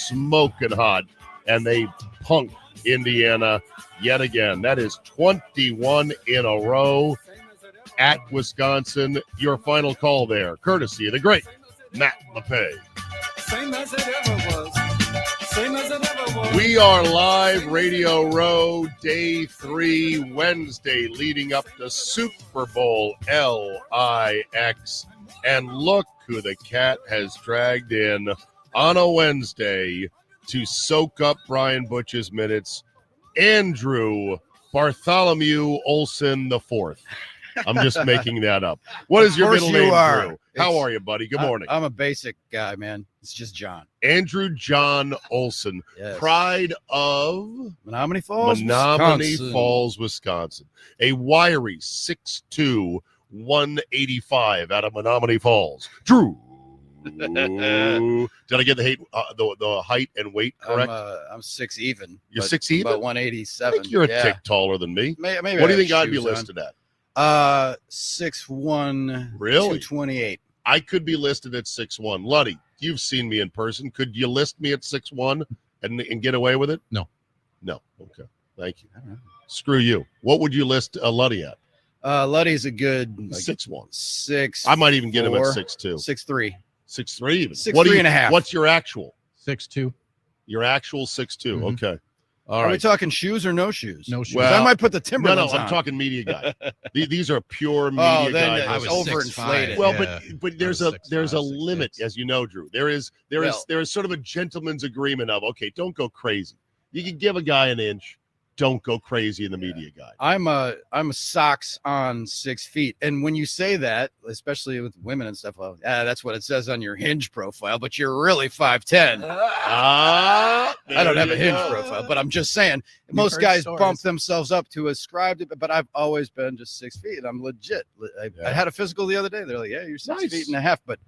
smoking hot, and they punked Indiana yet again. That is 21 in a row at Wisconsin. Your final call there, courtesy of the great Matt LePay. Same as it ever was. Same as it ever was. We are live, Radio Row, day 3, Wednesday, leading up to Super Bowl LIX. And look who the cat has dragged in on a Wednesday to soak up Brian Butch's minutes. Andrew Bartholomew Olsen IV. I'm just making that up. What is your middle name, Drew? How are you, buddy? Good morning. I'm a basic guy, man. It's just John. Andrew John Olsen, Yes. pride of Menominee Falls, Wisconsin. A wiry 6'2", 185 out of Menominee Falls. Drew. Did I get the height and weight correct? I'm 6 even. You're 6 even? About I 187. think you're a tick taller than me. Maybe What do you think I I'd have be shoes on. listed at? 6'1", Really? 228. I could be listed at 6'1". Luddy, you've seen me in person. Could you list me at 6'1" and get away with it? No. No. Okay. Thank you. I don't know. Screw you. What would you list Luddy at? Luddy's a good 6'1". 6. I might even get him at 4, 6'2". 6'3". 6'3" even. 6'3" and a half. What's your actual? 6'2". Your actual 6'2". Mhm. Okay. All Are we right. talking shoes or no shoes? No shoes. Well, I might put the No, Timberlands on. I'm talking media guy. These are pure media Oh, then guy. it's I was overinflated. 6'5". Well, Yeah. but there's I a was 6'5", limit, 6'6". as you know, Drew. There is sort of a gentleman's agreement of, okay, don't go crazy. You can give a guy an inch. Don't go crazy in the media guy. I'm a socks on 6 feet, and when you say that, especially with women and stuff, well, that's what it says on your Hinge profile. But you're really 5'10". I don't have a Hinge profile, but I'm just saying most heard guys stories. bump themselves up to ascribe to it. But I've always been just 6 feet. I'm legit. I had a physical the other day. They're like, "Yeah, you're 6 Nice. feet and a half," but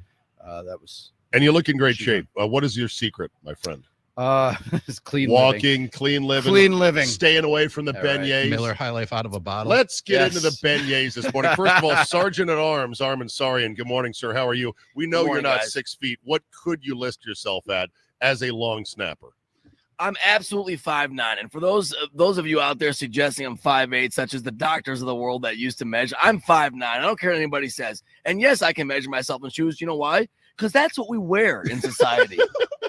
that was And you look in great She's shape. What is your secret, my friend? it's clean Walking, clean living, clean living. staying away from the All right. beignets. Miller High Life out of a bottle. Let's get Yes. into the beignets this morning. First of all, Sergeant at Arms, Armin Sarian. Good morning, sir. How are you? We know Good morning, you're not guys. 6 feet. What could you list yourself at as a long snapper? I'm absolutely 5'9", and for those of you out there suggesting I'm 5'8", such as the doctors of the world that used to measure, I'm 5'9". I don't care what anybody says. And yes, I can measure myself in shoes. You know why? Because that's what we wear in society.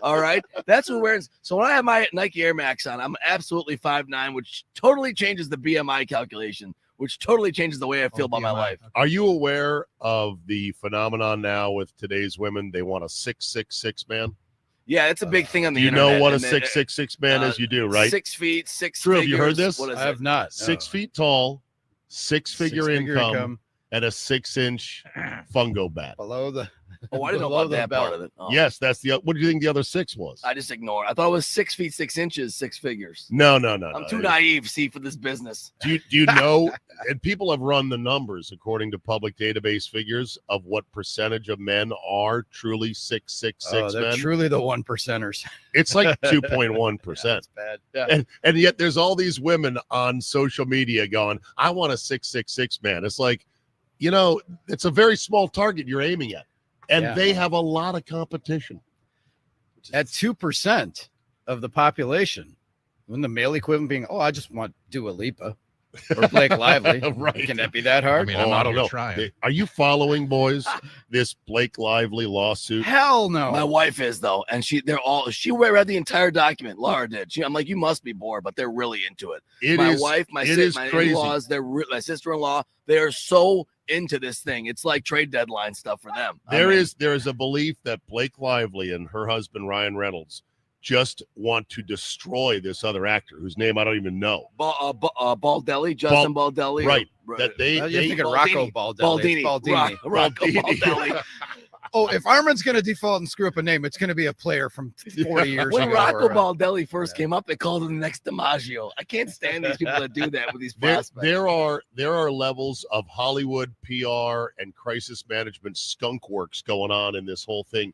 All right, that's what we wear. So when I have my Nike Air Max on, I'm absolutely 5'9", which totally changes the BMI calculation, which totally changes the way I feel about my BMI. life. Are you aware of the phenomenon now with today's women? They want a 6'6" man. Yeah, it's a big thing on the You internet. know what a and then, 6'6" man is? You do, right? 6 feet, 6 Drew, have you heard figures. this? What is I have it? not. 6 feet tall, six-figure income, and a 6-inch fungo bat. below the. Oh, I didn't know below about the that belt. part of it. Oh. Yes, that's the. What do you think the other 6 was? I just ignore it. I thought it was 6 feet 6 inches, 6 figures. No. I'm too naive, see, for this business. Do you know? And people have run the numbers according to public database figures of what percentage of men are truly 6'6" They're men. truly the 1%ers. It's like 2.1%. That's bad. Yeah. And yet there's all these women on social media going, I want a 6'6" man. It's like, it's a very small target you're aiming at. And Yeah. they have a lot of competition. At 2% of the population, when the male equivalent being, I just want Dua Lipa or Blake Lively. Right. Can that be that hard? I mean, I'm I out don't here know. trying. Are you following, boys, this Blake Lively lawsuit? Hell no. My wife is, though, and she read the entire document. Laura did. I'm like, you must be bored, but they're really into it. My wife, my crazy. in-laws, my sister-in-law, they are so into this thing. It's like trade deadline stuff for them. There is a belief that Blake Lively and her husband Ryan Reynolds just want to destroy this other actor whose name I don't even know. Baldelli, Justin Baldelli. Right. That You're thinking Rocco Baldelli. Baldini. Rocco Baldelli. If Armin's going to default and screw up a name, it's going to be a player from 40 years When ago. Rocco or, Baldelli first came up, they called him the next DiMaggio. I can't stand these people that do that with these prospects. There are levels of Hollywood PR and crisis management skunk works going on in this whole thing,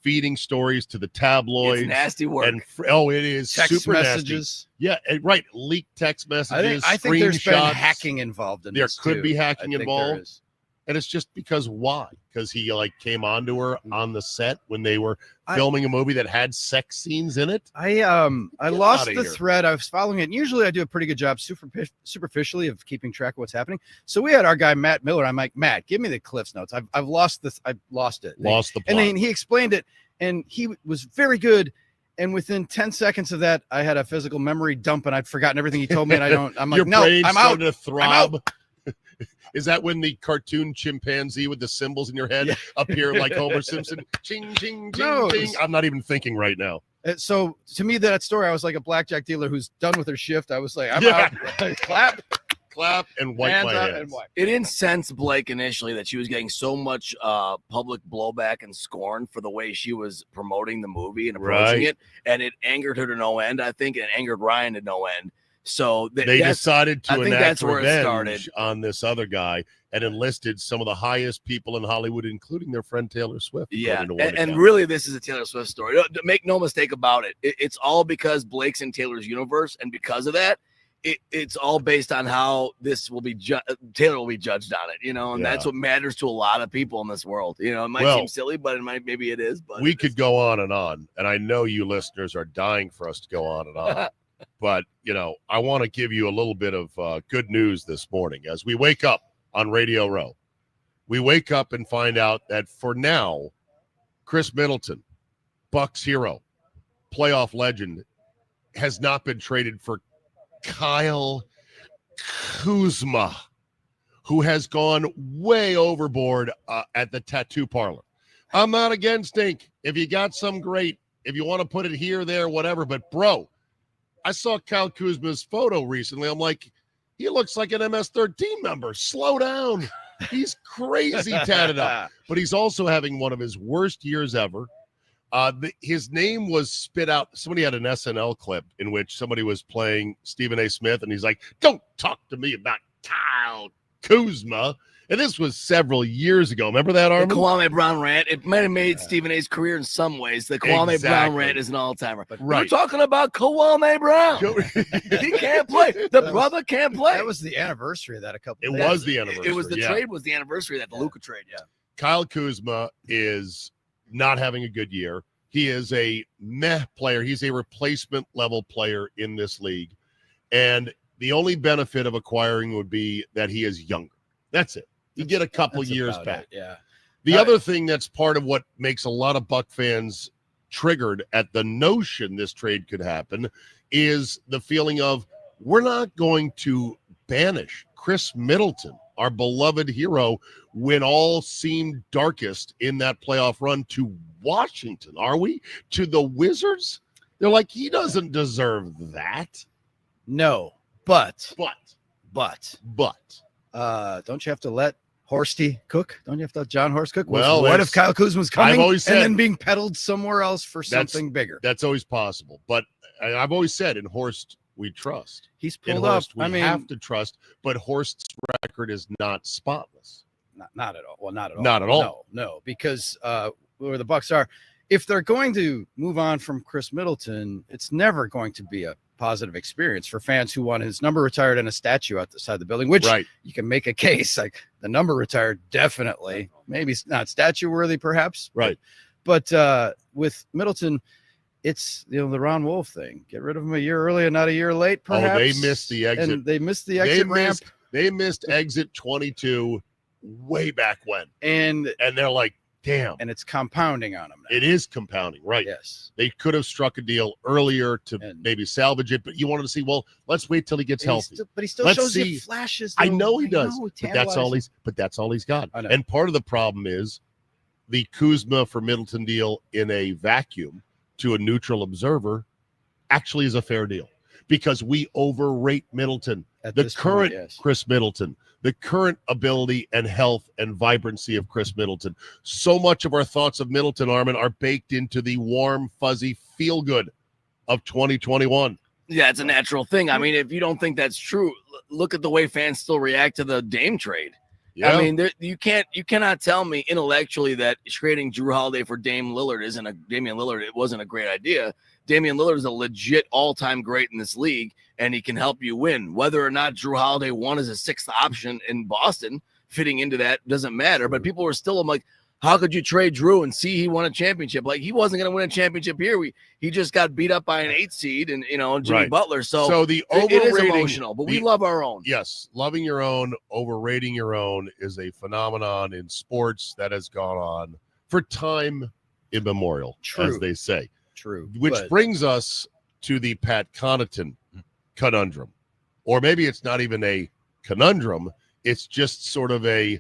feeding stories to the tabloids. It's nasty work. And it is text super messages. nasty. Yeah, right. Leaked text messages. I think there's been screenshots. hacking involved in There this. could too. be hacking I think involved. there is. And it's just because why? Because he like came onto her on the set when they were filming a movie that had sex scenes in it. I lost outta the here. thread. I was following it. And usually I do a pretty good job superficially of keeping track of what's happening. So we had our guy Matt Miller. I'm like, Matt, give me the Cliff's notes. I've lost this. I've lost it. Lost the plot. And then he explained it, and he was very good. And within 10 seconds of that, I had a physical memory dump, and I'd forgotten everything he told me. And I'm like, Your no, brain I'm out. started to throb. Is that when the cartoon chimpanzee with the symbols in your head appear like Homer Simpson? Ching, ching, ching, No, ching. I'm not even thinking right now. So to me, that story, I was like a blackjack dealer who's done with her shift. I was like, I'm Yeah. out. Clap. And wipe Hands my up hands. and wipe. It incensed Blake initially that she was getting so much public blowback and scorn for the way she was promoting the movie and approaching Right. it, and it angered her to no end. I think it angered Ryan to no end. So They that's- decided to I think enact that's where it revenge started. on this other guy and enlisted some of the highest people in Hollywood, including their friend Taylor Swift. Yeah, according to one and account. really, this is a Taylor Swift story. Make no mistake about it. It's all because Blake's in Taylor's universe, and because of that, it's all based on how this will be. Taylor will be judged on it, and that's what matters to a lot of people in this world. It might seem silly, but maybe it is. But we could go on, and I know you listeners are dying for us to go on and on. But, I want to give you a little bit of good news this morning. As we wake up on Radio Row, we wake up and find out that for now, Chris Middleton, Bucks hero, playoff legend, has not been traded for Kyle Kuzma, who has gone way overboard at the tattoo parlor. I'm not against ink. If you got some, great. If you want to put it here, there, whatever. But, bro, I saw Kyle Kuzma's photo recently. I'm like, he looks like an MS-13 member. Slow down. He's crazy tatted up. But he's also having one of his worst years ever. His name was spit out. Somebody had an SNL clip in which somebody was playing Stephen A. Smith, and he's like, don't talk to me about Kyle Kuzma. And this was several years ago. Remember that, the Armin? Kwame Brown rant, it might have made Stephen A's career in some ways. The Kwame Brown rant is an all-timer. But we're talking about Kwame Brown. He can't play. The brother can't play. That was the anniversary of that a couple It of days was the ago. anniversary. It was the yeah. trade was the anniversary of that, the Luka trade, yeah. Kyle Kuzma is not having a good year. He is a meh player. He's a replacement level player in this league. And the only benefit of acquiring would be that he is younger. That's it. You get a couple That's years about back. it, yeah. The other thing that's part of what makes a lot of Buck fans triggered at the notion this trade could happen is the feeling of we're not going to banish Chris Middleton, our beloved hero, when all seemed darkest in that playoff run to Washington, are we? To the Wizards? They're like, he doesn't deserve that. No, but don't you have to let Horsty cook? Don't you have to let John Horst cook? Well, what if Kyle Kuzma's coming I've always said, and then being peddled somewhere else for something bigger? That's always possible. But I've always said in Horst, we trust. He's In pulled up. Horst, we I mean, have to trust, but Horst's record is not spotless. not at all. Well, not at all. Not at all. No, because where the Bucks are, if they're going to move on from Chris Middleton, it's never going to be a positive experience for fans who want his number retired and a statue outside the building, which you can make a case like the number retired, definitely, maybe not statue worthy, perhaps. Right. But with Middleton, it's the Ron Wolf thing. Get rid of him a year early and not a year late, perhaps. Oh, they missed the exit. And they missed the exit ramp. They missed exit 22 way back when. And they're like, damn. And it's compounding on them now. It is compounding, right? Yes. They could have struck a deal earlier to maybe salvage it, but you wanted to see, well, let's wait till he gets healthy. But he still Let's shows see. you flashes. I though. know he does. know, But that's all he's got. I know. And part of the problem is the Kuzma for Middleton deal in a vacuum to a neutral observer actually is a fair deal because we overrate Middleton. At The this point, current yes. Chris Middleton, the current ability and health and vibrancy of Chris Middleton. So much of our thoughts of Middleton, Armin, are baked into the warm, fuzzy feel good of 2021. Yeah, it's a natural thing. I mean, if you don't think that's true, look at the way fans still react to the Dame trade. Yeah. I mean, you cannot tell me intellectually that trading Drew Holiday for Damian Lillard it wasn't a great idea. Damian Lillard is a legit all-time great in this league, and he can help you win. Whether or not Drew Holiday won as a sixth option in Boston, fitting into that doesn't matter. But people were still, I'm like, how could you trade Drew and see he won a championship? Like, he wasn't going to win a championship here. He just got beat up by an 8 seed and, Jimmy Right. Butler. So the it is overrating, emotional, but we love our own. Yes, loving your own, overrating your own is a phenomenon in sports that has gone on for time immemorial, True. as they say. True. Which But brings us to the Pat Connaughton conundrum. Or maybe it's not even a conundrum. It's just sort of a,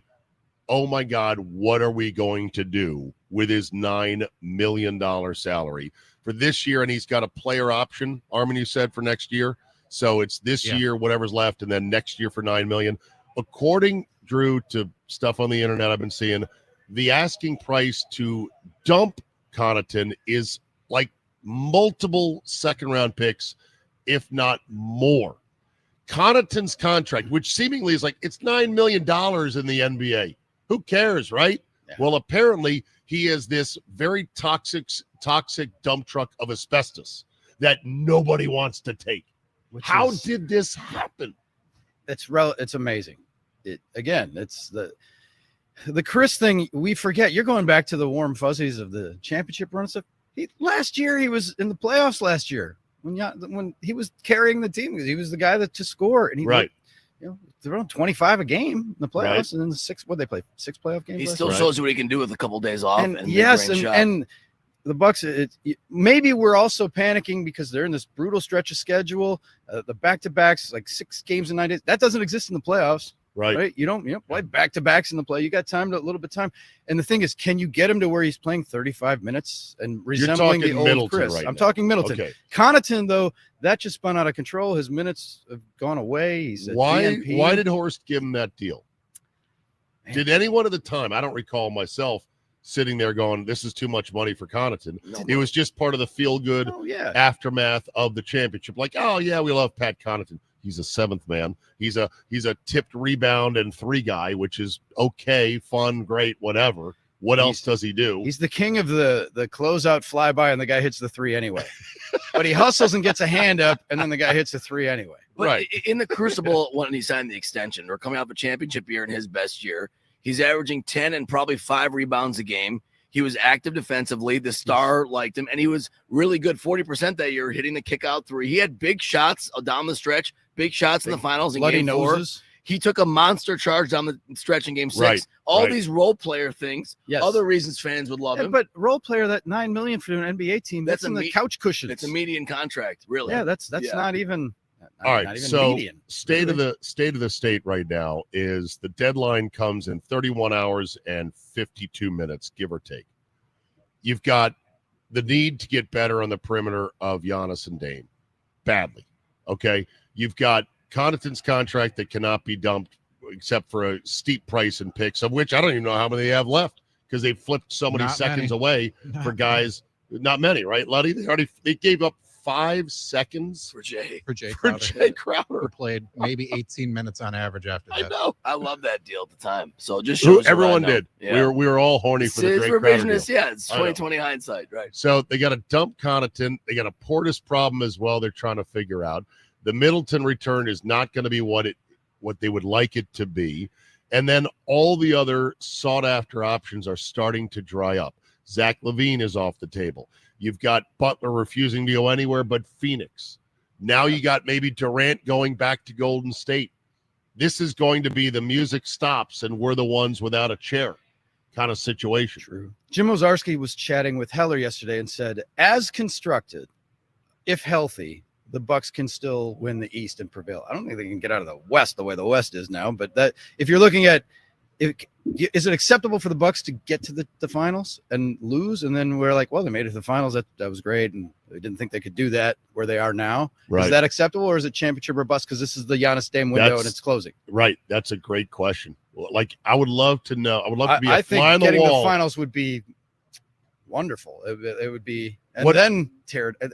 oh my God, what are we going to do with his $9 million salary for this year? And he's got a player option, Armin, you said, for next year. So it's this year, whatever's left, and then next year for $9 million. According, Drew, to stuff on the internet I've been seeing, the asking price to dump Connaughton is like multiple second-round picks, if not more. Connaughton's contract, which seemingly is like, it's $9 million in the NBA. Who cares, right? Yeah. Well, apparently he is this very toxic dump truck of asbestos that nobody wants to take. How did this happen? It's amazing. It's the Chris thing. We forget. You're going back to the warm fuzzies of the championship run stuff. Last year he was in the playoffs. Last year when he was carrying the team, he was the guy to score, and he Right. They're on 25 a game in the playoffs, Right. and then they play 6 playoff games. He last still year? shows you what he can do with a couple days off. And and yes, mid-range shot. and the Bucks. Maybe we're also panicking because they're in this brutal stretch of schedule. The back-to-backs, like 6 games in 9 days, that doesn't exist in the playoffs. Right. You don't play back-to-backs in the play. You got a little bit of time. And the thing is, can you get him to where he's playing 35 minutes and resembling the talking old Middleton Chris? right I'm now. talking Middleton. Okay. Connaughton, though, that just spun out of control. His minutes have gone away. He's a DNP. Why did Horst give him that deal? Did anyone at the time, I don't recall myself sitting there going, this is too much money for Connaughton. No, It was just part of the feel-good Oh, yeah. aftermath of the championship. Like, oh yeah, we love Pat Connaughton. He's a 7th man. He's a tipped rebound and 3 guy, which is okay, fun, great, whatever. What else does he do? He's the king of the closeout flyby, and the guy hits the 3 anyway. But he hustles and gets a hand up, and then the guy hits the 3 anyway. But Right. in the crucible, when he signed the extension, or coming off a championship year in his best year, he's averaging 10 and probably 5 rebounds a game. He was active defensively. The star liked him, and he was really good 40% that year, hitting the kick out 3. He had big shots down the stretch, big shots in the finals in Bloody game 4. noses. He took a monster charge down the stretch in game 6. Right, All right. these role player things. Yes. Other reasons fans would love Yeah, him. but role player, that $9 million for an NBA team, that's That's in a the couch cushions. It's a median contract, really. Yeah, that's Yeah. not even. All right, not even so median. state of the state right now is the deadline comes in 31 hours and 52 minutes, give or take. You've got the need to get better on the perimeter of Giannis and Dame, badly. Okay, you've got Connaughton's contract that cannot be dumped except for a steep price and picks, of which I don't even know how many they have left because they flipped so many Not seconds many. away for guys. Not many, right, Luddy? They gave up 5 seconds For Jay. for Jay for Crowder, Jay who Crowder. played maybe 18 minutes on average after I that. know. I love that deal at the time. So just Who shows you everyone what I know. did. Yeah. We were all horny for the It's Drake Crowder deal. revisionist. Yeah, it's I know. 2020 hindsight, right? So they got a dump Connaughton. They got a Portis problem as well. They're trying to figure out. The Middleton return is not going to be what they would like it to be. And then all the other sought after options are starting to dry up. Zach LaVine is off the table. You've got Butler refusing to go anywhere but Phoenix. Now you got maybe Durant going back to Golden State. This is going to be the music stops and we're the ones without a chair kind of situation. True. Jim Ozarski was chatting with Heller yesterday and said, as constructed, if healthy, the Bucks can still win the East and prevail. I don't think they can get out of the West the way the West is now, but that if you're looking at, is it acceptable for the Bucks to get to the finals and lose? And then we're like, well, they made it to the finals. That was great. And we didn't think they could do that where they are now. Right. Is that acceptable, or is it championship or bust? Because this is the Giannis Dame window and it's closing. Right. That's a great question. Like, I would love to know. I would love to be a I think fly on the getting wall. the finals would be wonderful. It would be, and What- then tear it.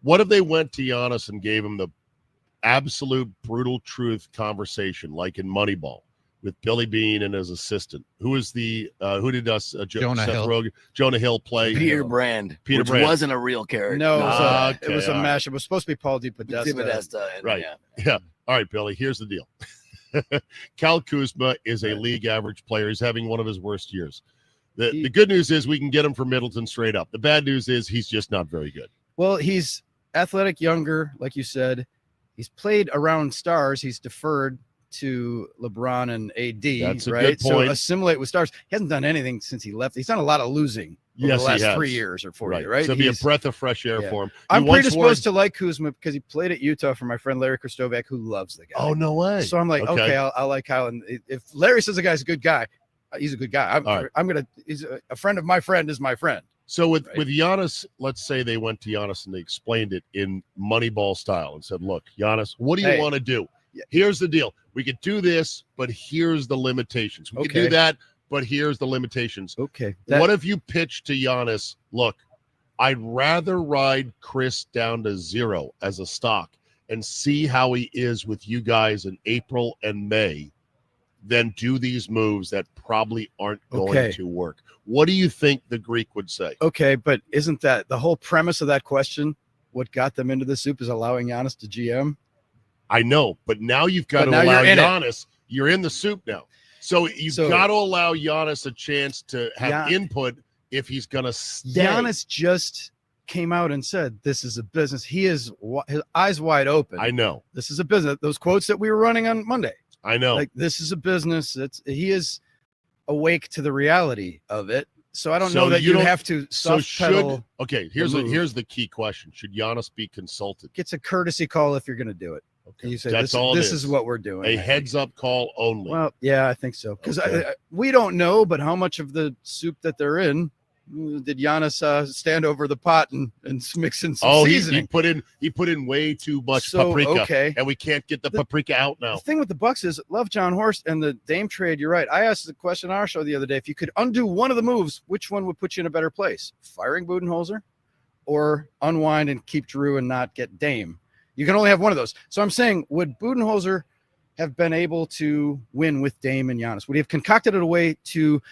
What if they went to Giannis and gave him the absolute brutal truth conversation, like in Moneyball, with Billy Bean and his assistant? Who is the who did us Jonah Seth Hill. Rogen, Jonah Hill play Peter Brand, Peter which Brand. wasn't a real character. No, it Okay, was a all right. mashup. It was supposed to be Paul DePodesta. Podesta. And, Right. yeah. Yeah. All right, Billy. Here's the deal. Cal Kuzma is a league average player. He's having one of his worst years. The good news is we can get him for Middleton straight up. The bad news is he's just not very good. Well, he's athletic, younger, like you said. He's played around stars. He's deferred to LeBron and AD. That's a right? good point. So assimilate with stars. He hasn't done anything since he left. He's done a lot of losing over the last 3 years or 4 years, right? So it'll be a breath of fresh air for him. I'm predisposed to like Kuzma because he played at Utah for my friend Larry Kristovac, who loves the guy. Oh, no way. So I'm like, okay, I'll like Kyle. And if Larry says the guy's a good guy, he's a good guy. He's a friend of my friend is my friend. So with Giannis, let's say they went to Giannis and they explained it in Moneyball style and said, look, Giannis, what do you want to do? Here's the deal. We could do this, but here's the limitations. We could do that, but here's the limitations. Okay. What if you pitch to Giannis, look, I'd rather ride Chris down to 0 as a stock and see how he is with you guys in April and May than do these moves that probably aren't going to work. What do you think the Greek would say? Okay, but isn't that the whole premise of that question? What got them into the soup is allowing Giannis to GM? I know, but now you've got to allow Giannis. You're in the soup now. So you've got to allow Giannis a chance to have input if he's going to stay. Giannis just came out and said, this is a business. He is his eyes wide open. I know. This is a business. Those quotes that we were running on Monday. I know. Like, this is a business. He is awake to the reality of it. So I don't know that you have to pedal. Okay, here's the key question. Should Giannis be consulted? It's a courtesy call if you're going to do it. Okay. You say this is what we're doing. A heads up call only. Well, yeah, I think so. Because we don't know, but how much of the soup that they're in did Giannis stand over the pot and mix in some seasoning? He put in way too much paprika. And we can't get the paprika out now. The thing with the Bucks is love John Horst and the Dame trade. You're right. I asked the question on our show the other day. If you could undo one of the moves, which one would put you in a better place? Firing Budenholzer or unwind and keep Drew and not get Dame? You can only have one of those. So I'm saying, would Budenholzer have been able to win with Dame and Giannis? Would he have concocted it a way to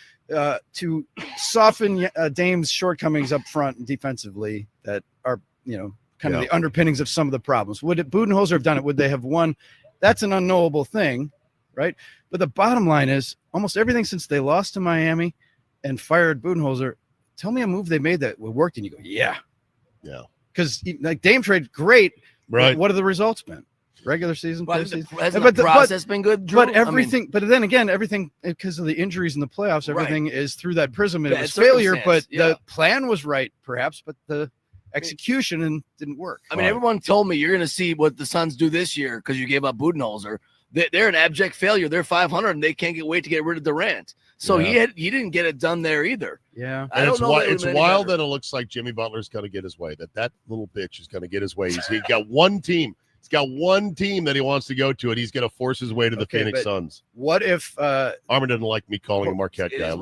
soften Dame's shortcomings up front and defensively that are, kind of the underpinnings of some of the problems? Would Budenholzer have done it? Would they have won? That's an unknowable thing, right? But the bottom line is almost everything since they lost to Miami and fired Budenholzer, tell me a move they made that worked, and you go, yeah. Because like Dame trade, great. Right. What have the results been? Regular season, postseason. Hasn't the process been good, Drew? But everything, but then again, everything because of the injuries in the playoffs, everything is through that prism. It was failure, but the plan was right, perhaps, but the execution didn't work. I mean, everyone told me you're going to see what the Suns do this year because you gave up Budenholzer. They're an abject failure. They're 500, and they can't wait to get rid of Durant. So he didn't get it done there either. Yeah, I don't know. It's wild that it looks like Jimmy Butler's going to get his way. That little bitch is going to get his way. He's got one team. He's got one team that he wants to go to, and he's going to force his way to the Phoenix Suns. What if Armin doesn't like me calling a Marquette guy?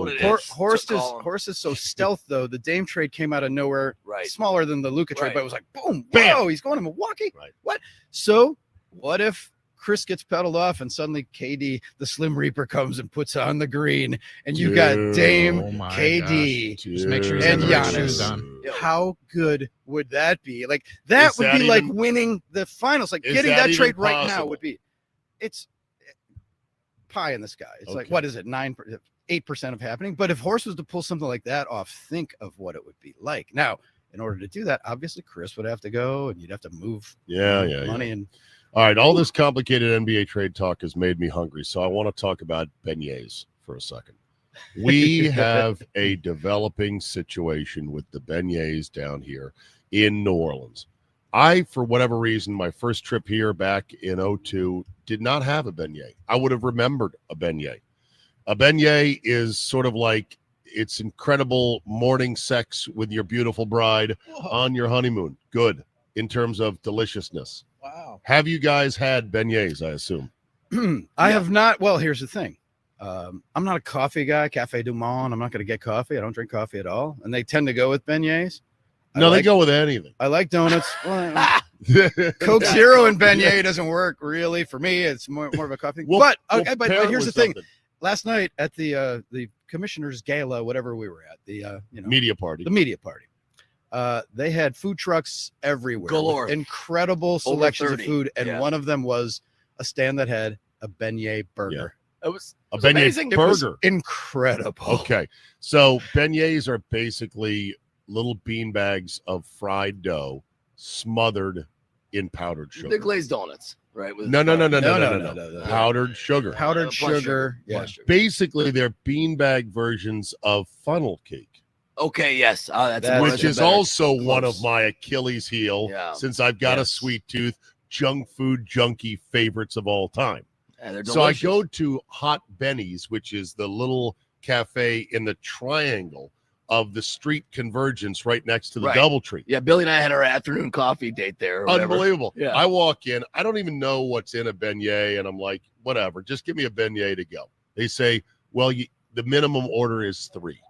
Horst is so stealth though. The Dame trade came out of nowhere, smaller than the Luka trade, but it was like boom, bam, whoa, he's going to Milwaukee. Right. What? So what if Chris gets pedaled off and suddenly KD, the Slim Reaper, comes and puts on the green, and you got Dame, KD, just make sure and Giannis. How good would that be? Like that would be like winning the finals. Like getting that trade right now would be. It's pie in the sky. It's like, what is it? 8% of happening. But if Horst was to pull something like that off, think of what it would be like. Now, in order to do that, obviously Chris would have to go, and you'd have to move money and. All right, all this complicated NBA trade talk has made me hungry, so I want to talk about beignets for a second. We have a developing situation with the beignets down here in New Orleans. I, for whatever reason, my first trip here back in 2002 did not have a beignet. I would have remembered a beignet. A beignet is sort of like it's incredible morning sex with your beautiful bride on your honeymoon. Good in terms of deliciousness. Wow. Have you guys had beignets, I assume? I have not. Well, here's the thing. I'm not a coffee guy, Cafe Du Monde. I'm not going to get coffee. I don't drink coffee at all. And they tend to go with beignets. They go with anything. I like donuts. Coke Zero and beignet doesn't work really for me. It's more of a coffee thing. But here's the thing. Last night at the commissioner's gala, whatever we were at, the media party. The media party. They had food trucks everywhere. Galore. Incredible selections of food. And one of them was a stand that had a a beignet burger. It was A was beignet amazing. It was burger. incredible. Okay. So beignets are basically little bean bags of fried dough smothered in powdered The sugar. glazed donuts, right? With No. No. Powdered sugar. Powdered Plus sugar. Yeah. Plus sugar. Basically, they're beanbag versions of funnel cake, Okay, yes. That's That- more which than is better. also one of Close. my Achilles heel Yeah. since I've got a Yes. sweet tooth, junk food junkie favorites of all time. Yeah, they're So I delicious. go to Hot Benny's, which is the little cafe in the triangle of the street convergence right next to the Right. DoubleTree. Yeah, Billy and I had our afternoon coffee date there. Or whatever. Unbelievable. Yeah. I walk in, I don't even know what's in a beignet, and I'm like, whatever, just give me a beignet to go. They say, well, the minimum order is 3.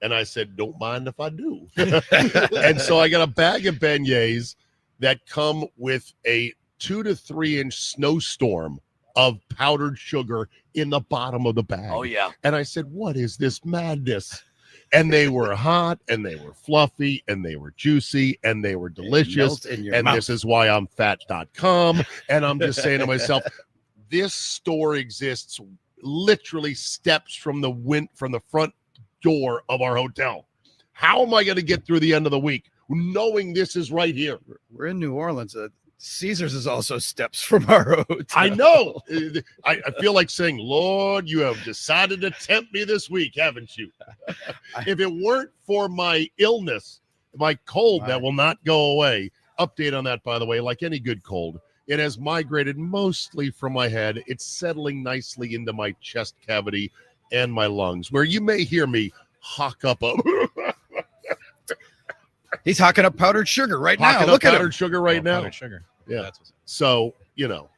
And I said, don't mind if I do. And so I got a bag of beignets that come with a 2 to 3 inch snowstorm of powdered sugar in the bottom of the bag. Oh yeah. And I said, what is this madness? And they were hot, and they were fluffy, and they were juicy, and they were delicious. Melt in your And mouth. this is why I'm fat.com. And I'm just saying to myself, this store exists literally steps from the front door of our hotel. How am I going to get through the end of the week knowing this is right here? We're in New Orleans. Caesars is also steps from our hotel. I know. I feel like saying, Lord, you have decided to tempt me this week, haven't you? If it weren't for my illness, my cold that will not go away. Update on that, by the way, like any good cold. It has migrated mostly from my head. It's settling nicely into my chest cavity and my lungs, where you may hear me hawk up He's hawking up powdered sugar right now. hawking up Look at powdered him. sugar right now. Powdered sugar. Yeah. That's what's So, you know.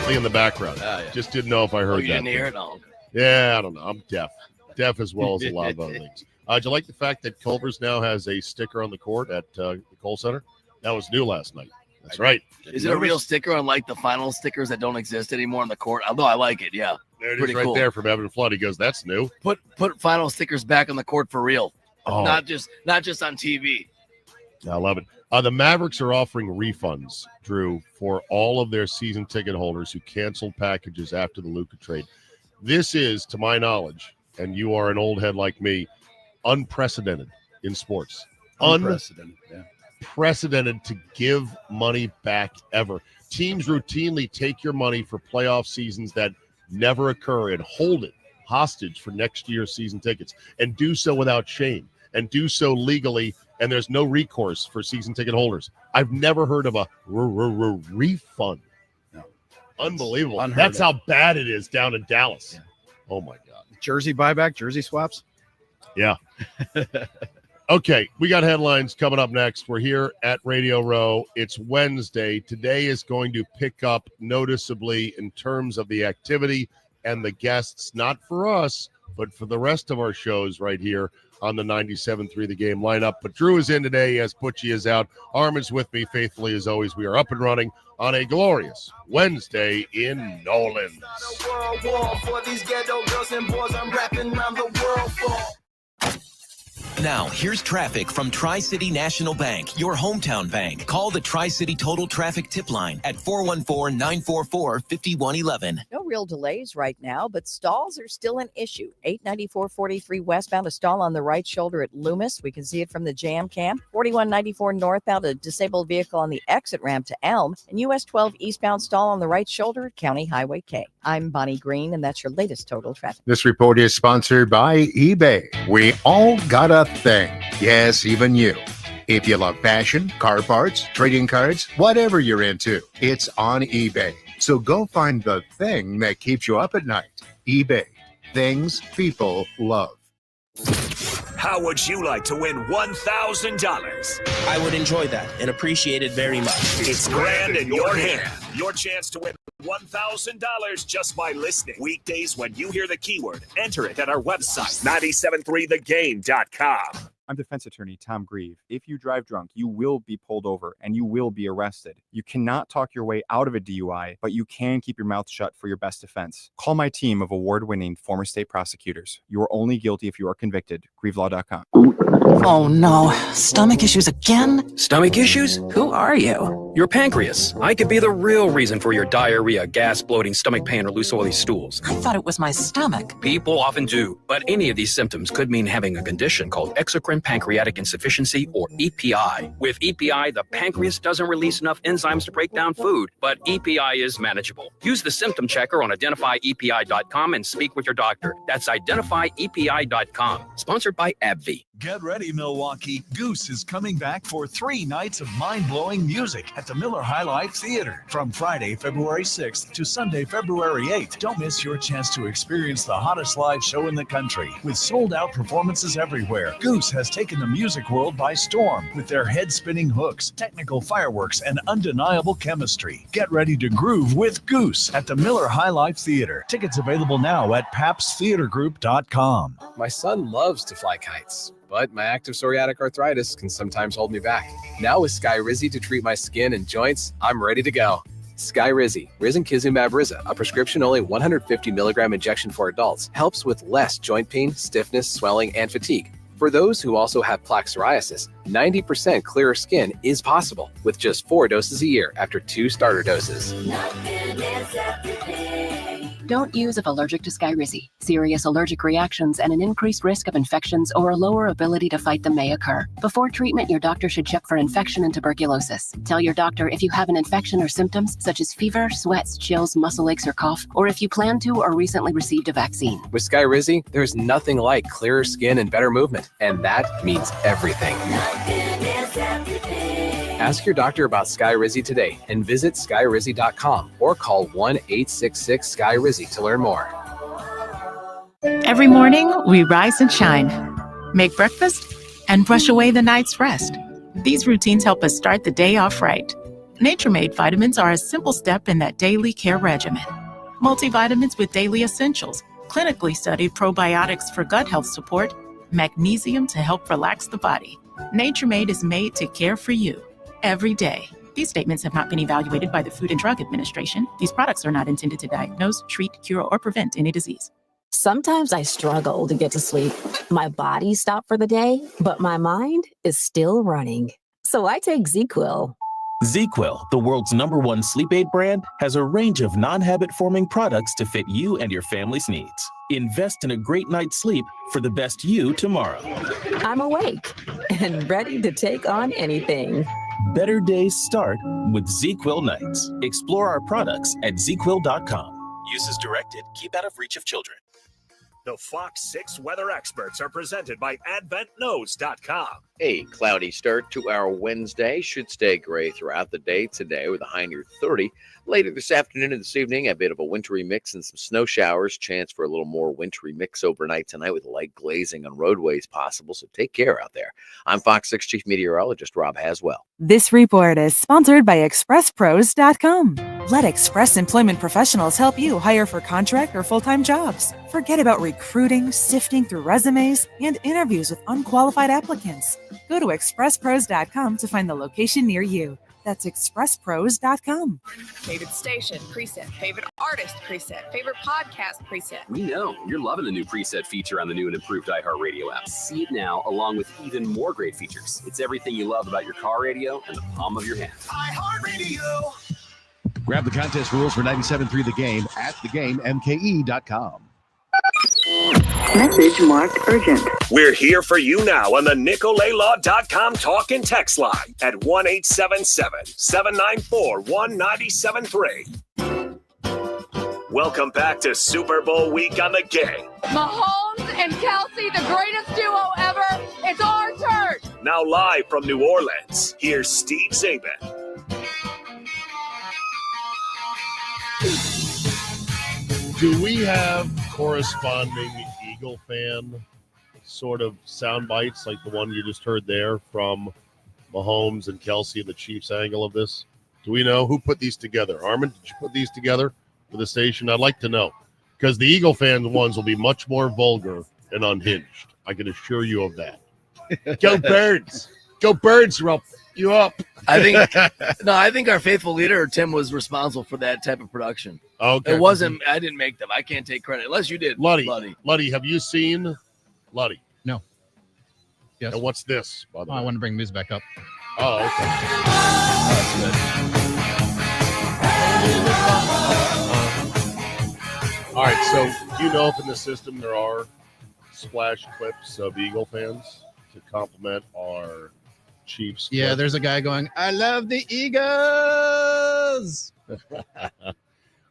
In the background. Ah, yeah. Just didn't know if I Oh, heard you that. didn't hear it? Oh, okay. Yeah, I don't know. I'm deaf. Deaf as well as a lot of other things. Do you like the fact that Culver's now has a sticker on the court at the Kohl Center? That was new last night. That's right. Is it a real sticker, unlike the final stickers that don't exist anymore on the court? Although I like it, yeah. There it is Pretty right cool. there from Evan Flood. He goes, that's new. Put final stickers back on the court for real, Oh, not just on TV. I love it. The Mavericks are offering refunds, Drew, for all of their season ticket holders who canceled packages after the Luka trade. This is, to my knowledge, and you are an old head like me, unprecedented in sports. Unprecedented. Yeah. Unprecedented to give money back ever. Teams routinely take your money for playoff seasons that never occur and hold it hostage for next year's season tickets, and do so without shame, and do so legally, and there's no recourse for season ticket holders. I've never heard of a refund. No. Unbelievable. Unheard That's of. how bad it is down in Dallas. Yeah. Oh, my God. Jersey buyback, jersey swaps. Yeah. Okay, we got headlines coming up next. We're here at Radio Row. It's Wednesday. Today is going to pick up noticeably in terms of the activity and the guests, not for us, but for the rest of our shows right here on the 97.3 The Game lineup. But Drew is in today as Butchie is out. Armin's with me faithfully as always. We are up and running on a glorious Wednesday in Nolan. World war for these ghetto girls and boys. I'm rapping around the world for. Now, here's traffic from Tri-City National Bank, your hometown bank. Call the Tri-City Total Traffic Tip Line at 414-944-5111. No real delays right now, but stalls are still an issue. 894-43 westbound, a stall on the right shoulder at Loomis. We can see it from the jam cam. 4194 northbound, a disabled vehicle on the exit ramp to Elm. And US 12 eastbound stall on the right shoulder at County Highway K. I'm Bonnie Green, and that's your latest total traffic. This report is sponsored by eBay. We all got a thing. Yes, even you. If you love fashion, car parts, trading cards, whatever you're into, it's on eBay. So go find the thing that keeps you up at night. eBay. Things people love. How would you like to win $1,000? I would enjoy that and appreciate it very much. It's grand in your hand. Your chance to win $1,000 just by listening. Weekdays when you hear the keyword, enter it at our website, 973thegame.com. I'm defense attorney Tom Grieve. If you drive drunk, you will be pulled over and you will be arrested. You cannot talk your way out of a DUI, but you can keep your mouth shut for your best defense. Call my team of award-winning former state prosecutors. You are only guilty if you are convicted. GrieveLaw.com. Oh no, stomach issues again? Stomach issues? Who are you? Your pancreas. I could be the real reason for your diarrhea, gas, bloating, stomach pain, or loose oily stools. I thought it was my stomach. People often do, but any of these symptoms could mean having a condition called exocrine pancreatic insufficiency, or EPI. With EPI, the pancreas doesn't release enough enzymes to break down food, but EPI is manageable. Use the symptom checker on identifyepi.com and speak with your doctor. That's identifyepi.com. Sponsored by AbbVie. Get ready, Milwaukee. Goose is coming back for 3 nights of mind-blowing music at the Miller High Life Theater from Friday, February 6th to Sunday, February 8th. Don't miss your chance to experience the hottest live show in the country with sold-out performances everywhere. Goose has taken the music world by storm with their head-spinning hooks, technical fireworks, and undeniable chemistry. Get ready to groove with Goose at the Miller High Life Theater. Tickets available now at papstheatergroup.com. My son loves to fly kites, but my active psoriatic arthritis can sometimes hold me back. Now with Skyrizi to treat my skin and joints, I'm ready to go. Skyrizi, risankizumab Riza, a prescription-only 150 milligram injection for adults, helps with less joint pain, stiffness, swelling, and fatigue. For those who also have plaque psoriasis, 90% clearer skin is possible with just 4 doses a year after 2 starter doses. Don't use if allergic to Skyrizi. Serious allergic reactions and an increased risk of infections or a lower ability to fight them may occur. Before treatment, your doctor should check for infection and tuberculosis. Tell your doctor if you have an infection or symptoms such as fever, sweats, chills, muscle aches, or cough, or if you plan to or recently received a vaccine. With Skyrizi, there's nothing like clearer skin and better movement, and that means everything. Ask your doctor about Skyrizi today and visit skyrizi.com or call 1-866-SKY-RIZI to learn more. Every morning, we rise and shine, make breakfast, and brush away the night's rest. These routines help us start the day off right. Nature-Made vitamins are a simple step in that daily care regimen. Multivitamins with daily essentials, clinically studied probiotics for gut health support, magnesium to help relax the body. Nature-Made is made to care for you every day. These statements have not been evaluated by the Food and Drug Administration. These products are not intended to diagnose, treat, cure, or prevent any disease. Sometimes I struggle to get to sleep. My body stopped for the day, but my mind is still running. So I take ZzzQuil. ZzzQuil, the world's #1 sleep aid brand, has a range of non-habit-forming products to fit you and your family's needs. Invest in a great night's sleep for the best you tomorrow. I'm awake and ready to take on anything. Better days start with ZzzQuil nights. Explore our products at ZzzQuil.com. Use as directed. Keep out of reach of children. The Fox 6 weather experts are presented by AdventKnows.com. A cloudy start to our Wednesday. Should stay gray throughout the day today with a high near 30. Later this afternoon and this evening, a bit of a wintry mix and some snow showers. Chance for a little more wintry mix overnight tonight with light glazing on roadways possible. So take care out there. I'm Fox 6 Chief Meteorologist Rob Haswell. This report is sponsored by ExpressPros.com. Let Express Employment Professionals help you hire for contract or full-time jobs. Forget about recruiting, sifting through resumes, and interviews with unqualified applicants. Go to ExpressPros.com to find the location near you. That's ExpressPros.com. Favorite station, preset. Favorite artist, preset. Favorite podcast, preset. We know you're loving the new preset feature on the new and improved iHeartRadio app. See it now, along with even more great features. It's everything you love about your car radio in the palm of your hand. iHeartRadio. Grab the contest rules for 97.3 The Game at thegamemke.com. Message marked urgent. We're here for you now on the NicolayLaw.com talk and text line at 1-877-794-1973. Welcome back to Super Bowl week on the game. Mahomes and Kelsey, the greatest duo ever. It's our turn. Now live from New Orleans, here's Steve Zabin. Do we have corresponding Eagle fan sort of sound bites like the one you just heard there from Mahomes and Kelsey, the Chiefs angle of this? Do we know who put these together? Armin, did you put these together for the station? I'd like to know, because the Eagle fan ones will be much more vulgar and unhinged. I can assure you of that. Go Birds. Go Birds, Rupp. You up. I think our faithful leader, Tim, was responsible for that type of production. Okay. It wasn't, I didn't make them. I can't take credit. Unless you did. Luddy, have you seen Luddy? No. Yes. And what's this, by the way? I want to bring Miz back up. Oh, okay. All right, so do you know if in the system there are splash clips of Eagle fans to compliment our Chiefs? Yeah, there's a guy going, I love the Eagles.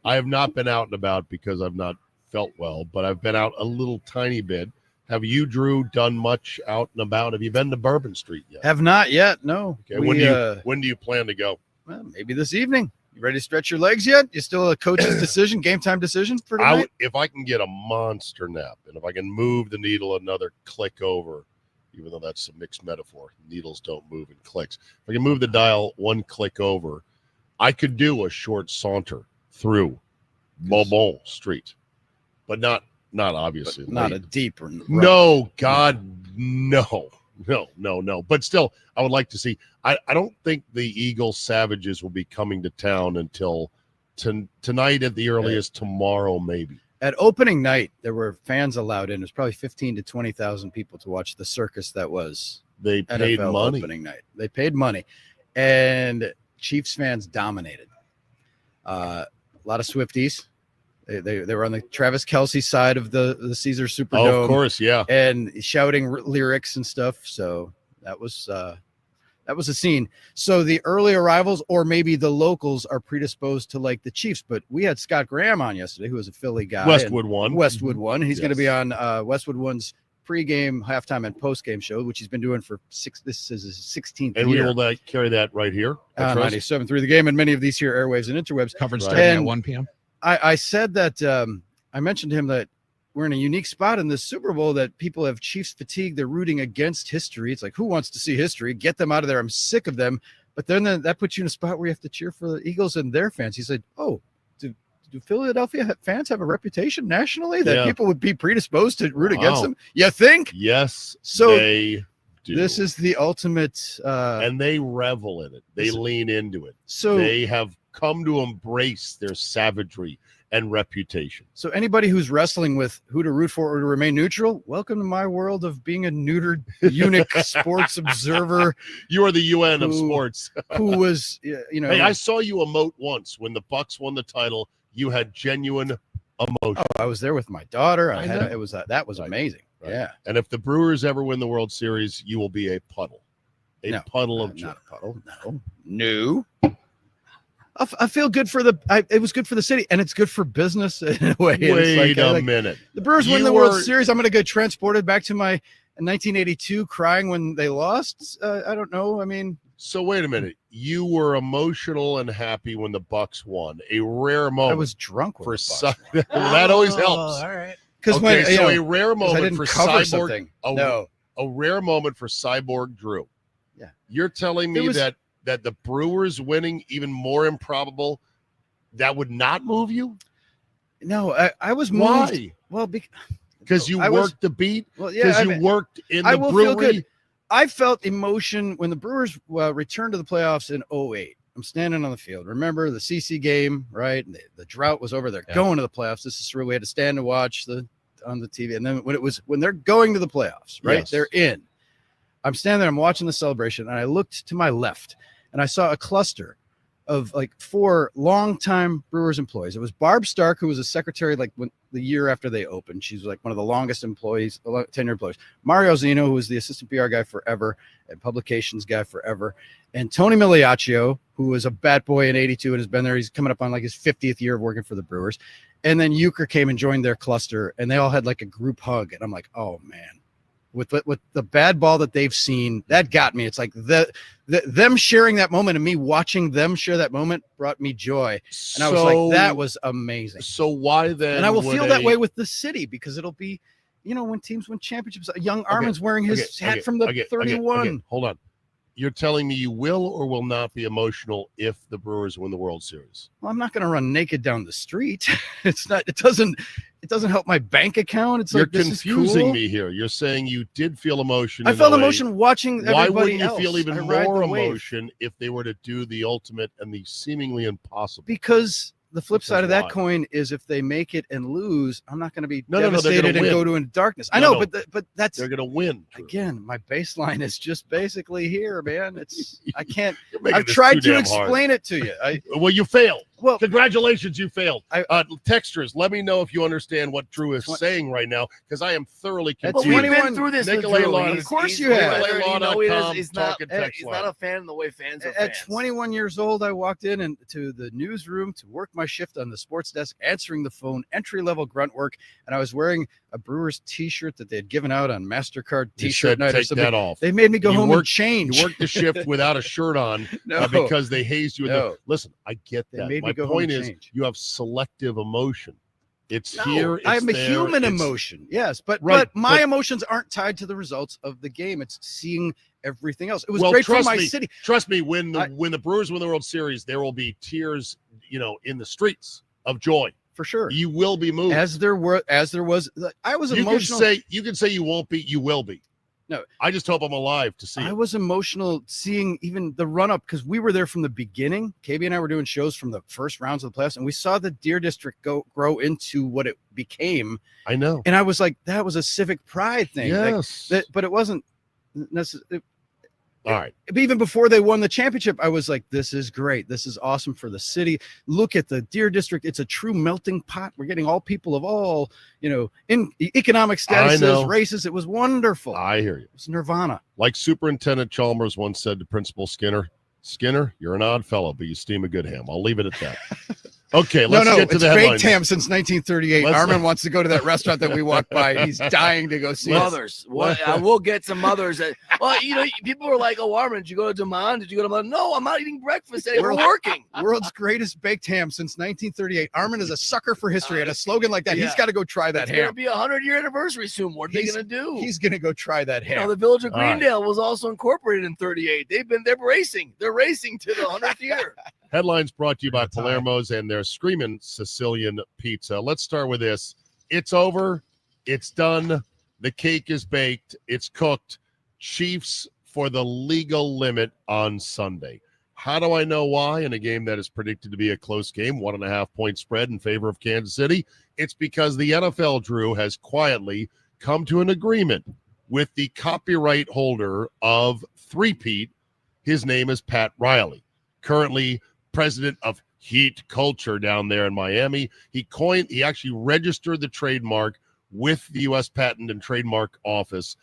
I have not been out and about because I've not felt well, but I've been out a little tiny bit. Have you, Drew, done much out and about? Have you been to Bourbon Street yet? Have not yet, no. Okay, when do you plan to go? Well, maybe this evening. You ready to stretch your legs yet? You still a coach's decision, game time decision for tonight? If I can get a monster nap and if I can move the needle another click over, even though that's a mixed metaphor, needles don't move in clicks. If I can move the dial one click over, I could do a short saunter through Bourbon Street, but not obviously. But not a deep run. No, God, no. But still, I would like to see. I don't think the Eagle Savages will be coming to town until tonight at the earliest, tomorrow maybe. At opening night, there were fans allowed in. There's probably 15 to 20,000 people to watch the circus that was They paid NFL money. opening night. They paid money, and Chiefs fans dominated. A lot of Swifties. They were on the Travis Kelce side of the Caesar Superdome. Oh, of course, yeah. And shouting lyrics and stuff. So that was a scene. So the early arrivals or maybe the locals are predisposed to like the Chiefs. But we had Scott Graham on yesterday, who was a Philly guy. Westwood One. He's going to be on Westwood One's pregame, halftime, and postgame show, which he's been doing for this is his 16th And year. we will carry that right here. 97.3 The Game and many of these here airwaves and interwebs. Coverage starting at 1 p.m. I said that I mentioned to him that we're in a unique spot in this Super Bowl that people have Chiefs fatigue. They're rooting against history. It's like, who wants to see history? Get them out of there. I'm sick of them. But then that puts you in a spot where you have to cheer for the Eagles and their fans. He said, oh, do Philadelphia fans have a reputation nationally that people would be predisposed to root against them? You think? Yes, so they do. This is the ultimate. And they revel in it. They lean into it. So they have come to embrace their savagery and reputation. So anybody who's wrestling with who to root for or to remain neutral, welcome to my world of being a neutered eunuch sports observer. You are the UN of sports. Who was, Hey, I saw you emote once when the Bucks won the title. You had genuine emotion. Oh, I was there with my daughter. That was amazing. Right. Yeah. And if the Brewers ever win the World Series, you will be a puddle. Puddle of joy. Not a puddle. No. I feel good for it was good for the city, and it's good for business in a way. Wait a minute. The Brewers win the World Series. I'm going to get transported back to my 1982 crying when they lost. I don't know. I mean, so wait a minute. You were emotional and happy when the Bucks won. A rare moment. I was drunk for that always helps. All right. Because a rare moment for Cyborg. No. A rare moment for Cyborg Drew. Yeah. You're telling me that the Brewers winning, even more improbable, that would not move you? No, I was moved. Why? Well, because you worked the beat. Well, yeah, because you worked in the brewery. Feel good. I felt emotion when the Brewers returned to the playoffs in 2008. I'm standing on the field. Remember the CC game, right? The drought was over. They're going to the playoffs. This is surreal. We had to stand and watch on the TV. And then when they're going to the playoffs, right? Yes. They're in. I'm standing there. I'm watching the celebration, and I looked to my left. And I saw a cluster of like 4 longtime Brewers employees. It was Barb Stark, who was a secretary the year after they opened. She's like one of the longest employees, tenured employees. Mario Zeno, who was the assistant PR guy forever and publications guy forever. And Tony Migliaccio, who was a bat boy in 82 and has been there. He's coming up on like his 50th year of working for the Brewers. And then Euchre came and joined their cluster, and they all had like a group hug. And I'm like, oh, man. With the bad ball that they've seen, that got me. It's like them sharing that moment and me watching them share that moment brought me joy. And I was like, that was amazing. So why then? And I will feel that way with the city because it'll be, when teams win championships. Young Armin's wearing his hat from the 31. Okay. Hold on. you're telling me you will or will not be emotional if the Brewers win the World Series? Well, I'm not going to run naked down the street. It's not. It doesn't help my bank account. It's You're like this confusing is cool. me here. You're saying you did feel emotion. I in felt LA. emotion watching Why everybody wouldn't you else. feel even I ride more the wave. emotion if they were to do the ultimate and the seemingly impossible? Because the flip Because side of that why? coin is if they make it and lose, I'm not going to be No, they're devastated gonna and win. go to in darkness. I No, know, no. but that's They're going to win. again. My baseline is just basically here, man. It's I can't. You're making I've this tried too to damn explain it to you. Well, you failed. Well, congratulations, you failed. Texters, let me know if you understand what Drew is saying right now, because I am thoroughly confused. We've been through this with Nicolay Drew. Lauda- He's- Of course he's you have. whether you know he is, NicolayLaw.com, he's not, talking text he's line. not a fan the way fans are At fans. 21 years old, I walked in and to the newsroom to work my shift on the sports desk, answering the phone, entry-level grunt work, and I was wearing a Brewers T-shirt that they had given out on MasterCard You T-shirt said night or take something. that off. They made me go You home and worked- change. You worked the shift without a shirt on No. because they hazed you. No. Listen, I get They that. made me My go home point and is change. you have selective emotion. It's No, here. It's I'm a there, human it's- emotion, yes, but Right, my but- emotions aren't tied to the results of the game. It's seeing everything else. It was Well, great for trust my me, city. Trust me, when the Brewers win the World Series, there will be tears, in the streets of joy. For sure. You will be moved. As there was. I was you emotional. you can say you won't be, you will be. No, I just hope I'm alive to see I it. was emotional seeing even the run up because we were there from the beginning. KB and I were doing shows from the first rounds of the playoffs, and we saw the Deer District grow into what it became. I know. And I was like, that was a civic pride thing. Yes. But it wasn't necessarily. All right. Even before they won the championship, I was like, this is great. This is awesome for the city. Look at the Deer District. It's a true melting pot. We're getting all people of all, in economic I know. statuses, races. It was wonderful. I hear you. It was nirvana. Like Superintendent Chalmers once said to Principal Skinner, you're an odd fellow, but you steam a good ham. I'll leave it at that. Okay, let's get to it's the baked headlines. ham since 1938. Let's- Armin wants to go to that restaurant that we walked by. He's dying to go see it. Mothers. I will get some mothers. People were like, "Oh, Armin, did you go to Demond? Did you go to Demond?" No, I'm not eating breakfast today. We're working. World's greatest baked ham since 1938. Armin is a sucker for history. And a slogan like that, Yeah. He's got to go try that It's going to ham. be a 100-year anniversary soon. What are they going to do? He's going to go try that ham. The village of All right. Greendale was also incorporated in 38. They're racing. They're racing to the 100th year. Headlines brought to you by Palermo's and their Screamin' Sicilian Pizza. Let's start with this. It's over. It's done. The cake is baked. It's cooked. Chiefs for the legal limit on Sunday. How do I know why? In a game that is predicted to be a close game, 1.5-point spread in favor of Kansas City. It's because the NFL, Drew, has quietly come to an agreement with the copyright holder of Three-Peat. His name is Pat Riley, currently president of Heat Culture down there in Miami. He actually registered the trademark with the U.S. Patent and Trademark Office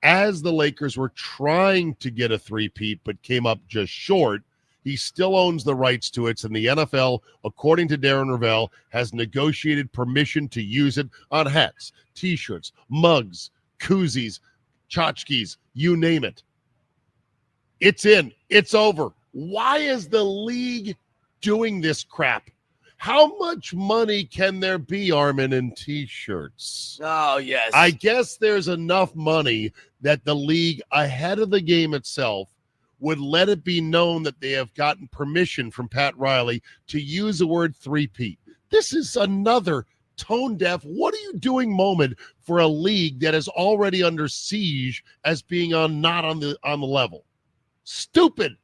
as the Lakers were trying to get a three-peat but came up just short. He still owns the rights to it, and the NFL, according to Darren Ravel, has negotiated permission to use it on hats, T-shirts, mugs, koozies, tchotchkes, you name it. It's in. It's over. Why is the league doing this crap? How much money can there be, Armin, in T-shirts? Oh, yes. I guess there's enough money that the league, ahead of the game itself, would let it be known that they have gotten permission from Pat Riley to use the word three-peat. This is another tone-deaf, what are you doing moment for a league that is already under siege as being not on the level. Stupid.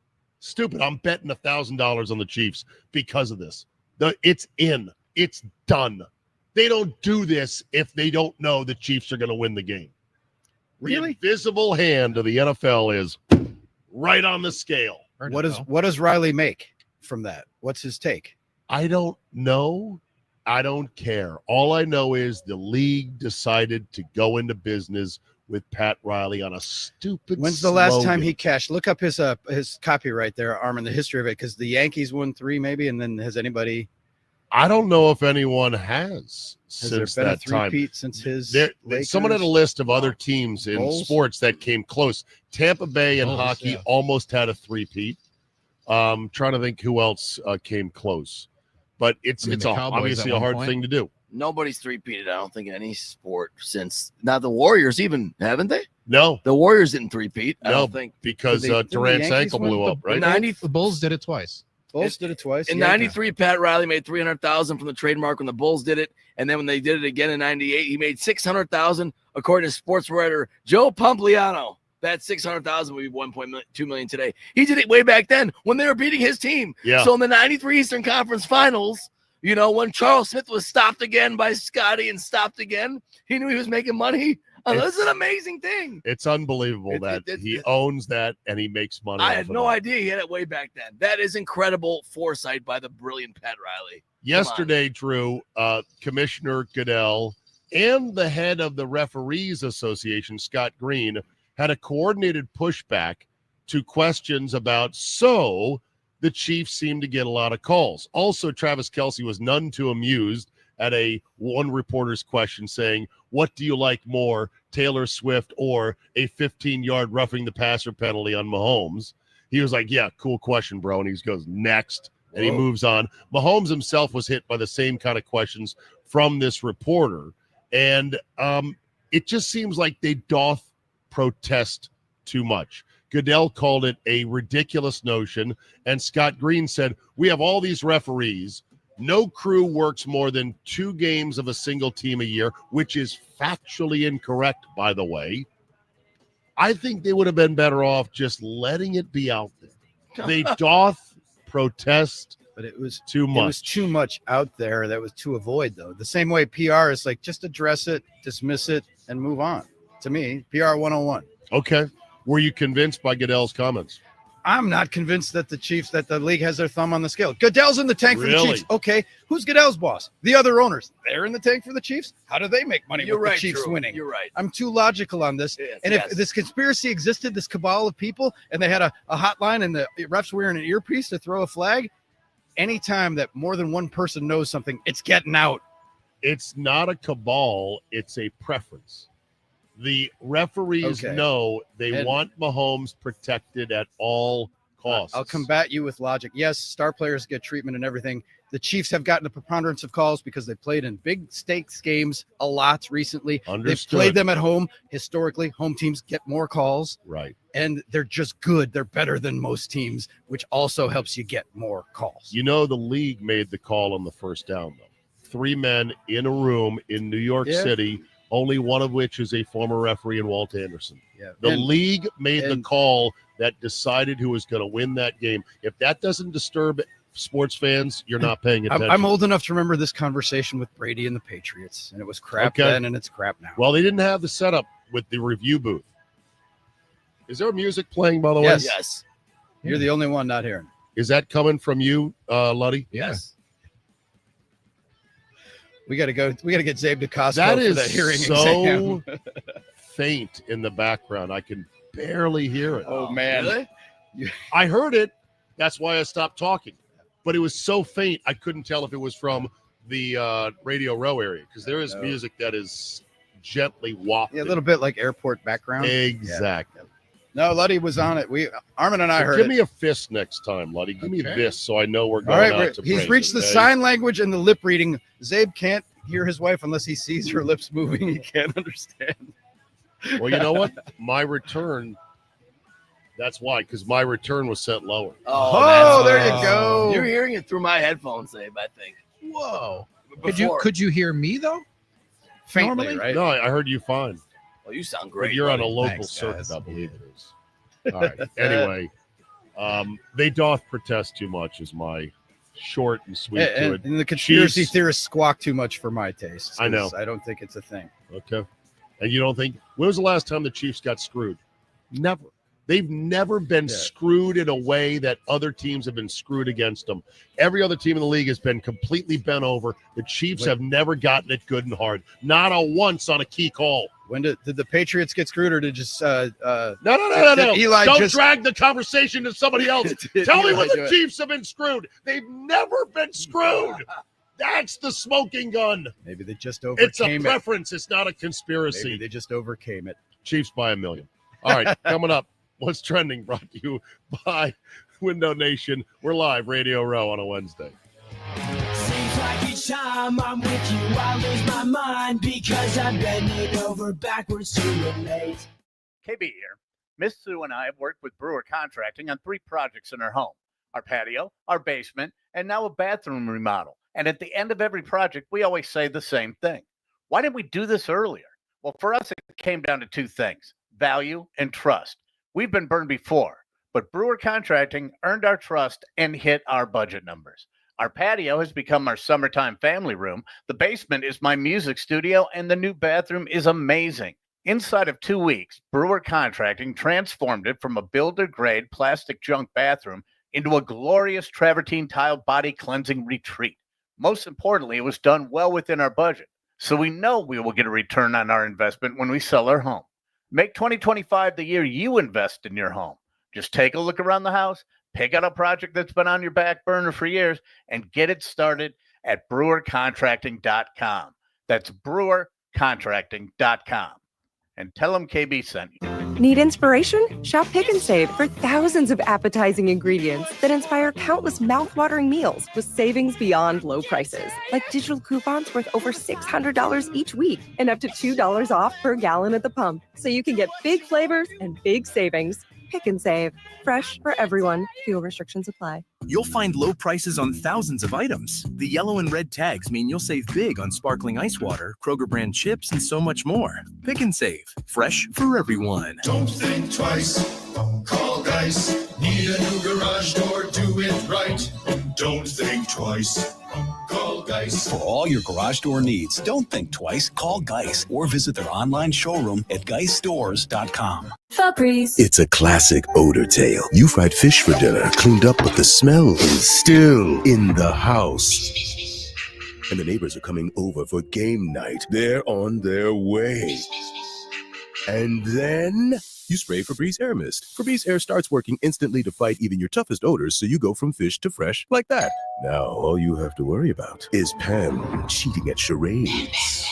I'm betting $1,000 on the Chiefs because of this. It's in. It's done. They don't do this if they don't know the Chiefs are going to win the game. Really? The invisible hand of the NFL is right on the scale. What does Riley make from that? What's his take? I don't know. I don't care. All I know is the league decided to go into business with Pat Riley on a stupid When's the last slogan. time he cashed? Look up his copyright there, Armin, the history of it, because the Yankees won 3 maybe, and then has anybody? I don't know if anyone has there since been that a time. three-peat since his Someone had a Lakers? list of other teams in Bulls? sports that came close. Tampa Bay in Bulls, hockey yeah. almost had a three-peat. Trying to think who else came close. But it's the Cowboys obviously at a one hard point. thing to do. Nobody's three-peated, I don't think, in any sport since not the Warriors even, haven't they? No, The Warriors didn't three-peat. I no, don't think. because Didn't the Durant's Yankees ankle win blew the- up, right? The Bulls did it twice. Bulls did it twice. In yeah. '93, Pat Riley made $300,000 from the trademark when the Bulls did it, and then when they did it again in '98, he made $600,000 according to sports writer Joe Pompliano. That $600,000 would be $1.2 million today. He did it way back then when they were beating his team. Yeah. So in the '93 Eastern Conference Finals, you know, when Charles Smith was stopped again by Scotty and stopped again, he knew he was making money. That's an amazing thing. It's unbelievable that he owns that and he makes money. I off had of no that. idea he had it way back then. That is incredible foresight by the brilliant Pat Riley. Yesterday, Drew, Commissioner Goodell and the head of the Referees Association, Scott Green, had a coordinated pushback to questions about the Chiefs seem to get a lot of calls. Also, Travis Kelce was none too amused at one reporter's question saying, what do you like more, Taylor Swift or a 15-yard roughing the passer penalty on Mahomes? He was like, yeah, cool question, bro. And he goes, next. And he moves on. Mahomes himself was hit by the same kind of questions from this reporter. And it just seems like they doth protest too much. Goodell called it a ridiculous notion. And Scott Green said, we have all these referees. No crew works more than 2 games of a single team a year, which is factually incorrect, by the way. I think they would have been better off just letting it be out there. They doth protest, but it was too much. It was too much out there that was to avoid, though. The same way PR is like, just address it, dismiss it, and move on. To me, PR 101. Okay. Were you convinced by Goodell's comments? I'm not convinced that the league has their thumb on the scale. Goodell's in the tank for the Really? Chiefs. Okay, who's Goodell's boss? The other owners. They're in the tank for the Chiefs. How do they make money You're with right, the Chiefs Drew. winning? You're right. I'm too logical on this. Yes, and yes. if this conspiracy existed, this cabal of people, and they had a hotline and the refs wearing an earpiece to throw a flag, anytime that more than one person knows something, it's getting out. It's not a cabal. It's a preference. The referees Okay. know they And- want Mahomes protected at all costs. I'll combat you with logic. Yes, star players get treatment and everything. The Chiefs have gotten a preponderance of calls because they played in big stakes games a lot recently. Understood. They've played them at home. Historically, home teams get more calls. Right. And they're just good. They're better than most teams, which also helps you get more calls. You know, the league made the call on the first down, though. 3 men in a room in New York Yeah. City, only one of which is a former referee in Walt Anderson. Yeah. The And- league made the and- call that decided who was going to win that game. If that doesn't disturb sports fans, you're not paying attention. I'm old enough to remember this conversation with Brady and the Patriots, and it was crap Okay. then, and it's crap now. Well, they didn't have the setup with the review booth. Is there music playing, by the way? Yes. Yes. You're the only one not hearing. Is that coming from you, Luddy? Yes. We got to go. We got to get Zabe to Costco That for is the hearing so exam. faint in the background. I can barely hear it. Oh man. Really? I heard it. That's why I stopped talking. But it was so faint, I couldn't tell if it was from the Radio Row area because there is No. music that is gently wafted. Yeah, a little bit like airport background. Exactly. No, Luddy was on it. Armin and I So heard give it. me a fist next time, Luddy. Give me Okay. this so I know we're All going right, out to he's break, reached the okay? sign language and the lip reading. Zabe can't hear his wife unless he sees her lips moving. He can't understand. Well, you know what? My return. That's why, because my return was set lower. Oh, that's there why. you go. You're hearing it through my headphones, Abe, I think. Whoa. Before. Could you hear me though? Faintly, Normally? right? No, I heard you fine. Well, you sound But great. you're on a buddy. local Thanks, circuit, guys. I believe it is. All right. Anyway, they doth protest too much is my short and sweet to And, it. and the conspiracy Chiefs- theorists squawk too much for my taste. I know. I don't think it's a thing. Okay. And you don't think, when was the last time the Chiefs got screwed? Never. They've never been screwed in a way that other teams have been screwed against them. Every other team in the league has been completely bent over. The Chiefs have never gotten it good and hard. Not a once on a key call. When did the Patriots get screwed, or did just No. did Eli Don't just drag the conversation to somebody else. Did Tell me Eli when do the it? Chiefs have been screwed. They've never been screwed. That's the smoking gun. Maybe they just It's a overcame it. preference. It's not a conspiracy. Maybe they just overcame it. Chiefs by 1 million. All right, coming up. What's trending brought to you by Window Nation. We're live, Radio Row on a Wednesday. Seems like each time I'm with you, I lose my mind because I'm bending over backwards to relate. KB here. Miss Sue and I have worked with Brewer Contracting on 3 projects in our home: our patio, our basement, and now a bathroom remodel. And at the end of every project, we always say the same thing. Why didn't we do this earlier? Well, for us, it came down to 2 things: value and trust. We've been burned before, but Brewer Contracting earned our trust and hit our budget numbers. Our patio has become our summertime family room. The basement is my music studio, and the new bathroom is amazing. Inside of 2 weeks, Brewer Contracting transformed it from a builder-grade plastic junk bathroom into a glorious travertine tile body cleansing retreat. Most importantly, it was done well within our budget, so we know we will get a return on our investment when we sell our home. Make 2025 the year you invest in your home. Just take a look around the house, pick out a project that's been on your back burner for years, and get it started at brewercontracting.com. That's brewercontracting.com. And tell them KB sent you. Need inspiration? Shop Pick and Save for thousands of appetizing ingredients that inspire countless mouth-watering meals with savings beyond low prices, like digital coupons worth over $600 each week and up to $2 off per gallon at the pump. So you can get big flavors and big savings. Pick and Save. Fresh for everyone. Fuel restrictions apply. You'll find low prices on thousands of items. The yellow and red tags mean you'll save big on sparkling ice water, Kroger brand chips, and so much more. Pick and Save. Fresh for everyone. Don't think twice. Call Geis. Need a new garage door? Do it right. Don't think twice. Call Geis. For all your garage door needs, don't think twice. Call Geis or visit their online showroom at geisstores.com. Febreze. It's a classic odor tale. You fried fish for dinner, cleaned up, but the smell is still in the house. And the neighbors are coming over for game night. They're on their way. And then you spray Febreze Air Mist. Febreze Air starts working instantly to fight even your toughest odors, so you go from fish to fresh like that. Now, all you have to worry about is Pam cheating at charades.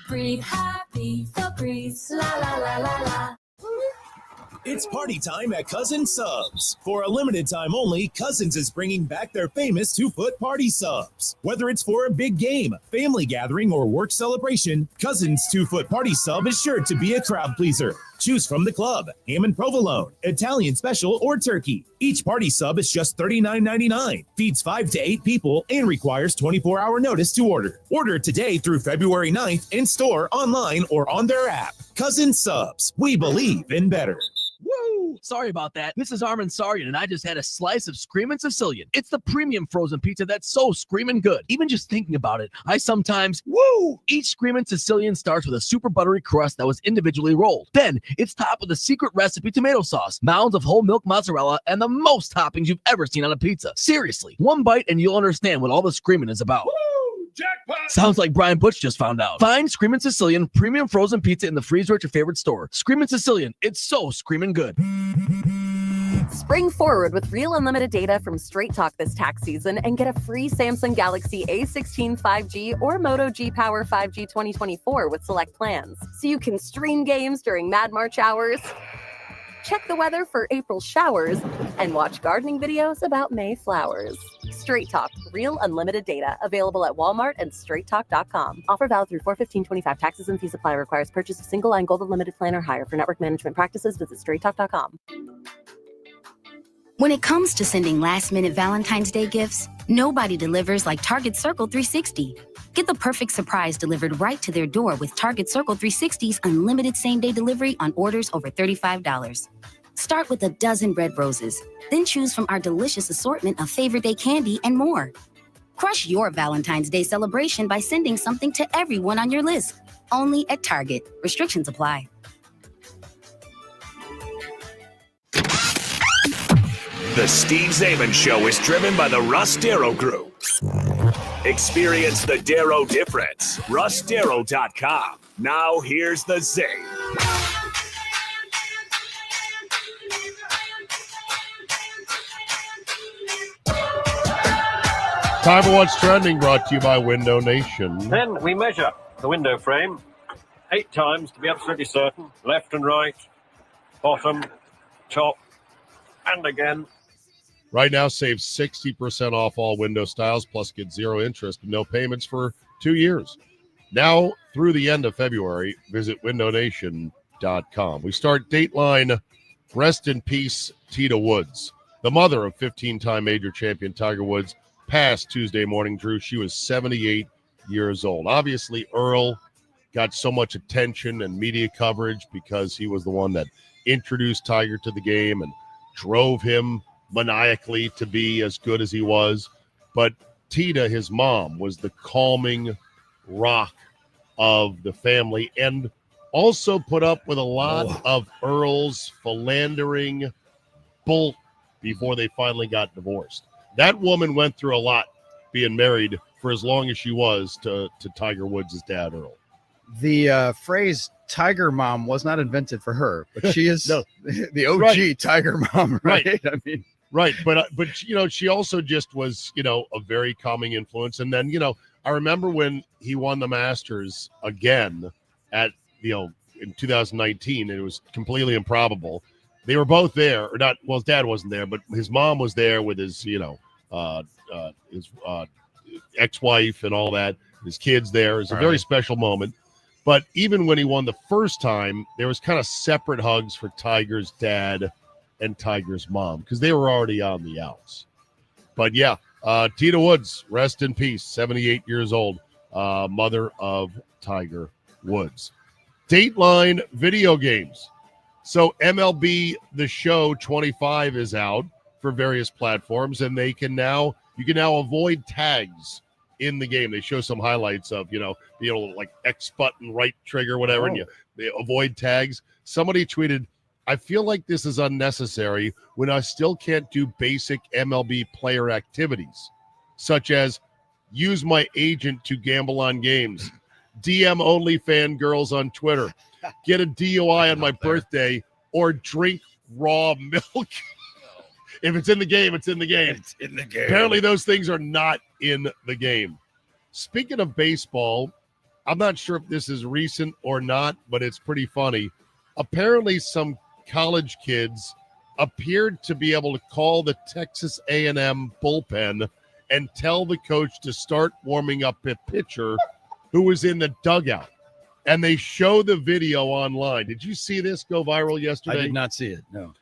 Breathe happy, Febreze, la la la la la. It's party time at Cousins Subs. For a limited time only, Cousins is bringing back their famous 2-foot party subs. Whether it's for a big game, family gathering, or work celebration, Cousins 2-foot party sub is sure to be a crowd pleaser. Choose from the club, ham and provolone, Italian special, or turkey. Each party sub is just $39.99, feeds 5 to 8 people, and requires 24-hour notice to order. Order today through February 9th in store, online, or on their app. Cousins Subs. We believe in better. Woo! Sorry about that. This is Armin Saryan, and I just had a slice of Screamin' Sicilian. It's the premium frozen pizza that's so screamin' good. Even just thinking about it, I sometimes, woo! Each Screamin' Sicilian starts with a super buttery crust that was individually rolled. Then, it's topped with a secret recipe tomato sauce, mounds of whole milk mozzarella, and the most toppings you've ever seen on a pizza. Seriously, one bite and you'll understand what all the screaming is about. Jackpot! Sounds like Brian Butch just found out. Find Screamin' Sicilian premium frozen pizza in the freezer at your favorite store. Screamin' Sicilian, it's so screamin' good. Spring forward with real unlimited data from Straight Talk this tax season and get a free Samsung Galaxy A16 5G or Moto G Power 5G 2024 with select plans. So you can stream games during Mad March hours, check the weather for April showers, and watch gardening videos about May flowers. Straight Talk, real unlimited data. Available at Walmart and straighttalk.com. Offer valid through 4/15/25. Taxes and fees apply. Requires purchase of single line Gold Unlimited plan or higher. For network management practices, visit straighttalk.com. When it comes to sending last-minute Valentine's Day gifts, nobody delivers like Target Circle 360. Get the perfect surprise delivered right to their door with Target Circle 360's unlimited same-day delivery on orders over $35. Start with a dozen red roses, then choose from our delicious assortment of favorite day candy and more. Crush your Valentine's Day celebration by sending something to everyone on your list. Only at Target. Restrictions apply. The Steve Zabin Show is driven by the Russ Darrow Group. Experience the Darrow difference. RussDarrow.com. Now here's the Zabe. Time for What's Trending, brought to you by Window Nation. Then we measure the window frame 8 times to be absolutely certain. Left and right, bottom, top, and again. Right now, save 60% off all window styles, plus get 0 interest and no payments for 2 years. Now, through the end of February, visit Window Nation Dateline.com. We start Dateline. Rest in peace, Tita Woods, the mother of 15-time major champion Tiger Woods, passed Tuesday morning, Drew. She was 78 years old. Obviously, Earl got so much attention and media coverage because he was the one that introduced Tiger to the game and drove him maniacally to be as good as he was. But Tita, his mom, was the calming rock of the family and also put up with a lot of Earl's philandering bull before they finally got divorced. That woman went through a lot being married for as long as she was to Tiger Woods' dad, Earl. The phrase Tiger Mom was not invented for her, but she is the OG Right. Tiger Mom, right? Right. I mean, Right, but she also just was, a very calming influence. And then, I remember when he won the Masters again at, in 2019, and it was completely improbable. They were both there, or not. Well, his dad wasn't there, but his mom was there with his, his ex-wife and all that. His kids there. It was a very special moment. But even when he won the first time, there was kind of separate hugs for Tiger's dad and Tiger's mom because they were already on the outs. But yeah, Tita Woods, rest in peace, 78 years old, mother of Tiger Woods. Dateline video games. So MLB The Show 25 is out for various platforms, and you can now avoid tags in the game. They show some highlights of, like X button, right trigger, whatever, and they avoid tags. Somebody tweeted, I feel like this is unnecessary when I still can't do basic MLB player activities, such as use my agent to gamble on games, DM only fan girls on Twitter, get a DUI on my birthday, or drink raw milk. If it's in the game, it's in the game. It's in the game. Apparently those things are not in the game. Speaking of baseball, I'm not sure if this is recent or not, but it's pretty funny. Apparently some college kids appeared to be able to call the Texas A&M bullpen and tell the coach to start warming up a pitcher who was in the dugout. And they show the video online. Did you see this go viral yesterday? I did not see it, no.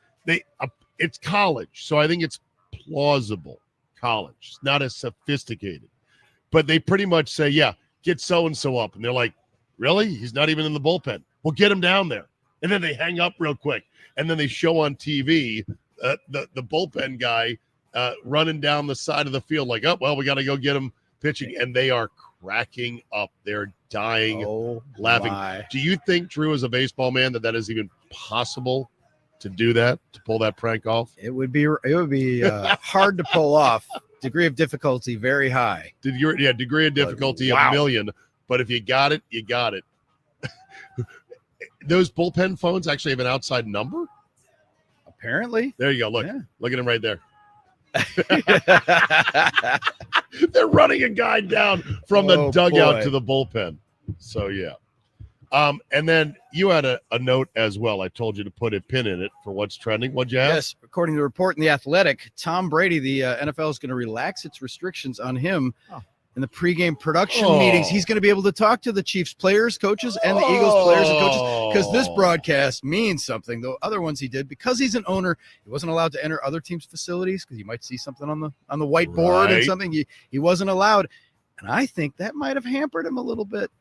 It's college, so I think it's plausible college. It's not as sophisticated. But they pretty much say, yeah, get so-and-so up. And they're like, really? He's not even in the bullpen. Well, get him down there. And then they hang up real quick. And then they show on TV the bullpen guy running down the side of the field like, oh, well, we got to go get him pitching. And they are cracking up. They're dying, laughing. My. Do you think, Drew, as a baseball man, that is even possible to do that, to pull that prank off? It would be hard to pull off. Degree of difficulty very high. Degree of difficulty a million. But if you got it, you got it. Those bullpen phones actually have an outside number? Apparently. There you go. Look. Yeah. Look at him right there. They're running a guy down from the dugout to the bullpen. So, yeah. And then you had a note as well. I told you to put a pin in it for what's trending. What'd you have? Yes, according to a report in The Athletic, Tom Brady, the NFL is going to relax its restrictions on him in the pregame production meetings. He's going to be able to talk to the Chiefs players, coaches, and the Eagles players and coaches because this broadcast means something. The other ones he did, because he's an owner, he wasn't allowed to enter other teams' facilities because you might see something on the whiteboard and something. He wasn't allowed. And I think that might have hampered him a little bit.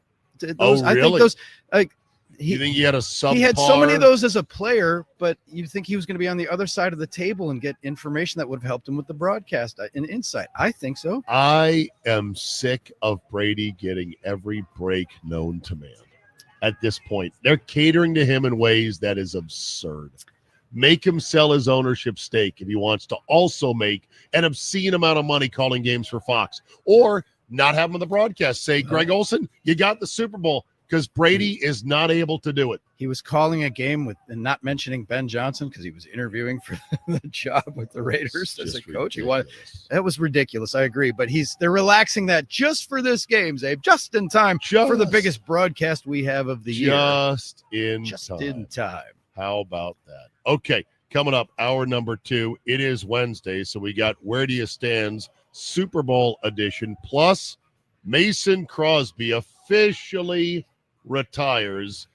Really? I think those you think he had a subpar? He had so many of those as a player, but you'd think he was going to be on the other side of the table and get information that would have helped him with the broadcast and insight. I think so. I am sick of Brady getting every break known to man at this point. They're catering to him in ways that is absurd. Make him sell his ownership stake if he wants to also make an obscene amount of money calling games for Fox, or not have him on the broadcast. Say, Greg Olson, you got the Super Bowl, because Brady is not able to do it. He was calling a game with, and not mentioning Ben Johnson because he was interviewing for the job with the Raiders as a coach. That was ridiculous. I agree, but they're relaxing that just for this game, Zabe, just in time for the biggest broadcast we have of the year. Just in time. How about that? Okay, coming up, hour number 2. It is Wednesday, so we got Where Do You Stand's Super Bowl edition, plus Mason Crosby officially retires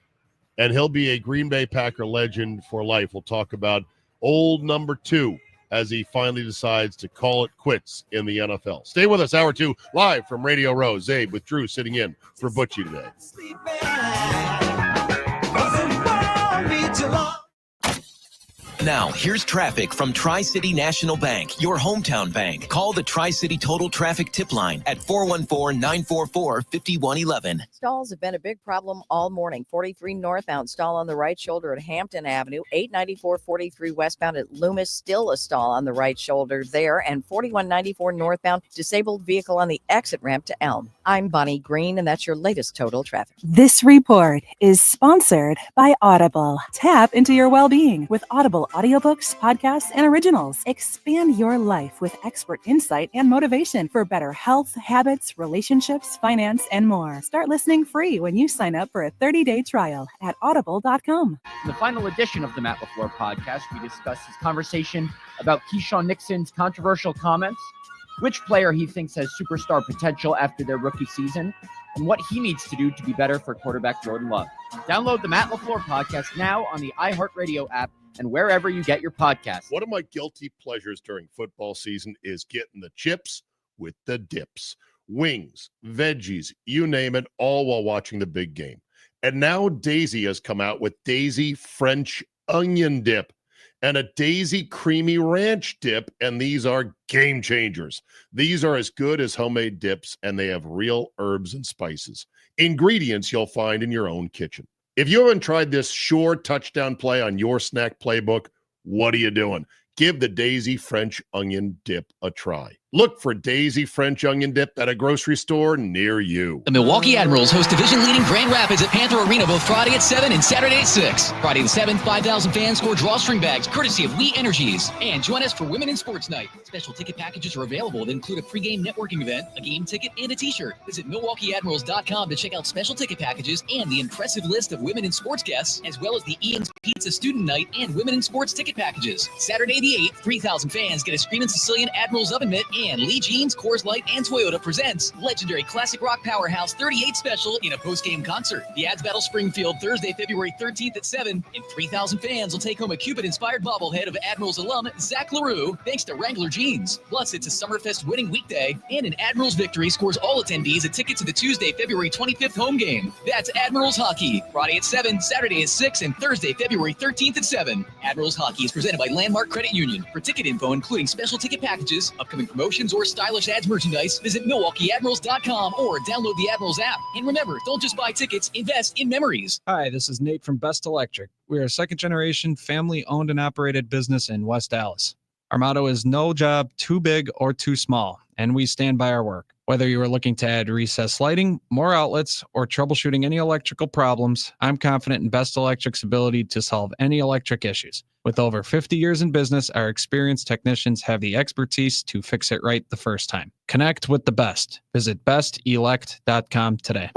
and he'll be a Green Bay Packer legend for life. We'll talk about old number 2 as he finally decides to call it quits in the NFL. Stay with us, hour 2, live from Radio Row. Zabe with Drew sitting in for Butchie today. Now, here's traffic from Tri-City National Bank, your hometown bank. Call the Tri-City Total Traffic Tip Line at 414-944-5111. Stalls have been a big problem all morning. 43 northbound stall on the right shoulder at Hampton Avenue. 894-43 westbound at Loomis, still a stall on the right shoulder there. And 4194 northbound, disabled vehicle on the exit ramp to Elm. I'm Bonnie Green, and that's your latest total traffic. This report is sponsored by Audible. Tap into your well-being with Audible audiobooks, podcasts, and originals. Expand your life with expert insight and motivation for better health, habits, relationships, finance, and more. Start listening free when you sign up for a 30-day trial at audible.com. In the final edition of the Matt LaFleur podcast, we discuss his conversation about Keyshawn Nixon's controversial comments, which player he thinks has superstar potential after their rookie season, and what he needs to do to be better for quarterback Jordan Love. Download the Matt LaFleur podcast now on the iHeartRadio app and wherever you get your podcasts. One of my guilty pleasures during football season is getting the chips with the dips. Wings, veggies, you name it, all while watching the big game. And now Daisy has come out with Daisy French onion dip and a Daisy creamy ranch dip, and these are game changers. These are as good as homemade dips, and they have real herbs and spices. Ingredients you'll find in your own kitchen. If you haven't tried this sure touchdown play on your snack playbook, what are you doing? Give the Daisy French onion dip a try. Look for Daisy French onion dip at a grocery store near you. The Milwaukee Admirals host division-leading Grand Rapids at Panther Arena both Friday at 7 and Saturday at 6. Friday the 7th, 5,000 fans score drawstring bags courtesy of Lee Energies. And join us for Women in Sports Night. Special ticket packages are available that include a pregame networking event, a game ticket, and a t-shirt. Visit MilwaukeeAdmirals.com to check out special ticket packages and the impressive list of Women in Sports guests, as well as the Ian's Pizza Student Night and Women in Sports ticket packages. Saturday the 8th, 3,000 fans get a Screamin' Sicilian Admirals oven mitt, and Lee Jeans, Coors Light, and Toyota presents legendary classic rock powerhouse 38 special in a post-game concert. The Ads Battle Springfield, Thursday, February 13th at 7, and 3,000 fans will take home a Cupid-inspired bobblehead of Admirals alum Zach LaRue, thanks to Wrangler Jeans. Plus, it's a Summerfest winning weekday, and an Admirals victory scores all attendees a ticket to the Tuesday, February 25th home game. That's Admirals Hockey, Friday at 7, Saturday at 6, and Thursday, February 13th at 7. Admirals Hockey is presented by Landmark Credit Union. For ticket info, including special ticket packages, upcoming promotions, or stylish Ads merchandise, visit MilwaukeeAdmirals.com or download the Admirals app. And remember, don't just buy tickets, invest in memories. Hi, this is Nate from Best Electric. We are a second-generation, family-owned and operated business in West Dallas. Our motto is no job too big or too small, and we stand by our work. Whether you are looking to add recessed lighting, more outlets, or troubleshooting any electrical problems, I'm confident in Best Electric's ability to solve any electric issues. With over 50 years in business, our experienced technicians have the expertise to fix it right the first time. Connect with the best. Visit bestelect.com today.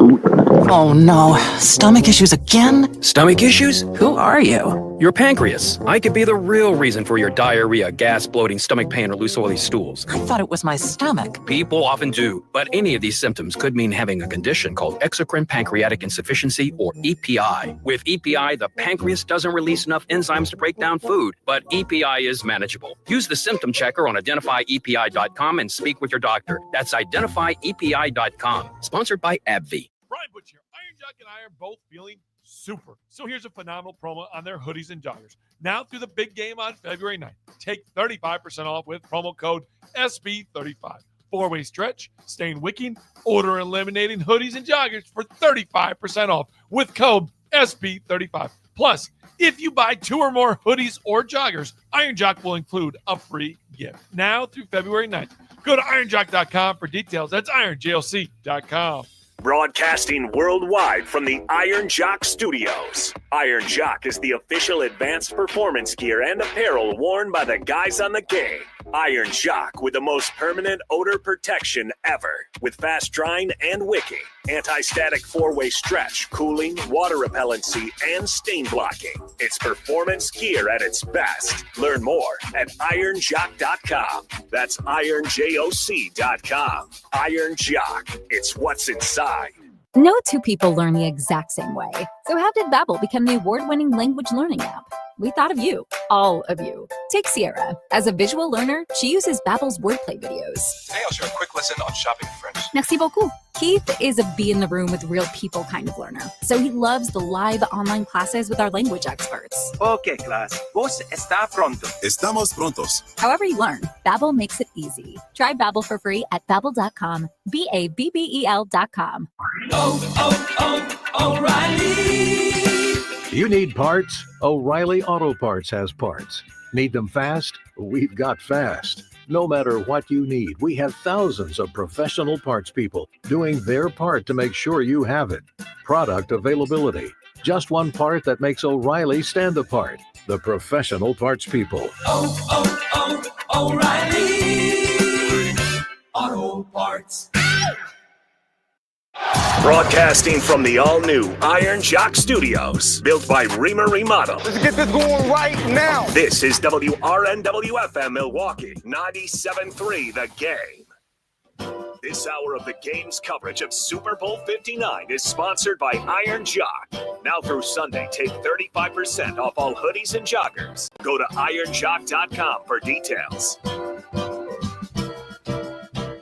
Oh no, stomach issues again? Stomach issues? Who are you? Your pancreas. I could be the real reason for your diarrhea, gas, bloating, stomach pain, or loose oily stools. I thought it was my stomach. People often do, but any of these symptoms could mean having a condition called exocrine pancreatic insufficiency, or EPI. With EPI, the pancreas doesn't release enough enzymes to break down food, but EPI is manageable. Use the symptom checker on identifyepi.com and speak with your doctor. That's identifyepi.com. Sponsored by AbbVie. Brian Butch here. Iron Jock and I are both feeling super. So here's a phenomenal promo on their hoodies and joggers. Now through the big game on February 9th. Take 35% off with promo code SB35. Four-way stretch, stain wicking, odor eliminating hoodies and joggers for 35% off with code SB35. Plus, if you buy 2 or more hoodies or joggers, Iron Jock will include a free gift. Now through February 9th. Go to ironjock.com for details. That's ironjoc.com. Broadcasting worldwide from the Iron Jock Studios. Iron Jock is the official advanced performance gear and apparel worn by the guys on the game. Iron Jock with the most permanent odor protection ever, with fast drying and wicking, anti-static 4-way stretch, cooling, water repellency, and stain blocking. It's performance gear at its best. Learn more at ironjock.com. That's ironjoc.com. Iron Jock. It's what's inside. No two people learn the exact same way. So how did Babbel become the award-winning language learning app? We thought of you, all of you. Take Sierra. As a visual learner, she uses Babbel's wordplay videos. Today I'll share a quick lesson on shopping French. Merci beaucoup. Keith is a be in the room with real people kind of learner. So he loves the live online classes with our language experts. Okay, class. Vos está pronto. Estamos prontos. However you learn, Babbel makes it easy. Try Babbel for free at Babbel.com. BABBEL.com. O'Reilly. You need parts? O'Reilly Auto Parts has parts. Need them fast? We've got fast. No matter what you need, we have thousands of professional parts people doing their part to make sure you have it. Product availability. Just one part that makes O'Reilly stand apart. The professional parts people. O'Reilly Auto Parts. Broadcasting from the all-new Iron Jock Studios, built by Rima Remodel. Let's get this going right now. This is WRNW-FM Milwaukee, 97.3 The Game. This hour of the game's coverage of Super Bowl 59 is sponsored by Iron Jock. Now through Sunday, take 35% off all hoodies and joggers. Go to ironjock.com for details.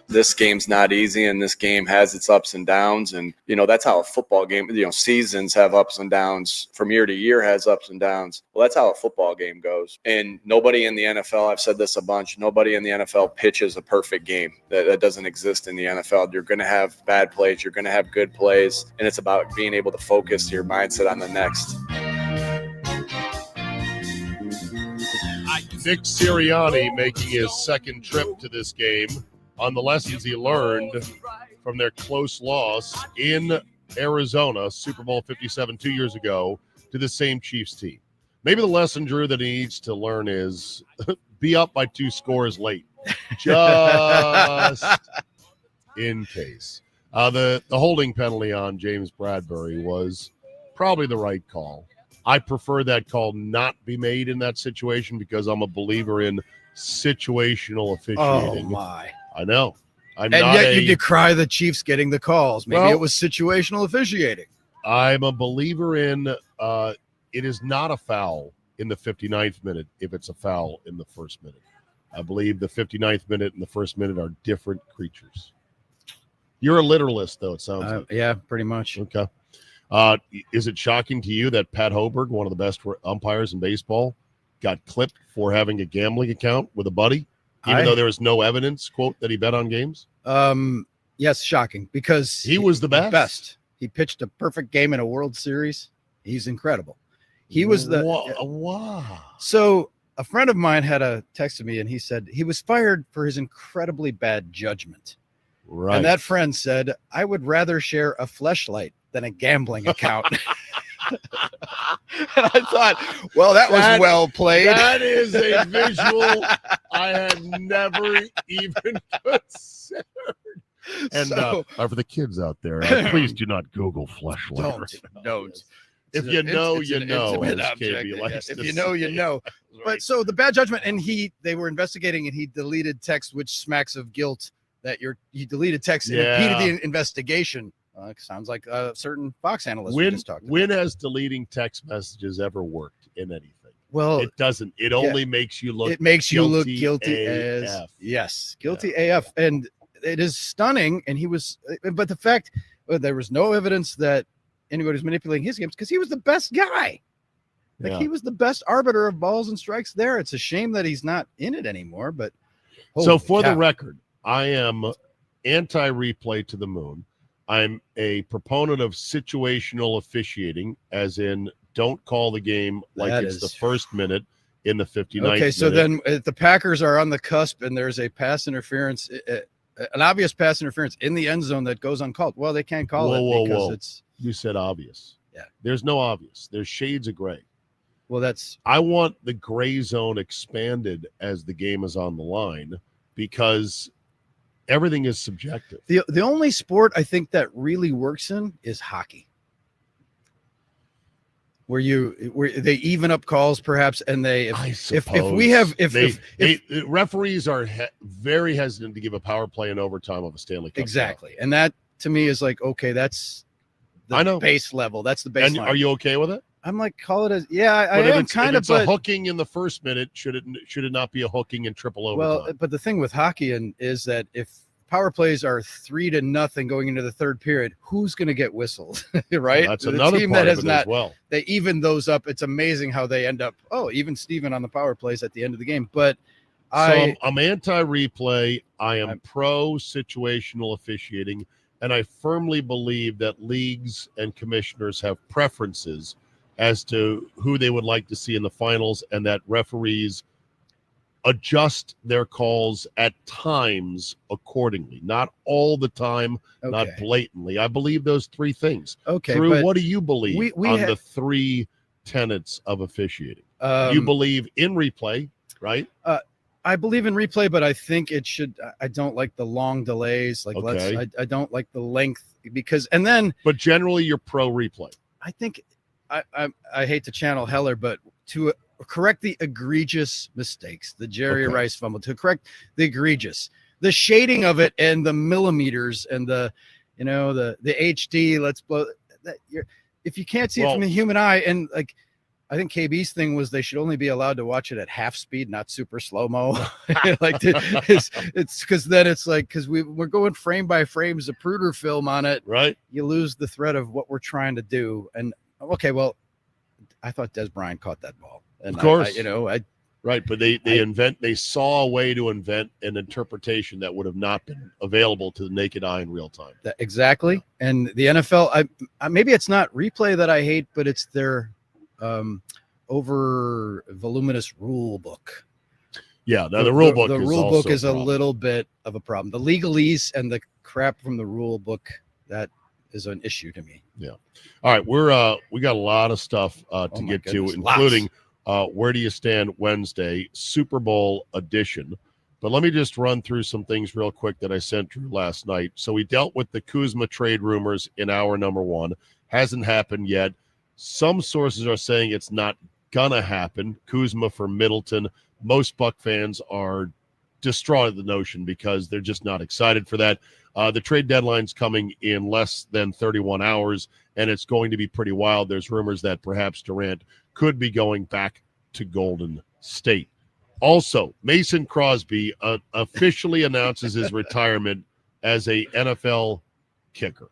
This game's not easy, and this game has its ups and downs. And, that's how a football game, seasons have ups and downs. From year to year has ups and downs. Well, that's how a football game goes. And nobody in the NFL, I've said this a bunch, nobody in the NFL pitches a perfect game. That doesn't exist in the NFL. You're going to have bad plays. You're going to have good plays. And it's about being able to focus your mindset on the next. Nick Sirianni making his second trip to this game on the lessons he learned from their close loss in Arizona, Super Bowl 57 2 years ago, to the same Chiefs team. Maybe the lesson, Drew, that he needs to learn is be up by 2 scores late, just in case. The holding penalty on James Bradbury was probably the right call. I prefer that call not be made in that situation because I'm a believer in situational officiating. Oh, my. I know. You decry the Chiefs getting the calls. Maybe it was situational officiating. I'm a believer in it is not a foul in the 59th minute if it's a foul in the first minute. I believe the 59th minute and the first minute are different creatures. You're a literalist, though, it sounds like. Yeah, pretty much. Okay. Is it shocking to you that Pat Hoiberg, one of the best umpires in baseball, got clipped for having a gambling account with a buddy? Even though there was no evidence, quote, that he bet on games? Yes, shocking, because he was the best. He pitched a perfect game in a World Series. He's incredible. He was the wow. So a friend of mine had texted me, and he said he was fired for his incredibly bad judgment. Right. And that friend said, I would rather share a fleshlight than a gambling account. And I thought, well, that was well played. That is a visual I had never even considered. And for the kids out there, please do not Google fleshlight. Don't. If you know, you know. If you know, you know. But so the bad judgment, and they were investigating, and he deleted text which smacks of guilt that he deleted text and impeded the investigation. Sounds like a certain Fox analyst we just talked about. When has deleting text messages ever worked in anything? Well, it doesn't. It only makes you look. It makes you look guilty AF. Guilty AF, and it is stunning. And but the fact there was no evidence that anybody was manipulating his games because he was the best guy. He was the best arbiter of balls and strikes there. It's a shame that he's not in it anymore. But so for the record, I am anti-replay to the moon. I'm a proponent of situational officiating, as in don't call the game like it's the first minute in the 59th minute. Okay, so then the Packers are on the cusp, and there's a pass interference, an obvious pass interference in the end zone that goes uncalled. Well, they can't call it because it's... You said obvious. Yeah. There's no obvious. There's shades of gray. Well, I want the gray zone expanded as the game is on the line because everything is subjective. The only sport I think that really works in is hockey, where they even up calls perhaps, and referees are very hesitant to give a power play in overtime of a Stanley Cup. Exactly, and that to me is like, okay, that's I know. base level. That's the baseline. And are you okay with it? I'm like, call it as I But if am it's, kind if of. it's But a hooking in the first minute, should it not be a hooking in triple overtime? well, but the thing with hockey is that if power plays are 3-0 going into the third period, who's going to get whistled, right? Well, that's the another team part that of has it not. as well. They even those up. It's amazing how they end up. Oh, even Steven on the power plays at the end of the game. But I'm anti-replay. I am pro-situational officiating, and I firmly believe that leagues and commissioners have preferences as to who they would like to see in the finals, and that referees adjust their calls at times accordingly. Not all the time, not blatantly. I believe those three things. Okay, Drew, but what do you believe we on the three tenets of officiating? You believe in replay, right? I believe in replay, but I think it should. I don't like the long delays. Like, Okay. I don't like the length because, but generally you're pro replay. I think I hate to channel Heller, but to correct the egregious mistakes, the Jerry Rice fumble, to correct the egregious, the shading of it and the millimeters and the HD. Let's blow that. If you can't see it from the human eye, and like, I think KB's thing was they should only be allowed to watch it at half speed, not super slow mo. Like it's because then it's like, because we're going frame by frame, Zapruder film on it, right? You lose the thread of what we're trying to do. And okay, well, I thought Des Bryant caught that ball, and Of course, right. But they saw a way to invent an interpretation that would have not been available to the naked eye in real time. Exactly. And the NFL, maybe it's not replay that I hate, but it's their over voluminous rule book. Yeah, now the rule book is a little bit of a problem. The legalese and the crap from the rule book, that is an issue to me. Yeah. All right, we got a lot of stuff to get to, including where do you stand Wednesday, Super Bowl edition. But let me just run through some things real quick that I sent Drew last night. So we dealt with the Kuzma trade rumors in hour number one. Hasn't happened yet. Some sources are saying it's not gonna happen. Kuzma for Middleton. Most Buck fans are distraught at the notion because they're just not excited for that. The trade deadline's coming in less than 31 hours, and it's going to be pretty wild. There's rumors that perhaps Durant could be going back to Golden State. Also, Mason Crosby officially announces his retirement as a NFL kicker.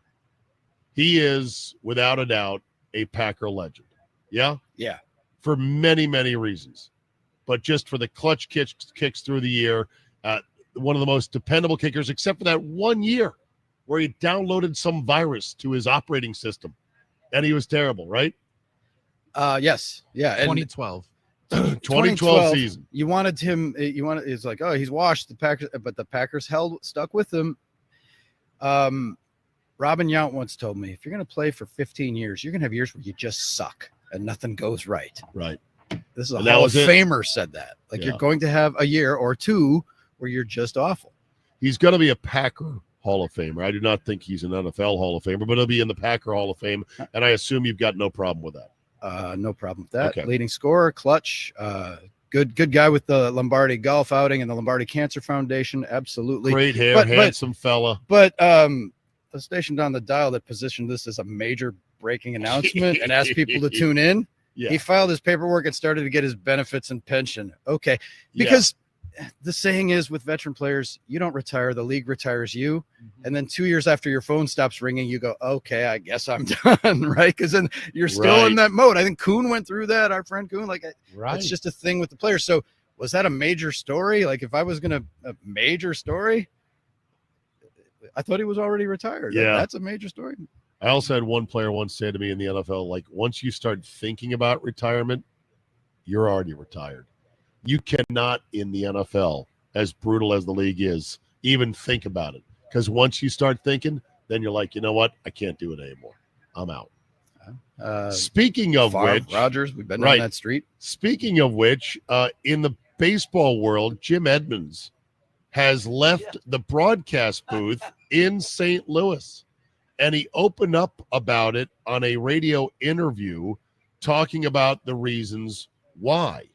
He is, without a doubt, a Packer legend. Yeah? Yeah. For many, many reasons. But just for the clutch kicks through the year, one of the most dependable kickers, except for that 1 year where he downloaded some virus to his operating system. And he was terrible, right? Yes. Yeah. 2012. 2012 season. You wanted him. It's like, oh, he's washed the Packers, but the Packers stuck with him. Robin Yount once told me, if you're going to play for 15 years, you're going to have years where you just suck and nothing goes right. Right. This is a Hall of Famer said that. Like, you're going to have a year or two where you're just awful. He's going to be a Packer Hall of Famer. I do not think he's an NFL Hall of Famer, but he'll be in the Packer Hall of Fame, and I assume you've got no problem with that. No problem with that. Okay. Leading scorer, clutch, good guy with the Lombardi Golf outing and the Lombardi Cancer Foundation. Absolutely. Great hair, handsome fella. But the station down the dial that positioned this as a major breaking announcement and asked people to tune in. Yeah. He filed his paperwork and started to get his benefits and pension. Okay. Because the saying is with veteran players, you don't retire, the league retires you. Mm-hmm. And then 2 years after your phone stops ringing, you go, okay, I guess I'm done, right? Because then you're still in that mode. I think Kuhn went through that, our friend Kuhn. Like, it's just a thing with the players. So was that a major story? Like, if I was going to, a major story, I thought he was already retired. Yeah. That's a major story. I also had one player once say to me in the NFL, like, once you start thinking about retirement, you're already retired. You cannot, in the NFL, as brutal as the league is, even think about it. Because once you start thinking, then you're like, you know what? I can't do it anymore. I'm out. Speaking of which, Rodgers, we've been down that street. Speaking of which, in the baseball world, Jim Edmonds has left the broadcast booth in St. Louis. And he opened up about it on a radio interview, talking about the reasons why.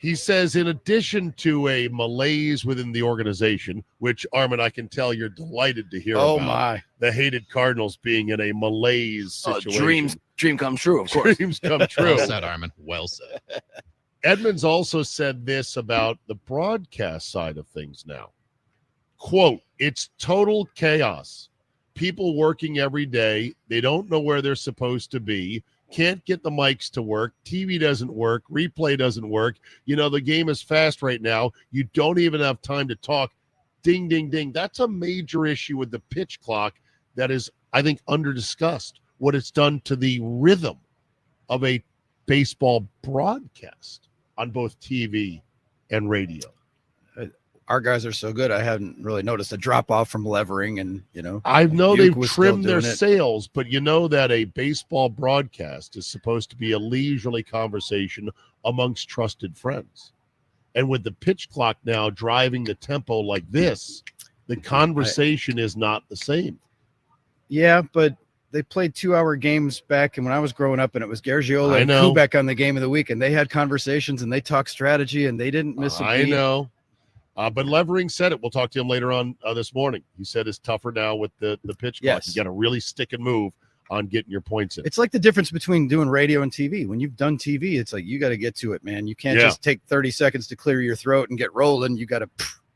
He says, in addition to a malaise within the organization, which, Armin, I can tell you're delighted to hear Oh, about. my. The hated Cardinals being in a malaise situation. Dream come true, of course. Dreams come true. Well said, Armin. Well said. Edmonds also said this about the broadcast side of things now. Quote, it's total chaos. People working every day. They don't know where they're supposed to be. Can't get the mics to work. TV doesn't work. Replay doesn't work. You know, the game is fast right now. You don't even have time to talk. Ding, ding, ding. That's a major issue with the pitch clock that is, I think, under-discussed, what it's done to the rhythm of a baseball broadcast on both TV and radio. Our guys are so good. I haven't really noticed a drop off from levering, and I know Uke they've was still trimmed their doing it. sails, but you know that a baseball broadcast is supposed to be a leisurely conversation amongst trusted friends. And with the pitch clock now driving the tempo like this, the conversation is not the same. Yeah, but they played 2-hour games back, and when I was growing up, and it was Gargiola I and know. Kubek on the game of the week, and they had conversations and they talked strategy, and they didn't miss a I beat. know. But Levering said it. We'll talk to him later on this morning. He said it's tougher now with the pitch clock. Yes. You got to really stick and move on getting your points in. It's like the difference between doing radio and TV. When you've done TV, it's like you got to get to it, man. You can't Yeah. just take 30 seconds to clear your throat and get rolling. You got to.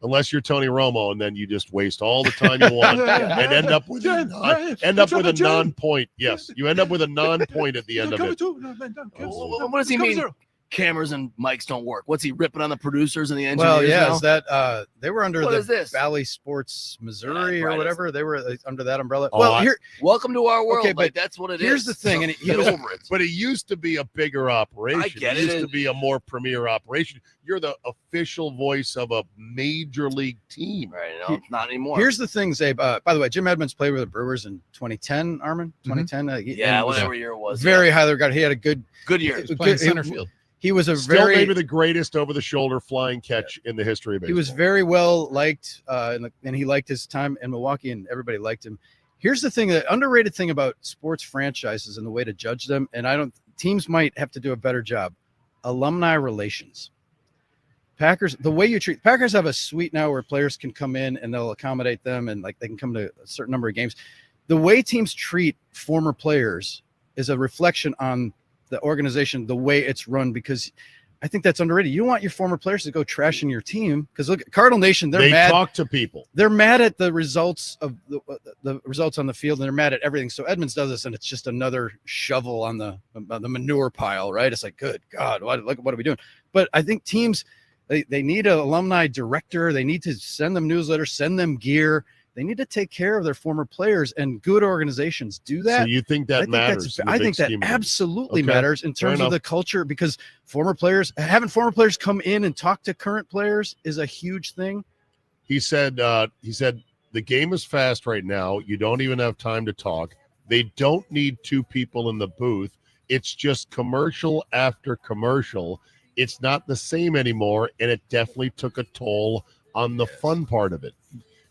Unless you're Tony Romo, and then you just waste all the time you want and end up with a non-point. Yes, you end up with a non-point at the end of it. What does he mean? Cameras and mics don't work. What's he ripping on the producers and the engineers? Well, yeah, now? is that they were under What is the this? Valley Sports Missouri right, or whatever. They were under that umbrella. Oh, well, here, welcome to our world. Okay, like, but that's what it here's is. the thing, and he Get was over it. But it used to be a bigger operation. I get it it. used to be a more premier operation. You're the official voice of a major league team. Right, no, not anymore. Here's the thing, Zabe. By the way, Jim Edmonds played with the Brewers in 2010, Armin. 2010. Yeah, and was whatever year it was. very highly regarded. He had a good year. He was playing center field. He was a Still very maybe the greatest over-the-shoulder flying catch in the history of baseball. He was very well liked, and he liked his time in Milwaukee, and everybody liked him. Here's the thing: the underrated thing about sports franchises and the way to judge them, and teams might have to do a better job. Alumni relations. Packers, the way you treat Packers have a suite now where players can come in and they'll accommodate them, and like they can come to a certain number of games. The way teams treat former players is a reflection on the organization, the way it's run, because I think that's underrated. You don't want your former players to go trashing your team, because look, Cardinal Nation, They mad. talk to people. They're mad at the results of the results on the field, and they're mad at everything. So Edmonds does this, and it's just another shovel on the manure pile, right? It's like, good God, what are we doing? But I think teams, they need an alumni director. They need to send them newsletters, send them gear. They need to take care of their former players, and good organizations do that. So you think that matters? in the I big think that scheme of things? absolutely Okay, matters in fair terms of enough. the culture, because having former players come in and talk to current players is a huge thing. He said the game is fast right now. You don't even have time to talk. They don't need two people in the booth. It's just commercial after commercial. It's not the same anymore, and it definitely took a toll on the fun part of it.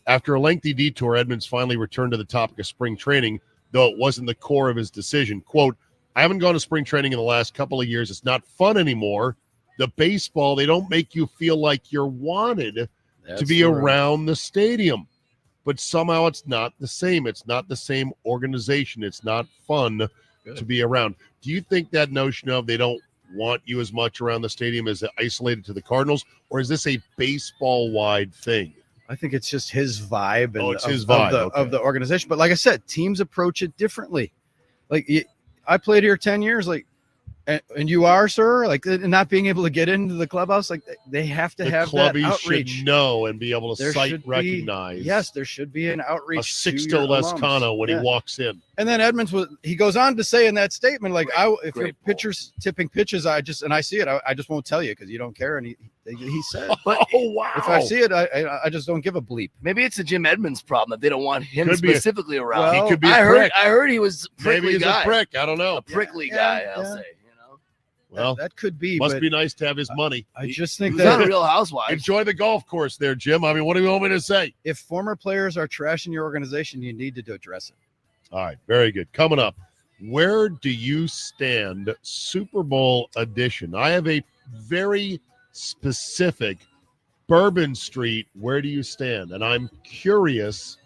After a lengthy detour, Edmonds finally returned to the topic of spring training, though it wasn't the core of his decision. Quote, I haven't gone to spring training in the last couple of years. It's not fun anymore. The baseball, they don't make you feel like you're wanted to be around the stadium. But somehow it's not the same. It's not the same organization. It's not fun to be around. Do you think that notion of they don't want you as much around the stadium is isolated to the Cardinals, or is this a baseball-wide thing? I think it's just his vibe and it's his vibe, of the organization. But like I said, teams approach it differently. Like I played here 10 years, like, and you are, sir, like, and not being able to get into the clubhouse, like they have to have that clubbies outreach. should know and be able to There sight should be- recognize. Yes, there should be an outreach. A to Sixto your alums. Lescano when Yeah. he walks in. And then Edmonds he goes on to say in that statement, like, if your pitcher's tipping pitches, I see it, I just won't tell you because you don't care. And he said, But wow, if I see it, I just don't give a bleep. Maybe it's a Jim Edmonds problem that they don't want him Could be specifically around. He could be I a heard. prick. I heard he was a prickly Maybe he's guy. a prick. I don't know. A prickly Yeah, guy. I'll yeah. say. Well, that could be. must but be nice to have his money. I just think He was on that Real Housewives. Enjoy the golf course there, Jim. I mean, what do you want me to say? if former players are trashing your organization, you need to address it. All right, very good. Coming up, where do you stand Super Bowl edition? I have a very specific. Bourbon Street, where do you stand? And I'm curious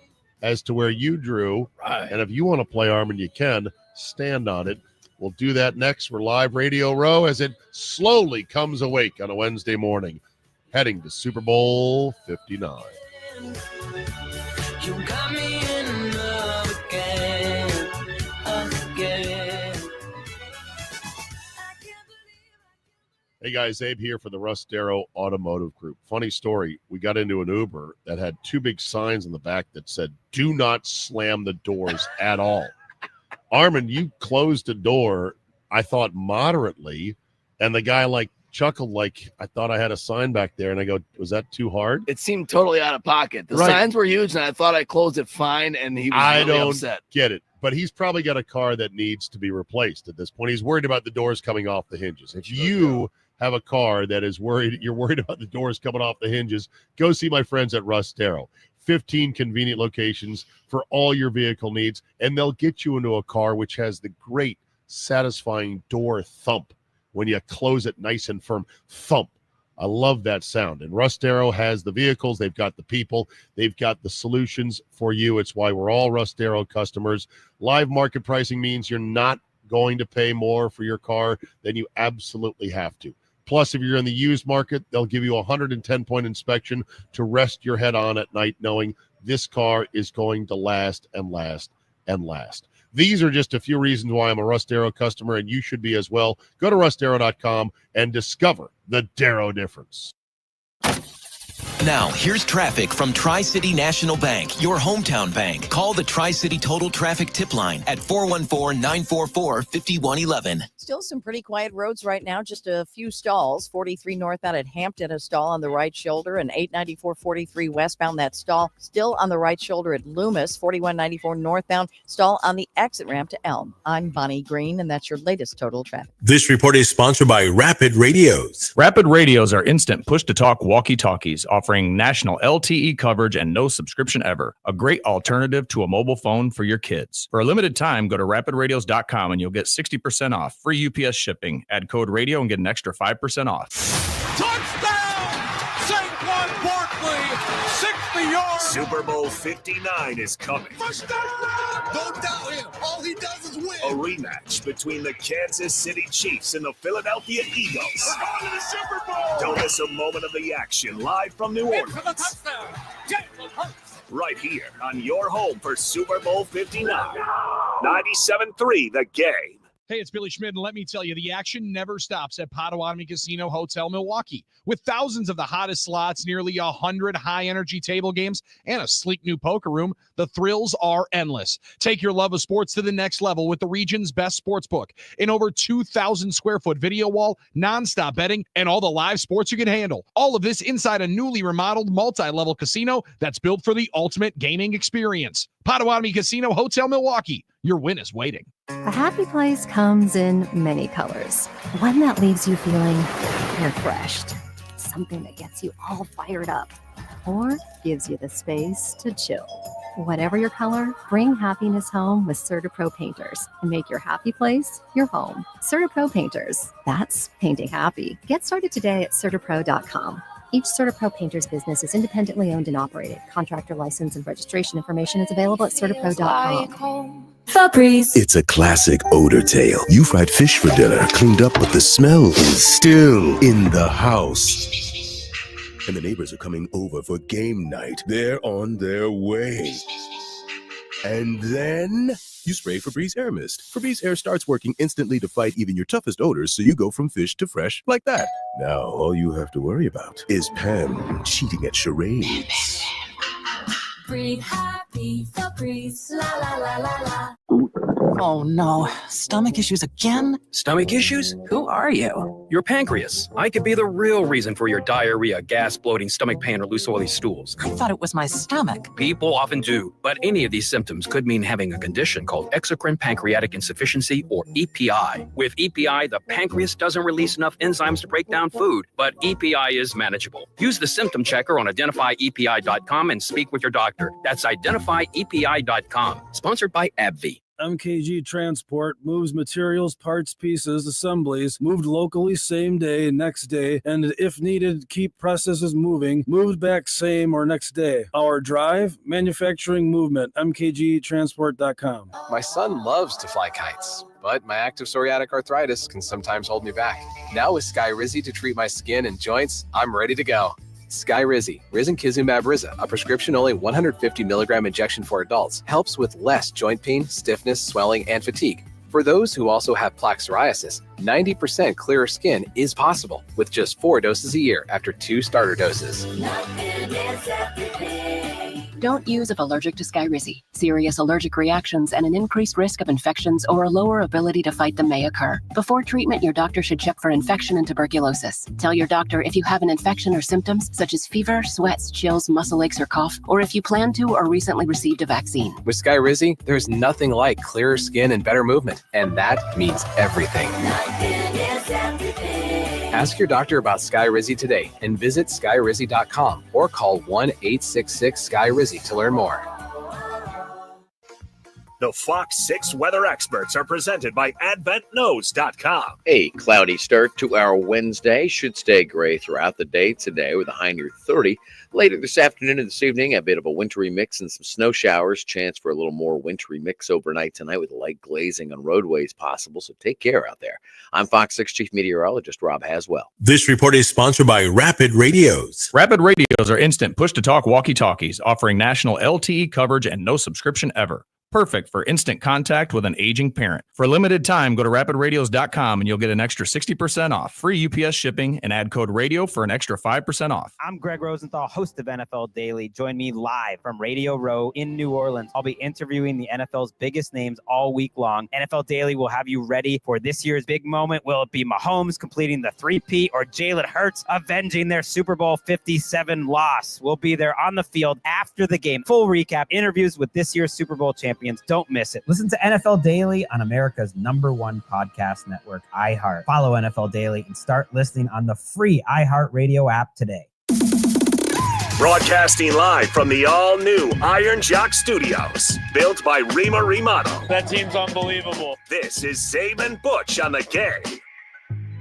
as to where you drew. Right. And if you want to play Armin, you can stand on it. We'll do that next for Live Radio Row as it slowly comes awake on a Wednesday morning, heading to Super Bowl 59. You got me in love again. Hey guys, Abe here for the Russ Darrow Automotive Group. Funny story, we got into an Uber that had two big signs in the back that said, "Do not slam the doors at all." Armin, you closed the door, I thought moderately, and the guy chuckled like I thought I had a sign back there, and I go, was that too hard? It seemed totally out of pocket. The signs were huge, and I thought I closed it fine, and he was really upset. Get it. But he's probably got a car that needs to be replaced at this point. He's worried about the doors coming off the hinges. If you have a car that is you're worried about the doors coming off the hinges, go see my friends at Russ Darrow. 15 convenient locations for all your vehicle needs, and they'll get you into a car which has the great, satisfying door thump when you close it nice and firm. Thump. I love that sound. And Russ Darrow has the vehicles. They've got the people. They've got the solutions for you. It's why we're all Russ Darrow customers. Live market pricing means you're not going to pay more for your car than you absolutely have to. Plus, if you're in the used market, they'll give you a 110-point inspection to rest your head on at night knowing this car is going to last and last and last. These are just a few reasons why I'm a Russ Darrow customer, and you should be as well. Go to russdarrow.com and discover the Darrow difference. Now, here's traffic from Tri-City National Bank, your hometown bank. Call the Tri-City Total Traffic Tip Line at 414-944-5111. Still some pretty quiet roads right now, just a few stalls. 43 northbound at Hampton, a stall on the right shoulder, and 894-43 westbound, that stall still on the right shoulder at Loomis. 4194 northbound, stall on the exit ramp to Elm. I'm Bonnie Green, and that's your latest total traffic. This report is sponsored by Rapid Radios. Rapid Radios are instant push-to-talk walkie-talkies offering national LTE coverage and no subscription ever. A great alternative to a mobile phone for your kids. For a limited time, go to rapidradios.com and you'll get 60% off. Free UPS shipping. Add code radio and get an extra 5% off. Touchdown! Saquon Barkley, 60 yards. Super Bowl 59 is coming. First down! Don't doubt him. All he does is win. A rematch between the Kansas City Chiefs and the Philadelphia Eagles. We're going to the Super Bowl. Don't miss a moment of the action live from New Orleans. For the touchdown, Jalen Hurts. Right here on your home for Super Bowl 59. 97.3 The Game. Hey, it's Billy Schmidt, and let me tell you, the action never stops at Potawatomi Casino Hotel Milwaukee. With thousands of the hottest slots, nearly 100 high-energy table games, and a sleek new poker room, the thrills are endless. Take your love of sports to the next level with the region's best sports book. An over 2,000-square-foot video wall, nonstop betting, and all the live sports you can handle. All of this inside a newly remodeled multi-level casino that's built for the ultimate gaming experience. Potawatomi Casino Hotel Milwaukee. Your win is waiting. A happy place comes in many colors. One that leaves you feeling refreshed. Something that gets you all fired up. Or gives you the space to chill. Whatever your color, bring happiness home with CertaPro Painters and make your happy place your home. CertaPro Painters. That's painting happy. Get started today at CertaPro.com. Each CertaPro Painters business is independently owned and operated. Contractor license and registration information is available at CertaPro.com. Febreze. It's a classic odor tale. You fried fish for dinner, cleaned up, but the smell is still in the house. And the neighbors are coming over for game night. They're on their way. And then you spray Febreze Air Mist. Febreze Air starts working instantly to fight even your toughest odors, so you go from fish to fresh like that. Now, all you have to worry about is Pam cheating at charades. Breathe happy, Febreze, la la la la la. Oh no, stomach issues again? Stomach issues? Who are you? Your pancreas. I could be the real reason for your diarrhea, gas, bloating, stomach pain, or loose oily stools. I thought it was my stomach. People often do, but any of these symptoms could mean having a condition called exocrine pancreatic insufficiency, or EPI. With EPI, the pancreas doesn't release enough enzymes to break down food, but EPI is manageable. Use the symptom checker on identifyepi.com and speak with your doctor. That's identifyepi.com. Sponsored by AbbVie. MKG Transport moves materials, parts, pieces, assemblies, moved locally same day, next day, and if needed, keep processes moving, moved back same or next day. Our drive, manufacturing movement, mkgtransport.com. My son loves to fly kites, but my active psoriatic arthritis can sometimes hold me back. Now with Skyrizi to treat my skin and joints, I'm ready to go. Skyrizi, risankizumab Riza, a prescription-only 150 milligram injection for adults, helps with less joint pain, stiffness, swelling, and fatigue. For those who also have plaque psoriasis, 90% clearer skin is possible with just 4 doses a year after 2 starter doses. Don't use if allergic to Skyrizi. Serious allergic reactions and an increased risk of infections or a lower ability to fight them may occur. Before treatment, your doctor should check for infection and tuberculosis. Tell your doctor if you have an infection or symptoms such as fever, sweats, chills, muscle aches, or cough, or if you plan to or recently received a vaccine. With Skyrizi, there's nothing like clearer skin and better movement, and that means everything. Ask your doctor about Skyrizi today and visit skyrizi.com or call 1-866-SKYRIZI to learn more. The Fox 6 weather experts are presented by AdventKnows.com. A cloudy start to our Wednesday. Should stay gray throughout the day today with a high near 30. Later this afternoon and this evening, a bit of a wintry mix and some snow showers. Chance for a little more wintry mix overnight tonight with light glazing on roadways possible. So take care out there. I'm Fox 6 Chief Meteorologist Rob Haswell. This report is sponsored by Rapid Radios. Rapid Radios are instant push-to-talk walkie-talkies offering national LTE coverage and no subscription ever. Perfect for instant contact with an aging parent. For a limited time, go to rapidradios.com and you'll get an extra 60% off, free UPS shipping, and add code radio for an extra 5% off. I'm Greg Rosenthal, host of NFL Daily. Join me live from Radio Row in New Orleans. I'll be interviewing the NFL's biggest names all week long. NFL Daily will have you ready for this year's big moment. Will it be Mahomes completing the three-peat or Jalen Hurts avenging their Super Bowl 57 loss? We'll be there on the field after the game. Full recap, interviews with this year's Super Bowl champions. Don't miss it. Listen to NFL Daily on America's #1 podcast network, iHeart. Follow NFL Daily and start listening on the free iHeartRadio app today. Broadcasting live from the all-new Iron Jock Studios, built by Rima Remodel. That team's unbelievable. This is Zabe and Butch on the game.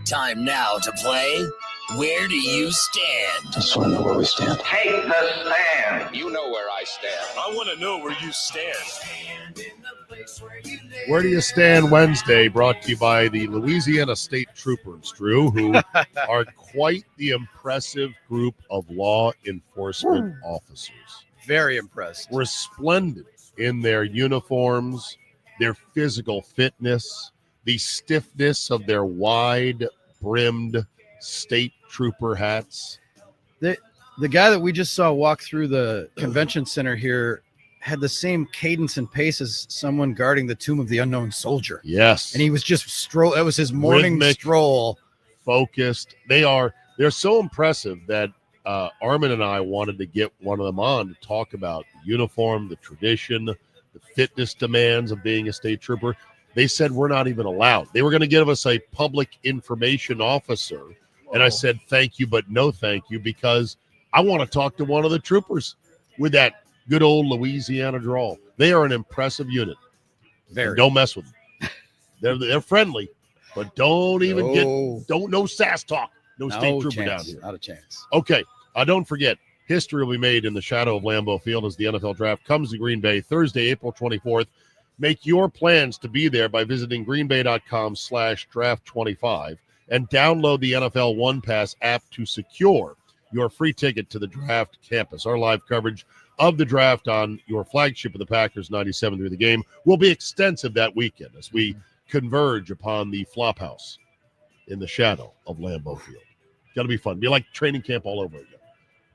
Time now to play Where Do You Stand? Just want to know where we stand. Take the stand. You know where I stand. I want to know where you stand. Where Do You Stand Wednesday, brought to you by the Louisiana State Troopers, Drew, who are quite the impressive group of law enforcement officers. Very impressed. Resplendent in their uniforms, their physical fitness, the stiffness of their wide-brimmed state trooper hats. The guy that we just saw walk through the convention center here had the same cadence and pace as someone guarding the tomb of the unknown soldier. Yes. And he was just that was his morning Rhythmic, stroll. Focused. They're so impressive that Armin and I wanted to get one of them on to talk about the uniform, the tradition, the fitness demands of being a state trooper. They said we're not even allowed. They were going to give us a public information officer. And I said, thank you, but no thank you, because I want to talk to one of the troopers with that good old Louisiana drawl. They are an impressive unit. Very. Don't mess with them. They're friendly, but don't even no sass talk. No state trooper down here. Not a chance. Okay. Don't forget, history will be made in the shadow of Lambeau Field as the NFL Draft comes to Green Bay Thursday, April 24th. Make your plans to be there by visiting greenbay.com/draft25 and download the NFL One Pass app to secure your free ticket to the draft campus. Our live coverage of the draft on your flagship of the Packers 97 through the game will be extensive that weekend as we converge upon the Flophouse in the shadow of Lambeau Field. Got to be fun. Be like training camp all over again.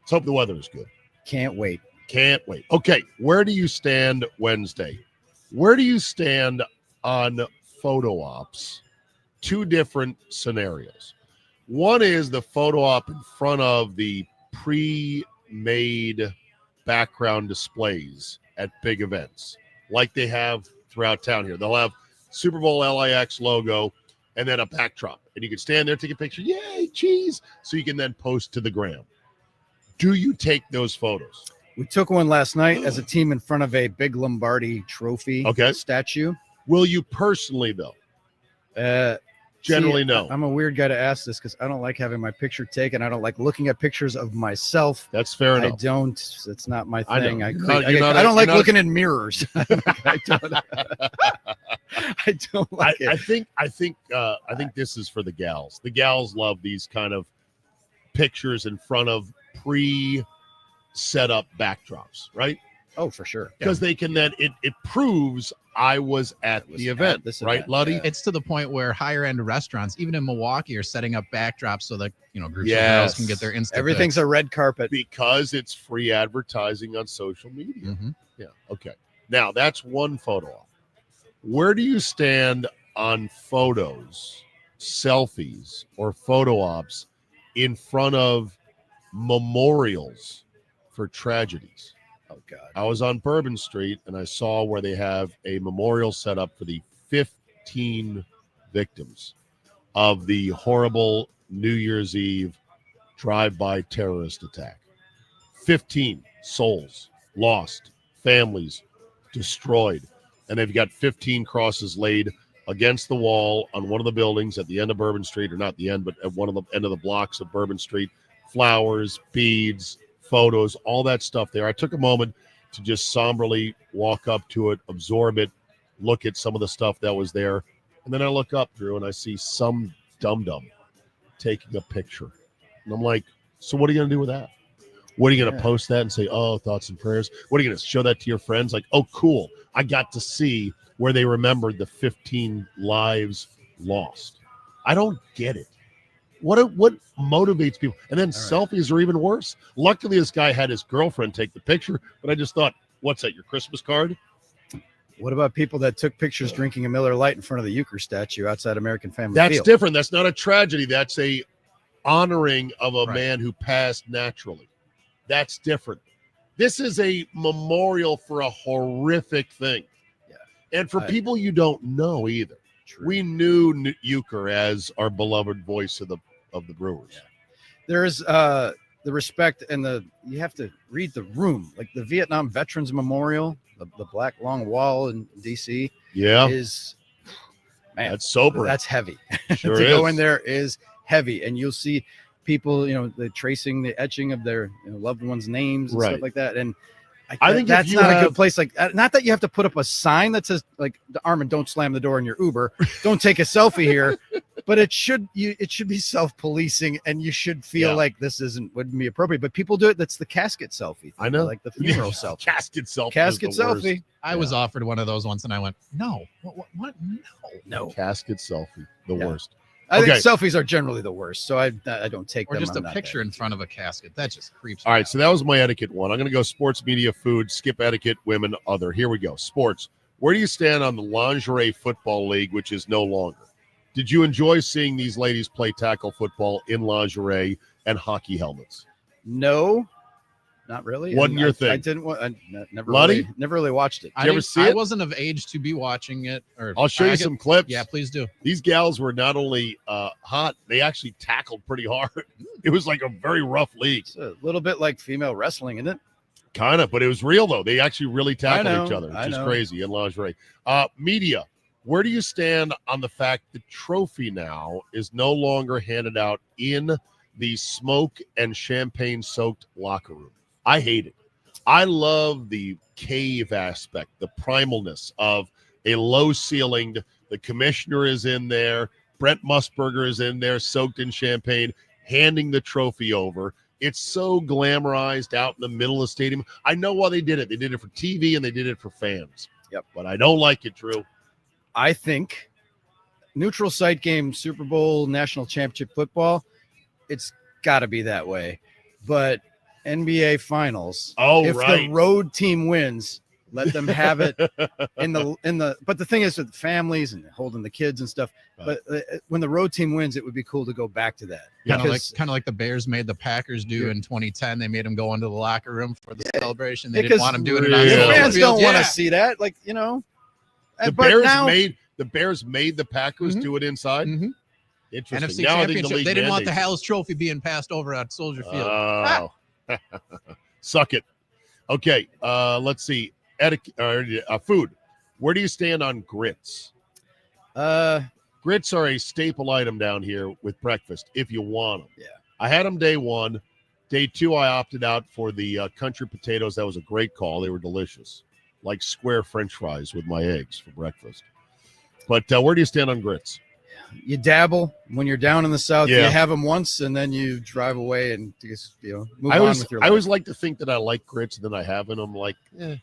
Let's hope the weather is good. Can't wait. Can't wait. Okay, where do you stand Wednesday? Where do you stand on photo ops? Two different scenarios. One is the photo op in front of the pre-made background displays at big events, like they have throughout town here. They'll have Super Bowl LIX logo and then a backdrop. And you can stand there, take a picture. Yay, cheese. So you can then post to the gram. Do you take those photos? We took one last night as a team in front of a big Lombardi trophy statue. Will you personally, though? Generally, no. I'm a weird guy to ask this because I don't like having my picture taken. I don't like looking at pictures of myself. That's fair enough. I don't. It's not my I know. thing. I You're don't like looking in mirrors. I don't like it. I think this is for the gals. The gals love these kind of pictures in front of pre-set up backdrops, right? Oh, for sure. Because they can then it proves I was at the event, right, Luddy? It's to the point where higher end restaurants, even in Milwaukee, are setting up backdrops so that groups of girls can get their Insta. Everything's a red carpet because it's free advertising on social media. Mm-hmm. Yeah. Okay. Now that's one photo op. Where do you stand on photos, selfies, or photo ops in front of memorials for tragedies? Oh, God. I was on Bourbon Street, and I saw where they have a memorial set up for the 15 victims of the horrible New Year's Eve drive-by terrorist attack. 15 souls lost, families destroyed, and they've got 15 crosses laid against the wall on one of the buildings at the end of Bourbon Street, or not the end, but at one of the end of the blocks of Bourbon Street. Flowers, beads, photos, all that stuff there. I took a moment to just somberly walk up to it, absorb it, look at some of the stuff that was there. And then I look up, Drew, and I see some dum-dum taking a picture. And I'm like, so what are you going to do with that? What are you going to post that and say, oh, thoughts and prayers? What are you going to show that to your friends? Like, oh, cool. I got to see where they remembered the 15 lives lost. I don't get it. What motivates people? And then selfies are even worse. Luckily, this guy had his girlfriend take the picture, but I just thought, what's that, your Christmas card? What about people that took pictures drinking a Miller Lite in front of the Euchre statue outside American Family That's Field? different. That's not a tragedy. That's a honoring of a man who passed naturally. That's different. This is a memorial for a horrific thing. Yeah. And for people you don't know either. True. We knew Euchre as our beloved voice of the Brewers. Yeah. There's the respect and you have to read the room, like the Vietnam Veterans Memorial, the Black Long Wall in DC. Yeah, is that's sobering. That's heavy. Sure to is. go in there is heavy, and you'll see people, the tracing the etching of their loved ones' names and stuff like that, and. I think that's not a good place. Like, not that you have to put up a sign that says, like, Armin, don't slam the door in your Uber, don't take a selfie here, but it should be self-policing, and you should feel like this wouldn't be appropriate. But people do it. That's the casket selfie. I know, like the funeral selfie. Casket selfie. Casket selfie. I was offered one of those once, and I went, no, what? No. Casket selfie, the worst. I think selfies are generally the worst, so I don't take them. Or just a picture in front of a casket. That just creeps me All right, out. so that was my etiquette one. I'm going to go sports, media, food, skip etiquette, women, other. Here we go. Sports. Where do you stand on the lingerie football league, which is no longer? Did you enjoy seeing these ladies play tackle football in lingerie and hockey helmets? No, not really. Wasn't your thing? I didn't. I never really watched it. Did you ever see it? I wasn't of age to be watching it. I'll show you some clips. Yeah, please do. These gals were not only hot, they actually tackled pretty hard. It was like a very rough league. It's a little bit like female wrestling, isn't it? Kind of, but it was real, though. They actually really tackled each other, I which is know. crazy in lingerie. Media, where do you stand on the fact the trophy now is no longer handed out in the smoke and champagne-soaked locker room? I hate it. I love the cave aspect, the primalness of a low-ceilinged, the commissioner is in there, Brent Musburger is in there, soaked in champagne, handing the trophy over. It's so glamorized out in the middle of the stadium. I know why they did it. They did it for TV and they did it for fans. Yep. But I don't like it, Drew. I think neutral site game, Super Bowl, national championship football, it's got to be that way. But NBA Finals, if the road team wins, let them have it in the. But the thing is, with families and holding the kids and stuff. Right. But when the road team wins, it would be cool to go back to that. Kind of like the Bears made the Packers do in 2010. They made them go into the locker room for the celebration. They didn't want them doing it on the fans don't want to see that. Like, The but Bears made the Packers do it inside. Mm-hmm. Interesting. NFC Now Championship. They didn't want the Hal's Trophy being passed over at Soldier Field. Oh, suck it. Okay, let's see. Food. Where do you stand on grits? Grits are a staple item down here with breakfast if you want them. Yeah. I had them day one. Day two, I opted out for the country potatoes. That was a great call. They were delicious, like square French fries with my eggs for breakfast. But where do you stand on grits? You dabble when you're down in the South. Yeah. You have them once, and then you drive away and just move I on always, with your I life. always like to think that I like grits, and then I have them. I'm like, there's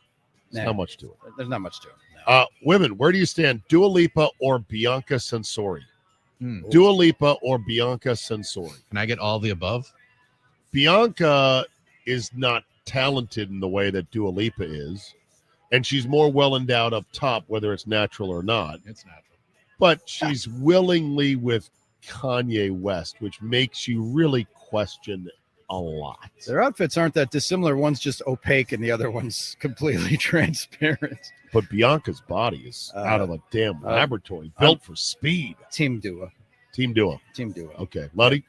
Nah. not much to it. There's not much to it. Women, where do you stand? Dua Lipa or Bianca Censori? Dua Lipa or Bianca Censori? Can I get all the above? Bianca is not talented in the way that Dua Lipa is, and she's more well endowed up top, whether it's natural or not. It's natural. But she's willingly with Kanye West, which makes you really question a lot. Their outfits aren't that dissimilar. One's just opaque, and the other one's completely transparent. But Bianca's body is out of a damn laboratory, built for speed. Team Dua. Team Dua. Team Dua. Okay. Luddy?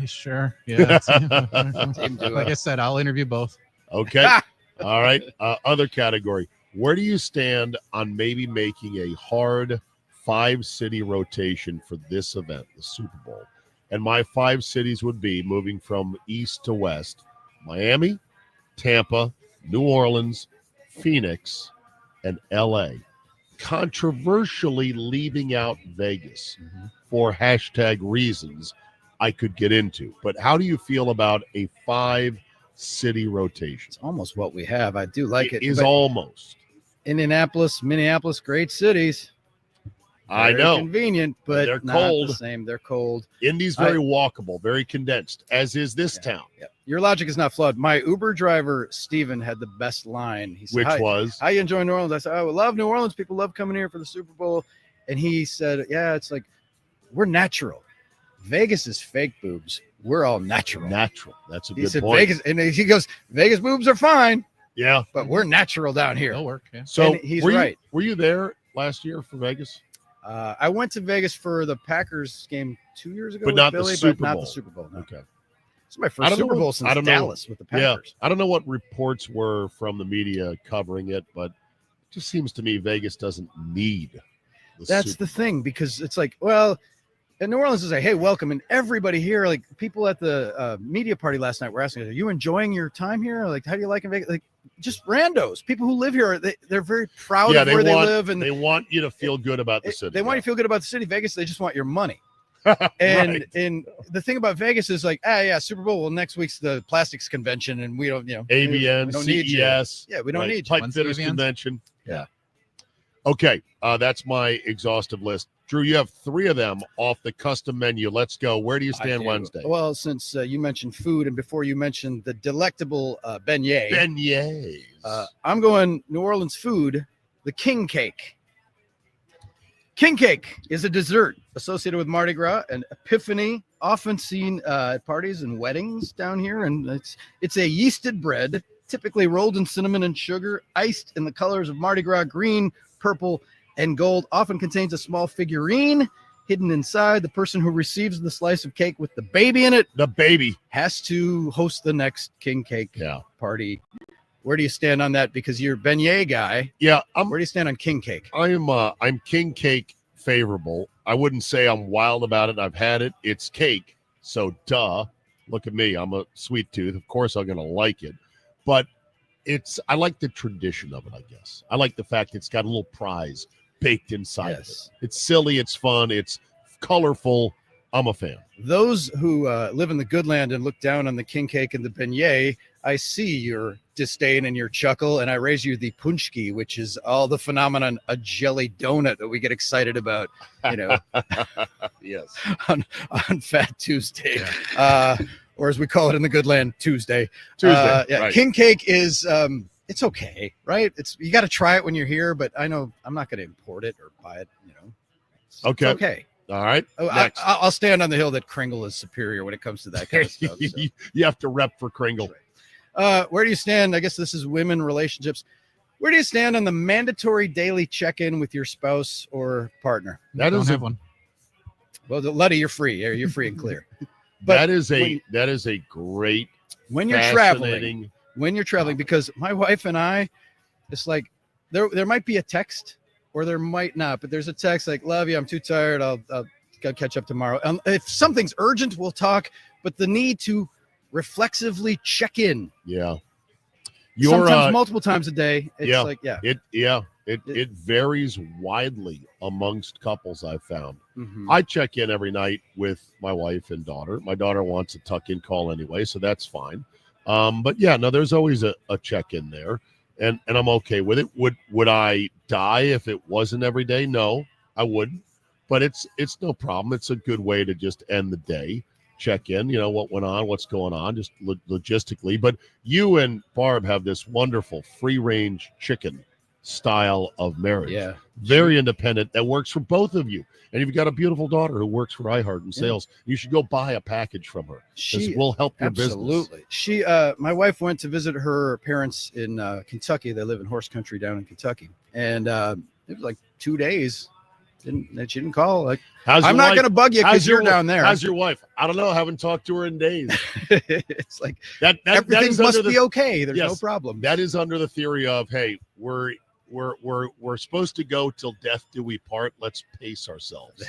Sure. Yeah. Team Dua. Like I said, I'll interview both. Okay. All right. Other category. Where do you stand on maybe making a hard 5-city rotation for this event, the Super Bowl? And my 5 cities would be, moving from east to west, Miami, Tampa, New Orleans, Phoenix, and LA. Controversially leaving out Vegas for hashtag reasons I could get into. But how do you feel about a 5-city rotation? It's almost what we have. I do like it. It is but almost. Indianapolis, Minneapolis, great cities. I Very know. convenient, but They're not cold. the same. They're cold. Indy's very walkable, very condensed, as is this town. Yeah. Your logic is not flawed. My Uber driver, Steven, had the best line. He said, Which "Hi, was? how you enjoy New Orleans?" I said, "I love New Orleans. People love coming here for the Super Bowl." And he said, "Yeah, it's like we're natural. Vegas is fake boobs. We're all natural." Natural. That's a He good said point. Vegas, and he goes, "Vegas boobs are fine, Yeah. but we're natural down here." They'll work. Yeah. So And he's were right. Were you there last year for Vegas? I went to Vegas for the Packers game 2 years ago, But with not the Billy, Super but not Bowl. the Super Bowl. No. Okay. It's my I first don't Super know Bowl what- since I don't know- Dallas with the Packers. Yeah. I don't know what reports were from the media covering it, but it just seems to me Vegas doesn't need the That's Super the thing, because it's like, well, and New Orleans is like, hey, welcome. And everybody here, like people at the media party last night were asking, are you enjoying your time here? Like, how do you like in Vegas? Like, just randos, people who live here, they're very proud of where they live. And they want you to feel good about the city. they want you to feel good about the city. Vegas, they just want your money. Right. And the thing about Vegas is like, yeah, Super Bowl. Well, next week's the plastics convention, and we don't, ABN, we don't need you. CES. Yeah, we don't need you. Pipe When's Fitters ABN? Convention. Yeah. Okay, that's my exhaustive list. Drew, you have 3 of them off the custom menu. Let's go. Where do you I stand do. Wednesday? Well, since you mentioned food, and before you mentioned the delectable beignet, Beignets. I'm going New Orleans food, the king cake. King cake is a dessert associated with Mardi Gras and Epiphany, often seen at parties and weddings down here. And it's a yeasted bread, typically rolled in cinnamon and sugar, iced in the colors of Mardi Gras green, purple, and gold. Often contains a small figurine hidden inside. The person who receives the slice of cake with the baby in it, the baby, has to host the next king cake party. Where do you stand on that? Because you're a beignet guy. Yeah. Where do you stand on king cake? I'm king cake favorable. I wouldn't say I'm wild about it. I've had it. It's cake. So duh. Look at me. I'm a sweet tooth. Of course I'm going to like it. But I like the tradition of it, I guess. I like the fact it's got a little prize baked inside of it. It's silly. It's fun. It's colorful. I'm a fan. Those who live in the good land and look down on the king cake and the beignet, I see your disdain and your chuckle, and I raise you the punchki, which is all the phenomenon, a jelly donut that we get excited about, Yes. on Fat Tuesday, or as we call it in the good land, Tuesday. Tuesday, Yeah, right. king cake is it's okay, right? You got to try it when you're here, but I know I'm not going to import it or buy it. It's okay. All right. Oh, I'll stand on the hill that Kringle is superior when it comes to that kind of stuff. So. You have to rep for Kringle. Where do you stand? I guess this is women relationships. Where do you stand on the mandatory daily check-in with your spouse or partner? That is have one. Well, Luddy, you're free. You're free and clear. That is a great when you're traveling. When you're traveling, because my wife and I, it's like there might be a text or there might not, but there's a text like, love you, I'm too tired, I'll catch up tomorrow. If something's urgent, we'll talk, but the need to reflexively check in. Yeah. Sometimes multiple times a day. It's It varies widely amongst couples, I've found. Mm-hmm. I check in every night with my wife and daughter. My daughter wants a tuck-in call anyway, so that's fine. But yeah, no, there's always a check-in there, and I'm okay with it. Would I die if it wasn't every day? No, I wouldn't. But it's no problem. It's a good way to just end the day. Check in, what went on, what's going on, just logistically. But you and Barb have this wonderful free-range chicken style of marriage. Yeah. Very independent. That works for both of you. And you've got a beautiful daughter who works for iHeart in sales. You should go buy a package from her. This will help your business. Absolutely. My wife went to visit her parents in Kentucky. They live in horse country down in Kentucky. And it was like 2 days. She didn't call. Like, I'm not going to bug you because you're down there. How's your wife? I don't know. I haven't talked to her in days. It's like that everything must be okay. There's no problem. That is under the theory of, hey, we're supposed to go till death do we part. Let's pace ourselves.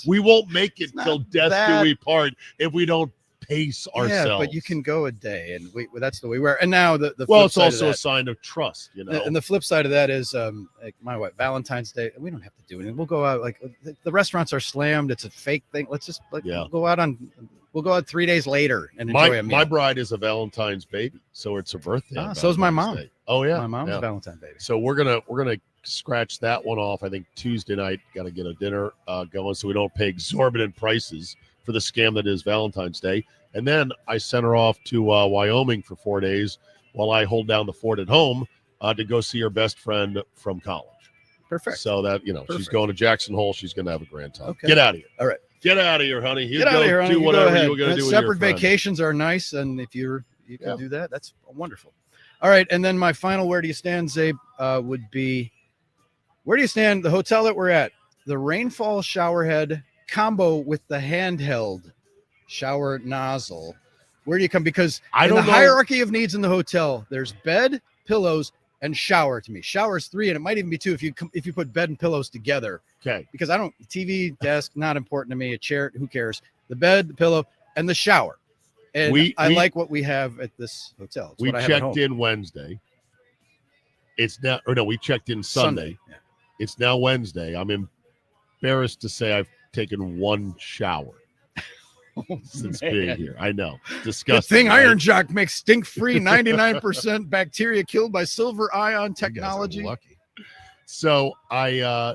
We won't make it till death do we part if we don't pace ourselves. Yeah, but you can go a day, and that's the way we are. And now the it's also a sign of trust, And the flip side of that is, like my wife, Valentine's Day, we don't have to do anything. We'll go out. Like the restaurants are slammed. It's a fake thing. Let's just we'll go out 3 days later and enjoy a meal. My bride is a Valentine's baby, so it's her birthday. So is my mom. Oh yeah, my mom's a Valentine's baby. So we're gonna scratch that one off. I think Tuesday night got to get a dinner going so we don't pay exorbitant prices for the scam that is Valentine's Day. And then I sent her off to Wyoming for 4 days while I hold down the fort at home to go see her best friend from college. Perfect. So that, she's going to Jackson Hole. She's going to have a grand time. Okay. Get out of here. All right. Get out of here, honey. Get out of here, honey. Do whatever you're going to do with your Separate friend. vacations are nice, and if you can do that, that's wonderful. All right, and then my final where do you stand, Zabe, would be, where do you stand? The hotel that we're at, the rainfall shower head combo with the handheld shower nozzle. Where do you come? Because in the hierarchy of needs in the hotel, there's bed, pillows, and shower. To me, shower's 3, and it might even be 2 if you put bed and pillows together. Okay. Because TV, desk, not important to me. A chair, who cares? The bed, the pillow, and the shower. And I like what we have at this hotel. We checked in Wednesday. We checked in Sunday. Yeah. It's now Wednesday. I'm embarrassed to say I've taken one shower since being here. I know. Disgusting. Good thing right? Iron Jock makes stink-free 99% bacteria killed by silver ion technology. Lucky. So I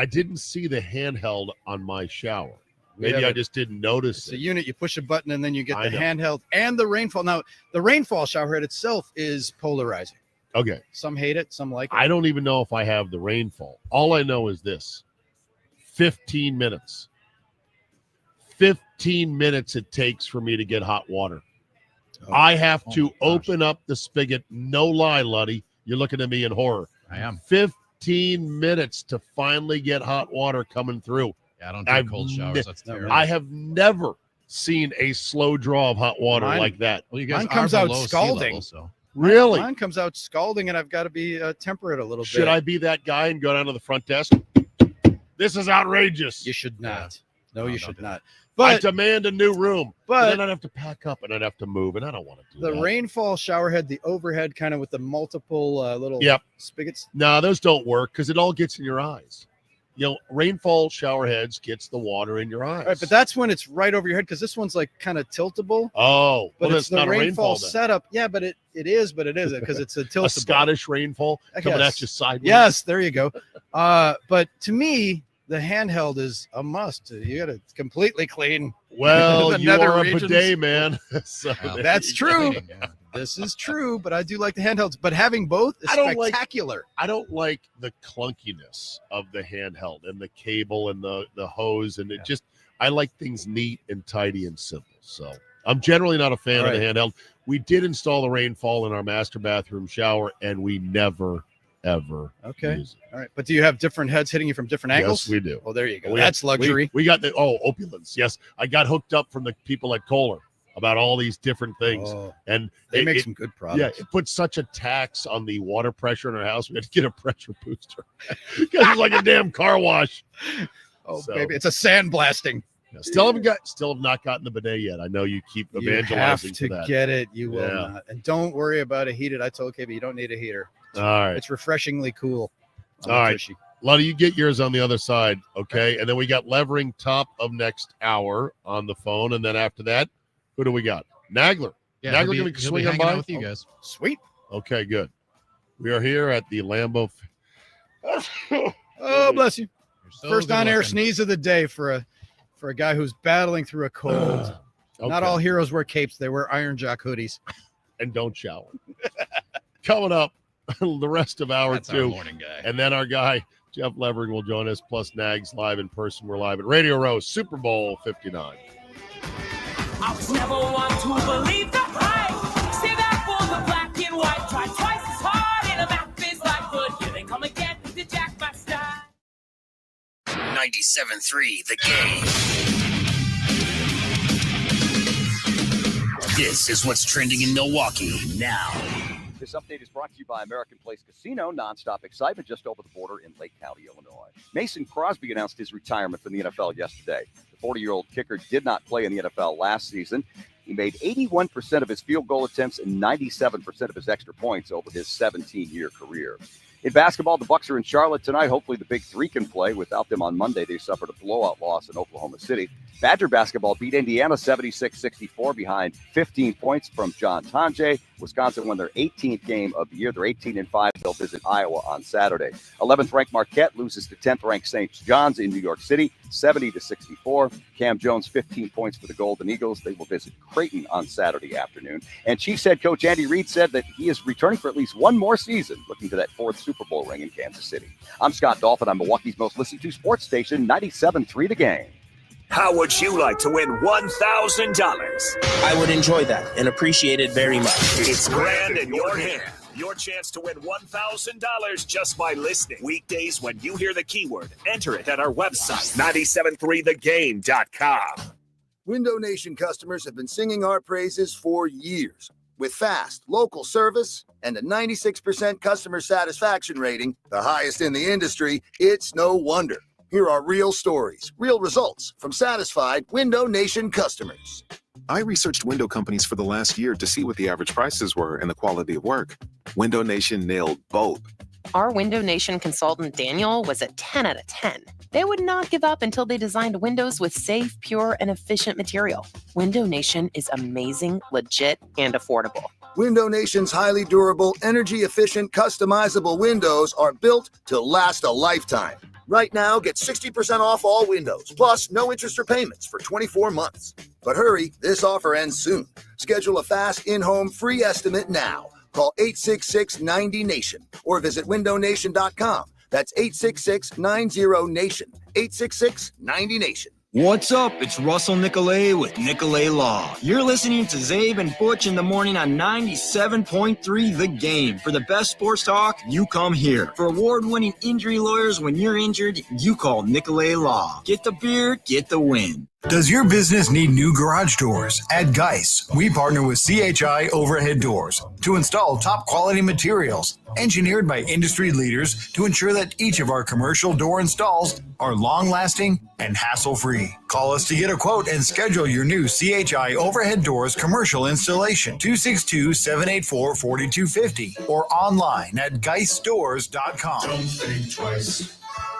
didn't see the handheld on my shower. Maybe I just didn't notice it's a unit. You push a button and then you get the know. handheld and the rainfall. Now, the rainfall shower head itself is polarizing. Okay. Some hate it, some like it. I don't even know if I have the rainfall. All I know is this. 15 minutes. 15 minutes it takes for me to get hot water. I have to open up the spigot. No lie, Luddy. You're looking at me in horror. I am. 15 minutes to finally get hot water coming through. Yeah, I don't do cold showers. That's terrible. I have never seen a slow draw of hot water like that. Well, you guys mine comes out below sea scalding. level, so. Really? Mine comes out scalding, and I've got to be temperate a little bit. Should I be that guy and go down to the front desk? This is outrageous. You should not. No, you should not. I But demand a new room. But then I'd have to pack up and I'd have to move, and I don't want to do the that. rainfall shower head, the overhead kind of with the multiple little spigots. No, those don't work because it all gets in your eyes. Rainfall shower heads gets the water in your eyes. Right, but that's when it's right over your head because this one's like kind of tiltable. Oh, but well, it's that's the not a rainfall rainfall then. setup. Yeah, but it isn't because it's a tiltable. A Scottish rainfall coming Yes. at you sideways. Yes, there you go. But to me, the handheld is a must. You got to completely clean. Well, the you nether are a regions. bidet, man. So there That's you true. go. This is true, but I do like the handhelds. But having both is I don't like- spectacular. I don't like the clunkiness of the handheld and the cable and the hose, and it just I like things neat and tidy and simple. So I'm generally not a fan of the handheld. We did install the rainfall in our master bathroom shower, and we never ever use it. All right. But do you have different heads hitting you from different angles? Yes, we do. Well, there you go. We That's luxury. We got the opulence. Yes, I got hooked up from the people at Kohler about all these different things. And they make some good products. Yeah, it puts such a tax on the water pressure in our house. We had to get a pressure booster because it's like a damn car wash. Oh, baby, it's a sandblasting. Still have not gotten the bidet yet. I know you keep evangelizing you have to for that. get it. You will not. And don't worry about a heated. I told KB you don't need a heater. All right. It's refreshingly cool. All right. Luddy, you get yours on the other side, okay? And then we got Levering top of next hour on the phone. And then after that, who do we got? Nagler. Yeah, Nagler going to swing on by? with you guys. Sweet. Okay, good. We are here at the Lambeau. Oh, bless you. So First good on-air looking. sneeze of the day for a guy who's battling through a cold. Not all heroes wear capes. They wear Iron Jock hoodies. And don't shower. Coming up, the rest of hour That's two. our morning guy. And then our guy, Jeff Levering, will join us, plus Nags live in person. We're live at Radio Row, Super Bowl 59. I was never one to believe the hype. Say that for the black and white. Try twice as hard in a math is like good. Here they come again with the Jack Master. 97.3 The Game. This is what's trending in Milwaukee now. This update is brought to you by American Place Casino. Nonstop excitement just over the border in Lake County, Illinois. Mason Crosby announced his retirement from the NFL yesterday. The 40-year-old kicker did not play in the NFL last season. He made 81% of his field goal attempts and 97% of his extra points over his 17-year career. In basketball, the Bucks are in Charlotte tonight. Hopefully the Big Three can play. Without them on Monday, they suffered a blowout loss in Oklahoma City. Badger basketball beat Indiana 76-64 behind 15 points from John Tonje. Wisconsin won their 18th game of the year. They're 18-5. They'll visit Iowa on Saturday. 11th-ranked Marquette loses to 10th-ranked St. John's in New York City, 70-64. Cam Jones, 15 points for the Golden Eagles. They will visit Creighton on Saturday afternoon. And Chiefs head coach Andy Reid said that he is returning for at least one more season, looking to that fourth Super Bowl ring in Kansas City. I'm Scott Dolphin. I'm Milwaukee's most listened to sports station, 97.3 The Game. How would you like to win $1,000? I would enjoy that and appreciate it very much. It's grand in your hand. Your chance to win $1,000 just by listening. Weekdays when you hear the keyword, enter it at our website, 973thegame.com. Window Nation customers have been singing our praises for years. With fast, local service and a 96% customer satisfaction rating, the highest in the industry, it's no wonder. Here are real stories, real results from satisfied Window Nation customers. I researched window companies for the last year to see what the average prices were and the quality of work. Window Nation nailed both. Our Window Nation consultant, Daniel, was a 10 out of 10. They would not give up until they designed windows with safe, pure, and efficient material. Window Nation is amazing, legit, and affordable. Window Nation's highly durable, energy-efficient, customizable windows are built to last a lifetime. Right now, get 60% off all windows, plus no interest or payments for 24 months. But hurry, this offer ends soon. Schedule a fast in-home free estimate now. Call 866-90-NATION or visit windownation.com. That's 866-90-NATION. 866-90-NATION. What's up? It's Russell Nicolay with Nicolay Law. You're listening to Zabe and Butch in the morning on 97.3 The Game. For the best sports talk, you come here. For award-winning injury lawyers when you're injured, you call Nicolay Law. Get the beer, get the win. Does your business need new garage doors? At Geis, we partner with CHI Overhead Doors to install top quality materials engineered by industry leaders to ensure that each of our commercial door installs are long-lasting and hassle-free. Call us to get a quote and schedule your new CHI Overhead Doors commercial installation. 262-784-4250 or online at geisdoors.com. Don't think twice.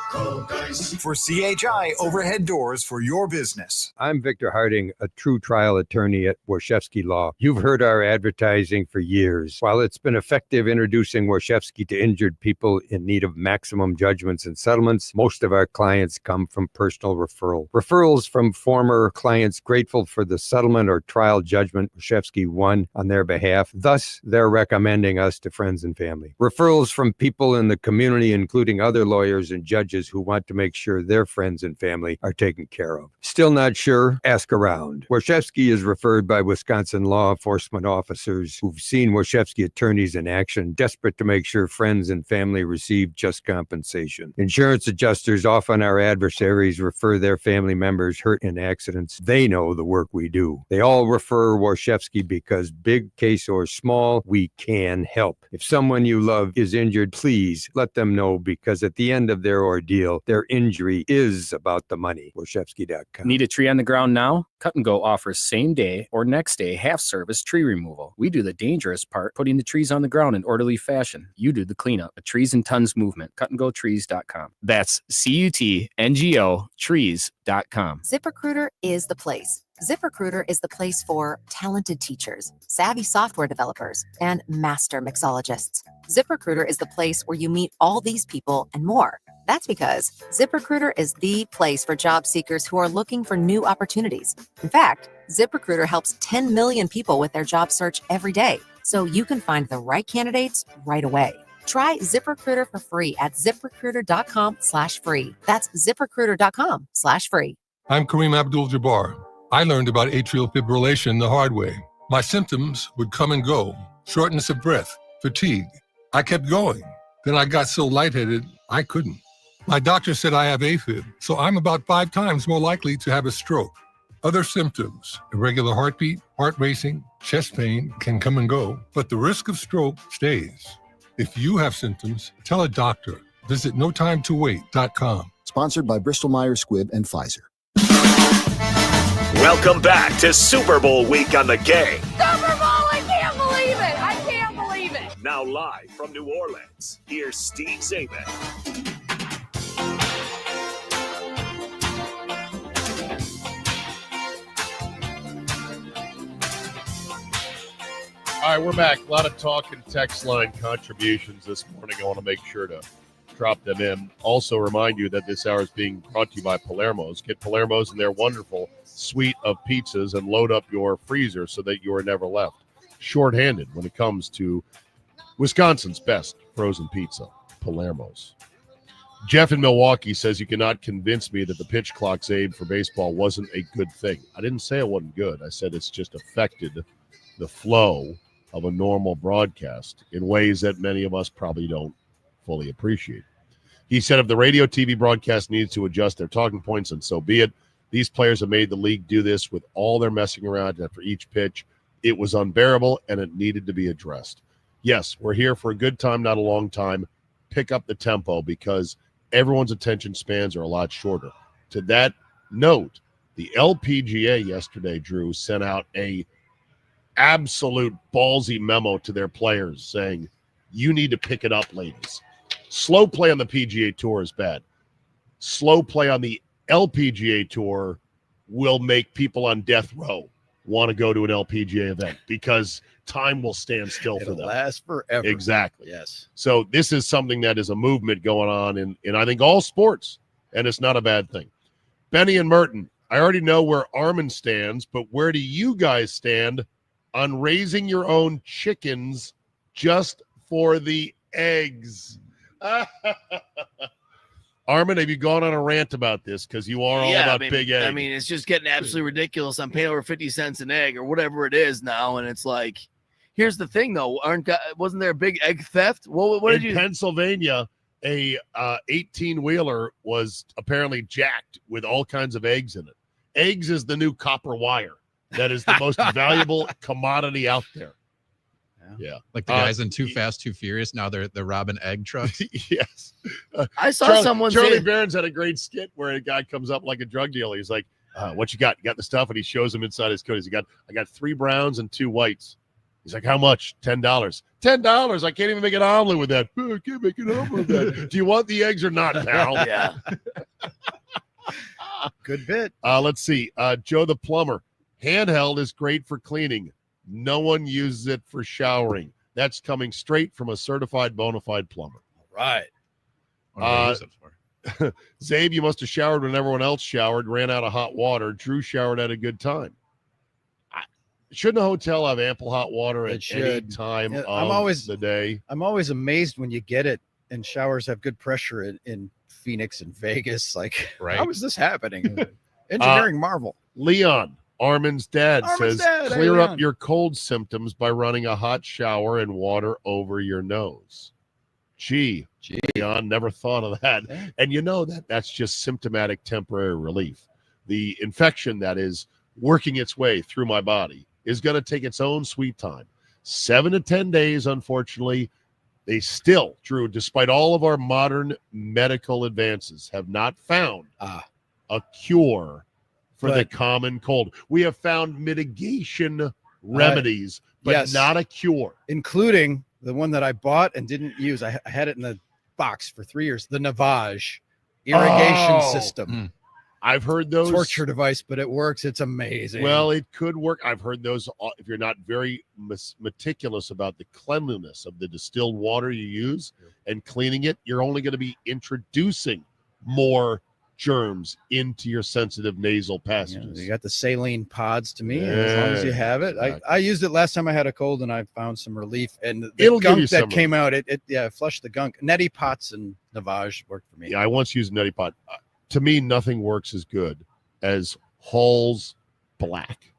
Call Geis. For CHI Overhead Doors for your business. I'm Victor Harding, a true trial attorney at Warshevsky Law. You've heard our advertising for years. While it's been effective introducing Warshevsky to injured people in need of maximum judgments and settlements, most of our clients come from personal referral. Referrals from former clients grateful for the settlement or trial judgment Warshevsky won on their behalf. Thus, they're recommending us to friends and family. Referrals from people in the community, including other lawyers and judges, coaches who want to make sure their friends and family are taken care of. Still not sure? Ask around. Warshevsky is referred by Wisconsin law enforcement officers who've seen Warshevsky attorneys in action, desperate to make sure friends and family receive just compensation. Insurance adjusters, often our adversaries, refer their family members hurt in accidents. They know the work we do. They all refer Warshevsky because big case or small, we can help. If someone you love is injured, please let them know, because at the end of their ordeal, their injury is about the money. Warshevsky.com. Need a tree on the ground now? Cut and Go offers same day or next day half service tree removal. We do the dangerous part, putting the trees on the ground in orderly fashion. You do the cleanup. A Trees and Tons movement. cutandgotrees.com. That's CUTNGO trees.com. ZipRecruiter is the place. ZipRecruiter is the place for talented teachers, savvy software developers, and master mixologists. ZipRecruiter is the place where you meet all these people and more. That's because ZipRecruiter is the place for job seekers who are looking for new opportunities. In fact, ZipRecruiter helps 10 million people with their job search every day, so you can find the right candidates right away. Try ZipRecruiter for free at ZipRecruiter.com/free. That's ZipRecruiter.com/free. I'm Kareem Abdul-Jabbar. I learned about atrial fibrillation the hard way. My symptoms would come and go: shortness of breath, fatigue. I kept going. Then I got so lightheaded, I couldn't. My doctor said I have AFib, so I'm about 5 times more likely to have a stroke. Other symptoms: irregular heartbeat, heart racing, chest pain can come and go, but the risk of stroke stays. If you have symptoms, tell a doctor. Visit notimetowait.com. Sponsored by Bristol-Myers Squibb and Pfizer. Welcome back to Super Bowl week on the Game. Super Bowl! I can't believe it! I can't believe it! Now live from New Orleans, here's Steve Zabin. All right, we're back. A lot of talk and text line contributions this morning. I want to make sure to drop them in. Also remind you that this hour is being brought to you by Palermo's. Get Palermo's and their wonderful suite of pizzas and load up your freezer so that you are never left shorthanded when it comes to Wisconsin's best frozen pizza, Palermo's. Jeff in Milwaukee says you cannot convince me that the pitch clock, Zabe, for baseball wasn't a good thing. I didn't say it wasn't good. I said it's just affected the flow of a normal broadcast in ways that many of us probably don't fully appreciate. He said if the radio TV broadcast needs to adjust their talking points, and so be it. These players have made the league do this with all their messing around after each pitch. It was unbearable, and it needed to be addressed. Yes, we're here for a good time, not a long time. Pick up the tempo because everyone's attention spans are a lot shorter. To that note, the LPGA yesterday, Drew, sent out a absolute ballsy memo to their players saying, you need to pick it up, ladies. Slow play on the PGA Tour is bad. Slow play on the LPGA Tour will make people on death row want to go to an LPGA event because time will stand still for them. Last forever. Exactly. Yes. So this is something that is a movement going on in I think all sports, and it's not a bad thing. Benny and Merton, I already know where Armin stands, but where do you guys stand on raising your own chickens just for the eggs? Armin, have you gone on a rant about this? Because you are all about big eggs. I mean, it's just getting absolutely ridiculous. I'm paying over 50 cents an egg or whatever it is now, and it's like, here's the thing though, wasn't there a big egg theft? What did you? In Pennsylvania, a 18-wheeler was apparently jacked with all kinds of eggs in it. Eggs is the new copper wire. That is the most valuable commodity out there. Yeah. Like the guys in Too Fast, Too Furious. Now they're robbing egg trucks. Yes. I saw someone Charlie say Barron's had a great skit where a guy comes up like a drug dealer. He's like, what you got? You got the stuff? And he shows him inside his coat. I got 3 browns and 2 whites. He's like, how much? $10. $10. I can't even make an omelet with that. I can't make an omelet with that. Do you want the eggs or not, pal? Yeah. Good bit. Let's see. Joe the plumber. Handheld is great for cleaning. No one uses it for showering. That's coming straight from a certified bona fide plumber. Right. Zabe, you must have showered when everyone else showered, ran out of hot water. Drew showered at a good time. Shouldn't a hotel have ample hot water at any time of the day? I'm always amazed when you get it and showers have good pressure in Phoenix and Vegas. Like, Right. how is this happening? Engineering marvel. Leon, Armin's dad, Armin's says, dad. Hey, clear up Leon. your cold symptoms by running a hot shower and water over your nose. Gee, Leon, never thought of that. Yeah. And you know that's just symptomatic temporary relief. The infection that is working its way through my body is going to take its own sweet time. 7 to 10 days, unfortunately. They still, Drew, despite all of our modern medical advances, have not found a cure for the common cold. We have found mitigation remedies, but yes. not a cure. Including the one that I bought and didn't use. I had it in the box for 3 years. The Navage irrigation system. I've heard those. Torture device, but it works. It's amazing. Well, it could work. I've heard those. If you're not very meticulous about the cleanliness of the distilled water you use and cleaning it, you're only going to be introducing more germs into your sensitive nasal passages. You got the saline pods to me. As long as you have it, I used it last time I had a cold, and I found some relief. And the It'll give you gunk that some came out, it flushed the gunk. Neti Pots and Navage worked for me. Yeah, I once used Neti Pot. To me, nothing works as good as Hall's Black.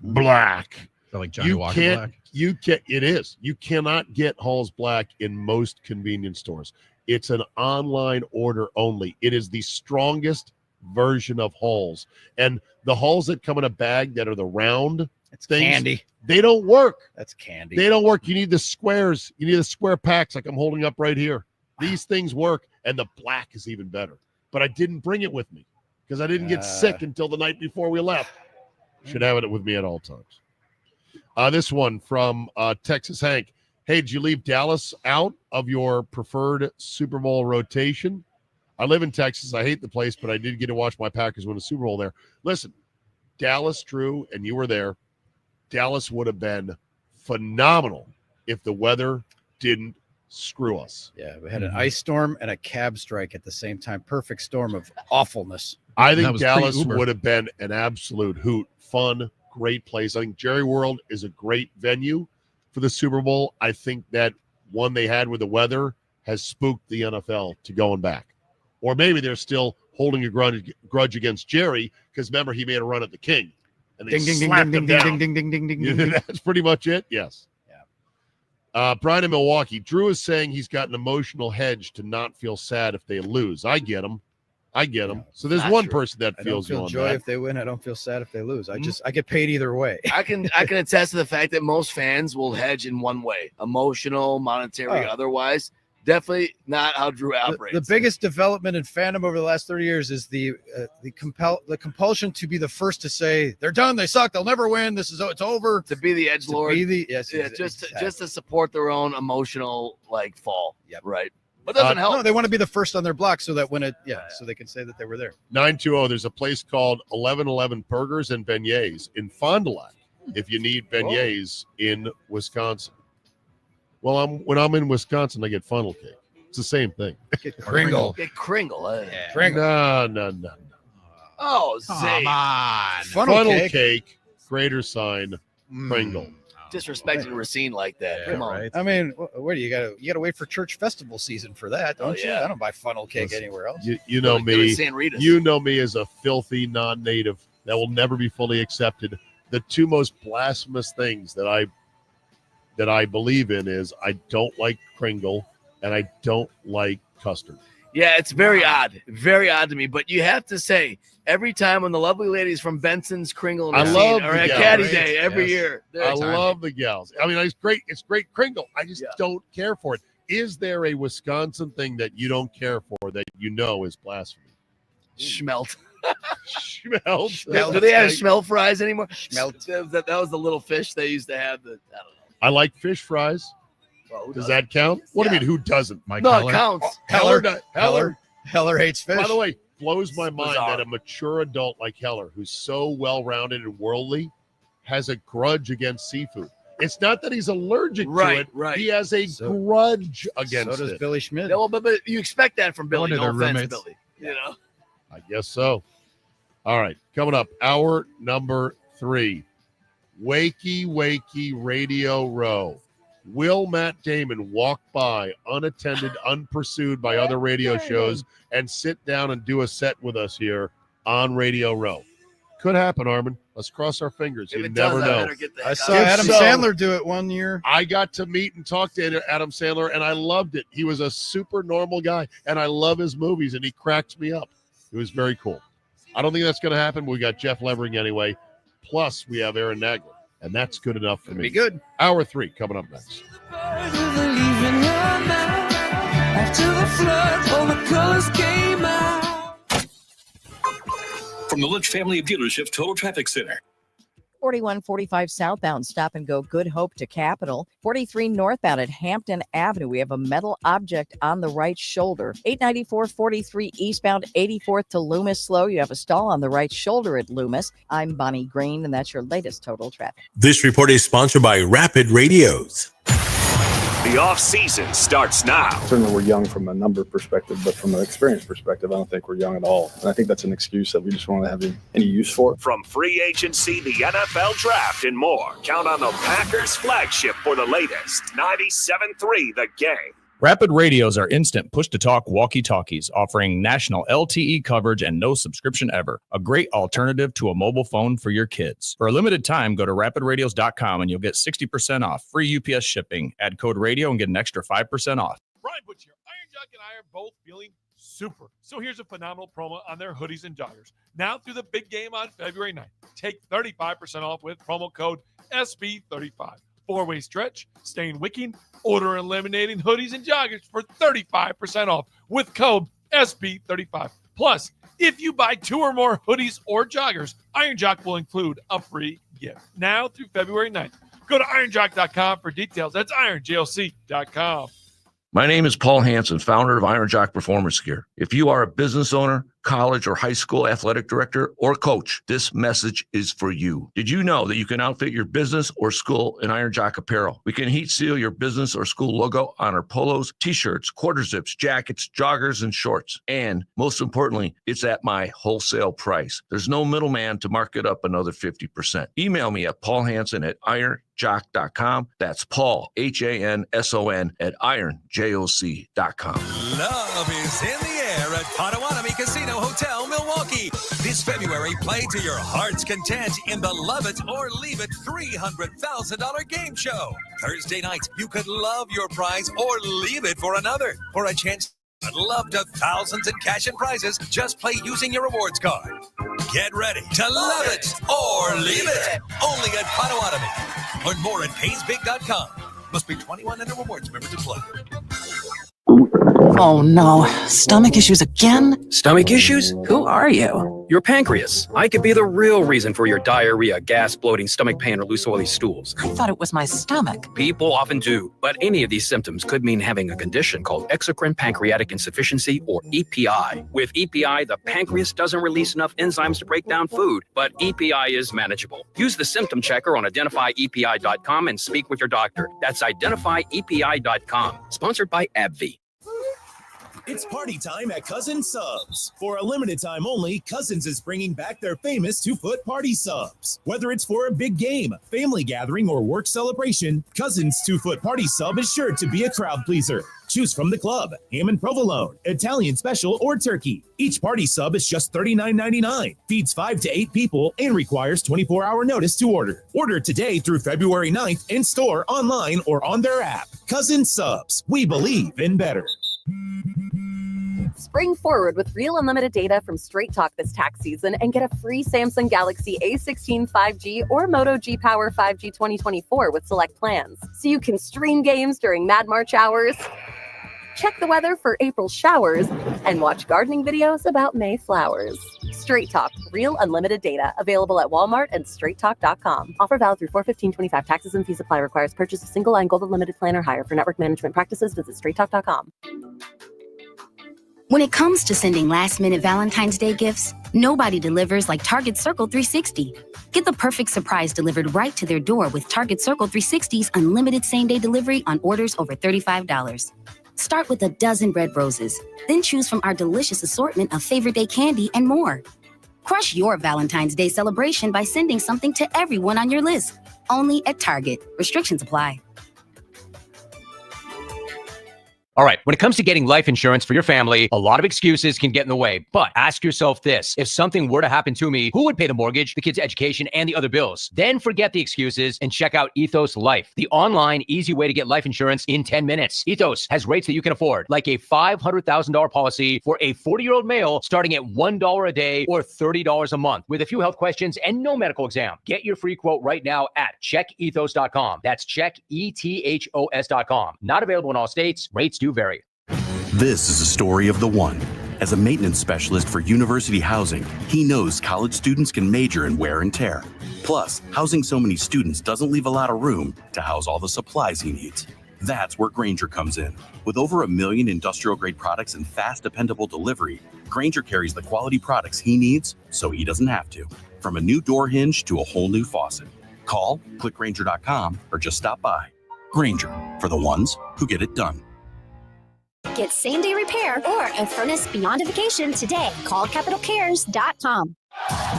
Black. Like Johnny Walker Black. It is. You cannot get Hall's Black in most convenience stores. It's an online order only. It is the strongest version of Hall's. And the Halls that come in a bag that are the round things, candy. They don't work. That's candy. They don't work. You need the squares. You need the square packs like I'm holding up right here. These things work, and the black is even better. But I didn't bring it with me because I didn't get sick until the night before we left. Should have it with me at all times. This one from Texas Hank. Hey, did you leave Dallas out of your preferred Super Bowl rotation? I live in Texas. I hate the place, but I did get to watch my Packers win a Super Bowl there. Listen, Dallas, Drew, and you were there. Dallas would have been phenomenal if the weather didn't screw us. Yeah, we had an ice storm and a cab strike at the same time. Perfect storm of awfulness. I think Dallas would have been an absolute hoot. Fun, great place. I think Jerry World is a great venue for the Super Bowl. I think that one they had with the weather has spooked the NFL to going back. Or maybe they're still holding a grudge against Jerry because remember he made a run at the King and they slapped him down. That's pretty much it. Yes. Brian in Milwaukee. Drew is saying he's got an emotional hedge to not feel sad if they lose. I get him. So there's one person that feels I don't feel joy if they win. I don't feel sad if they lose. I get paid either way. I can attest to the fact that most fans will hedge in one way: emotional, monetary, otherwise. Definitely not how Drew operates. The biggest development in fandom over the last 30 years is the compulsion to be the first to say they're done, they suck, they'll never win, it's over. To be the edgelord, just to support their own emotional fall. Yep. Right. But doesn't help. No, they want to be the first on their block so that so they can say that they were there. 920. There's a place called 1111 Burgers and Beignets in Fond du Lac. If you need beignets in Wisconsin. Well, when I'm in Wisconsin, I get funnel cake. It's the same thing. Get Kringle. Get Kringle. No. Oh, come on. Funnel cake. Greater sign. Kringle. Disrespecting Racine like that. Come on. Right. I mean, where do you gotta wait for church festival season for that, don't you? I don't buy funnel cake anywhere else. You know me. You know me as a filthy non-native that will never be fully accepted. The two most blasphemous things that I believe in is I don't like Kringle and I don't like custard. Yeah, it's very odd to me. But you have to say, every time when the lovely ladies from Benson's Kringle and Racine are at Caddy Day every year, I love the gals. I mean, it's great. It's great Kringle. I just don't care for it. Is there a Wisconsin thing that you don't care for that you know is blasphemy? Schmelt. Schmelt. Do they have schmelt fries anymore? Schmelt. That was the little fish they used to have. I don't know. I like fish fries. Well, does that count? What do you mean? Who doesn't? It counts. Heller hates fish. By the way, blows my mind that a mature adult like Heller, who's so well-rounded and worldly, has a grudge against seafood. It's not that he's allergic to it. Right. He has a grudge against it. So does Billy Schmidt. No, but you expect that from Billy. No offense, Billy. You know. I guess so. All right, coming up, hour number 3. Wakey Radio Row. Will Matt Damon walk by unattended, unpursued by other radio shows and sit down and do a set with us here on Radio Row? Could happen, Armin. Let's cross our fingers. You never know. I saw Adam Sandler do it one year. I got to meet and talk to Adam Sandler, and I loved it. He was a super normal guy, and I love his movies, and he cracks me up. It was very cool. I don't think that's going to happen. We got Jeff Levering anyway. Plus, we have Aaron Nagler, and that's good enough for me. Be good. Hour 3 coming up next. After the flood, all the colors came out. From the Litch family of dealerships Total Traffic Center. 4145 southbound, stop and go Good Hope to Capitol. 43 northbound at Hampton Avenue. We have a metal object on the right shoulder. 894 43 eastbound, 84th to Loomis slow. You have a stall on the right shoulder at Loomis. I'm Bonnie Green, and that's your latest Total Traffic. This report is sponsored by Rapid Radios. The off-season starts now. Certainly we're young from a number perspective, but from an experience perspective, I don't think we're young at all. And I think that's an excuse that we just want to have any use for. From free agency, the NFL draft, and more, count on the Packers flagship for the latest 97.3 The Game. Rapid Radios are instant push-to-talk walkie-talkies offering national LTE coverage and no subscription ever. A great alternative to a mobile phone for your kids. For a limited time, go to rapidradios.com and you'll get 60% off. Free UPS shipping. Add code radio and get an extra 5% off. Brian Butch here. Iron Jock and I are both feeling super. So here's a phenomenal promo on their hoodies and joggers. Now through the big game on February 9th. Take 35% off with promo code SB35. 4-way stretch, stain wicking, odor eliminating hoodies and joggers for 35% off with code SB35. Plus, if you buy 2 or more hoodies or joggers, Iron Jock will include a free gift. Now through February 9th. Go to ironjock.com for details. That's ironjoc.com. My name is Paul Hansen, founder of Iron Jock Performance Gear. If you are a business owner, college or high school athletic director, or coach, this message is for you. Did you know that you can outfit your business or school in Iron Jock apparel? We can heat seal your business or school logo on our polos, t-shirts, quarter zips, jackets, joggers, and shorts. And most importantly, it's at my wholesale price. There's no middleman to mark it up another 50%. Email me at paulhansen@ironjock.com. That's Paul, Hanson at ironjoc.com. Love is in the air at Potawatomi Casino Hotel, Milwaukee. This February, play to your heart's content in the Love It or Leave It $300,000 game show. Thursday night, you could love your prize or leave it for another. For a chance to love to thousands in cash and prizes, just play using your rewards card. Get ready to love it or leave it. Only at Potawatomi. Learn more at paysbig.com. Must be 21 and a rewards member to play. Oh no, stomach issues again? Stomach issues? Who are you? Your pancreas. I could be the real reason for your diarrhea, gas, bloating, stomach pain, or loose oily stools. I thought it was my stomach. People often do, but any of these symptoms could mean having a condition called exocrine pancreatic insufficiency, or EPI. With EPI, the pancreas doesn't release enough enzymes to break down food, but EPI is manageable. Use the symptom checker on identifyepi.com and speak with your doctor. That's identifyepi.com. Sponsored by AbbVie. It's party time at Cousins Subs. For a limited time only, Cousins is bringing back their famous 2-foot party subs. Whether it's for a big game, family gathering, or work celebration, Cousins 2-foot party sub is sure to be a crowd pleaser. Choose from the club, ham and provolone, Italian special, or turkey. Each party sub is just $39.99, feeds 5 to 8 people, and requires 24-hour notice to order. Order today through February 9th in store, online, or on their app. Cousins Subs. We believe in better. Spring forward with real unlimited data from Straight Talk this tax season and get a free Samsung Galaxy A16 5G or Moto G Power 5G 2024 with select plans. So you can stream games during Mad March hours, check the weather for April showers, and watch gardening videos about May flowers. Straight Talk, real unlimited data. Available at Walmart and straighttalk.com. Offer valid through 4/15/25. Taxes and fees apply. Requires purchase of single line gold unlimited plan or higher. For network management practices, visit straighttalk.com. When it comes to sending last-minute Valentine's Day gifts, nobody delivers like Target Circle 360. Get the perfect surprise delivered right to their door with Target Circle 360's unlimited same-day delivery on orders over $35. Start with a dozen red roses, then choose from our delicious assortment of favorite day candy and more. Crush your Valentine's Day celebration by sending something to everyone on your list. Only at Target. Restrictions apply. All right, when it comes to getting life insurance for your family, a lot of excuses can get in the way. But ask yourself this: if something were to happen to me, who would pay the mortgage, the kids' education, and the other bills? Then forget the excuses and check out Ethos Life, the online, easy way to get life insurance in 10 minutes. Ethos has rates that you can afford, like a $500,000 policy for a 40-year-old male starting at $1 a day or $30 a month, with a few health questions and no medical exam. Get your free quote right now at checkethos.com. That's checkethos.com. Not available in all states. Rates do vary. This is a story of the one. As a maintenance specialist for University Housing, he knows college students can major in wear and tear. Plus, housing so many students doesn't leave a lot of room to house all the supplies he needs. That's where Grainger comes in. With over 1 million industrial-grade products and fast, dependable delivery, Grainger carries the quality products he needs so he doesn't have to. From a new door hinge to a whole new faucet. Call, click Grainger.com, or just stop by. Grainger, for the ones who get it done. Get same-day repair or a furnace beyond a vacation today. Call CapitalCares.com.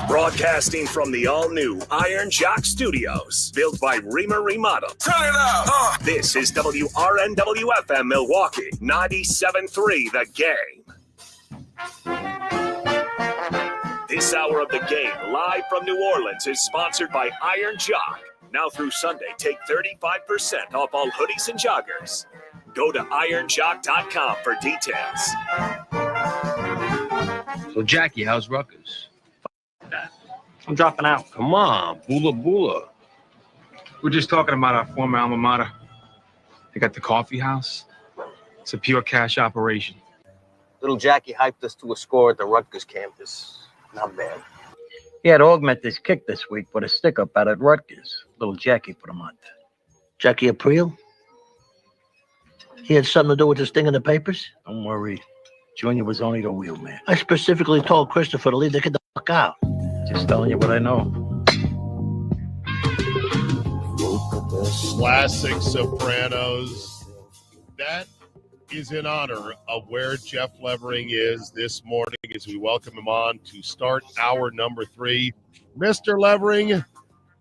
Broadcasting from the all-new Iron Jock Studios, built by Reamer Remodel. Turn it up! This is WRNW-FM Milwaukee, 97.3 The Game. This hour of the game, live from New Orleans, is sponsored by Iron Jock. Now through Sunday, take 35% off all hoodies and joggers. Go to ironjock.com for details. So, Jackie, how's Rutgers? I'm dropping out. Come on, Bula Bula. We're just talking about our former alma mater. They got the coffee house. It's a pure cash operation. Little Jackie hyped us to a score at the Rutgers campus. Not bad. He had augment his kick this week with a stick-up out at Rutgers. Little Jackie put him on. Jackie Aprile? He had something to do with this thing in the papers? Don't worry. Junior was only the wheelman. I specifically told Christopher to leave the kid the fuck out. Just telling you what I know. Classic Sopranos. That is in honor of where Jeff Levering is this morning as we welcome him on to start hour number 3. Mr. Levering,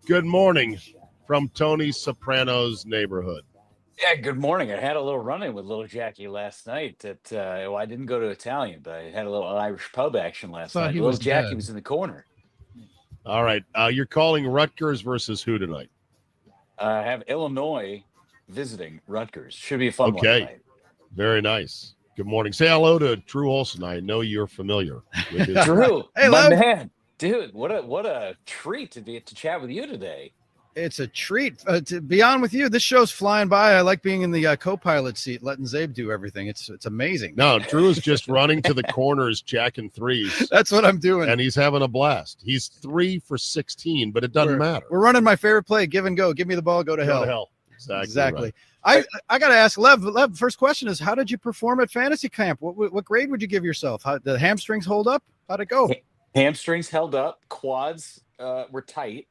good morning from Tony Soprano's neighborhood. Yeah, good morning. I had a little run-in with little Jackie last night. Well, I didn't go to Italian, but I had a little Irish pub action last night. Little Jackie was in the corner. All right. You're calling Rutgers versus who tonight? I have Illinois visiting Rutgers. Should be a fun one tonight. Very nice. Good morning. Say hello to Drew Olson. I know you're familiar with his Drew, Hey, my Lev. man. Dude, what a treat to chat with you today. It's a treat to be on with you. This show's flying by. I like being in the co-pilot seat, letting Zabe do everything. It's amazing. No, Drew is just running to the corners, jacking threes. That's what I'm doing. And he's having a blast. He's 3 for 16, but it doesn't matter. We're running my favorite play, give and go. Give me the ball, go to hell. Go to hell. Exactly. Right. I got to ask Lev. First question is, how did you perform at fantasy camp? What grade would you give yourself? How the hamstrings hold up? How'd it go? Hamstrings held up. Quads were tight.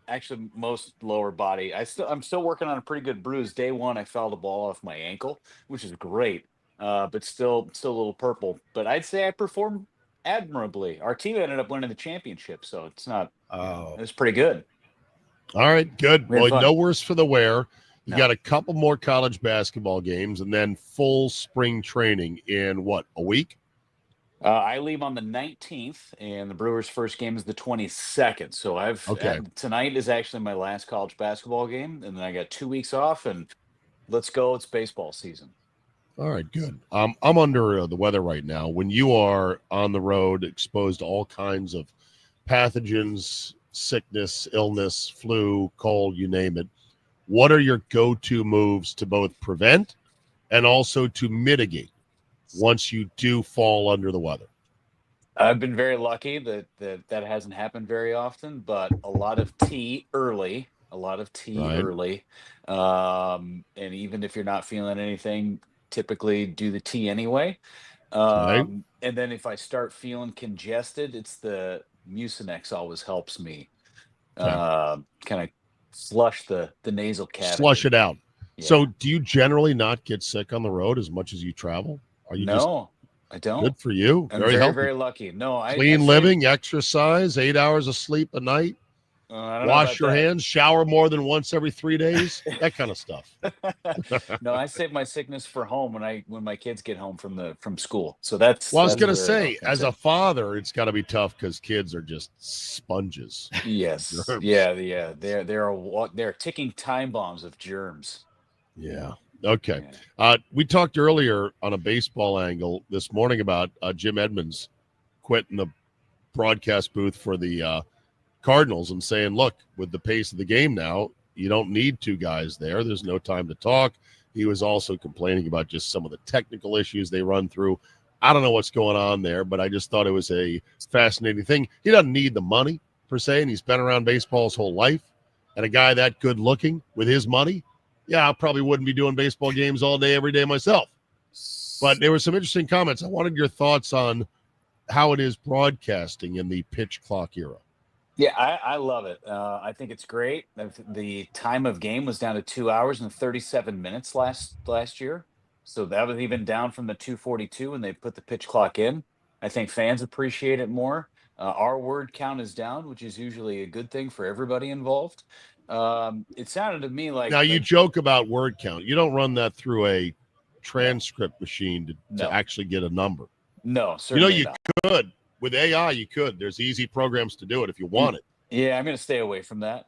Actually, most lower body. I'm still working on a pretty good bruise. Day one, I fouled the ball off my ankle, which is great, but still a little purple. But I'd say I performed admirably. Our team ended up winning the championship, so it's not. It was pretty good. All right, good. We had Well, fun. no worse for the wear. You No. got a couple more college basketball games and then full spring training in what, a week? I leave on the 19th, and the Brewers' first game is the 22nd. So tonight is actually my last college basketball game, and then I got 2 weeks off, and let's go. It's baseball season. All right, good. I'm under the weather right now. When you are on the road, exposed to all kinds of pathogens, sickness, illness, flu, cold, you name it, what are your go-to moves to both prevent and also to mitigate once you do fall under the weather? I've been very lucky that hasn't happened very often, but a lot of tea early, Right. And even if you're not feeling anything, typically do the tea anyway. Right. And then if I start feeling congested, it's the Mucinex always helps me kind of flush the nasal cavity. Flush it out. Yeah. So do you generally not get sick on the road as much as you travel? Are you No, I don't. Good for you. I'm Very very, healthy. very lucky. No, I Clean say- living, exercise, 8 hours of sleep a night. I don't know Wash about your that. hands, shower more than once every 3 days, that kind of stuff. No, I save my sickness for home when my kids get home from school. So that's. Well, I was that's going to where say, it all comes as a in. father, it's got to be tough because kids are just sponges. Yes. Germs. Yeah. They're ticking time bombs of germs. Yeah. Okay. We talked earlier on a baseball angle this morning about Jim Edmonds quitting the broadcast booth for the Cardinals and saying, look, with the pace of the game now, you don't need two guys there. There's no time to talk. He was also complaining about just some of the technical issues they run through. I don't know what's going on there, but I just thought it was a fascinating thing. He doesn't need the money, per se, and he's been around baseball his whole life. And a guy that good looking with his money, yeah, I probably wouldn't be doing baseball games all day, every day myself. But there were some interesting comments. I wanted your thoughts on how it is broadcasting in the pitch clock era. Yeah, I love it. I think it's great. The time of game was down to 2 hours and 37 minutes last year. So that was even down from the 2:42 when they put the pitch clock in. I think fans appreciate it more. Our word count is down, which is usually a good thing for everybody involved. It sounded to me like Now, you joke about word count. You don't run that through a transcript machine to actually get a number. No, certainly you not. could. With AI, you could. There's easy programs to do it if you want it. Yeah, I'm going to stay away from that.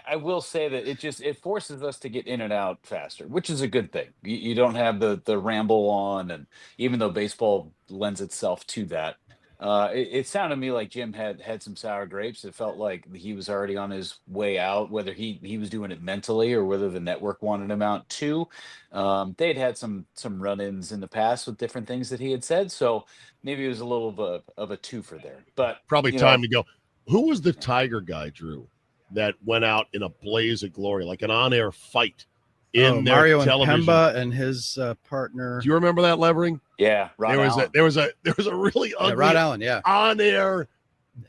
I will say that it forces us to get in and out faster, which is a good thing. You don't have the ramble on, and even though baseball lends itself to that, it sounded to me like Jim had some sour grapes. It felt like he was already on his way out, whether he was doing it mentally or whether the network wanted him out too. They'd had some run-ins in the past with different things that he had said, so maybe it was a little of a twofer there. But Probably time to go. Who was the Tiger guy, Drew, that went out in a blaze of glory, like an on-air fight in their Mario television? and Pemba and his partner. Do you remember that, Levering? Yeah, Rod Allen. There was a really ugly Rod Allen, yeah. on-air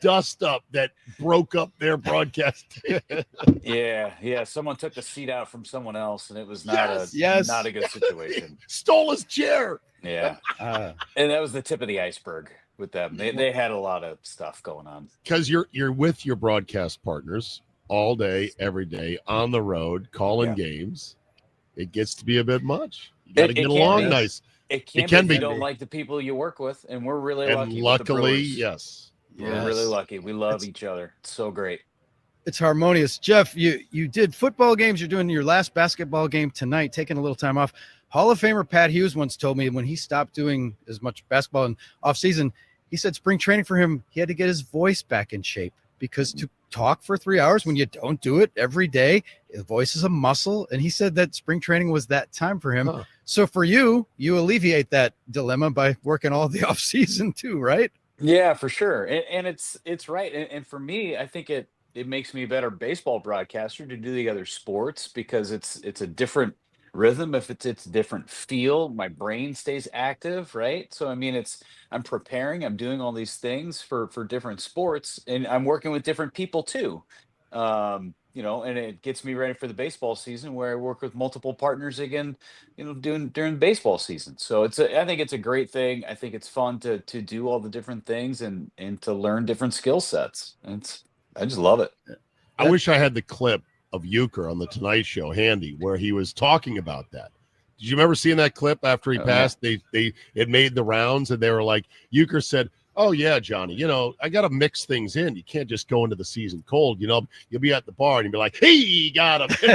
dust-up that broke up their broadcast. Yeah. Someone took the seat out from someone else, and it was not a good situation. Stole his chair. Yeah, and that was the tip of the iceberg with them. They had a lot of stuff going on. Because you're with your broadcast partners all day, every day, on the road, calling games. It gets to be a bit much. You got to get along nice. It can be. You don't like the people you work with, and we're really lucky. And luckily, yes. We're really lucky. We love each other. It's so great. It's harmonious. Jeff, you did football games. You're doing your last basketball game tonight, taking a little time off. Hall of Famer Pat Hughes once told me when he stopped doing as much basketball in off season, he said spring training for him, he had to get his voice back in shape because to talk for 3 hours when you don't do it every day, his voice is a muscle. And he said that spring training was that time for him. Huh. So for you alleviate that dilemma by working all the off season too, right? Yeah, for sure. And it's right. And for me, I think it makes me a better baseball broadcaster to do the other sports because it's a different rhythm. If it's a different feel, my brain stays active, right? So I mean, I'm preparing, I'm doing all these things for different sports, and I'm working with different people too. And it gets me ready for the baseball season where I work with multiple partners again, during baseball season. So I think it's a great thing. I think it's fun to do all the different things and to learn different skill sets. I just love it. I wish I had the clip of Euchre on the Tonight Show handy where he was talking about that. Did you remember seeing that clip after he passed? Yeah. It made the rounds and they were like, Euchre said, "Oh yeah, Johnny, I got to mix things in. You can't just go into the season cold. You'll be at the bar and you'll be like, hey, you got him."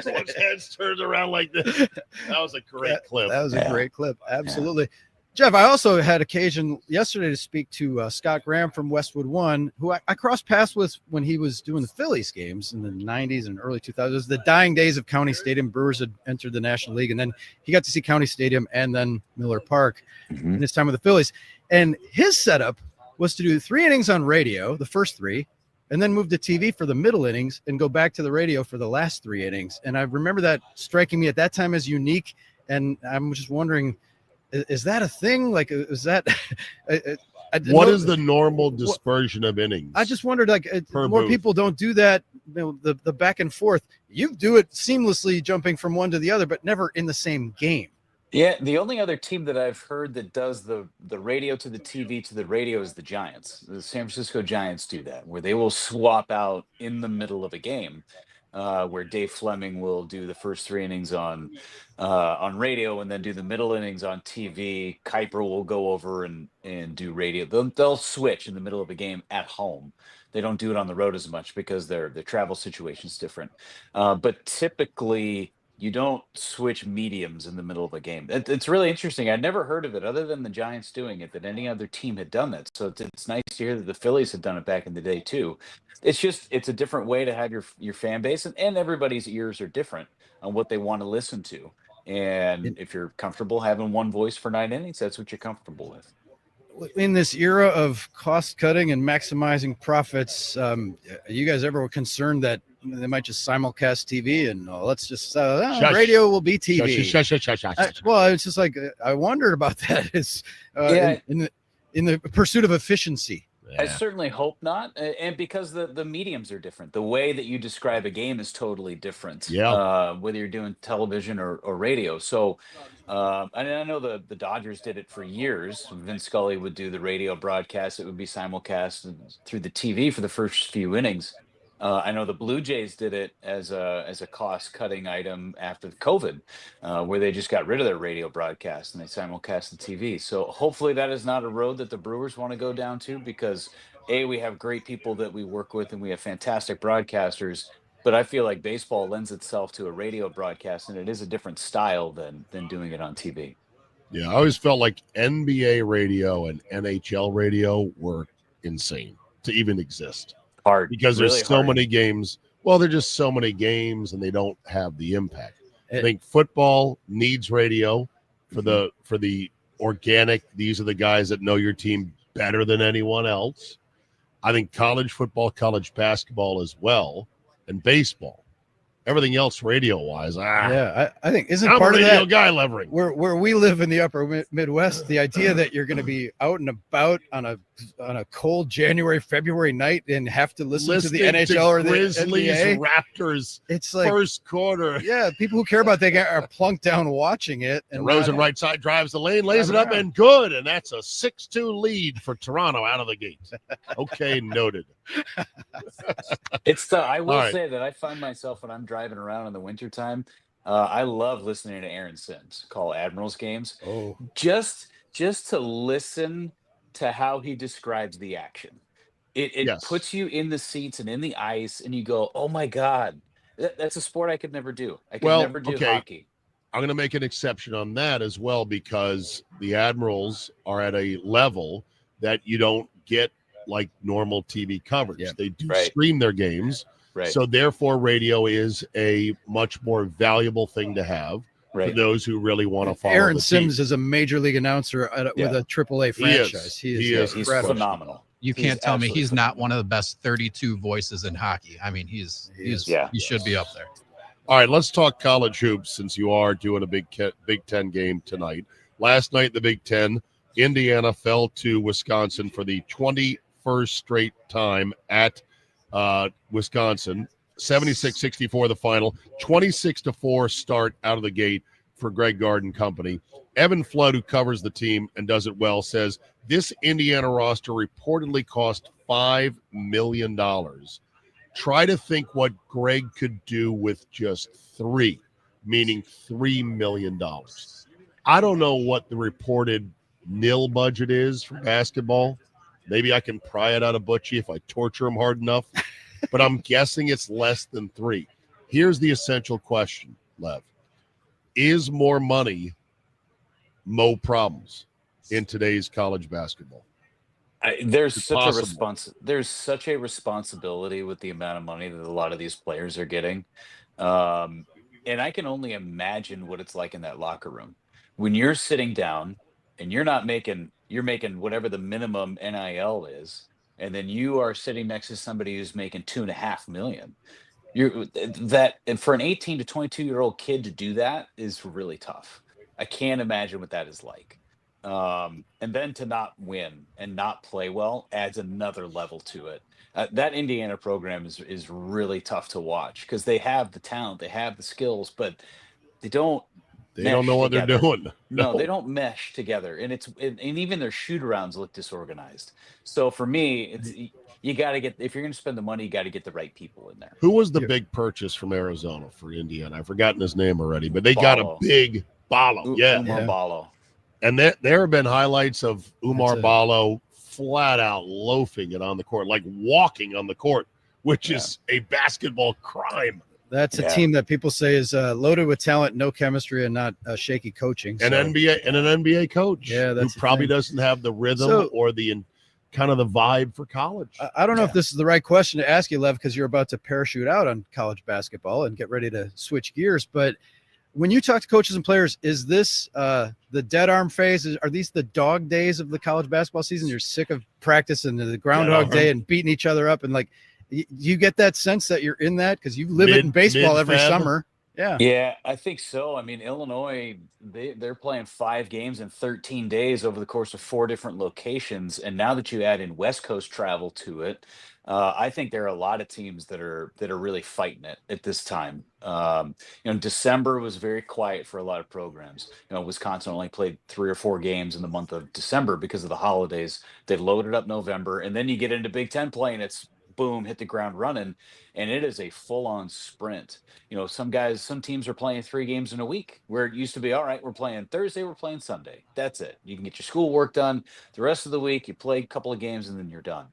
Someone's head turns around like this. That was a great clip. That was a great clip. Absolutely. Yeah. Jeff, I also had occasion yesterday to speak to Scott Graham from Westwood One, who I crossed paths with when he was doing the Phillies games in the 90s and early 2000s, the dying days of County Stadium. Brewers had entered the National League, and then he got to see County Stadium and then Miller Park in his time with the Phillies. And his setup was to do 3 innings on radio, the first 3, and then move to TV for the middle innings and go back to the radio for the last 3 innings. And I remember that striking me at that time as unique, and I'm just wondering, is that a thing? Like, is that what is the normal dispersion of innings? I just wondered, more people don't do that. The back and forth. You do it seamlessly, jumping from one to the other, but never in the same game. Yeah, the only other team that I've heard that does the radio to the TV to the radio is the Giants. The San Francisco Giants do that, where they will swap out in the middle of a game, where Dave Fleming will do the first 3 innings on radio and then do the middle innings on TV. Kuiper will go over and do radio. They'll switch in the middle of a game at home. They don't do it on the road as much because their travel situation is different. But typically, you don't switch mediums in the middle of a game. It's really interesting. I'd never heard of it other than the Giants doing it, that any other team had done that. So it's nice to hear that the Phillies had done it back in the day too. It's a different way to have your fan base, and everybody's ears are different on what they want to listen to. And if you're comfortable having one voice for 9 innings, that's what you're comfortable with. In this era of cost cutting and maximizing profits, you guys ever concerned that they might just simulcast TV and let's just radio will be TV? Well, it's just like I wondered about that. Is in the pursuit of efficiency. I certainly hope not, and because the mediums are different. The way that you describe a game is totally different. Yeah. Whether you're doing television or radio. So, and I know the Dodgers did it for years. Vince Scully would do the radio broadcast. It would be simulcast through the TV for the first few innings. I know the Blue Jays did it as a cost-cutting item after COVID, where they just got rid of their radio broadcast and they simulcast the TV. So hopefully that is not a road that the Brewers want to go down to, because we have great people that we work with and we have fantastic broadcasters. But I feel like baseball lends itself to a radio broadcast, and it is a different style than doing it on TV. Yeah, I always felt like NBA radio and NHL radio were insane to even exist. Hard. Because there's really so hard. many games. Well, there're just so many games and they don't have the impact. I think football needs radio for the organic. These are the guys that know your team better than anyone else. I think college football, college basketball as well, and baseball. Everything else radio-wise, I think isn't I'm part a of radio that guy, Levering. where we live in the upper Midwest, the idea that you're going to be out and about on a cold January, February night and have to listen to the NHL or the Grizzlies, NBA. Raptors. It's like first quarter. Yeah, people who care about that are plunked down watching it. And Rosen right side drives the lane, lays it up, and good. And that's a 6-2 lead for Toronto out of the gate. Okay, noted. It's I will All right. say that I find myself when I'm driving around in the wintertime, I love listening to Aaron Sims call Admirals games. Oh, just to listen to how he describes the action. It puts you in the seats and in the ice, and you go, "Oh my God, that's a sport I could never do. I could never do hockey." I'm going to make an exception on that as well, because the Admirals are at a level that you don't get like normal TV coverage. Yeah. They do Right. stream their games. Right. So therefore radio is a much more valuable thing to have for Right. those who really want to follow Aaron the Sims team. is a major league announcer with a AAA franchise. He is. He's incredible. phenomenal. You He's can't tell me absolutely he's not one of the best 32 voices in hockey. I mean, he should be up there. All right, let's talk college hoops since you are doing a Big Ten game tonight. Last night, the Big Ten, Indiana fell to Wisconsin for the 21st straight time at Wisconsin. 76-64 the final, 26-4 start out of the gate for Greg Gard Company. Evan Flood, who covers the team and does it well, says this Indiana roster reportedly cost $5 million. Try to think what Greg could do with just three, meaning $3 million. I don't know what the reported nil budget is for basketball. Maybe I can pry it out of Butchie if I torture him hard enough, but I'm guessing it's less than three. Here's the essential question, Lev. Is more money more problems in today's college basketball? There's It's such possible. there's such a responsibility with the amount of money that a lot of these players are getting. And I can only imagine what it's like in that locker room when you're sitting down and you're making whatever the minimum NIL is, and then you are sitting next to somebody who's making $2.5 million. And for an 18 to 22-year-old kid to do that is really tough. I can't imagine what that is like. And then to not win and not play well adds another level to it. That Indiana program is really tough to watch because they have the talent, they have the skills, but they don't They don't know what together. they're doing. No, they don't mesh together, and and even their shoot arounds look disorganized. So for me, it's you got to get, if you're going to spend the money, you got to get the right people in there. Who was the big purchase from Arizona for Indiana? I've forgotten his name already, but they got a big Ballo. Umar Ballo. And there have been highlights of Umar Ballo flat out loafing it on the court, like walking on the court, which is a basketball crime. That's a team that people say is loaded with talent, no chemistry, and not shaky coaching. An NBA coach, that's who probably doesn't have the rhythm or the kind of the vibe for college. I don't know if this is the right question to ask you, Lev, because you're about to parachute out on college basketball and get ready to switch gears. But when you talk to coaches and players, is this the dead arm phase? Are these the dog days of the college basketball season? You're sick of practice and the Groundhog Day and beating each other up, and like you get that sense that you're in that because you live it in baseball every summer. Yeah, I think so. I mean, Illinois, they're playing 5 games in 13 days over the course of 4 different locations, and now that you add in West Coast travel to it, I think there are a lot of teams that are really fighting it at this time. December was very quiet for a lot of programs. Wisconsin only played 3 or 4 games in the month of December because of the holidays. They loaded up November, and then you get into Big Ten play, and it's boom, hit the ground running, and it is a full-on sprint. Some teams are playing 3 games in a week, where it used to be, all right, we're playing Thursday, we're playing Sunday. That's it. You can get your schoolwork done. The rest of the week, you play a couple of games, and then you're done.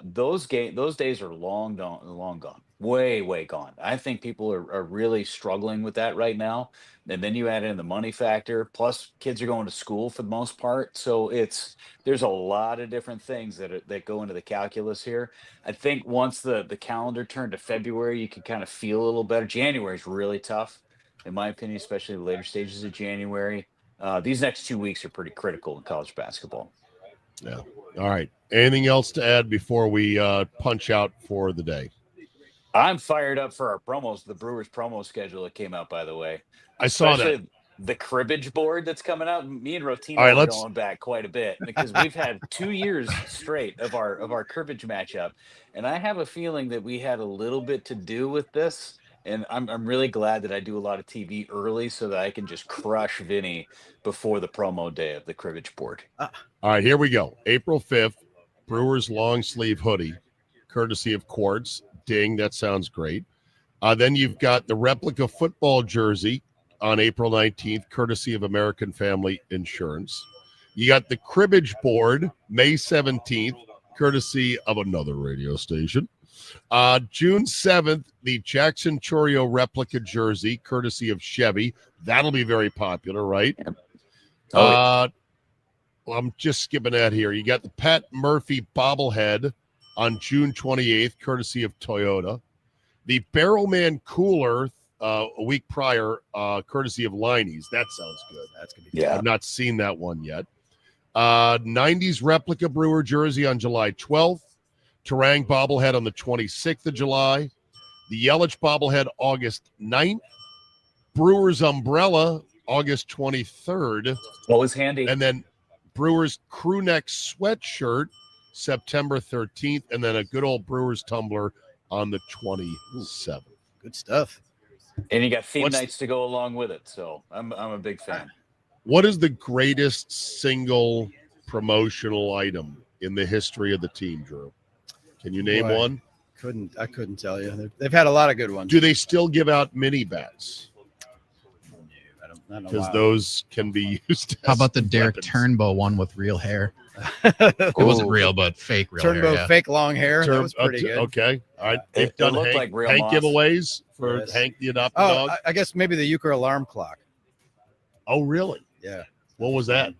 Those days are long gone, way gone. I think people are really struggling with that right now. And then you add in the money factor, plus kids are going to school for the most part. So there's a lot of different things that go into the calculus here. I think once the calendar turned to February, you can kind of feel a little better. January is really tough, in my opinion, especially the later stages of January. These next 2 weeks are pretty critical in college basketball. Yeah. All right. Anything else to add before we punch out for the day? I'm fired up for our promos, the Brewers promo schedule that came out, by the way. I saw that. The cribbage board that's coming out. Me and Rotino are going back quite a bit because we've had 2 years straight of our cribbage matchup. And I have a feeling that we had a little bit to do with this. And I'm really glad that I do a lot of TV early so that I can just crush Vinny before the promo day of the cribbage board. All right, here we go. April 5th, Brewers long sleeve hoodie, courtesy of Quartz. Ding, that sounds great. Then you've got the replica football jersey on April 19th, courtesy of American Family Insurance. You got the cribbage board May 17th, courtesy of another radio station. June 7th, the Jackson Chorio replica jersey, courtesy of Chevy. That'll be very popular, right? Well, I'm just skipping that here. You got the Pat Murphy bobblehead on June 28th, courtesy of Toyota. The Barrelman cooler a week prior, courtesy of Liney's. That sounds good. That's gonna be good. I've not seen that one yet. 90s replica Brewer jersey on July 12th. Terang bobblehead on the 26th of July. The Yelich bobblehead August 9th. Brewers umbrella August 23rd. Always handy. And then Brewers crew neck sweatshirt September 13th, and then a good old Brewers tumbler on the 27th. Good stuff. And you got theme nights to go along with it, so I'm a big fan. What is the greatest single promotional item in the history of the team, Drew? Can you name one? I couldn't tell you. They've had a lot of good ones. Do they still give out mini bats? Because those can be used. How about the Derek Turnbow one with real hair? It wasn't real, but fake real hair. Turnbow, fake long hair. That was pretty good. Okay. All right. They've done Hank giveaways for Hank the adopted dog. I guess maybe the Euchre alarm clock. Oh, really? Yeah. What was that?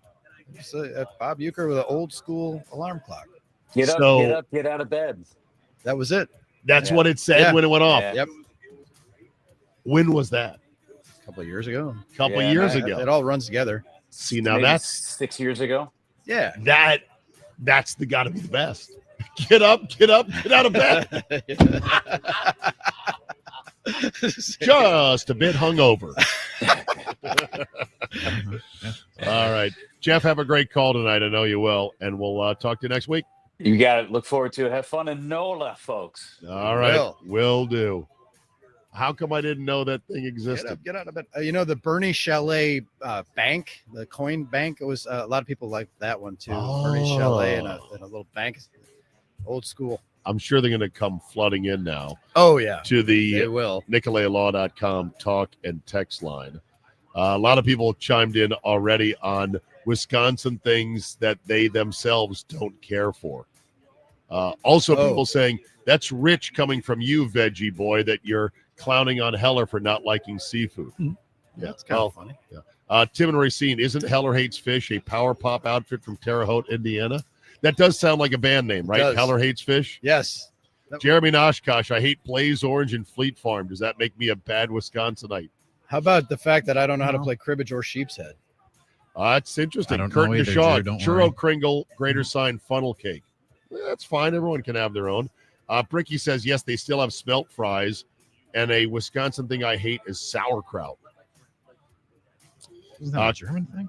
It's Bob Euchre with an old school alarm clock. Get up, get out of bed. That was it. That's what it said when it went off. Yep. When was that? A couple of years ago. Couple of years ago. It all runs together. See, now Maybe that's 6 years ago. Yeah. That's got to be the best. Get up, get out of bed. Just a bit hungover. All right. Jeff, have a great call tonight. I know you will. And we'll talk to you next week. You got it. Look forward to it. Have fun in NOLA, folks. All right. Will do. How come I didn't know that thing existed? Get out of bed. The Bernie Chalet bank, the coin bank. It was a lot of people like that one too. Bernie Chalet and a little bank, old school. I'm sure they're going to come flooding in now. Oh yeah, to the they will. NicolaLaw.com talk and text line. A lot of people chimed in already on Wisconsin things that they themselves don't care for. Also, people saying that's rich coming from you, Veggie Boy, that you're clowning on Heller for not liking seafood. Yeah, that's kind of funny. Yeah. Tim and Racine, isn't Heller Hates Fish a Power Pop outfit from Terre Haute, Indiana? That does sound like a band name, right? Heller Hates Fish? Yes. Jeremy Noshkosh, I hate Blaze Orange and Fleet Farm. Does that make me a bad Wisconsinite? How about the fact that I don't know how to play cribbage or sheep's head? That's interesting. I don't Kurt know either, Deshaw, Drew, don't Churro worry. Kringle, Greater Sign Funnel Cake. That's fine. Everyone can have their own. Bricky says, yes, they still have smelt fries. And a Wisconsin thing I hate is sauerkraut. Isn't that a German thing?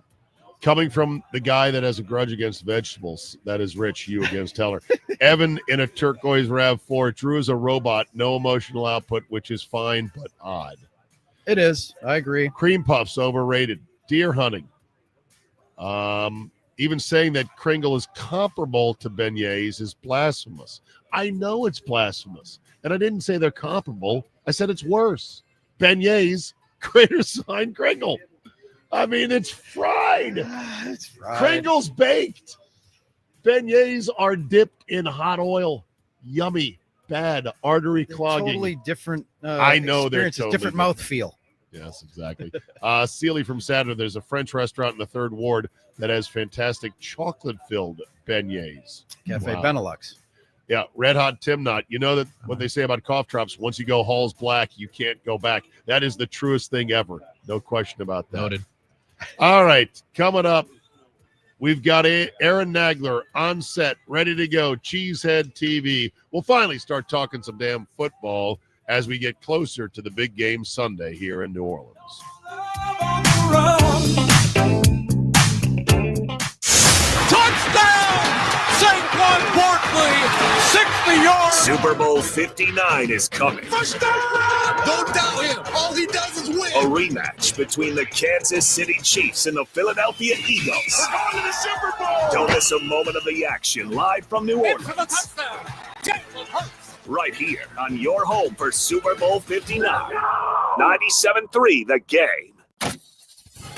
Coming from the guy that has a grudge against vegetables, that is Rich, you against Heller. Evan in a turquoise RAV4. Drew is a robot, no emotional output, which is fine, but odd. It is. I agree. Cream puffs, overrated. Deer hunting. Even saying that Kringle is comparable to beignets is blasphemous. I know it's blasphemous. And I didn't say they're comparable. I said it's worse. Beignets, Greater Sign Kringle. I mean, it's fried. It's fried. Kringle's baked. Beignets are dipped in hot oil. Yummy. Bad. Artery clogging. Totally different. I know they're totally different mouthfeel. Yes, exactly. Sealy from Saturday. There's a French restaurant in the 3rd Ward that has fantastic chocolate-filled beignets. Cafe Benelux. Yeah, Red Hot Timnot. You know that what they say about cough drops, once you go Hall's Black, you can't go back. That is the truest thing ever. No question about that. Noted. All right, coming up, we've got Aaron Nagler on set, ready to go, Cheesehead TV. We'll finally start talking some damn football as we get closer to the big game Sunday here in New Orleans. Touchdown! Saquon Barkley, 60 yards. Super Bowl 59 is coming. First down! Don't doubt him. All he does is win. A rematch between the Kansas City Chiefs and the Philadelphia Eagles. We're going to the Super Bowl. Don't miss a moment of the action live from New Orleans. For the touchdown. Jalen Hurts. Right here on your home for Super Bowl 59. 97.3 The Game.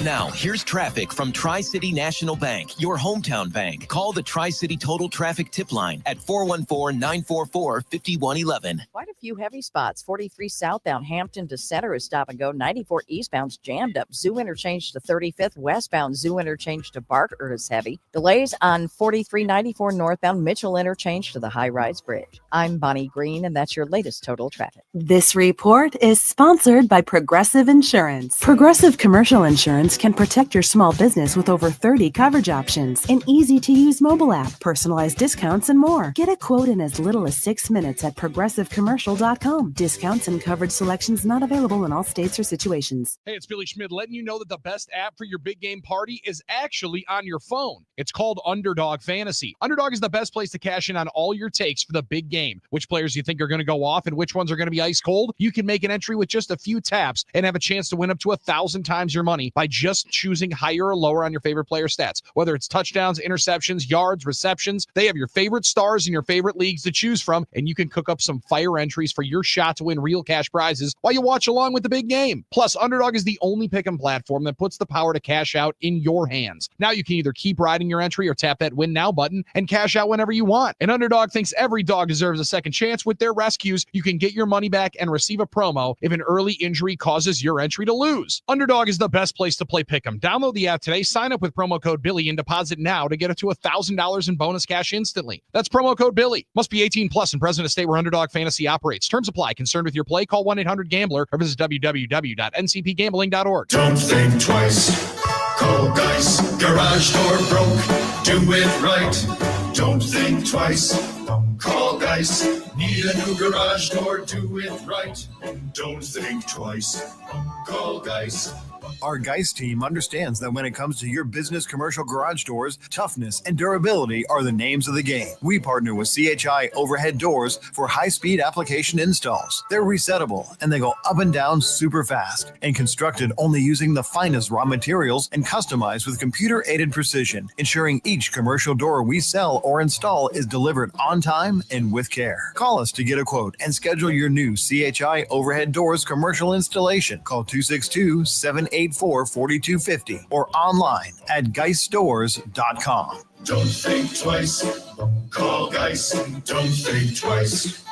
Now, here's traffic from Tri-City National Bank, your hometown bank. Call the Tri-City Total Traffic Tip Line at 414-944-5111. Quite a few heavy spots. 43 southbound Hampton to Center is stop and go. 94 eastbound's jammed up. Zoo interchange to 35th. Westbound Zoo interchange to Barker is heavy. Delays on 4394 northbound Mitchell interchange to the High Rise Bridge. I'm Bonnie Green, and that's your latest total traffic. This report is sponsored by Progressive Insurance. Progressive Commercial Insurance can protect your small business with over 30 coverage options, an easy-to-use mobile app, personalized discounts, and more. Get a quote in as little as 6 minutes at progressivecommercial.com. Discounts and coverage selections not available in all states or situations. Hey, it's Billy Schmidt letting you know that the best app for your big game party is actually on your phone. It's called Underdog Fantasy. Underdog is the best place to cash in on all your takes for the big game. Which players you think are going to go off and which ones are going to be ice cold? You can make an entry with just a few taps and have a chance to win up to 1,000 times your money by just choosing higher or lower on your favorite player stats. Whether it's touchdowns, interceptions, yards, receptions, they have your favorite stars in your favorite leagues to choose from, and you can cook up some fire entries for your shot to win real cash prizes while you watch along with the big game. Plus, Underdog is the only pick'em platform that puts the power to cash out in your hands. Now you can either keep riding your entry or tap that Win Now button and cash out whenever you want. And Underdog thinks every dog deserves a second chance. With their rescues, you can get your money back and receive a promo if an early injury causes your entry to lose. Underdog is the best place to play pick'em. Download the app today, sign up with promo code Billy, and deposit now to get up to $1,000 in bonus cash instantly. That's promo code Billy. Must be 18 plus and present in a state where Underdog Fantasy operates. Terms apply. Concerned with your play? Call 1-800-GAMBLER or visit www.ncpgambling.org. Don't think twice. Call Guys. Garage door broke. Do it right. Don't think twice. Call Guys. Need a new garage door? Do it right. Don't think twice. Call Guys. Our Geist team understands that when it comes to your business commercial garage doors, toughness and durability are the names of the game. We partner with CHI Overhead Doors for high-speed application installs. They're resettable and they go up and down super fast and constructed only using the finest raw materials and customized with computer-aided precision, ensuring each commercial door we sell or install is delivered on time and with care. Call us to get a quote and schedule your new CHI Overhead Doors commercial installation. Call 262-784-4250 or online at geiststores.com. Don't think twice. Call Geist. Don't think twice.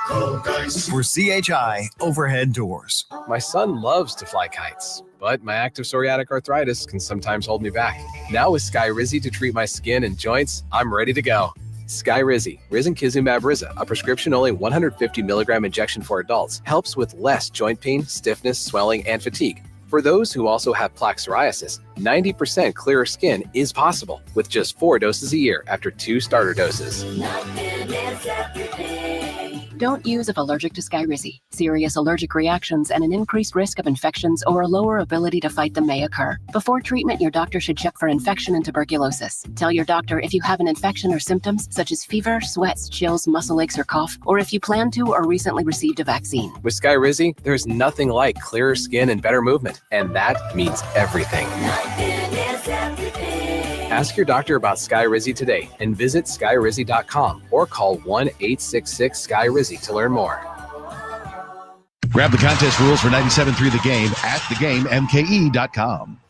Call Geist. For CHI Overhead Doors. My son loves to fly kites, but my active psoriatic arthritis can sometimes hold me back. Now with Skyrizi to treat my skin and joints, I'm ready to go. Skyrizi, risankizumab Riza, a prescription-only 150 milligram injection for adults, helps with less joint pain, stiffness, swelling, and fatigue. For those who also have plaque psoriasis, 90% clearer skin is possible with just 4 doses a year after 2 starter doses. Don't use if allergic to Skyrizi. Serious allergic reactions and an increased risk of infections or a lower ability to fight them may occur. Before treatment, your doctor should check for infection and tuberculosis. Tell your doctor if you have an infection or symptoms such as fever, sweats, chills, muscle aches, or cough, or if you plan to or recently received a vaccine. With Skyrizi, there's nothing like clearer skin and better movement, and that means everything. Ask your doctor about Skyrizi today and visit skyrizi.com or call 1-866-SKYRIZI to learn more. Grab the contest rules for 97.3 The Game at thegamemke.com.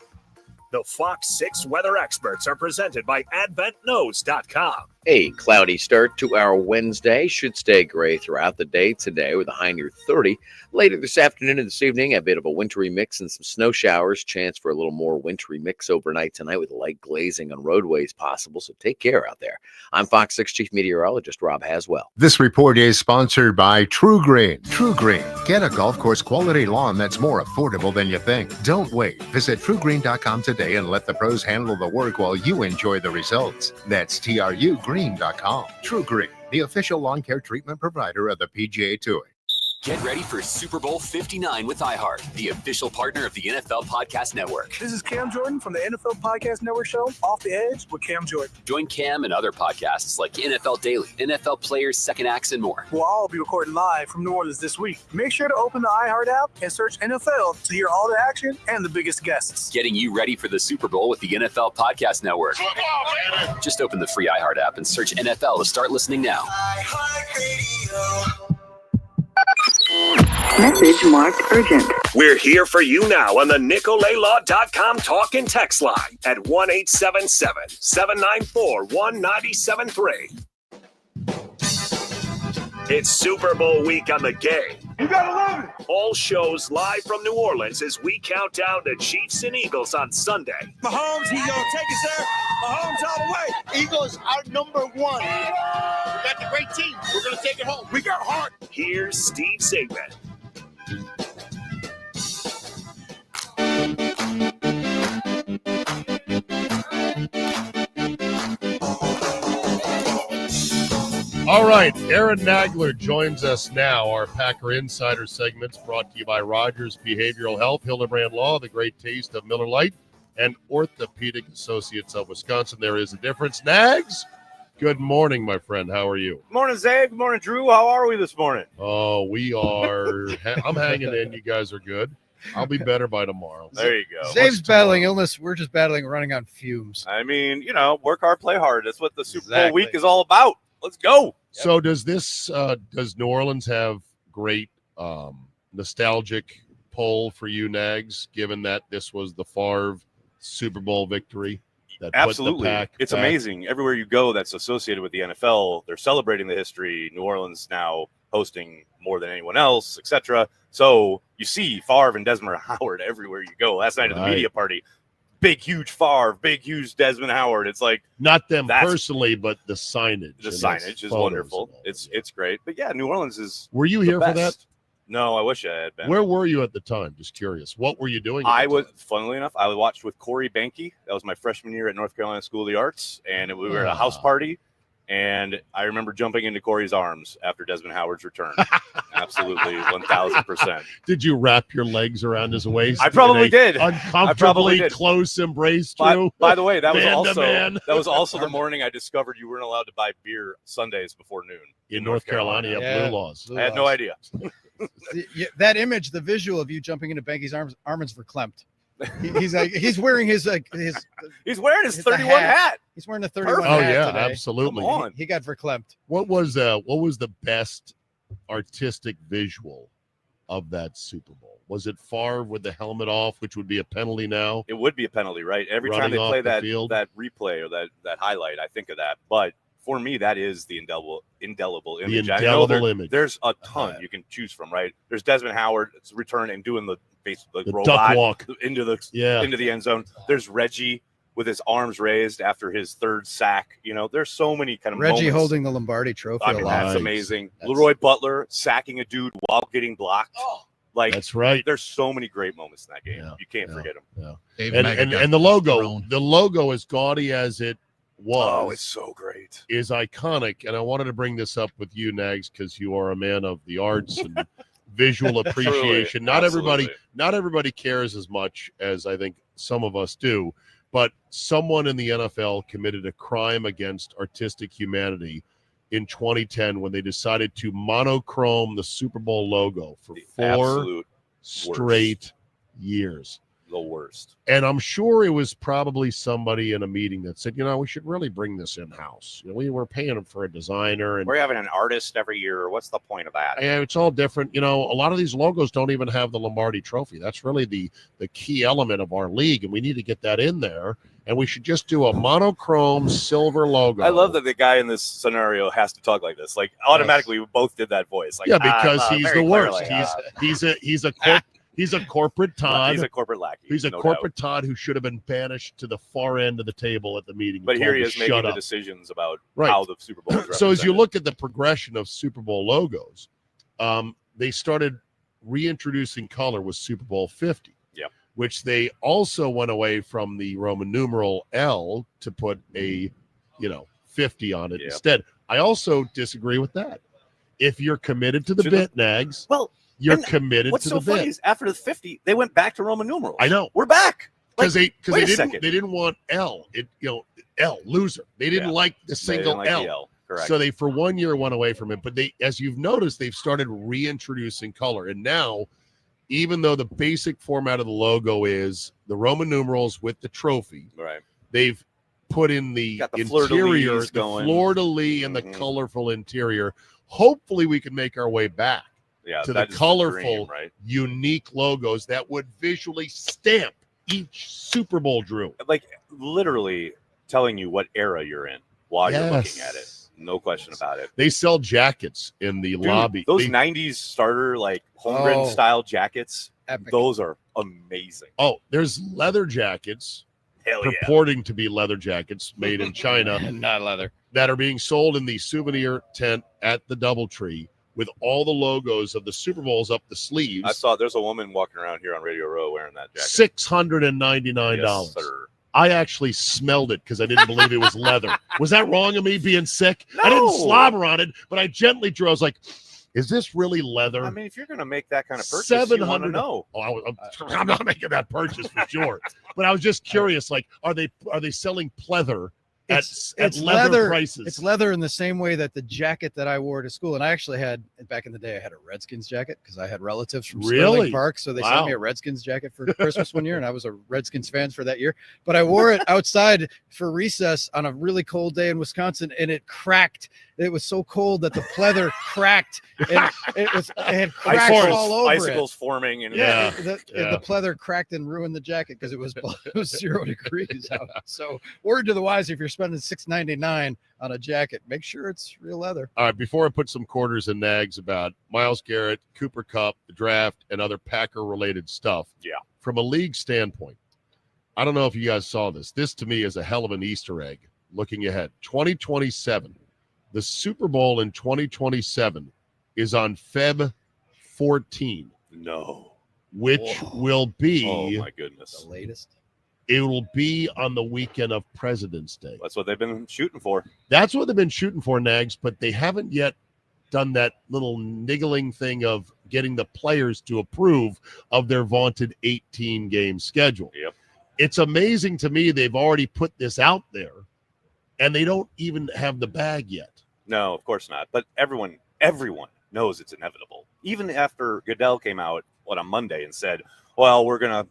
The Fox 6 weather experts are presented by AdventKnows.com. A cloudy start to our Wednesday. Should stay gray throughout the day today with a high near 30. Later this afternoon and this evening, a bit of a wintry mix and some snow showers. Chance for a little more wintry mix overnight tonight with light glazing on roadways possible. So take care out there. I'm Fox 6 Chief Meteorologist Rob Haswell. This report is sponsored by True Green. True Green. Get a golf course quality lawn that's more affordable than you think. Don't wait. Visit TrueGreen.com today and let the pros handle the work while you enjoy the results. That's TrueGreen.com. True Green, the official lawn care treatment provider of the PGA Tour. Get ready for Super Bowl 59 with iHeart, the official partner of the NFL Podcast Network. This is Cam Jordan from the NFL Podcast Network show, Off the Edge with Cam Jordan. Join Cam and other podcasts like NFL Daily, NFL Players, Second Acts, and more. We'll all be recording live from New Orleans this week. Make sure to open the iHeart app and search NFL to hear all the action and the biggest guests. Getting you ready for the Super Bowl with the NFL Podcast Network. Just open the free iHeart app and search NFL to start listening now. Message marked urgent. We're here for you now on the NicoleLaw.com talk and text line at 1-877-794-1973. It's Super Bowl week on the game. You gotta love it. All shows live from New Orleans as we count down to Chiefs and Eagles on Sunday. Mahomes, he's gonna take us there. Mahomes all the way. Eagles are number one. We got the great team. We're gonna take it home. We got heart. Here's Steve Sigman. All right, Aaron Nagler joins us now. Our Packer Insider segments brought to you by Rogers Behavioral Health, Hildebrand Law, The Great Taste of Miller Lite, and Orthopedic Associates of Wisconsin. There is a difference. Nags, good morning, my friend. How are you? Good morning, Zay. Good morning, Drew. How are we this morning? Oh, we are. I'm hanging in. You guys are good. I'll be better by tomorrow. There you go. Zave's battling illness. We're just battling running on fumes. I mean, work hard, play hard. That's what the Super Bowl week is all about. Let's go. So does New Orleans have great nostalgic pull for you, Nags, given that this was the Favre Super Bowl victory? That Absolutely. Put the pack it's back? Amazing. Everywhere you go that's associated with the NFL, they're celebrating the history. New Orleans now hosting more than anyone else, etc. So you see Favre and Desmond Howard everywhere you go. Last night at the media party, big, huge Favre, big, huge Desmond Howard. It's like not them personally, but the signage. The signage is wonderful. It's great. But yeah, New Orleans is. Were you here for that? No, I wish I had been. Where were you at the time? Just curious. What were you doing? Funnily enough, I watched with Corey Banke. That was my freshman year at North Carolina School of the Arts, and we were at a house party. And I remember jumping into Corey's arms after Desmond Howard's return. Absolutely, 1,000%. Did you wrap your legs around his waist? I probably did. Uncomfortably close embrace, Drew. By the way, that was Man. also the morning I discovered you weren't allowed to buy beer Sundays before noon in North Carolina. Yeah. Blue laws. I had no idea. That image, the visual of you jumping into Banky's arms are verklempt. He's wearing his he's wearing his 31 hat. He's wearing the 31 Oh hat yeah, today. absolutely. Come on. He got verklempt. What was the best artistic visual of that Super Bowl? Was it Favre with the helmet off, which would be a penalty now? It would be a penalty, right? Every time Running they off play the field. that replay or that highlight, I think of that. But for me, that is the indelible image. I know indelible image. There's a ton you can choose from, right? There's Desmond Howard's return and doing the duck robot walk into the end zone. There's Reggie with his arms raised after his third sack. You know, there's so many kind of Reggie moments. holding the Lombardi Trophy. I mean, alive. that's amazing. Leroy Butler sacking a dude while getting blocked. Like That's right. There's so many great moments in that game. You can't forget them. And the logo, as gaudy as it was, it's so great, is iconic. And I wanted to bring this up with you, Nags, because you are a man of the arts and visual appreciation. Truly, Not everybody cares as much as I think some of us do, but someone in the NFL committed a crime against artistic humanity in 2010 when they decided to monochrome the Super Bowl logo for 4 absolute straight years. The worst. And I'm sure it was probably somebody in a meeting that said, we should really bring this in-house. We were paying them for a designer. And we're having an artist every year. What's the point of that? yeah, it's all different. A lot of these logos don't even have the Lombardi Trophy. That's really the key element of our league, and we need to get that in there. And we should just do a monochrome silver logo. I love that the guy in this scenario has to talk like this. Like automatically, we both did that voice. Like, yeah, because he's very the worst. clearly, He's a corporate Todd. He's a corporate lackey. He's a no corporate doubt. Todd who should have been banished to the far end of the table at the meeting. But here he is making the up. decisions about Right. how the Super Bowl is So as you represented. look at the progression of Super Bowl logos, they started reintroducing color with Super Bowl 50. Yeah. Which they also went away from the Roman numeral L to put a 50 on it instead. I also disagree with that. If you're committed to the bit, Nags, you're committed What's to so the funny bit. is after the 50, they went back to Roman numerals. I know. We're back. Because wait they a didn't second. they didn't want L. L loser. They didn't like the They single didn't like L. the L. Correct. So they for 1 year went away from it. But they, as you've noticed, they've started reintroducing color. And now, even though the basic format of the logo is the Roman numerals with the trophy, right? They've put in the Got the interior, fleur-de-lis the going. fleur-de-lis and the colorful interior. Hopefully, we can make our way back Yeah, to that the is colorful, dream, right? unique logos that would visually stamp each Super Bowl, Drew. Like literally telling you what era you're in while you're looking Yes. at it. No question about it. They sell jackets in the Dude, lobby. Those They- 90s starter like Holmgren Oh. style jackets, those are amazing. Oh, there's leather jackets Hell yeah. purporting to be leather jackets made in China. Not leather. That are being sold in the souvenir tent at the DoubleTree with all the logos of the Super Bowls up the sleeves. I saw there's a woman walking around here on Radio Row wearing that jacket. $699. Yes, sir. I actually smelled it because I didn't believe it was leather. Was that wrong of me being sick? I didn't No. slobber on it, but I gently drew. I was like, is this really leather? I mean, if you're going to make that kind of purchase, you want to $700. know. Oh, I'm not making that purchase for sure. But I was just curious, like, are they selling pleather at leather prices? It's leather in the same way that the jacket that I wore to school, and I actually had back in the day, I had a Redskins jacket because I had relatives from Really? Sterling Park, so they Wow. sent me a Redskins jacket for Christmas one year, and I was a Redskins fan for that year. But I wore it outside for recess on a really cold day in Wisconsin, and it cracked. It was so cold that the pleather cracked, and it had cracks all over Icicles it. forming. And The pleather cracked and ruined the jacket because it was 0 degrees out. So, word to the wise: if you're spending $699 on a jacket, make sure it's real leather. All right, before I put some quarters and nags about Myles Garrett, Cooper Kupp, the draft, and other Packer-related stuff. Yeah. From a league standpoint, I don't know if you guys saw this. This, to me, is a hell of an Easter egg looking ahead. 2027. The Super Bowl in 2027 is on Feb 14. No. Which will be Oh, my goodness. The latest. It will be on the weekend of President's Day. That's what they've been shooting for. That's what they've been shooting for, Nags, but they haven't yet done that little niggling thing of getting the players to approve of their vaunted 18-game schedule. Yep. It's amazing to me they've already put this out there, and they don't even have the bag yet. No, of course not. But everyone knows it's inevitable. Even after Goodell came out on Monday and said, well, we're going to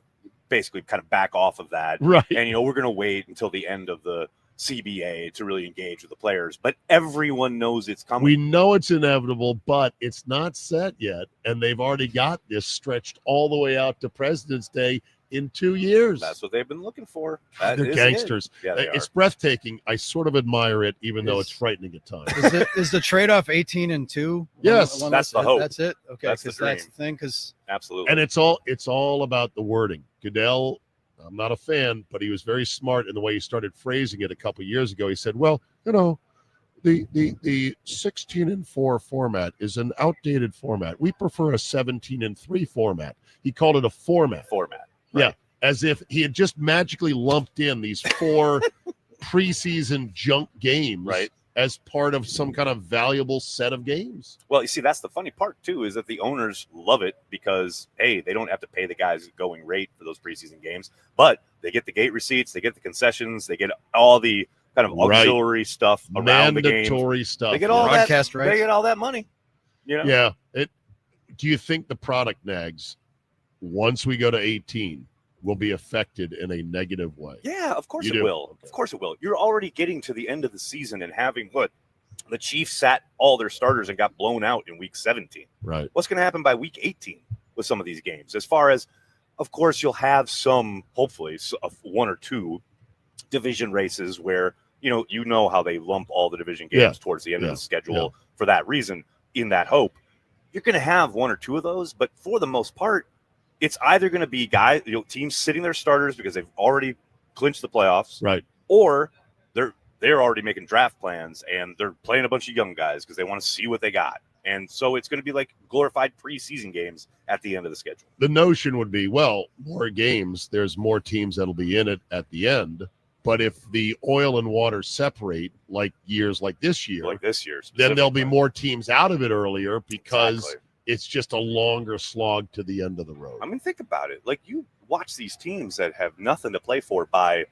basically kind of back off of that. Right. And, we're going to wait until the end of the CBA to really engage with the players. But everyone knows it's coming. We know it's inevitable, but it's not set yet. And they've already got this stretched all the way out to President's Day in 2 years. That's what they've been looking for. They're gangsters. Yeah, they it's are. breathtaking. I sort of admire it, even though it's frightening at times. Is the trade-off 18-2? Yes, that's the hope. That's it. Okay, That's the because that's dream. the thing. Because Absolutely. And it's all about the wording. Goodell, I'm not a fan, but he was very smart in the way he started phrasing it a couple years ago. He said, well, the 16-4 format is an outdated format. We prefer a 17-3 format. He called it a format. Right. Yeah, as if he had just magically lumped in these 4 preseason junk games as part of some kind of valuable set of games. Well, you see, that's the funny part, too, is that the owners love it because, hey, they don't have to pay the guys a going rate for those preseason games, but they get the gate receipts, they get the concessions, they get all the kind of auxiliary stuff around the game. Mandatory stuff. They get all Broadcast that. rights. They get all that money. Yeah. Do you think the product, Nags, once we go to 18, will be affected in a negative way? Yeah, of course You it do? will. Of course it will. You're already getting to the end of the season and having the Chiefs sat all their starters and got blown out in week 17. Right. What's going to happen by week 18 with some of these games? As far as, of course, you'll have some, hopefully, 1 or 2 division races where, you know how they lump all the division games towards the end of the schedule for that reason, in that hope. You're going to have 1 or 2 of those, but for the most part, it's either going to be guys, teams sitting their starters because they've already clinched the playoffs, right? Or they're already making draft plans and they're playing a bunch of young guys because they want to see what they got. And so it's going to be like glorified preseason games at the end of the schedule. The notion would be, well, more games, there's more teams that'll be in it at the end. But if the oil and water separate like years like this year, then there'll be more teams out of it earlier because it's just a longer slog to the end of the road. I mean, think about it. Like, you watch these teams that have nothing to play for by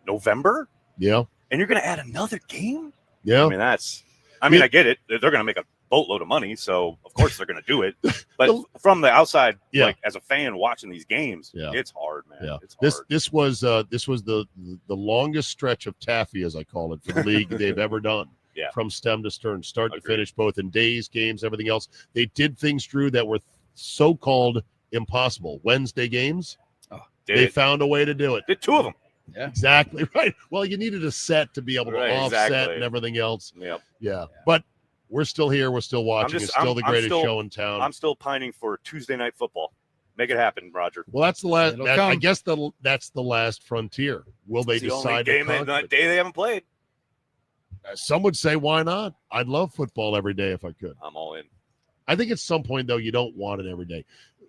November. Yeah. And you're going to add another game? Yeah. I mean, I get it. They're going to make a boatload of money, so of course they're going to do it. But from the outside, like as a fan watching these games, it's hard, man. Yeah. It's hard. This was the longest stretch of taffy, as I call it, for the league they've ever done. Yeah. From stem to stern, start to finish, both in days, games, everything else. They did things, Drew, that were so-called impossible. Wednesday games, they found a way to do it. Did 2 of them. Yeah, exactly right. Well, you needed a set to be able to offset and everything else. Yep. Yeah. But we're still here. We're still watching. It's still the greatest show in town. I'm still pining for Tuesday night football. Make it happen, Roger. Well, that's the last. I guess that's the last frontier. Will they It's the decide only to game day they haven't played? Some would say, why not? I'd love football every day if I could. I'm all in. I think at some point, though, you don't want it every day.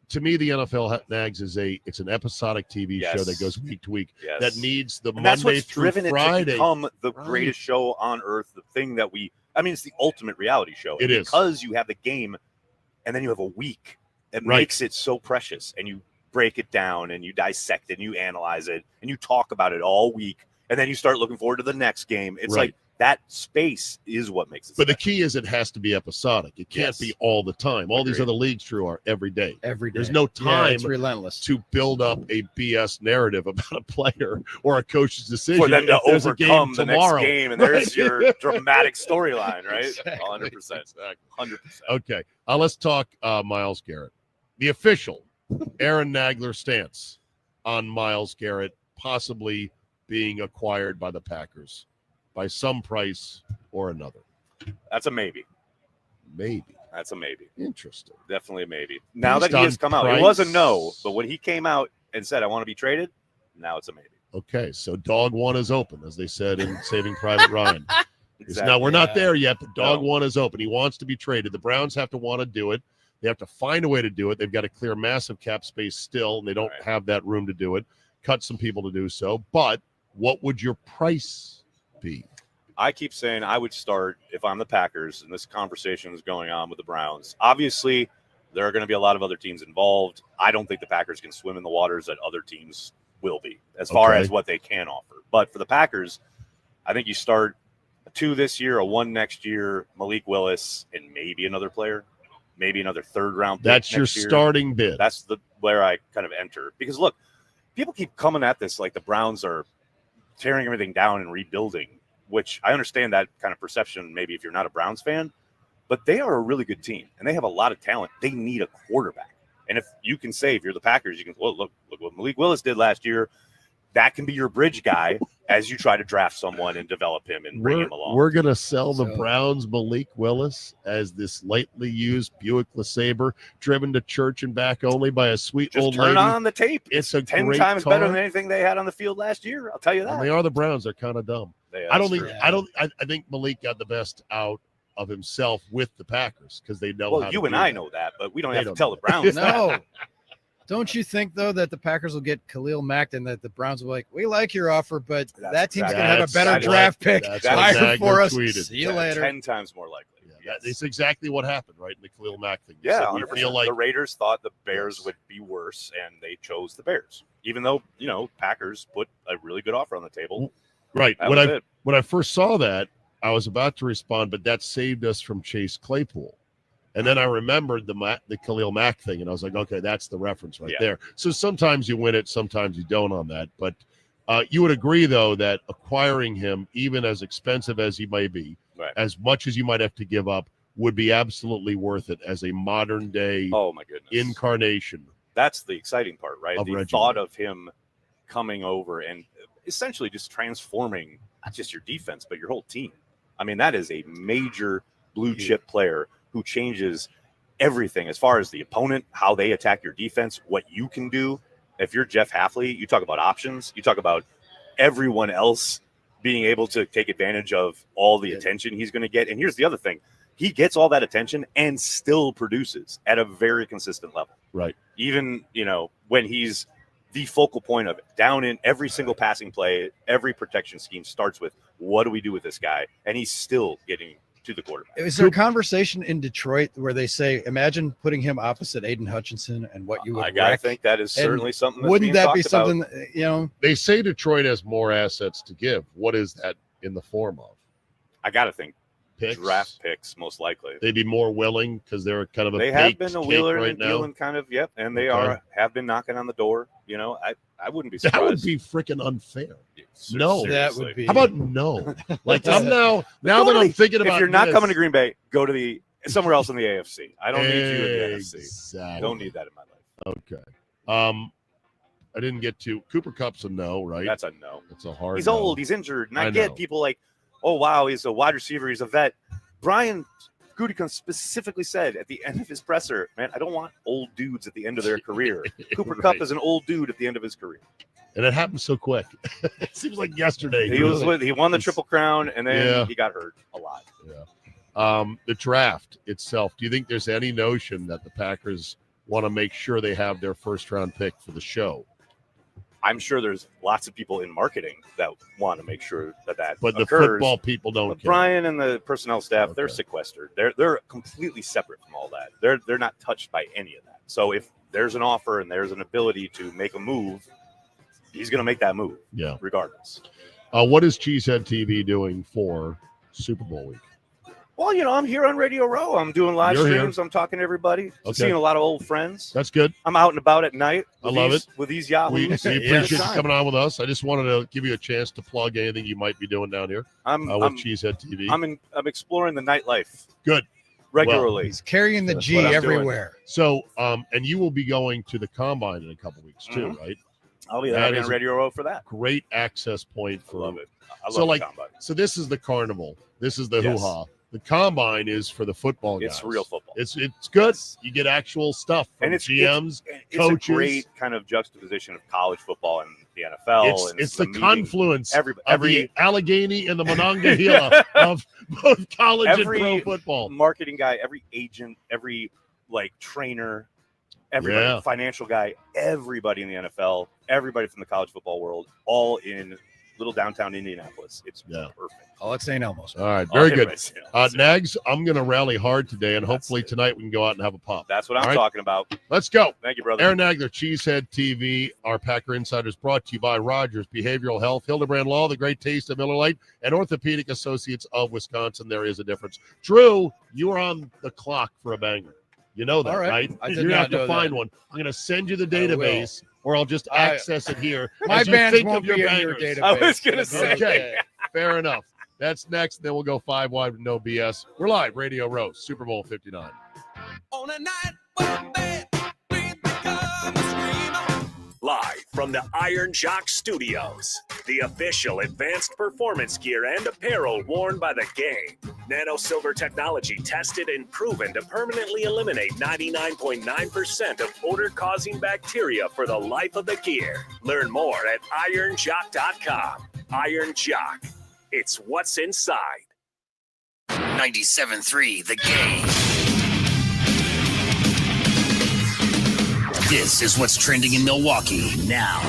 To me, the NFL Nags it's an episodic TV show that goes week to week that needs the that's Monday what's through driven Friday. it to become the greatest show on earth. The thing that it's the ultimate reality show. It is. Because you have the game and then you have a week. It makes it so precious, and you break it down and you dissect it and you analyze it and you talk about it all week, and then you start looking forward to the next game. It's like that space is what makes it But the key is it has to be episodic. It can't be all the time. All these other leagues, Drew, are every day. Every day. There's no time it's relentless to build up a BS narrative about a player or a coach's decision. for them to if there's a game overcome the tomorrow. next game, and there's Right. your dramatic storyline, right? Exactly. 100%. 100%. Okay. Let's talk Myles Garrett. The official Aaron Nagler stance on Myles Garrett possibly being acquired by the Packers by some price or another. That's a maybe. Maybe. That's a maybe. Interesting. Definitely a maybe. Now that Based he has on come out, it price? was a no, but when he came out and said, I want to be traded, now it's a maybe. Okay, so dog one is open, as they said in Saving Private Ryan. Exactly. Now, we're not there yet, but dog No. one is open. He wants to be traded. The Browns have to want to do it. They have to find a way to do it. They've got to clear massive cap space still, and they don't have that room to do it. cut some people to do so. But what would your price be? I keep saying I would start if I'm the Packers and this conversation is going on with the Browns. Obviously, there are going to be a lot of other teams involved. I don't think the Packers can swim in the waters that other teams will be as far as what they can offer. But for the Packers, I think you start a 2 this year, a 1 next year, Malik Willis, and maybe another player, maybe another third-round pick. That's your next year. starting bid. That's where I kind of enter. Because, look, people keep coming at this like the Browns are tearing everything down and rebuilding, which I understand that kind of perception maybe if you're not a Browns fan. But they are a really good team, and they have a lot of talent. They need a quarterback. And if you can say, if you're the Packers, you can, well, look what Malik Willis did last year. That can be your bridge guy as you try to draft someone and develop him and bring him along. We're going to sell the Browns Malik Willis as this lightly used Buick LeSabre driven to church and back only by a sweet Just old turn lady. on the tape. It's a 10 great times car. better than anything they had on the field last year. I'll tell you that. And they are the Browns. They're kind of dumb. I think Malik got the best out of himself with the Packers because they know. Well, how you to and do I that. know that, but we don't They have to don't tell know. the Browns. No. Don't you think, though, that the Packers will get Khalil Mack and that the Browns will be like, we like your offer, but that team's going to have a better draft pick higher for us. See you later. 10 times more likely. That's exactly what happened, right? In the Khalil Mack thing. You Yeah, said we 100%. feel like the Raiders thought the Bears would be worse, and they chose the Bears, even though Packers put a really good offer on the table. right That when was I it. when I first saw that, I was about to respond, but that saved us from Chase Claypool. And then I remembered the Khalil Mack thing, and I was like, okay, that's the reference right there. So sometimes you win it, sometimes you don't on that. But you would agree, though, that acquiring him, even as expensive as he may be, as much as you might have to give up, would be absolutely worth it as a modern-day incarnation. That's the exciting part, right? Of The Reggie thought of him coming over and essentially just transforming not just your defense, but your whole team. I mean, that is a major blue chip player who changes everything as far as the opponent, how they attack your defense, what you can do. If you're Jeff Hafley, you talk about options. You talk about everyone else being able to take advantage of all the attention he's going to get. And here's the other thing. He gets all that attention and still produces at a very consistent level. Right. Even, when he's the focal point of it, down in every single passing play, every protection scheme starts with, what do we do with this guy? And he's still getting to the quarterback. Is there a conversation in Detroit where they say, imagine putting him opposite Aiden Hutchinson and what you would I gotta wreck? think that is And certainly something that's wouldn't being that be talked about. something, They say Detroit has more assets to give. What is that in the form of? I got to think Picks? draft picks, most likely. They'd be more willing because they're kind of a They have baked been a cake wheeler right and now. dealing kind of, yep, and they Okay. have been knocking on the door. I wouldn't be That surprised. would be freaking unfair. No, That would be- How about no? Like I'm now that I'm thinking about. if you're not this- coming to Green Bay, go to somewhere else in the AFC. I don't need you in the AFC. Exactly. Don't need that in my life. Okay. I didn't get to Cooper Kupp's a no, right? That's a no. That's a hard. He's no. old. He's injured, and I I get know. people like, oh wow, he's a wide receiver. He's a vet. Brian Gutekunst specifically said at the end of his presser, man, I don't want old dudes at the end of their career. Cooper Right. Kupp is an old dude at the end of his career. And it happened so quick. It seems like yesterday. He won the Triple Crown, and then Yeah. he got hurt a lot. The draft itself. Do you think there's any notion that the Packers want to make sure they have their first round pick for the show? I'm sure there's lots of people in marketing that want to make sure that But the occurs. football people don't But care. Brian and the personnel staff, they're sequestered. They're completely separate from all that. They're not touched by any of that. So if there's an offer and there's an ability to make a move, he's going to make that move. Yeah. Regardless. What is Cheesehead TV doing for Super Bowl week? Well, I'm here on Radio Row. I'm doing live You're here. streams. I'm talking to everybody. I'm Okay. seeing a lot of old friends. That's good. I'm out and about at night. I love it. With these We yahoos. appreciate you coming on with us. I just wanted to give you a chance to plug anything you might be doing down here I'm with Cheesehead TV. I'm exploring the nightlife. Good. Regularly. Well, He's carrying the That's G what I'm everywhere. So, and you will be going to the Combine in a couple weeks too, Mhm. right? I'll be That there is on a Radio Row for that. Great access point for. I love it. I love So, the like, Combine. so this is the carnival. This is the Yes. hoo-ha. The Combine is for the football guys. It's real football. It's good. You get actual stuff from And it's GMs, it's coaches. a great kind of juxtaposition of college football and the NFL. It's and the confluence every of the Allegheny and the Monongahela of both college and pro football. marketing guy, every agent, every trainer, Everybody, Yeah. financial guy, everybody in the NFL, everybody from the college football world, all in little downtown Indianapolis. It's perfect. All at St. Elmo's. All right, very good. everybody's, you know, Nags, I'm going to rally hard today, and hopefully tonight we can go out and have a pop. That's what I'm All right? talking about. Let's go. Thank you, brother. Aaron Nagler, Cheesehead TV, our Packer Insiders, brought to you by Rogers Behavioral Health, Hildebrand Law, The Great Taste of Miller Lite, and Orthopedic Associates of Wisconsin. There is a difference. Drew, you are on the clock for a banger. You know that, All right. right? I did You're going to not have to know find that. one. I'm going to send you the I will. database, or I'll just access it here. My as you bands think won't of your be in your bangers. database. I was gonna say. Okay, fair enough. That's next. Then we'll go 5 wide with no BS. We're live, Radio Row, Super Bowl 59. On a night when bad dreams become a scream. Live from the Iron Jock Studios, the official advanced performance gear and apparel worn by the game. Nano Silver technology tested and proven to permanently eliminate 99.9% of odor-causing bacteria for the life of the gear. Learn more at ironjock.com. Iron Jock. It's what's inside. 97.3 The Game. This is what's trending in Milwaukee now.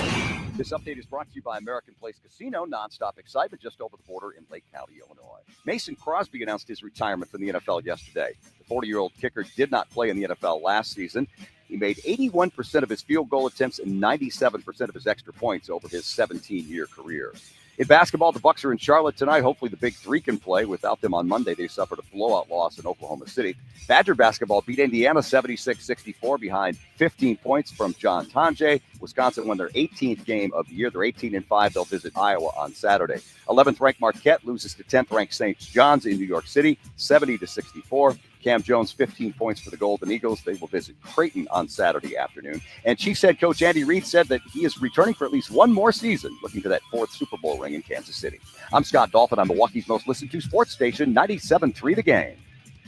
This update is brought to you by American Place Casino. Nonstop excitement just over the border in Lake County, Illinois. Mason Crosby announced his retirement from the NFL yesterday. The 40-year-old kicker did not play in the NFL last season. He made 81% of his field goal attempts and 97% of his extra points over his 17-year career. In basketball, the Bucks are in Charlotte tonight. Hopefully the Big Three can play. Without them on Monday, they suffered a blowout loss in Oklahoma City. Badger basketball beat Indiana 76-64 behind 15 points from John Tonje. Wisconsin won their 18th game of the year. They're 18-5. They'll visit Iowa on Saturday. 11th-ranked Marquette loses to 10th-ranked St. John's in New York City, 70-64. Cam Jones, 15 points for the Golden Eagles. They will visit Creighton on Saturday afternoon. And Chiefs head coach Andy Reid said that he is returning for at least one more season, looking to that 4th Super Bowl ring in Kansas City. I'm Scott Dolphin. I'm Milwaukee's most listened to sports station, 97.3 The Game.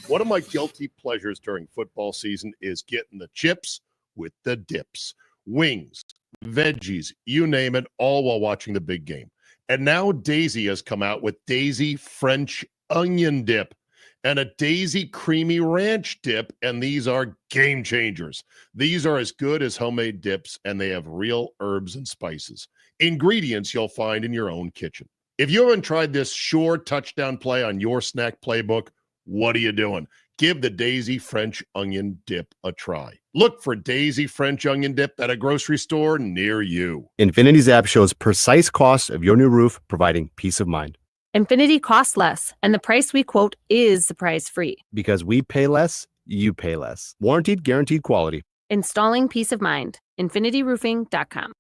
One of my guilty pleasures during football season is getting the chips with the dips. Wings, veggies, you name it, all while watching the big game. And now Daisy has come out with Daisy French Onion Dip and a Daisy Creamy Ranch Dip, and these are game changers. These are as good as homemade dips, and they have real herbs and spices. Ingredients you'll find in your own kitchen. If you haven't tried this sure touchdown play on your snack playbook, what are you doing? Give the Daisy French Onion Dip a try. Look for Daisy French Onion Dip at a grocery store near you. Infinity's app shows precise cost of your new roof, providing peace of mind. Infinity costs less, and the price we quote is surprise-free. Because we pay less, you pay less. Warranted, guaranteed quality. Installing peace of mind. InfinityRoofing.com.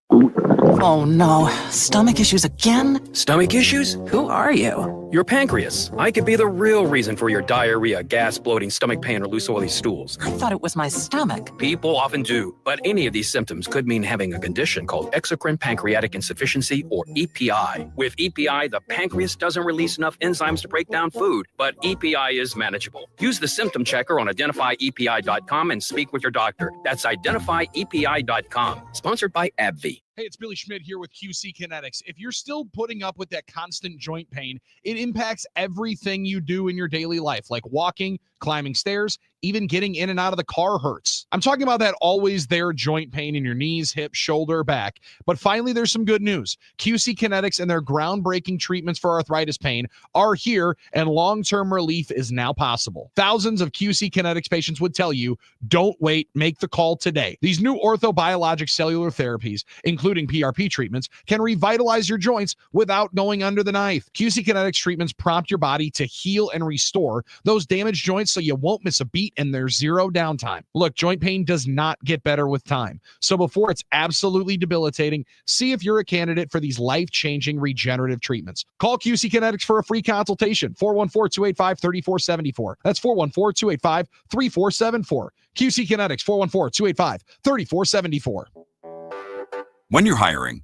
Oh no, stomach issues again? Stomach issues? Who are you? Your pancreas. I could be the real reason for your diarrhea, gas, bloating, stomach pain, or loose oily stools. I thought it was my stomach. People often do, but any of these symptoms could mean having a condition called exocrine pancreatic insufficiency, or EPI. With EPI, the pancreas doesn't release enough enzymes to break down food, but EPI is manageable. Use the symptom checker on identifyepi.com and speak with your doctor. That's identifyepi.com. Sponsored by AbbVie. Hey, it's Billy Schmidt here with QC Kinetics. If you're still putting up with that constant joint pain, it impacts everything you do in your daily life, like walking, climbing stairs, even getting in and out of the car hurts. I'm talking about that always there joint pain in your knees, hips, shoulder, back. But finally, there's some good news. QC Kinetics and their groundbreaking treatments for arthritis pain are here, and long-term relief is now possible. Thousands of QC Kinetics patients would tell you, don't wait, make the call today. These new orthobiologic cellular therapies, including PRP treatments, can revitalize your joints without going under the knife. QC Kinetics treatments prompt your body to heal and restore those damaged joints so you won't miss a beat and there's zero downtime. Look, joint pain does not get better with time. So before it's absolutely debilitating, see if you're a candidate for these life-changing regenerative treatments. Call QC Kinetics for a free consultation, 414-285-3474. That's 414-285-3474. QC Kinetics, 414-285-3474. When you're hiring,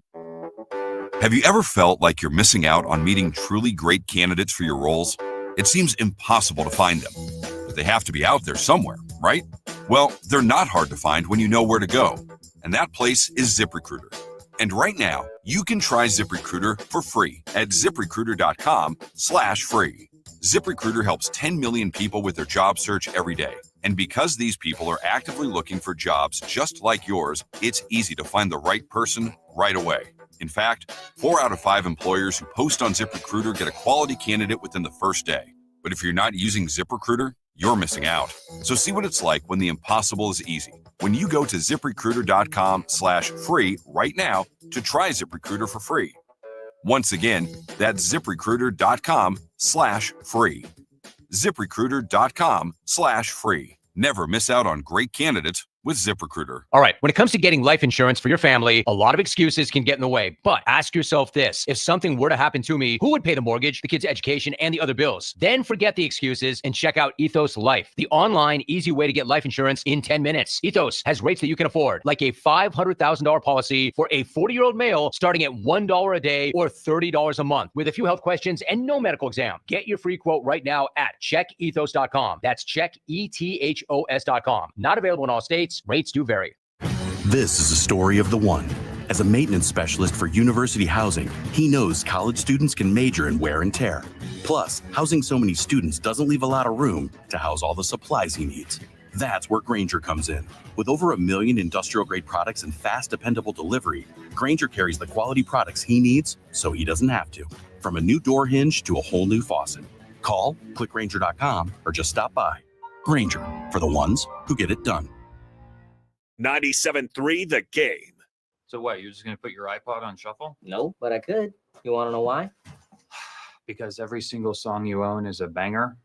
have you ever felt like you're missing out on meeting truly great candidates for your roles? It seems impossible to find them, but they have to be out there somewhere, right? Well, they're not hard to find when you know where to go, and that place is ZipRecruiter. And right now, you can try ZipRecruiter for free at ZipRecruiter.com/free. ZipRecruiter helps 10 million people with their job search every day. And because these people are actively looking for jobs just like yours, it's easy to find the right person right away. In fact, 4 out of 5 employers who post on ZipRecruiter get a quality candidate within the first day. But if you're not using ZipRecruiter, you're missing out. So see what it's like when the impossible is easy. When you go to ZipRecruiter.com/free right now to try ZipRecruiter for free. Once again, that's ZipRecruiter.com/free. ZipRecruiter.com/free. Never miss out on great candidates with ZipRecruiter. All right, when it comes to getting life insurance for your family, a lot of excuses can get in the way. But ask yourself this: if something were to happen to me, who would pay the mortgage, the kids' education, and the other bills? Then forget the excuses and check out Ethos Life, the online, easy way to get life insurance in 10 minutes. Ethos has rates that you can afford, like a $500,000 policy for a 40-year-old male starting at $1 a day or $30 a month, with a few health questions and no medical exam. Get your free quote right now at checkethos.com. That's checkethos.com. Not available in all states. Rates do vary. This is a story of the one. As a maintenance specialist for university housing, he knows college students can major in wear and tear. Plus, housing so many students doesn't leave a lot of room to house all the supplies he needs. That's where Grainger comes in. With over 1 million industrial-grade products and fast, dependable delivery, Grainger carries the quality products he needs so he doesn't have to. From a new door hinge to a whole new faucet. Call, click Grainger.com, or just stop by. Grainger, for the ones who get it done. 97.3 The Game. So what, you're just going to put your iPod on shuffle? No, but I could. You want to know why? Because every single song you own is a banger?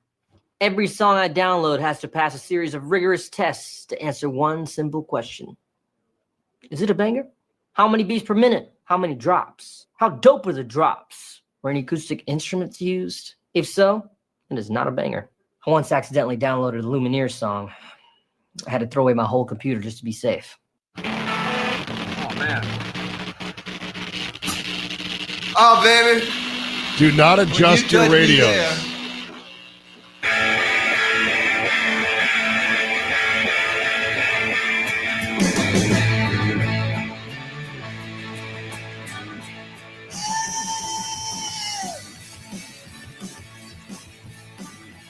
Every song I download has to pass a series of rigorous tests to answer one simple question. Is it a banger? How many beats per minute? How many drops? How dope are the drops? Were any acoustic instruments used? If so, it is not a banger. I once accidentally downloaded a Lumineer song. I had to throw away my whole computer just to be safe. Oh, man. Oh, baby. Do not adjust your radios.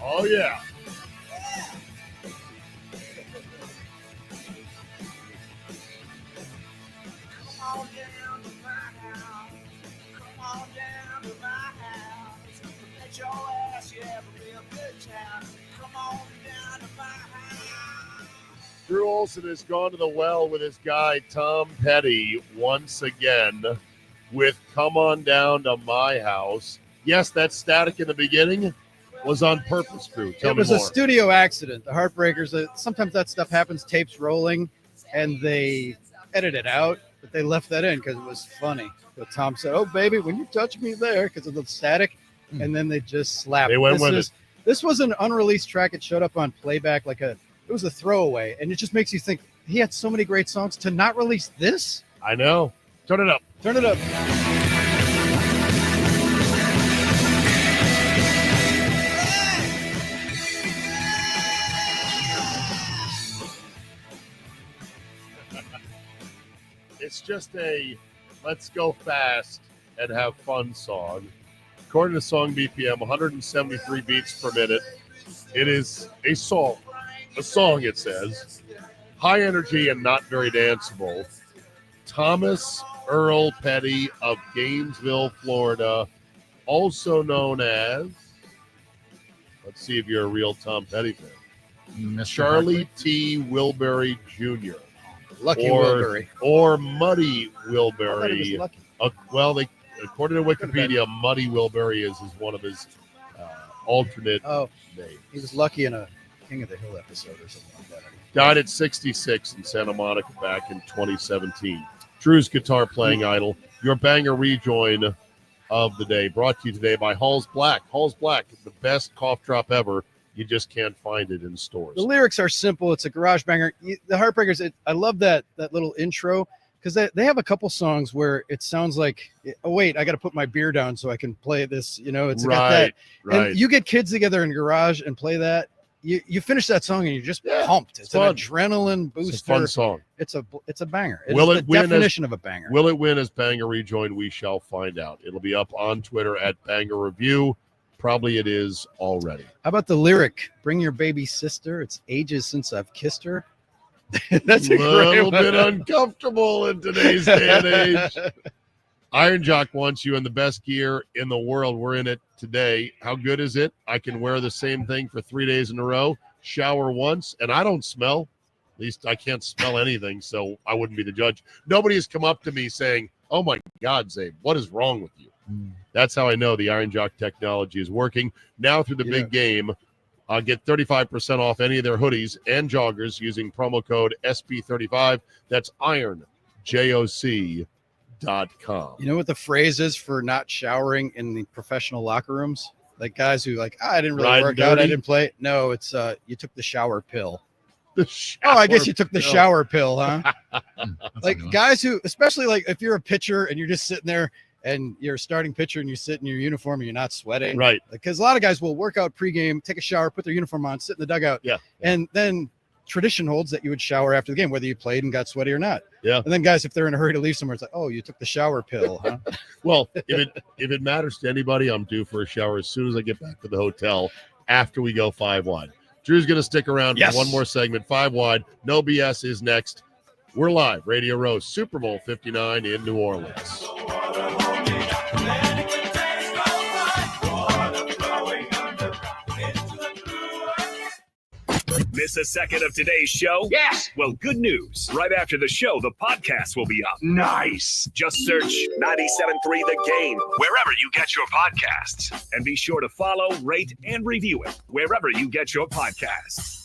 Oh, yeah. Drew Olson has gone to the well with his guy Tom Petty once again with Come On Down to My House. Yes, that static in the beginning was on purpose, Drew. Tell me more. It was a studio accident. The Heartbreakers, sometimes that stuff happens, tapes rolling, and they edit it out, but they left that in because it was funny. But Tom said, "Oh, baby, when you touch me there," because of the static, and then they just slapped. They went with it. This was an unreleased track. It showed up on playback it was a throwaway, and it just makes you think he had so many great songs to not release this. I know. Turn it up. Turn it up. It's just a let's go fast and have fun song. According to Song BPM, 173 beats per minute. It is a song. A song, it says. High energy and not very danceable. Thomas Earl Petty of Gainesville, Florida, also known as, let's see if you're a real Tom Petty fan, Charlie T. Wilbury Jr. Lucky Wilbury. Or Muddy Wilbury. According to Wikipedia, Muddy Wilbury is one of his alternate names. He was lucky in a King of the Hill episode or something like that. Died at 66 in Santa Monica back in 2017. Drew's Guitar Playing Idol, your banger rejoin of the day, brought to you today by Halls Black. Halls Black, the best cough drop ever. You just can't find it in stores. The lyrics are simple. It's a garage banger. The Heartbreakers, I love that little intro because they have a couple songs where it sounds like, oh, wait, I got to put my beer down so I can play this. It's got that. Right. And you get kids together in a garage and play that. You finish that song and you're just pumped. It's an adrenaline booster. It's a fun song. It's a banger. It's Will the it win definition of a banger. Will it win as banger rejoin? We shall find out. It'll be up on Twitter at Banger Review. Probably it is already. How about the lyric, bring your baby sister? It's ages since I've kissed her. That's a little great bit one. uncomfortable in today's day and age. Iron Jock wants you in the best gear in the world. We're in it today. How good is it? I can wear the same thing for 3 days in a row, shower once, and I don't smell. At least I can't smell anything, so I wouldn't be the judge. Nobody has come up to me saying, oh my God, Zabe, what is wrong with you? That's how I know the Iron Jock technology is working. Now through the big game, get 35% off any of their hoodies and joggers using promo code SP35. That's ironjoc.com. You know what the phrase is for not showering in the professional locker rooms? Like guys who I didn't really work out, I didn't play. No, it's you took the shower pill. I guess you took the shower pill, huh? Like guys who, especially like if you're a pitcher and you're just sitting there and you're a starting pitcher and you sit in your uniform and you're not sweating. Right. Because a lot of guys will work out pregame, take a shower, put their uniform on, sit in the dugout. Yeah. And then tradition holds that you would shower after the game, whether you played and got sweaty or not. Yeah. And then guys, if they're in a hurry to leave somewhere, it's like, oh, you took the shower pill, huh? Well, if it matters to anybody, I'm due for a shower as soon as I get back to the hotel after we go 5 wide. Drew's going to stick around for one more segment. 5 wide. No BS is next. We're live. Radio Row, Super Bowl 59 in New Orleans. Miss a second of today's show? Yes. Well, good news. Right after the show, the podcast will be up. Nice. Just search 97.3 The Game wherever you get your podcasts. And be sure to follow, rate, and review it wherever you get your podcasts.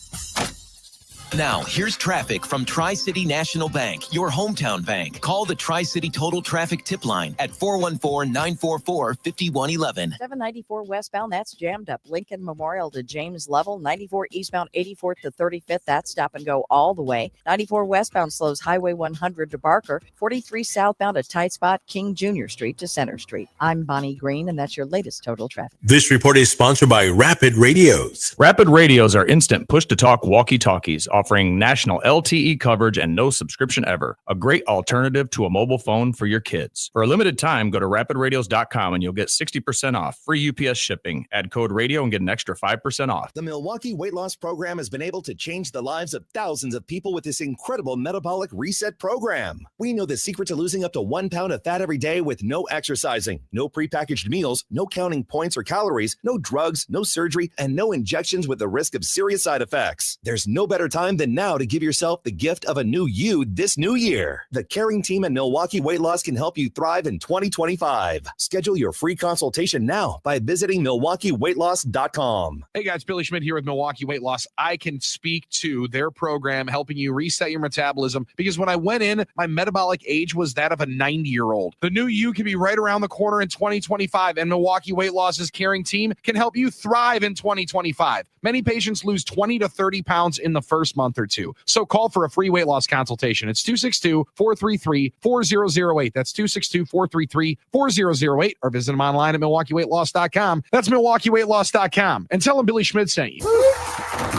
Now, here's traffic from Tri-City National Bank, your hometown bank. Call the Tri-City Total Traffic Tip Line at 414-944-5111. 794 westbound, that's jammed up. Lincoln Memorial to James Level. 94 eastbound, 84th to 35th, that's stop and go all the way. 94 westbound slows Highway 100 to Barker. 43 southbound, a tight spot, King Jr. Street to Center Street. I'm Bonnie Green, and that's your latest total traffic. This report is sponsored by Rapid Radios. Rapid Radios are instant push-to-talk walkie-talkies, offering national LTE coverage and no subscription ever. A great alternative to a mobile phone for your kids. For a limited time, go to rapidradios.com and you'll get 60% off. Free UPS shipping. Add code radio and get an extra 5% off. The Milwaukee Weight Loss Program has been able to change the lives of thousands of people with this incredible metabolic reset program. We know the secret to losing up to 1 pound of fat every day with no exercising, no prepackaged meals, no counting points or calories, no drugs, no surgery, and no injections with the risk of serious side effects. There's no better time than now to give yourself the gift of a new you this new year. The caring team at Milwaukee Weight Loss can help you thrive in 2025. Schedule your free consultation now by visiting MilwaukeeWeightLoss.com. Hey guys, Billy Schmidt here with Milwaukee Weight Loss. I can speak to their program helping you reset your metabolism because when I went in, my metabolic age was that of a 90-year-old. The new you can be right around the corner in 2025, and Milwaukee Weight Loss's caring team can help you thrive in 2025. Many patients lose 20 to 30 pounds in the first month or two. So call for a free weight loss consultation. It's 262-433-4008. That's 262-433-4008, or visit them online at MilwaukeeWeightLoss.com. That's MilwaukeeWeightLoss.com. And tell them Billy Schmidt sent you.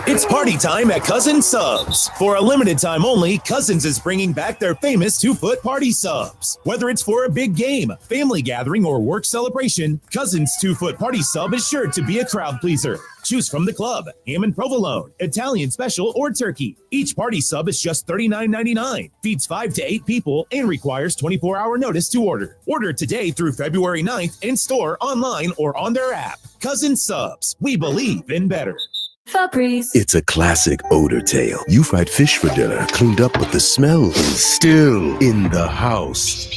It's party time at Cousins Subs. For a limited time only, Cousins is bringing back their famous 2-foot party subs. Whether it's for a big game, family gathering, or work celebration, Cousins 2-foot party sub is sure to be a crowd pleaser. Choose from the club, ham and provolone, Italian special, or turkey. Each party sub is just $39.99, feeds 5 to 8 people, and requires 24-hour notice to order. Order today through February 9th in store, online, or on their app. Cousins Subs. We believe in better. Febreze. It's a classic odor tale. You fried fish for dinner, cleaned up, but the smell is still in the house.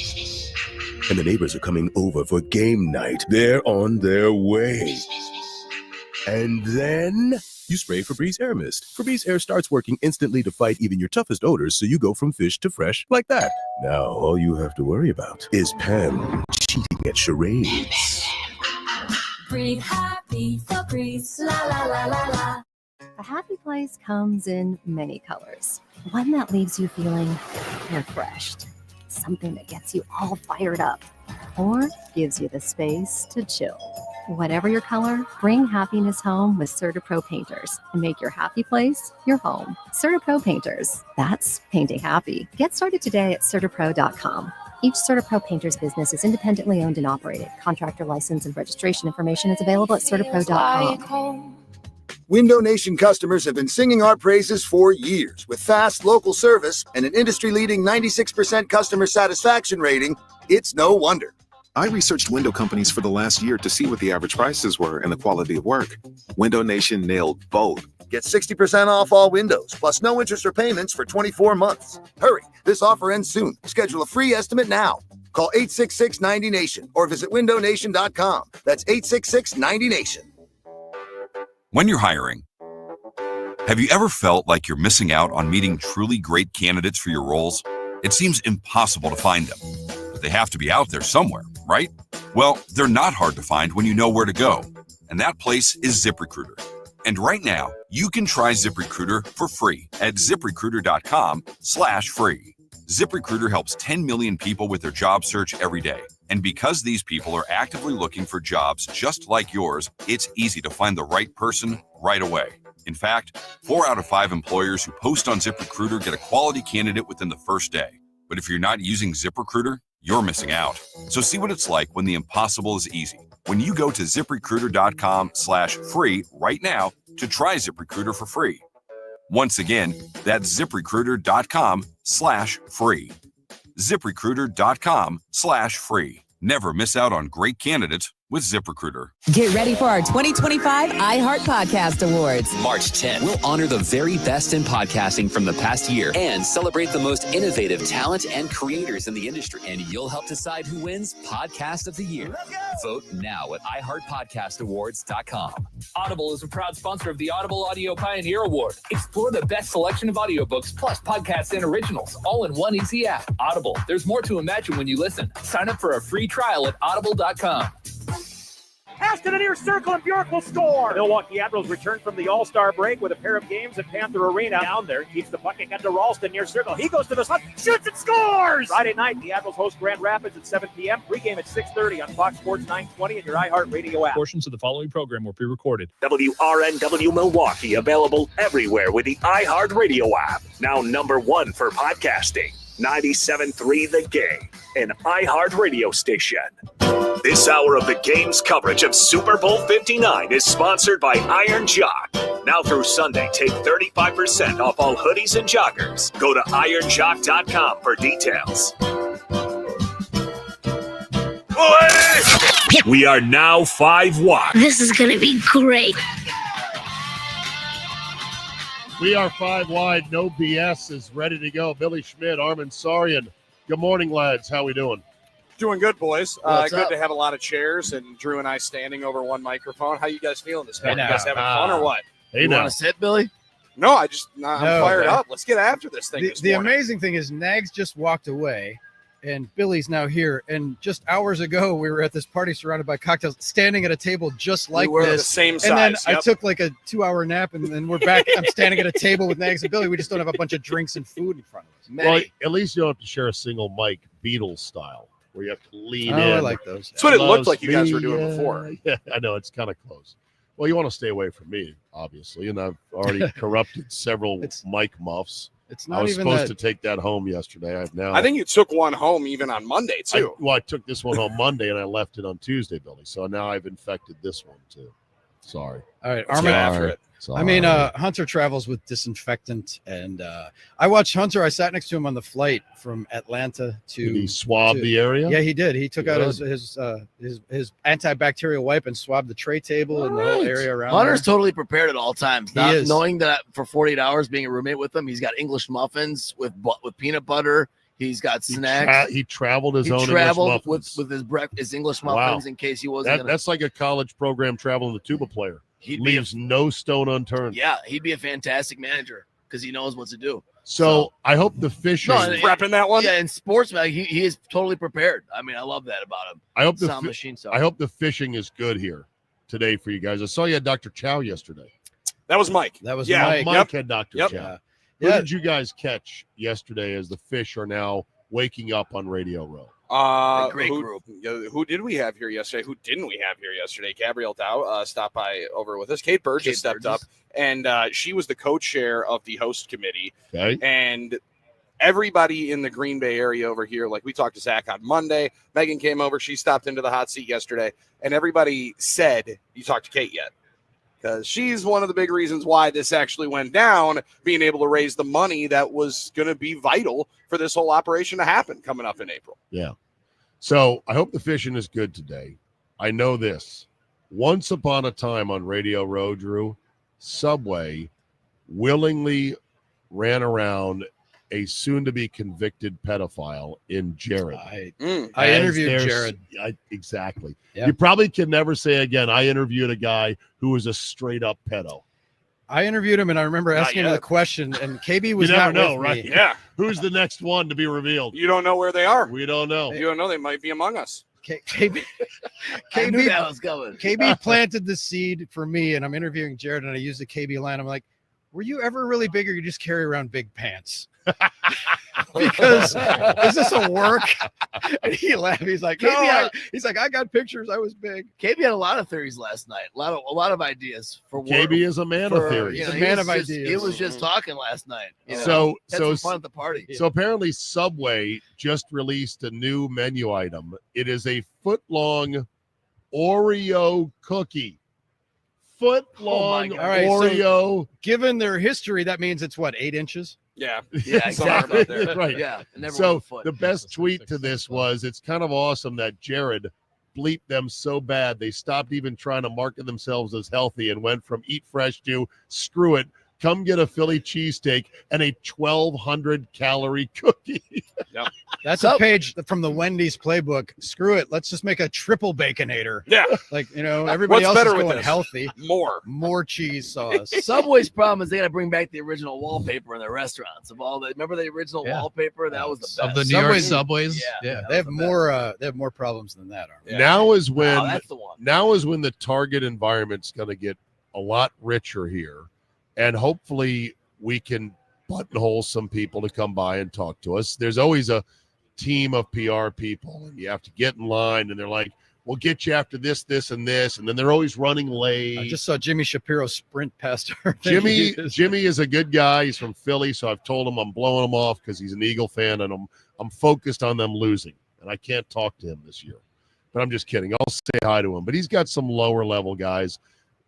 And the neighbors are coming over for game night. They're on their way. And then you spray Febreze Air Mist. Febreze Air starts working instantly to fight even your toughest odors, so you go from fish to fresh like that. Now, all you have to worry about is Pam cheating at charades. Breathe happy, Febreze, la la la la la. A happy place comes in many colors. One that leaves you feeling refreshed. Something that gets you all fired up. Or gives you the space to chill. Whatever your color, bring happiness home with CertaPro Painters and make your happy place your home. CertaPro Painters. That's painting happy. Get started today at CertaPro.com. Each CertaPro painter's business is independently owned and operated. Contractor license and registration information is available at CertaPro.com. Window Nation customers have been singing our praises for years. With fast local service and an industry-leading 96% customer satisfaction rating, it's no wonder. I researched window companies for the last year to see what the average prices were and the quality of work. Window Nation nailed both. Get 60% off all windows, plus no interest or payments for 24 months. Hurry, this offer ends soon. Schedule a free estimate now. Call 866-90NATION or visit windownation.com. That's 866-90NATION. When you're hiring, have you ever felt like you're missing out on meeting truly great candidates for your roles? It seems impossible to find them, but they have to be out there somewhere, right? Well, they're not hard to find when you know where to go, and that place is ZipRecruiter. And right now, you can try ZipRecruiter for free at ZipRecruiter.com/free. ZipRecruiter helps 10 million people with their job search every day. And because these people are actively looking for jobs just like yours, it's easy to find the right person right away. In fact, 4 out of 5 employers who post on ZipRecruiter get a quality candidate within the first day. But if you're not using ZipRecruiter, you're missing out. So see what it's like when the impossible is easy. When you go to ZipRecruiter.com/free right now to try ZipRecruiter for free. Once again, that's ZipRecruiter.com/free. ZipRecruiter.com/free. Never miss out on great candidates with ZipRecruiter. Get ready for our 2025 iHeart Podcast Awards. March 10th, we'll honor the very best in podcasting from the past year and celebrate the most innovative talent and creators in the industry. And you'll help decide who wins Podcast of the Year. Vote now at iHeartPodcastAwards.com. Audible is a proud sponsor of the Audible Audio Pioneer Award. Explore the best selection of audiobooks plus podcasts and originals, all in one easy app. Audible, there's more to imagine when you listen. Sign up for a free trial at audible.com. Pass to the near circle, and Bjork will score. Milwaukee Admirals return from the All-Star break with a pair of games at Panther Arena. Down there, keeps the puck again to Ralston near circle. He goes to the slot, shoots and scores! Friday night, the Admirals host Grand Rapids at 7 p.m. Pregame at 6:30 on Fox Sports 920 and your iHeartRadio app. Portions of the following program were pre-recorded. WRNW Milwaukee, available everywhere with the iHeartRadio app. Now #1 for podcasting. 97.3 The Game, an iHeart radio station. This hour of the game's coverage of Super Bowl 59 is sponsored by Iron Jock. Now through Sunday, take 35% off all hoodies and joggers. Go to ironjock.com for details. We are now 5 wide. This is going to be great. We are 5 wide. No BS is ready to go. Billy Schmidt, Armin Sarian. Good morning, lads. How we doing? Doing good, boys. What's Good up? to have a lot of chairs and Drew and I standing over one microphone. How you guys feeling this morning? Hey, You guys now. having fun or what? Hey, now. sit, Billy? No, I'm fired okay. up. Let's get after this thing. The amazing thing is Nags just walked away and Billy's now here. And just hours ago, we were at this party surrounded by cocktails, standing at a table just like were this. the same And then size, I yep. took like a 2-hour nap, and then we're back. I'm standing at a table with Nags and Billy. We just don't have a bunch of drinks and food in front of us. Well, at least you don't have to share a single mic, Beatles style, where you have to lean Oh, in. I like those. That's what it looked Loves like you guys were me, doing before. Yeah, I know. It's kind of close. Well, you want to stay away from me, obviously, and I've already corrupted several mic muffs. It's I not was even supposed that. to take that home yesterday. I've now. I think you took one home even on Monday, too. I took this one home Monday and I left it on Tuesday, Billy. So now I've infected this one too. Sorry. All right, Let's Armin. get after it. I mean, Hunter travels with disinfectant, and I watched Hunter. I sat next to him on the flight from Atlanta to. Did he swab the area? Yeah, he did. He took out Good. his antibacterial wipe and swabbed the tray table and the whole area around. Hunter's there. totally prepared at all times. He Not is. knowing that for 48 hours, being a roommate with him, he's got English muffins with peanut butter. He's got snacks. He traveled his He own traveled English muffins. with his English Wow. muffins in case he wasn't. gonna, That's like a college program traveling the tuba player. He'd be Leaves no stone unturned. yeah, he'd be a fantastic manager because he knows what to do. So I hope the fishing. prepping that one. Yeah, in sports, man, he is totally prepared. I mean, I love that about him. I hope the Sound fi- machine. So I hope the fishing is good here today for you guys. I saw you had Dr. Chow yesterday. That was Mike. That was Yeah, Mike. Mike had Dr. Yep. Chow. Yeah. Who did you guys catch yesterday as the fish are now waking up on Radio Row? great who, group. Who did we have here yesterday? Who didn't we have here yesterday? Gabrielle Dow stopped by over with us. Kate Burgess stepped up, and she was the co-chair of the host committee. Okay. And everybody in the Green Bay area over here, like we talked to Zach on Monday. Megan came over. She stopped into the hot seat yesterday, and everybody said, you talked to Kate yet? Because she's one of the big reasons why this actually went down, being able to raise the money that was going to be vital for this whole operation to happen coming up in April. Yeah. So I hope the fishing is good today. I know this. Once upon a time on Radio Row, Drew, Subway willingly ran around a soon-to-be convicted pedophile in Jared. I interviewed Jared. Exactly. Yeah. You probably can never say again, I interviewed a guy who was a straight-up pedo. I interviewed him, and I remember asking him the question, and KB was you never not know, with right? me. Yeah. Who's the next one to be revealed? You don't know where they are. We don't know. You don't know. They might be among us. KB I knew that was coming. KB planted the seed for me, and I'm interviewing Jared, and I used the KB line. I'm like, were you ever really big, or you just carry around big pants? Because is this a work? And he laughed. He's like, no, he's like, I got pictures. I was big. KB had a lot of theories last night. A lot of ideas for work. KB is a man of theories. You know, He's a man of ideas. ideas. He was just talking last night. You know? So Had some fun at the party. So apparently Subway just released a new menu item. It is a foot-long Oreo cookie. Foot-long All right, Oreo. so given their history, that means it's what, 8 inches? Yeah. Yeah, exactly. Right. Yeah. Never So with a foot. the best tweet to this was, it's kind of awesome that Jared bleeped them so bad they stopped even trying to market themselves as healthy and went from eat fresh to screw it, come get a Philly cheesesteak and a 1,200 calorie cookie. Yep. That's a page from the Wendy's playbook. Screw it. Let's just make a triple baconator. Yeah. Like, you know, everybody What's else better is with going this? healthy. More cheese sauce. Subway's problem is they got to bring back the original wallpaper in their restaurants. Remember the original wallpaper? That was the best. Of the New York Subways? Yeah. They have more problems than that. Yeah. Now is when that's the one. Now is when the target environment's going to get a lot richer here, and hopefully we can buttonhole some people to come by and talk to us. There's always a team of PR people, and you have to get in line, and they're like, we'll get you after this, this, and this, and then they're always running late. I just saw Jimmy Shapiro sprint past her. Jimmy is a good guy. He's from Philly, so I've told him I'm blowing him off because he's an Eagle fan, and I'm focused on them losing, and I can't talk to him this year. But I'm just kidding. I'll say hi to him. But he's got some lower level guys.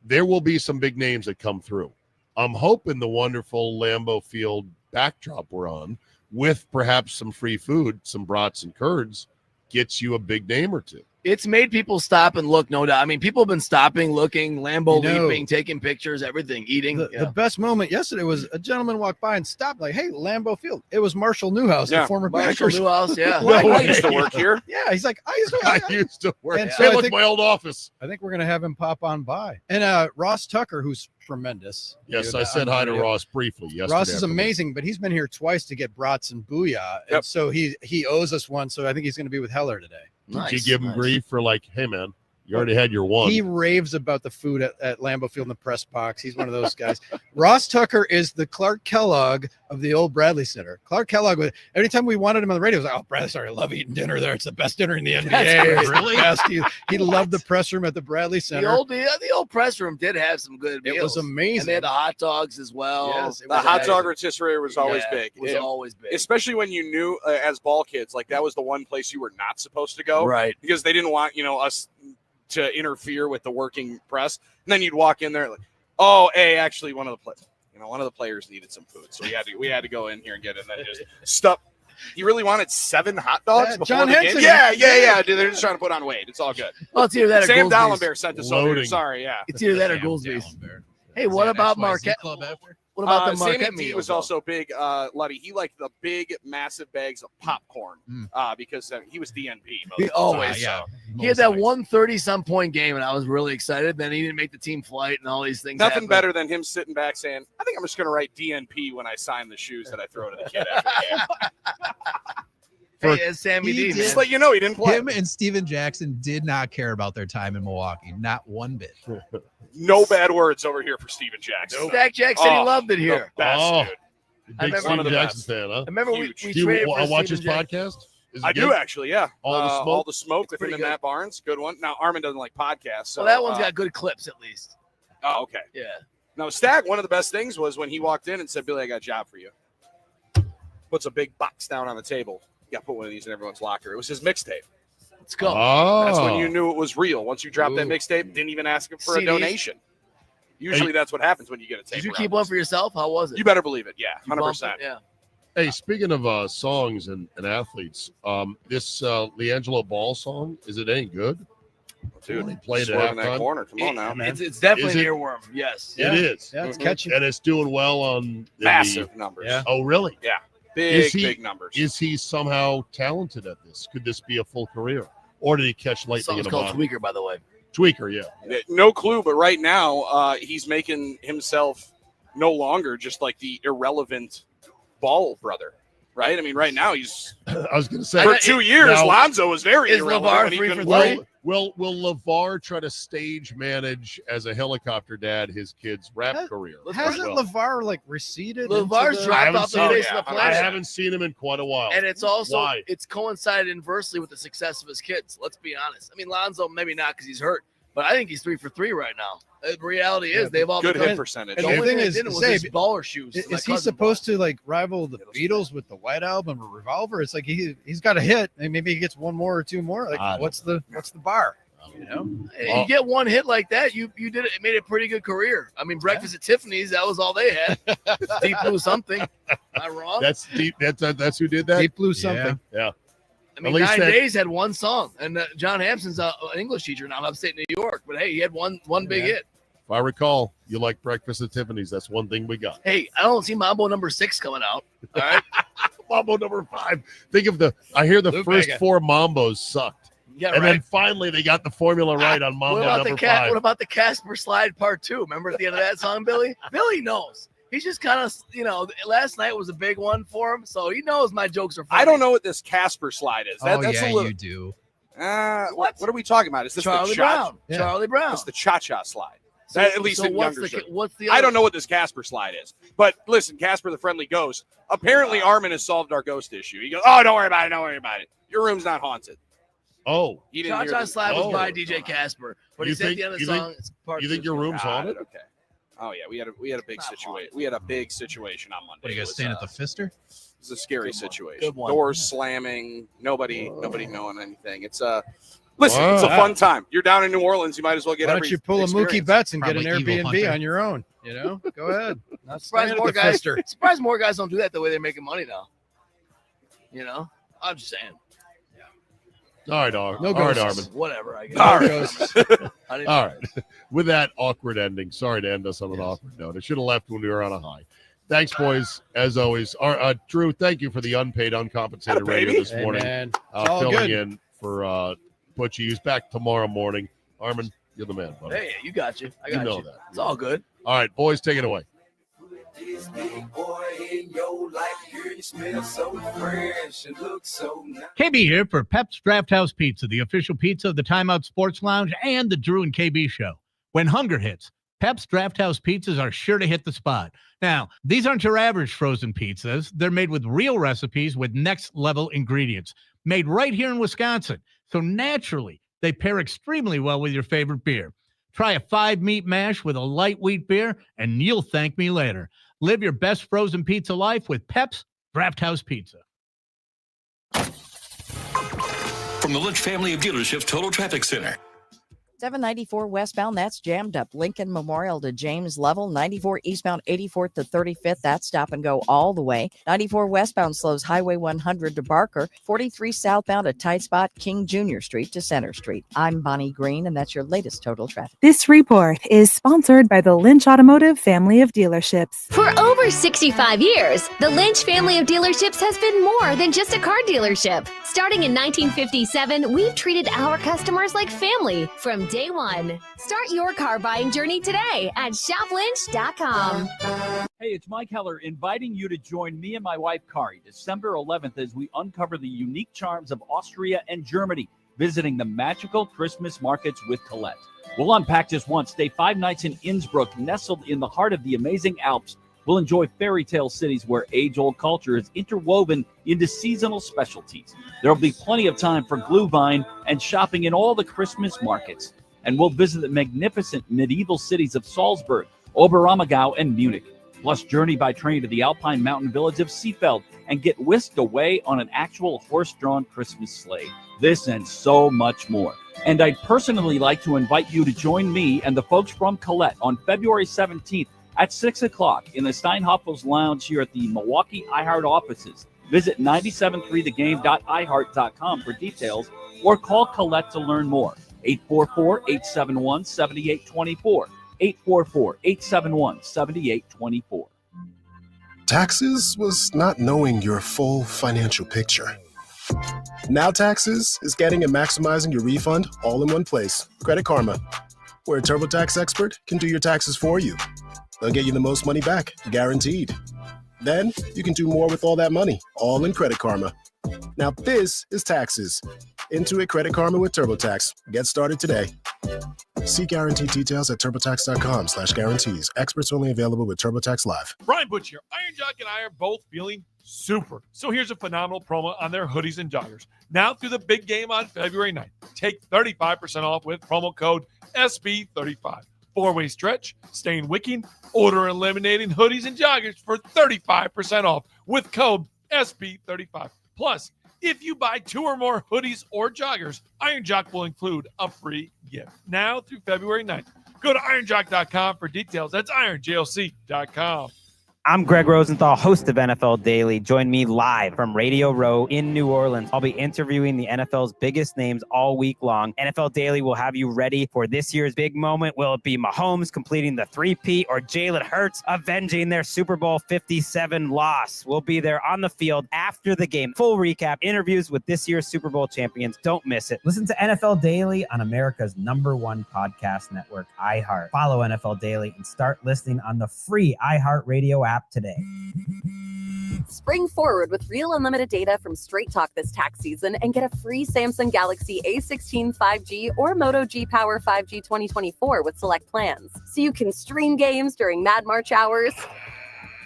There will be some big names that come through. I'm hoping the wonderful Lambeau Field backdrop we're on, with perhaps some free food, some brats and curds, gets you a big name or two. It's made people stop and look, no doubt. I mean, people have been stopping, looking, Lambeau leaping, taking pictures, everything, eating. The best moment yesterday was a gentleman walked by and stopped, like, hey, Lambeau Field. It was Marshall Newhouse, the former Marshall Packers. Newhouse, yeah. I used to work here. Yeah, he's like, I used to work. And Hey, I look, think- my old office. I think we're going to have him pop on by. And Ross Tucker, who's tremendous. Yes, Dude, I said on hi to video. Ross briefly yesterday. Ross is afternoon. amazing, but he's been here twice to get brats and booyah. And so he owes us one. So I think he's going to be with Heller today. Did you give him grief for like, hey, man, you already had your one? He raves about the food at Lambeau Field in the press box. He's one of those guys. Ross Tucker is the Clark Kellogg of the old Bradley Center. Clark Kellogg, every time we wanted him on the radio, it was like, oh, Bradley Center, I love eating dinner there. It's the best dinner in the NBA. It's the Really? best. He loved the press room at the Bradley Center. The old press room did have some good meals. It was amazing. And they had the hot dogs as well. Yes, The hot dog rotisserie was always Yeah, big. it was always big. Especially when you knew as ball kids, like that was the one place you were not supposed to go. Right. Because they didn't want, us to interfere with the working press. And then you'd walk in there like, oh, hey, actually one of the players needed some food. So we had to go in here and get it and then just stuff. You really wanted 7 hot dogs before John the Henson. game? Yeah. Dude, they're just trying to put on weight. It's all good. Well, it's either that or Sam Goolsby's. Dallenberg sent us over here. Loading. Sorry, yeah. It's either that or Goolsby's. Hey, what about Marquette? What about the Marquette Sammy D meals? was also big, Luddy. He liked the big, massive bags of popcorn because he was DNP. most He of the always, time, so. He had that 130-some point game, and I was really excited. Then he didn't make the team flight, and all these things. Nothing happened. better than him sitting back saying, I think I'm just going to write DNP when I sign the shoes that I throw to the kid after the game. Hey, it's Sammy D. Just man. let you know he didn't play. Him and Steven Jackson did not care about their time in Milwaukee. Not one bit. No bad words over here for Steven Jackson. Stack Jack said he loved it the here. best, Oh, dude. big remember- Steve one of the Jackson best. fan, huh? I remember we Do you traded for watch his Steven Jackson. podcast? Is it I good? do actually, yeah. All the Smoke? All the smoke with him pretty and good. Matt Barnes. Good one. Now, Armin doesn't like podcasts. So, Well, that one's got good clips at least. Oh, okay. Yeah. Now, Stag, one of the best things was when he walked in and said, Billy, I got a job for you. puts a big box down on the table. You got to put one of these in everyone's locker. It was his mixtape. Let's go. That's when you knew it was real. Once you dropped that mixtape, didn't even ask him for CDs. a donation. Usually that's what happens when you get a tape. Did you keep one for yourself? How was it? You better believe it. Yeah, You bumped 100%. it? Yeah. Hey, speaking of songs and athletes, this LiAngelo Ball song, is it any good? Dude, he played swerve at in that halftime. corner. Come on now, man. It's definitely Is it? an earworm. Yes. It is. Yeah, it's catchy. And it's doing well on Massive numbers. Yeah. Oh, really? Yeah. Big numbers. Is he somehow talented at this? Could this be a full career? Or did he catch The lightning in song's a called bottle? Tweaker, by the way. Tweaker, yeah. No clue, but right now he's making himself no longer just like the irrelevant Ball brother, right? I mean, right now he's I was going to say for 2 years. now- Lonzo was very Is irrelevant. LeVar when he 3 couldn't for play. 3? Will LeVar try to stage manage as a helicopter dad his kid's rap career? Hasn't Well, LeVar like receded? LeVar's into the- I dropped haven't off the seen face it. of the I planet. haven't seen him in quite a while. And it's also Why? it's coincided inversely with the success of his kids. Let's be honest. I mean, Lonzo maybe not because he's hurt, but I think he's 3 for 3 right now. The reality is they've all Good become, hit percentage. The And the only thing thing is, they didn't was say, his baller shoes. Is My he cousin supposed to like rival the Beatles with the White Album or Revolver? It's like he's got a hit, and maybe he gets one more or two more. Like, what's the bar? You know, bought. You get one hit like that, you did it. It made a pretty good career. I mean, Breakfast at Tiffany's, that was all they had. Deep Blue something. Am I wrong? That's deep. That's who did that. Deep Blue something. Yeah. I mean, At least 9 that- Days had one song, and John Hampson's an English teacher now in upstate New York. But hey, he had one big hit. If I recall, you like Breakfast at Tiffany's. That's one thing we got. Hey, I don't see Mambo number 6 coming out. All right, Mambo number 5. Think of I hear the Lou first Bega. 4 Mambos sucked. yeah, And right. then finally they got the formula right on Mambo What about number the 5. What about the Casper Slide Part 2? Remember at the end of that song, Billy? Billy knows. He's just kind of, last night was a big one for him, so he knows my jokes are funny. I don't know what this Casper slide is. Oh, That's yeah, a little. you do. What are we talking about? Is this Charlie the Brown. Yeah. Charlie Brown. It's the cha-cha slide. So- At least so in what's younger the shows. what's the I other- don't know what this Casper slide is. But listen, Casper the Friendly Ghost. Apparently, Armin has solved our ghost issue. He goes, "Oh, don't worry about it. Don't worry about it. Your room's not haunted." Oh, He didn't hear Cha-Cha the- Slide was Oh. by DJ Casper, but You he said at think- the end of the you think- song, it's part you two. think your room's Got haunted? it, okay. Oh yeah, we had a big Not situation. We had a big situation on Monday. What are you It guys was, staying at the Fister? It was a scary Good one. situation. Good one. Doors slamming. Nobody knowing anything. It's listen. Wow. It's a fun time. You're down in New Orleans. You might as well get Why every don't you pull a Mookie experience. Betts and get Probably an Evil Airbnb Hunter. on your own? You know, go ahead. Not Surprised staying at more the guys. Fister. Surprised more guys don't do that the way they're making money now. I'm just saying. All right, Armin. No All right, ghosts. Armin. Whatever. I guess. All right. Ghosts. I didn't- All right. With that awkward ending, sorry to end us on an awkward note. I should have left when we were on a high. Thanks, boys. As always, Drew, thank you for the unpaid, uncompensated Atta radio baby. this Hey, morning. man. It's all Filling good. in for Butchie. He's back tomorrow morning. Armin, you're the man, buddy. Hey, you got you. I got You know you. that. It's all good. All right, boys, take it away. KB here for Pep's Draft House Pizza, the official pizza of the Timeout Sports Lounge and the Drew and KB Show. When hunger hits, Pep's Draft House pizzas are sure to hit the spot. Now, these aren't your average frozen pizzas. They're made with real recipes with next-level ingredients, made right here in Wisconsin. So naturally, they pair extremely well with your favorite beer. Try a 5-meat mash with a light wheat beer, and you'll thank me later. Live your best frozen pizza life with Pep's Draft House Pizza. From the Lynch family of dealerships, Total Traffic Center. 794 westbound, that's jammed up. Lincoln Memorial to James Level. 94 eastbound, 84th to 35th, that's stop and go all the way. 94 westbound slows Highway 100 to Barker. 43 southbound, a tight spot, King Jr. Street to Center Street. I'm Bonnie Green, and that's your latest Total Traffic. This report is sponsored by the Lynch Automotive family of dealerships. For over 65 years, the Lynch family of dealerships has been more than just a car dealership. Starting in 1957, we've treated our customers like family from day one. Start your car buying journey today at shoplynch.com. Hey, it's Mike Heller inviting you to join me and my wife, Kari, December 11th as we uncover the unique charms of Austria and Germany, visiting the magical Christmas markets with Colette. We'll unpack just once, stay 5 nights in Innsbruck, nestled in the heart of the amazing Alps. We'll enjoy fairy tale cities where age-old culture is interwoven into seasonal specialties. There'll be plenty of time for Glühwein and shopping in all the Christmas markets. And we'll visit the magnificent medieval cities of Salzburg, Oberammergau, and Munich. Plus, journey by train to the Alpine mountain village of Seefeld and get whisked away on an actual horse-drawn Christmas sleigh. This and so much more. And I'd personally like to invite you to join me and the folks from Colette on February 17th at 6 o'clock in the Steinhoffels Lounge here at the Milwaukee iHeart offices. Visit 973thegame.iheart.com for details or call Colette to learn more. 844-871-7824. 844-871-7824. Taxes was not knowing your full financial picture. Now Taxes is getting and maximizing your refund all in one place. Credit Karma, where a TurboTax expert can do your taxes for you. They'll get you the most money back, guaranteed. Then you can do more with all that money, all in Credit Karma. Now this is Taxes. Intuit Credit Karma with TurboTax. Get started today. See guarantee details at turbotax.com/guarantees. Experts only available with TurboTax Live. Brian Butch here. Iron Jock and I are both feeling super. So here's a phenomenal promo on their hoodies and joggers. Now through the big game on February 9th. Take 35% off with promo code SB35. Four-way stretch, stain wicking, odor eliminating hoodies and joggers for 35% off with code SB35. Plus, if you buy 2 or more hoodies or joggers, Iron Jock will include a free gift. Now through February 9th. Go to ironjock.com for details. That's ironjoc.com. I'm Greg Rosenthal, host of NFL Daily. Join me live from Radio Row in New Orleans. I'll be interviewing the NFL's biggest names all week long. NFL Daily will have you ready for this year's big moment. Will it be Mahomes completing the three-peat or Jalen Hurts avenging their Super Bowl 57 loss? We'll be there on the field after the game. Full recap, interviews with this year's Super Bowl champions. Don't miss it. Listen to NFL Daily on America's #1 podcast network, iHeart. Follow NFL Daily and start listening on the free iHeartRadio app today. Spring forward with real unlimited data from Straight Talk this tax season and get a free Samsung Galaxy A16 5G or Moto G Power 5G 2024 with select plans. So you can stream games during Mad March hours,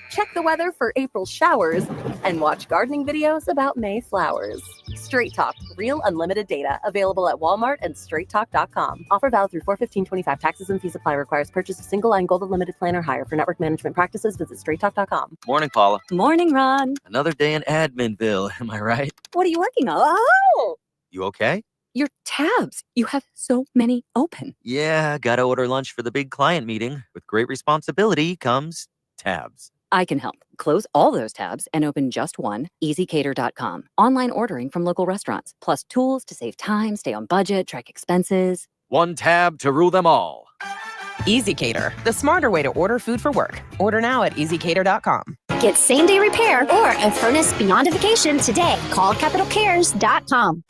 check the weather for April showers, and watch gardening videos about May flowers. Straight Talk, real unlimited data, available at Walmart and straighttalk.com. Offer valid through 4/15/25. Taxes and fees apply. Requires purchase of single line gold unlimited plan or higher. For network management practices, visit straighttalk.com. Morning, Paula. Morning, Ron. Another day in Adminville, am I right? What are you working on? Oh, You okay? your tabs. You have so many open. Yeah, gotta order lunch for the big client meeting. With great responsibility comes tabs. I can help. Close all those tabs and open just one, easycater.com. Online ordering from local restaurants, plus tools to save time, stay on budget, track expenses. One tab to rule them all. EasyCater, the smarter way to order food for work. Order now at easycater.com. Get same-day repair or a furnace beyondification today. Call CapitalCares.com.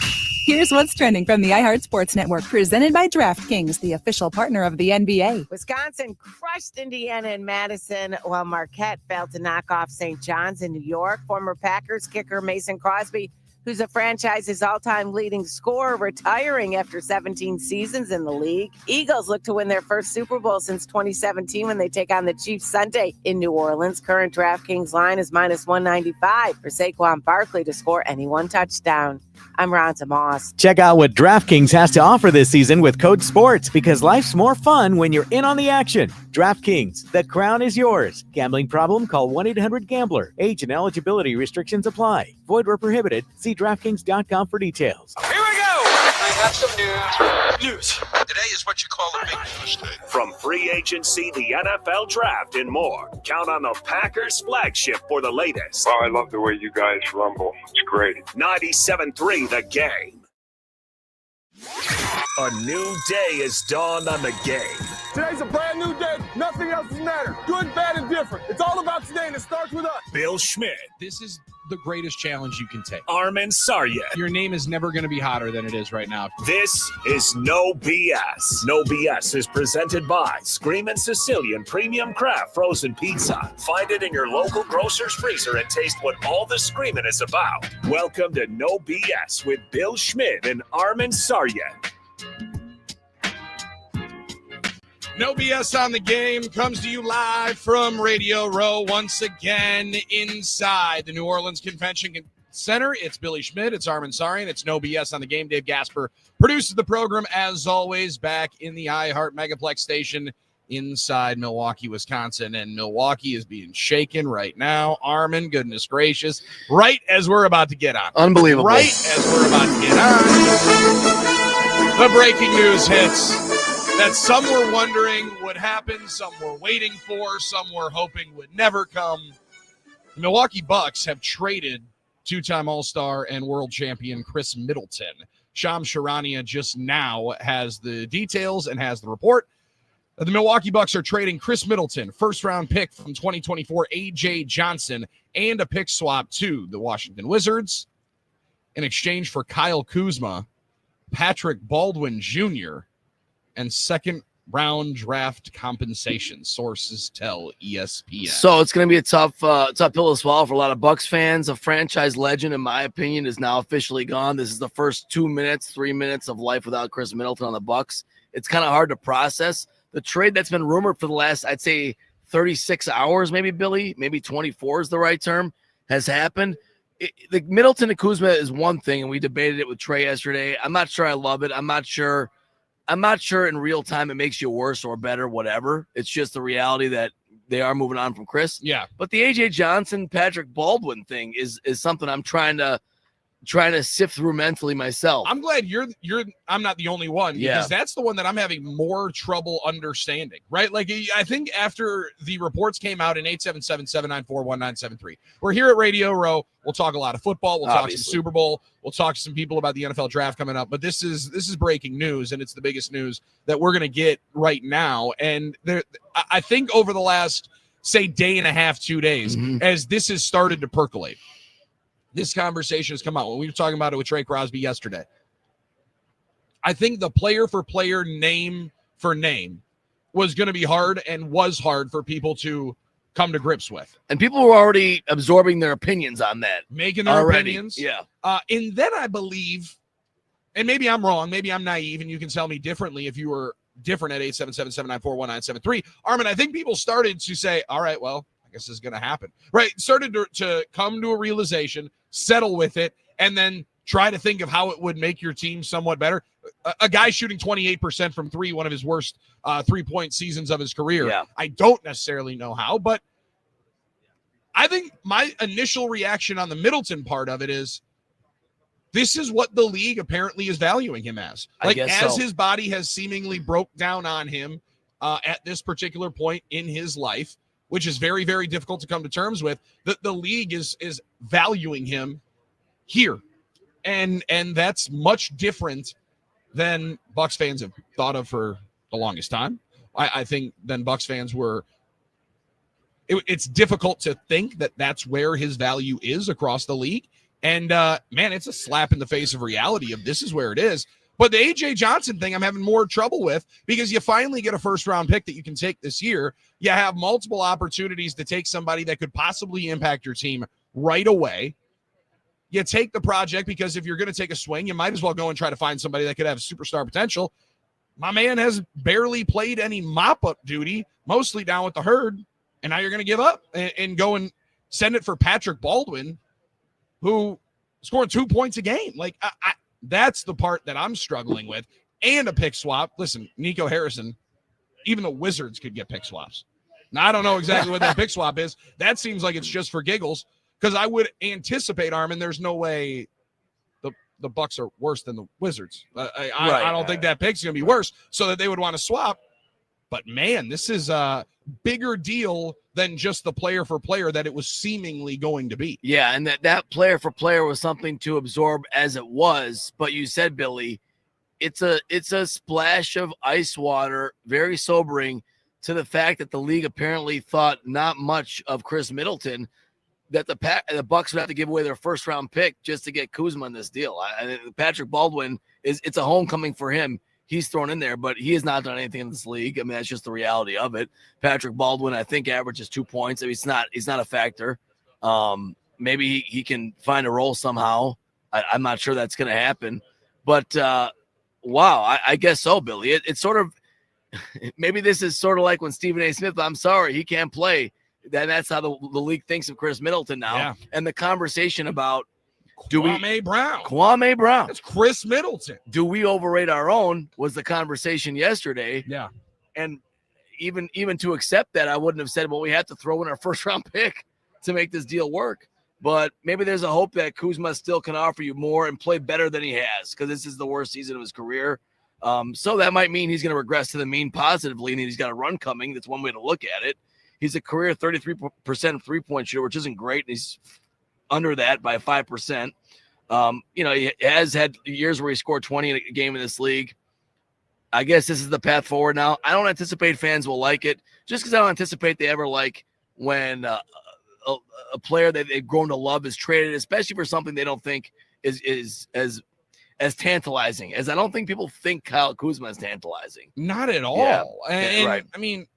Here's what's trending from the iHeart Sports Network, presented by DraftKings, the official partner of the NBA. Wisconsin crushed Indiana and Madison, while Marquette failed to knock off St. John's in New York. Former Packers kicker Mason Crosby, who's the franchise's all-time leading scorer, retiring after 17 seasons in the league. Eagles look to win their first Super Bowl since 2017 when they take on the Chiefs Sunday in New Orleans. Current DraftKings line is -195 for Saquon Barkley to score any one touchdown. I'm Ronta Moss. Check out what DraftKings has to offer this season with code SPORTS, because life's more fun when you're in on the action. DraftKings, the crown is yours. Gambling problem? Call 1-800-GAMBLER. Age and eligibility restrictions apply. Void where prohibited. See DraftKings.com for details. Here we go. I got some news. Today is what you call a big news day. From free agency, the NFL draft, and more. Count on the Packers flagship for the latest. Oh, I love the way you guys rumble. It's great. 97.3 The Game. A new day has dawned on the game. Today's a brand new day. Nothing else matters. Good, bad, and different. It's all about today, and it starts with us. Bill Schmidt. This is the greatest challenge you can take. Armin Sarya. Your name is never going to be hotter than it is right now. This is No BS. No BS is presented by Screamin' Sicilian Premium Craft Frozen Pizza. Find it in your local grocer's freezer and taste what all the screaming is about. Welcome to No BS with Bill Schmidt and Armin Sarya. No BS on the Game comes to you live from Radio Row once again inside the New Orleans Convention Center. It's Billy Schmidt, it's Armin Saryan, it's No BS on the Game. Dave Gasper produces the program as always back in the iHeart Megaplex station inside Milwaukee, Wisconsin, and Milwaukee is being shaken right now. Armin, goodness gracious, right as we're about to get on. Unbelievable. Right as we're about to get on, the breaking news hits that some were wondering would happen, some were waiting for, some were hoping would never come. The Milwaukee Bucks have traded two-time All-Star and world champion Chris Middleton. Shams Charania just now has the details and has the report. The Milwaukee Bucks are trading Chris Middleton, first-round pick from 2024, A.J. Johnson, and a pick swap to the Washington Wizards in exchange for Kyle Kuzma, Patrick Baldwin Jr., and second-round draft compensation, sources tell ESPN. So it's going to be a tough pill to swallow for a lot of Bucks fans. A franchise legend, in my opinion, is now officially gone. This is the first 3 minutes of life without Chris Middleton on the Bucks. It's kind of hard to process. The trade that's been rumored for the last, I'd say, 36 hours, maybe, Billy, maybe 24 is the right term, has happened. The Middleton to Kuzma is one thing, and we debated it with Trey yesterday. I'm not sure I love it. I'm not sure in real time it makes you worse or better, whatever. It's just the reality that they are moving on from Chris. Yeah. But the A.J. Johnson, Patrick Baldwin thing is something I'm trying to sift through mentally myself. I'm glad I'm not the only one, because Yeah. that's the one that I'm having more trouble understanding, right? Like, I think after the reports came out in 877-794-1973, we're here at Radio Row. We'll talk a lot of football. We'll talk some Obviously. Super Bowl. We'll talk to some people about the NFL draft coming up. But this is breaking news, and it's the biggest news that we're going to get right now. And I think over the last, say, day and a half, 2 days, as this has started to percolate, this conversation has come out. When we were talking about it with Trey Crosby yesterday, I think the player for player, name for name was going to be hard, and was hard for people to come to grips with. And people were already absorbing their opinions on that. Making their already. opinions. Yeah. And then I believe, and maybe I'm wrong, maybe I'm naive, and you can tell me differently if you were different at 877-794-1973. Armin, I think people started to say, all right, well, I guess this is going to happen. Right? Started to come to a realization, settle with it, and then try to think of how it would make your team somewhat better. A guy shooting 28% from three, one of his worst three-point seasons of his career. Yeah. I don't necessarily know how, but I think my initial reaction on the Middleton part of it is, this is what the league apparently is valuing him as. I Like, guess as so. his body has seemingly broke down on him at this particular point in his life, which is very, very difficult to come to terms with, the league is valuing him here. And that's much different than Bucks fans have thought of for the longest time. I think than Bucks fans were. It's difficult to think that that's where his value is across the league. And, man, it's a slap in the face of reality of this is where it is. But the A.J. Johnson thing I'm having more trouble with, because you finally get a first-round pick that you can take this year. You have multiple opportunities to take somebody that could possibly impact your team right away. You take the project, because if you're going to take a swing, you might as well go and try to find somebody that could have superstar potential. My man has barely played any mop-up duty, mostly down with the herd, and now you're going to give up and go and send it for Patrick Baldwin, who scored 2 points a game. Like, that's the part that I'm struggling with. And a pick swap. Listen, Nico Harrison, even the Wizards could get pick swaps. Now, I don't know exactly what that pick swap is. That seems like it's just for giggles, because I would anticipate, Armin, there's no way the Bucks are worse than the Wizards. I don't think that pick's going to be worse, so that they would want to swap. But, man, this is a bigger deal than just the player for player that it was seemingly going to be. Yeah, and that player for player was something to absorb as it was. But you said, Billy, it's a splash of ice water, very sobering, to the fact that the league apparently thought not much of Chris Middleton, that the Bucks would have to give away their first round pick just to get Kuzma in this deal. Patrick Baldwin it's a homecoming for him. He's thrown in there, but he has not done anything in this league. I mean, that's just the reality of it. Patrick Baldwin, I think, averages 2 points. I mean, he's not a factor. Maybe he can find a role somehow. I'm not sure that's going to happen. But, wow, I guess so, Billy. It's sort of – maybe this is sort of like when Stephen A. Smith, I'm sorry, he can't play. That's how the league thinks of Chris Middleton now. Yeah. And the conversation about Kwame Brown. Kwame Brown. That's Chris Middleton. Do we overrate our own was the conversation yesterday. Yeah. And, even to accept that, I wouldn't have said, well, we have to throw in our first round pick to make this deal work. But maybe there's a hope that Kuzma still can offer you more and play better than he has, because this is the worst season of his career. So that might mean he's going to regress to the mean positively, and he's got a run coming. That's one way to look at it. He's a career 33% three-point shooter, which isn't great. And he's under that by 5%. He has had years where he scored 20 in a game in this league. I guess this is the path forward now. I don't anticipate fans will like it, just because I don't anticipate they ever like when a player that they've grown to love is traded, especially for something they don't think is as tantalizing, as I don't think people think Kyle Kuzma is tantalizing. Not at all. Yeah. And right. I mean,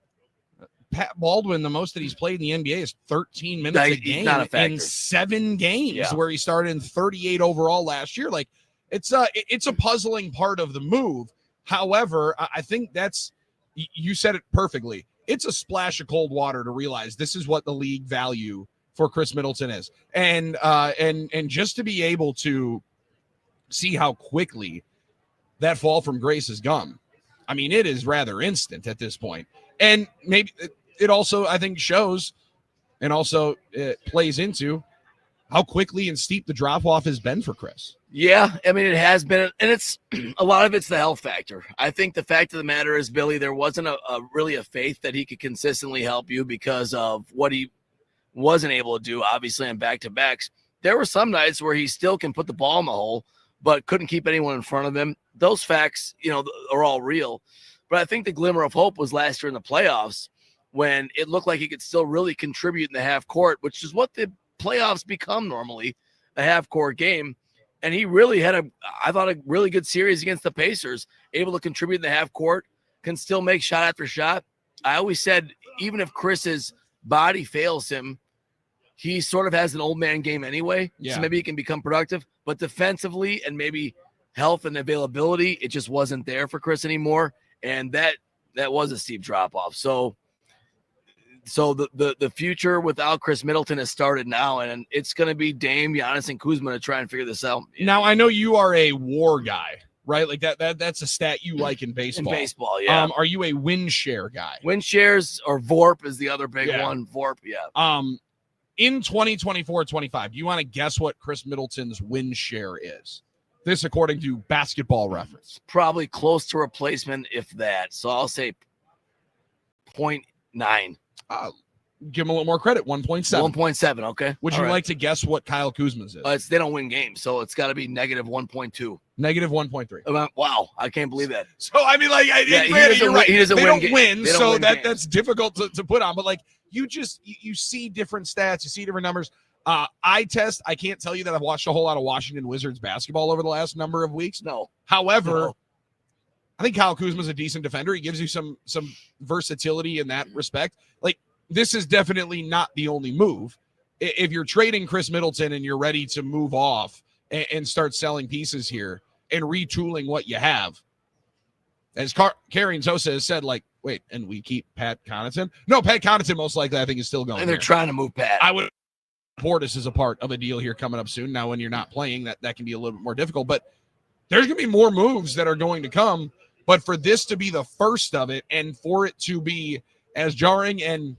Pat Baldwin, the most that he's played in the NBA is 13 minutes a game in 7 games, where he started in 38 overall last year. Like, it's a puzzling part of the move. However, I think you said it perfectly. It's a splash of cold water to realize this is what the league value for Chris Middleton is. And just to be able to see how quickly that fall from grace has gone. I mean, it is rather instant at this point. And maybe it also, I think, shows and also it plays into how quickly and steep the drop-off has been for Chris. Yeah, I mean, it has been, and it's a lot of it's the health factor. I think the fact of the matter is, Billy, there wasn't really a faith that he could consistently help you because of what he wasn't able to do, obviously, on back-to-backs. There were some nights where he still can put the ball in the hole, but couldn't keep anyone in front of him. Those facts, are all real. But I think the glimmer of hope was last year in the playoffs when it looked like he could still really contribute in the half court, which is what the playoffs become normally, a half court game. And he really had I thought, a really good series against the Pacers, able to contribute in the half court, can still make shot after shot. I always said, even if Chris's body fails him, he sort of has an old man game anyway. Yeah. So maybe he can become productive. But defensively and maybe health and availability, it just wasn't there for Chris anymore. And that was a steep drop off. So the future without Chris Middleton has started now, and it's going to be Dame, Giannis, and Kuzma to try and figure this out. Now, I know you are a WAR guy, right? Like that's a stat you like in baseball. In baseball, yeah. Are you a win share guy? Win shares, or VORP is the other big one. VORP, yeah. In 2024-25, do you want to guess what Chris Middleton's win share is? This according to Basketball Reference. Probably close to replacement, if that. So I'll say 0.9. Give him a little more credit, 1.7. 1.7, okay. Would you like to guess what Kyle Kuzma's is? They don't win games, so it's got to be negative 1.2. Negative 1.3. Wow, I can't believe that. So, I mean, like, you're right. They don't win, so that's difficult to put on. But, like, you see different stats. You see different numbers. I can't tell you that I've watched a whole lot of Washington Wizards basketball over the last number of weeks. No. However, I think Kyle Kuzma's a decent defender. He gives you some versatility in that respect. Like, this is definitely not the only move. If you're trading Chris Middleton and you're ready to move off and start selling pieces here and retooling what you have, as Carrie Sosa has said, like, wait, and we keep Pat Connaughton? No, Pat Connaughton most likely I think is still going. And they're trying to move Pat. I would. Portis is a part of a deal here coming up soon. Now, when you're not playing, that can be a little bit more difficult. But there's going to be more moves that are going to come. But for this to be the first of it, and for it to be as jarring and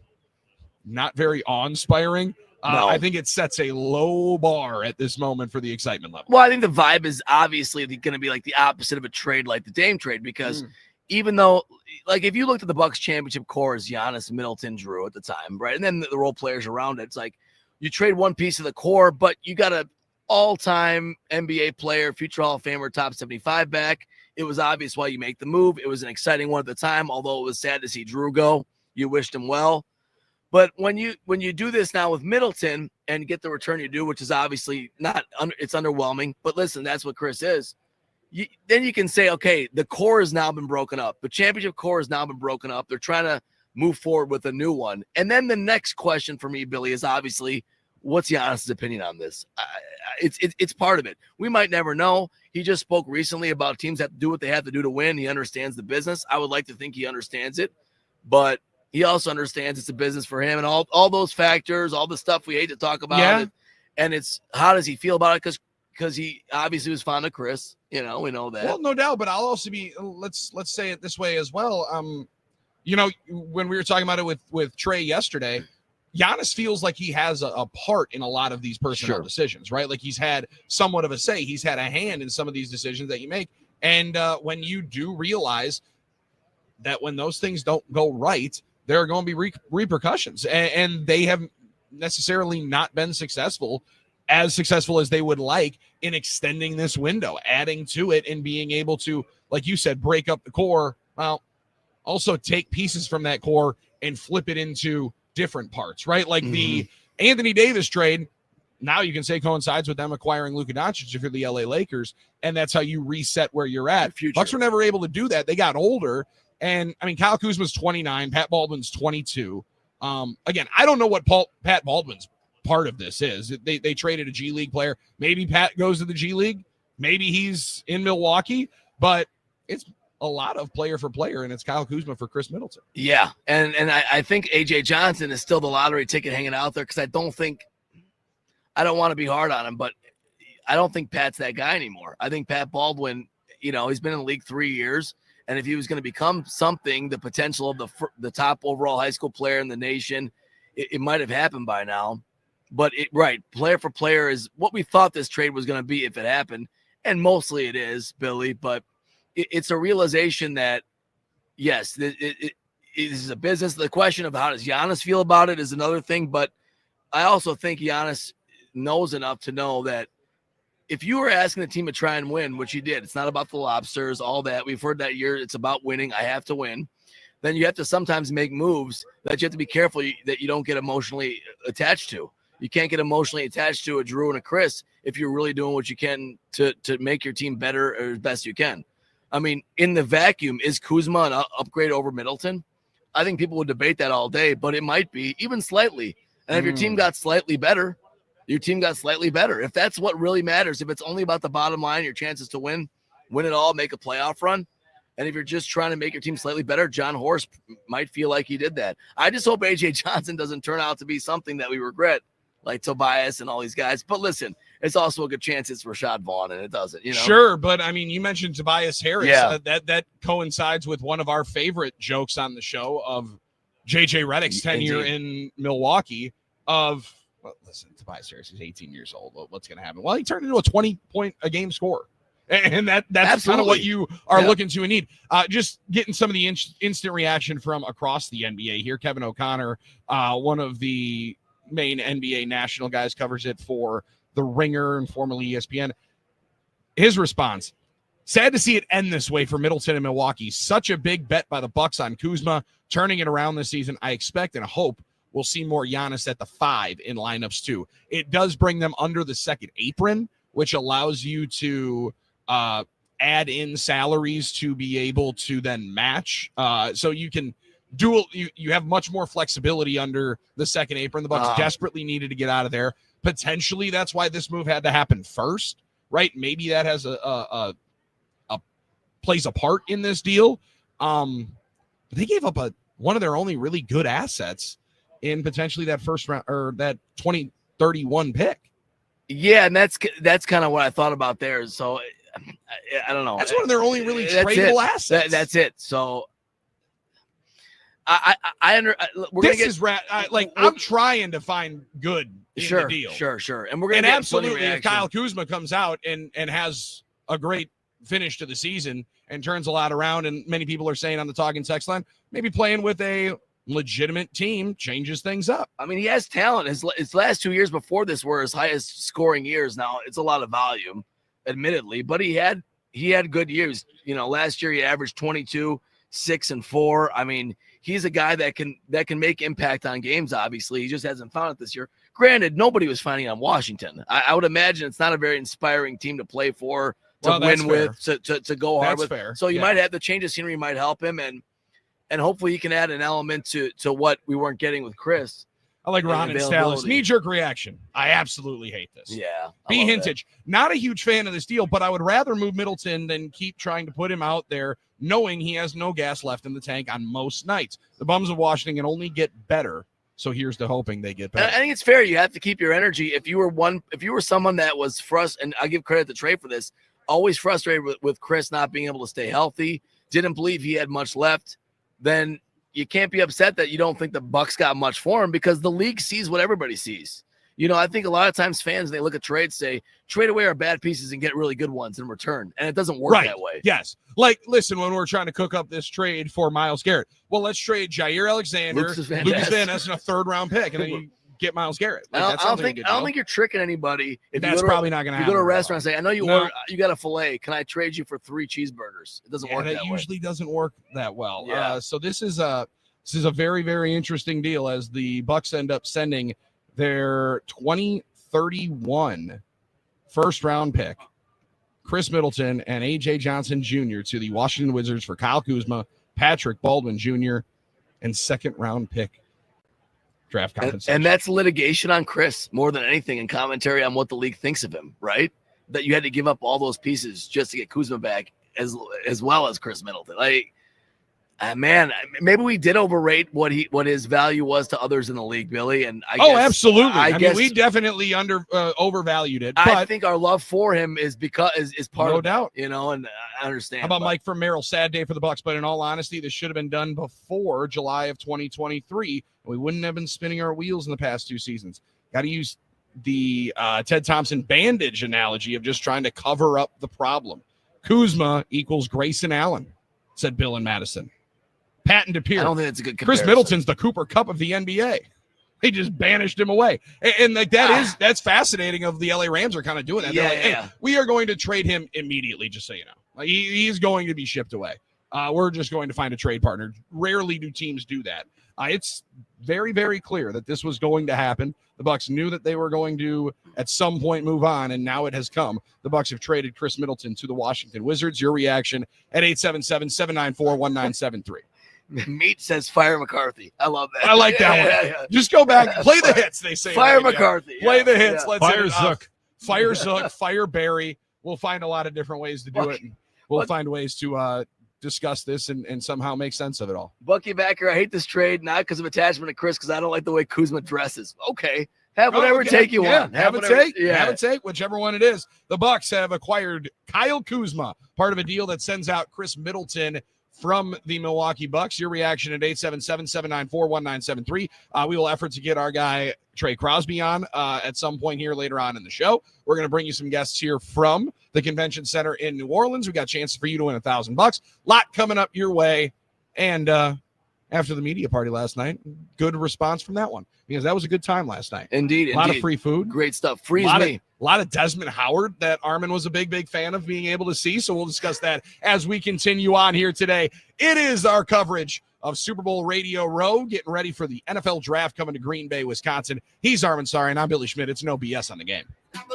not very awe-inspiring, I think it sets a low bar at this moment for the excitement level. Well, I think the vibe is obviously going to be like the opposite of a trade like the Dame trade, because even though, like, if you looked at the Bucks championship core as Giannis, Middleton, Drew at the time, right, and then the role players around it, it's like you trade one piece of the core, but you got an all-time NBA player, future Hall of Famer, top 75 back. It was obvious why you make the move. It was an exciting one at the time, although it was sad to see Drew go. You wished him well. But when you do this now with Middleton and get the return you do, which is obviously it's underwhelming, but listen, that's what Chris is. Then you can say, okay, the core has now been broken up. The championship core has now been broken up. They're trying to move forward with a new one. And then the next question for me, Billy, is obviously, what's Giannis' opinion on this? It's part of it. We might never know. He just spoke recently about teams have to do what they have to do to win. He understands the business. I would like to think he understands it, but he also understands it's a business for him and all those factors, all the stuff we hate to talk about. And it's, how does he feel about it? Because he obviously was fond of Chris. We know that. Well, no doubt, but I'll also be, let's say it this way as well. when we were talking about it with Trey yesterday, Giannis feels like he has a part in a lot of these personnel decisions, right? Like he's had somewhat of a say. He's had a hand in some of these decisions that you make. And when you do realize that when those things don't go right, there are going to be repercussions. And they have necessarily not been as successful as they would like in extending this window, adding to it and being able to, like you said, break up the core. Well, also take pieces from that core and flip it into different parts, right? Like the Anthony Davis trade, now you can say coincides with them acquiring Luka Doncic for the LA Lakers, and that's how you reset where you're at. Bucks were never able to do that. They got older, and I mean, Kyle Kuzma's 29, Pat Baldwin's 22. Again, I don't know what Pat Baldwin's part of this is. They traded a G League player. Maybe Pat goes to the G League. Maybe he's in Milwaukee, but it's a lot of player for player, and it's Kyle Kuzma for Chris Middleton. Yeah, and I think A.J. Johnson is still the lottery ticket hanging out there because I don't want to be hard on him, but I don't think Pat's that guy anymore. I think Pat Baldwin, he's been in the league 3 years, and if he was going to become something, the potential of the top overall high school player in the nation, it might have happened by now. But player for player is what we thought this trade was going to be if it happened, and mostly it is, Billy, but it's a realization that, yes, it is a business. The question of how does Giannis feel about it is another thing, but I also think Giannis knows enough to know that if you were asking the team to try and win, which you did, it's not about the lobsters, all that. We've heard that year it's about winning. I have to win. Then you have to sometimes make moves that you have to be careful that you don't get emotionally attached to. You can't get emotionally attached to a Drew and a Chris if you're really doing what you can to make your team better or as best you can. I mean, in the vacuum, is Kuzma an upgrade over Middleton? I think people would debate that all day, but it might be, even slightly. And if your team got slightly better, If that's what really matters, if it's only about the bottom line, your chances to win it all, make a playoff run, and if you're just trying to make your team slightly better, John Horst might feel like he did that. I just hope A.J. Johnson doesn't turn out to be something that we regret, like Tobias and all these guys. But listen, it's also a good chance it's Rashad Vaughn, and it doesn't, Sure, but I mean, you mentioned Tobias Harris. Yeah. That coincides with one of our favorite jokes on the show of J.J. Redick's tenure in Milwaukee listen, Tobias Harris is 18 years old. What's going to happen? Well, he turned into a 20-point-a-game scorer. And that's kind of what you are looking to and need. Just getting some of the instant reaction from across the NBA here. Kevin O'Connor, one of the main NBA national guys, covers it for The Ringer and formerly ESPN. His response: sad to see it end this way for Middleton and Milwaukee. Such a big bet by the Bucks on Kuzma turning it around this season. I expect and hope we'll see more Giannis at the 5 in lineups too. It does bring them under the second apron, which allows you to add in salaries to be able to then match. So you can you have much more flexibility under the second apron. The Bucks desperately needed to get out of there. Potentially that's why this move had to happen first, right? Maybe that has a plays a part in this deal. But they gave up one of their only really good assets in potentially that first round or that 2031 pick. Yeah, and that's kind of what I thought about there. So I don't know. That's one of their only really tradable assets. That's it. So I'm trying to find good in the deal. Sure. And we're gonna get absolutely if Kyle Kuzma comes out and has a great finish to the season and turns a lot around, and many people are saying on the talking text line, maybe playing with a legitimate team changes things up. I mean, he has talent. His last 2 years before this were his highest scoring years. Now it's a lot of volume, admittedly, but he had good years. Last year he averaged 22, 6 and 4. I mean, he's a guy that can make impact on games. Obviously, he just hasn't found it this year. Granted, nobody was finding it on Washington. I would imagine it's not a very inspiring team to play for, to win with, to go hard with. Fair. So you might have the change of scenery might help him, and hopefully he can add an element to what we weren't getting with Chris. I like Ron and Stalis. Knee-jerk reaction. I absolutely hate this. Yeah. B. Hintage. Not a huge fan of this deal, but I would rather move Middleton than keep trying to put him out there knowing he has no gas left in the tank on most nights. The bums of Washington can only get better, so here's to hoping they get better. I think it's fair. You have to keep your energy. If you were someone that was frustrated, and I give credit to Trey for this, always frustrated with Chris not being able to stay healthy, didn't believe he had much left, then you can't be upset that you don't think the Bucs got much for him, because the league sees what everybody sees. I think a lot of times fans, they look at trades, say, trade away our bad pieces and get really good ones in return. And it doesn't work that way. Yes. Like, listen, when we're trying to cook up this trade for Myles Garrett, well, let's trade Jair Alexander, Lucas Van Ness, and a 3rd-round pick, and then you get Myles Garrett. Like, I don't think you're tricking anybody. If that's probably not going to happen. You go to a restaurant and say, I know you got a filet. Can I trade you for 3 cheeseburgers? It doesn't work that way. It usually doesn't work that well. Yeah. So this is a very, very interesting deal, as the Bucs end up sending their 2031 first-round pick, Chris Middleton and A.J. Johnson Jr. to the Washington Wizards for Kyle Kuzma, Patrick Baldwin Jr., and 2nd-round pick draft compensation. And that's litigation on Chris more than anything, and commentary on what the league thinks of him, right? That you had to give up all those pieces just to get Kuzma back, as well as Chris Middleton. Like, man, maybe we did overrate what his value was to others in the league, Billy. And absolutely. I guess mean, we definitely overvalued it. I But think our love for him is part no of doubt. And I understand. How about Mike from Merrill? Sad day for the Bucs, but in all honesty, this should have been done before July of 2023. We wouldn't have been spinning our wheels in the past 2 seasons. Got to use the Ted Thompson bandage analogy of just trying to cover up the problem. Kuzma equals Grayson Allen, said Bill and Madison. Patton DePere. I don't think it's a good comparison. Chris Middleton's the Cooper Cup of the NBA. They just banished him away. And like that's fascinating of the LA Rams are kind of doing that. They're like, hey, we are going to trade him immediately, just so you know. Like, he's going to be shipped away. We're just going to find a trade partner. Rarely do teams do that. It's very, very clear that this was going to happen. The Bucs knew that they were going to, at some point, move on, and now it has come. The Bucs have traded Chris Middleton to the Washington Wizards. Your reaction at 877-794-1973. Meat says fire McCarthy. I love that. I like that one. Yeah. Just go back. Play the hits, they say. Fire McCarthy. Play the hits. Let's fire Zook. Fire Zook. Fire Barry. We'll find a lot of different ways to do it. And we'll find ways to discuss this and somehow make sense of it all. Bucky Backer, I hate this trade, not because of attachment to Chris, because I don't like the way Kuzma dresses. Okay. Have whatever take you want. Have a take, whichever one it is. The Bucs have acquired Kyle Kuzma, part of a deal that sends out Chris Middleton from the Milwaukee Bucks. Your reaction at 877-794-1973. We will effort to get our guy Trey Crosby on at some point here later on in the show. We're going to bring you some guests here from the Convention Center in New Orleans. We got a chance for you to win $1,000. Lot coming up your way. And after the media party last night, good response from that one, because that was a good time last night. Indeed. A lot of free food. Great stuff. A lot of Desmond Howard that Armin was a big, big fan of being able to see. So we'll discuss that as we continue on here today. It is our coverage of Super Bowl Radio Row, getting ready for the NFL Draft coming to Green Bay, Wisconsin. He's Armin Sari, and I'm Billy Schmidt. It's no BS on the game. I'm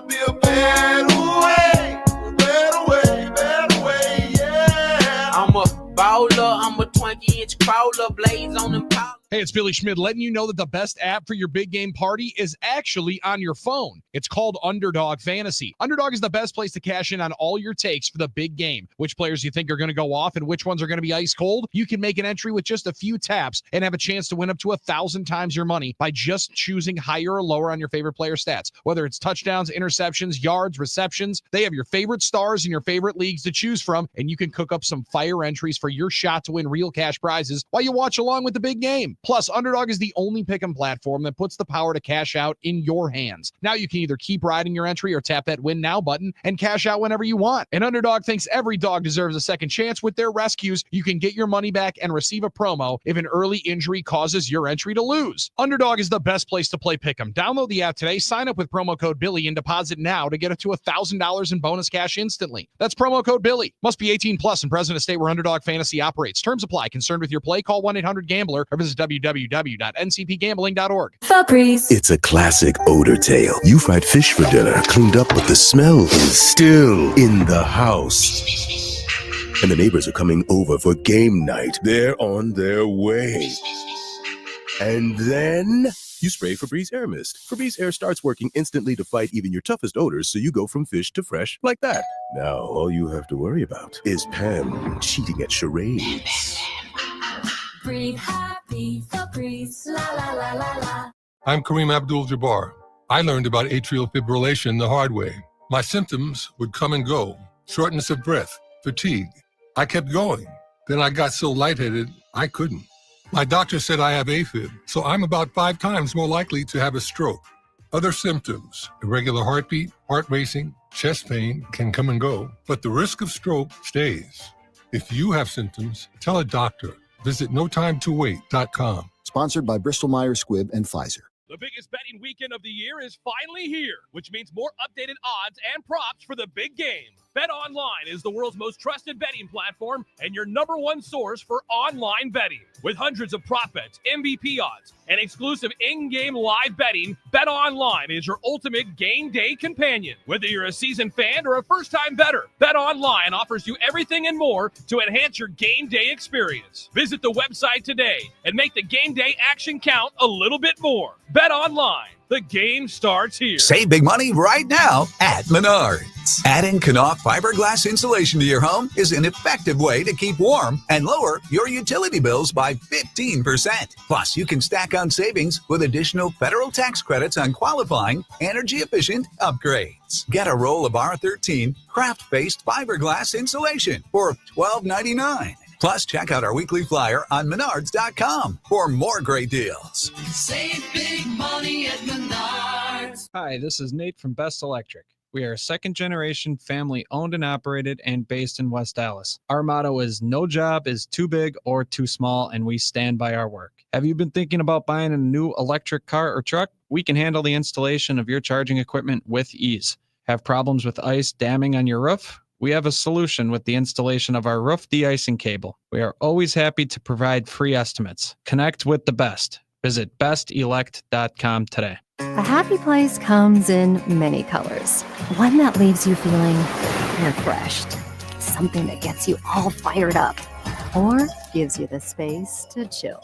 a baller, I'm a 20-inch crawler, blaze on them power. Hey, it's Billy Schmidt letting you know that the best app for your big game party is actually on your phone. It's called Underdog Fantasy. Underdog is the best place to cash in on all your takes for the big game. Which players you think are going to go off and which ones are going to be ice cold? You can make an entry with just a few taps and have a chance to win up to 1,000 times your money by just choosing higher or lower on your favorite player stats. Whether it's touchdowns, interceptions, yards, receptions, they have your favorite stars in your favorite leagues to choose from, and you can cook up some fire entries for your shot to win real cash prizes while you watch along with the big game. Plus, Underdog is the only pick'em platform that puts the power to cash out in your hands. Now you can either keep riding your entry or tap that win now button and cash out whenever you want. And Underdog thinks every dog deserves a second chance. With their rescues, you can get your money back and receive a promo if an early injury causes your entry to lose. Underdog is the best place to play pick'em. Download the app today, sign up with promo code Billy, and deposit now to get up to $1,000 in bonus cash instantly. That's promo code Billy. Must be 18 plus and present in a state where Underdog Fantasy operates. Terms apply. Concerned with your play? Call 1-800-GAMBLER or visit www.ncpgambling.org. Febreze. It's a classic odor tale. You fried fish for dinner, cleaned up, but the smell is still in the house. And the neighbors are coming over for game night. They're on their way. And then you spray Febreze Air Mist. Febreze Air starts working instantly to fight even your toughest odors, so you go from fish to fresh like that. Now, all you have to worry about is Pam cheating at charades. Breathe happy, Febreze, la la la la la. I'm Kareem Abdul-Jabbar. I learned about atrial fibrillation the hard way. My symptoms would come and go. Shortness of breath, fatigue. I kept going. Then I got so lightheaded, I couldn't. My doctor said I have AFib, so I'm about 5 times more likely to have a stroke. Other symptoms, irregular heartbeat, heart racing, chest pain can come and go, but the risk of stroke stays. If you have symptoms, tell a doctor. Visit notimetowait.com. Sponsored by Bristol-Myers Squibb and Pfizer. The biggest betting weekend of the year is finally here, which means more updated odds and props for the big game. BetOnline is the world's most trusted betting platform and your number one source for online betting. With hundreds of prop bets, MVP odds, and exclusive in-game live betting, BetOnline is your ultimate game day companion. Whether you're a seasoned fan or a first-time bettor, BetOnline offers you everything and more to enhance your game day experience. Visit the website today and make the game day action count a little bit more. BetOnline. The game starts here. Save big money right now at Menards. Adding Knauf fiberglass insulation to your home is an effective way to keep warm and lower your utility bills by 15%. Plus, you can stack on savings with additional federal tax credits on qualifying energy-efficient upgrades. Get a roll of R13 craft-based fiberglass insulation for $12.99. Plus, check out our weekly flyer on Menards.com for more great deals. Save big money at Menards. Hi, this is Nate from Best Electric. We are a second-generation family owned and operated and based in West Dallas. Our motto is no job is too big or too small, and we stand by our work. Have you been thinking about buying a new electric car or truck? We can handle the installation of your charging equipment with ease. Have problems with ice damming on your roof? We have a solution with the installation of our roof de-icing cable. We are always happy to provide free estimates. Connect with the best. Visit bestelect.com today. A happy place comes in many colors. One that leaves you feeling refreshed. Something that gets you all fired up. Or gives you the space to chill.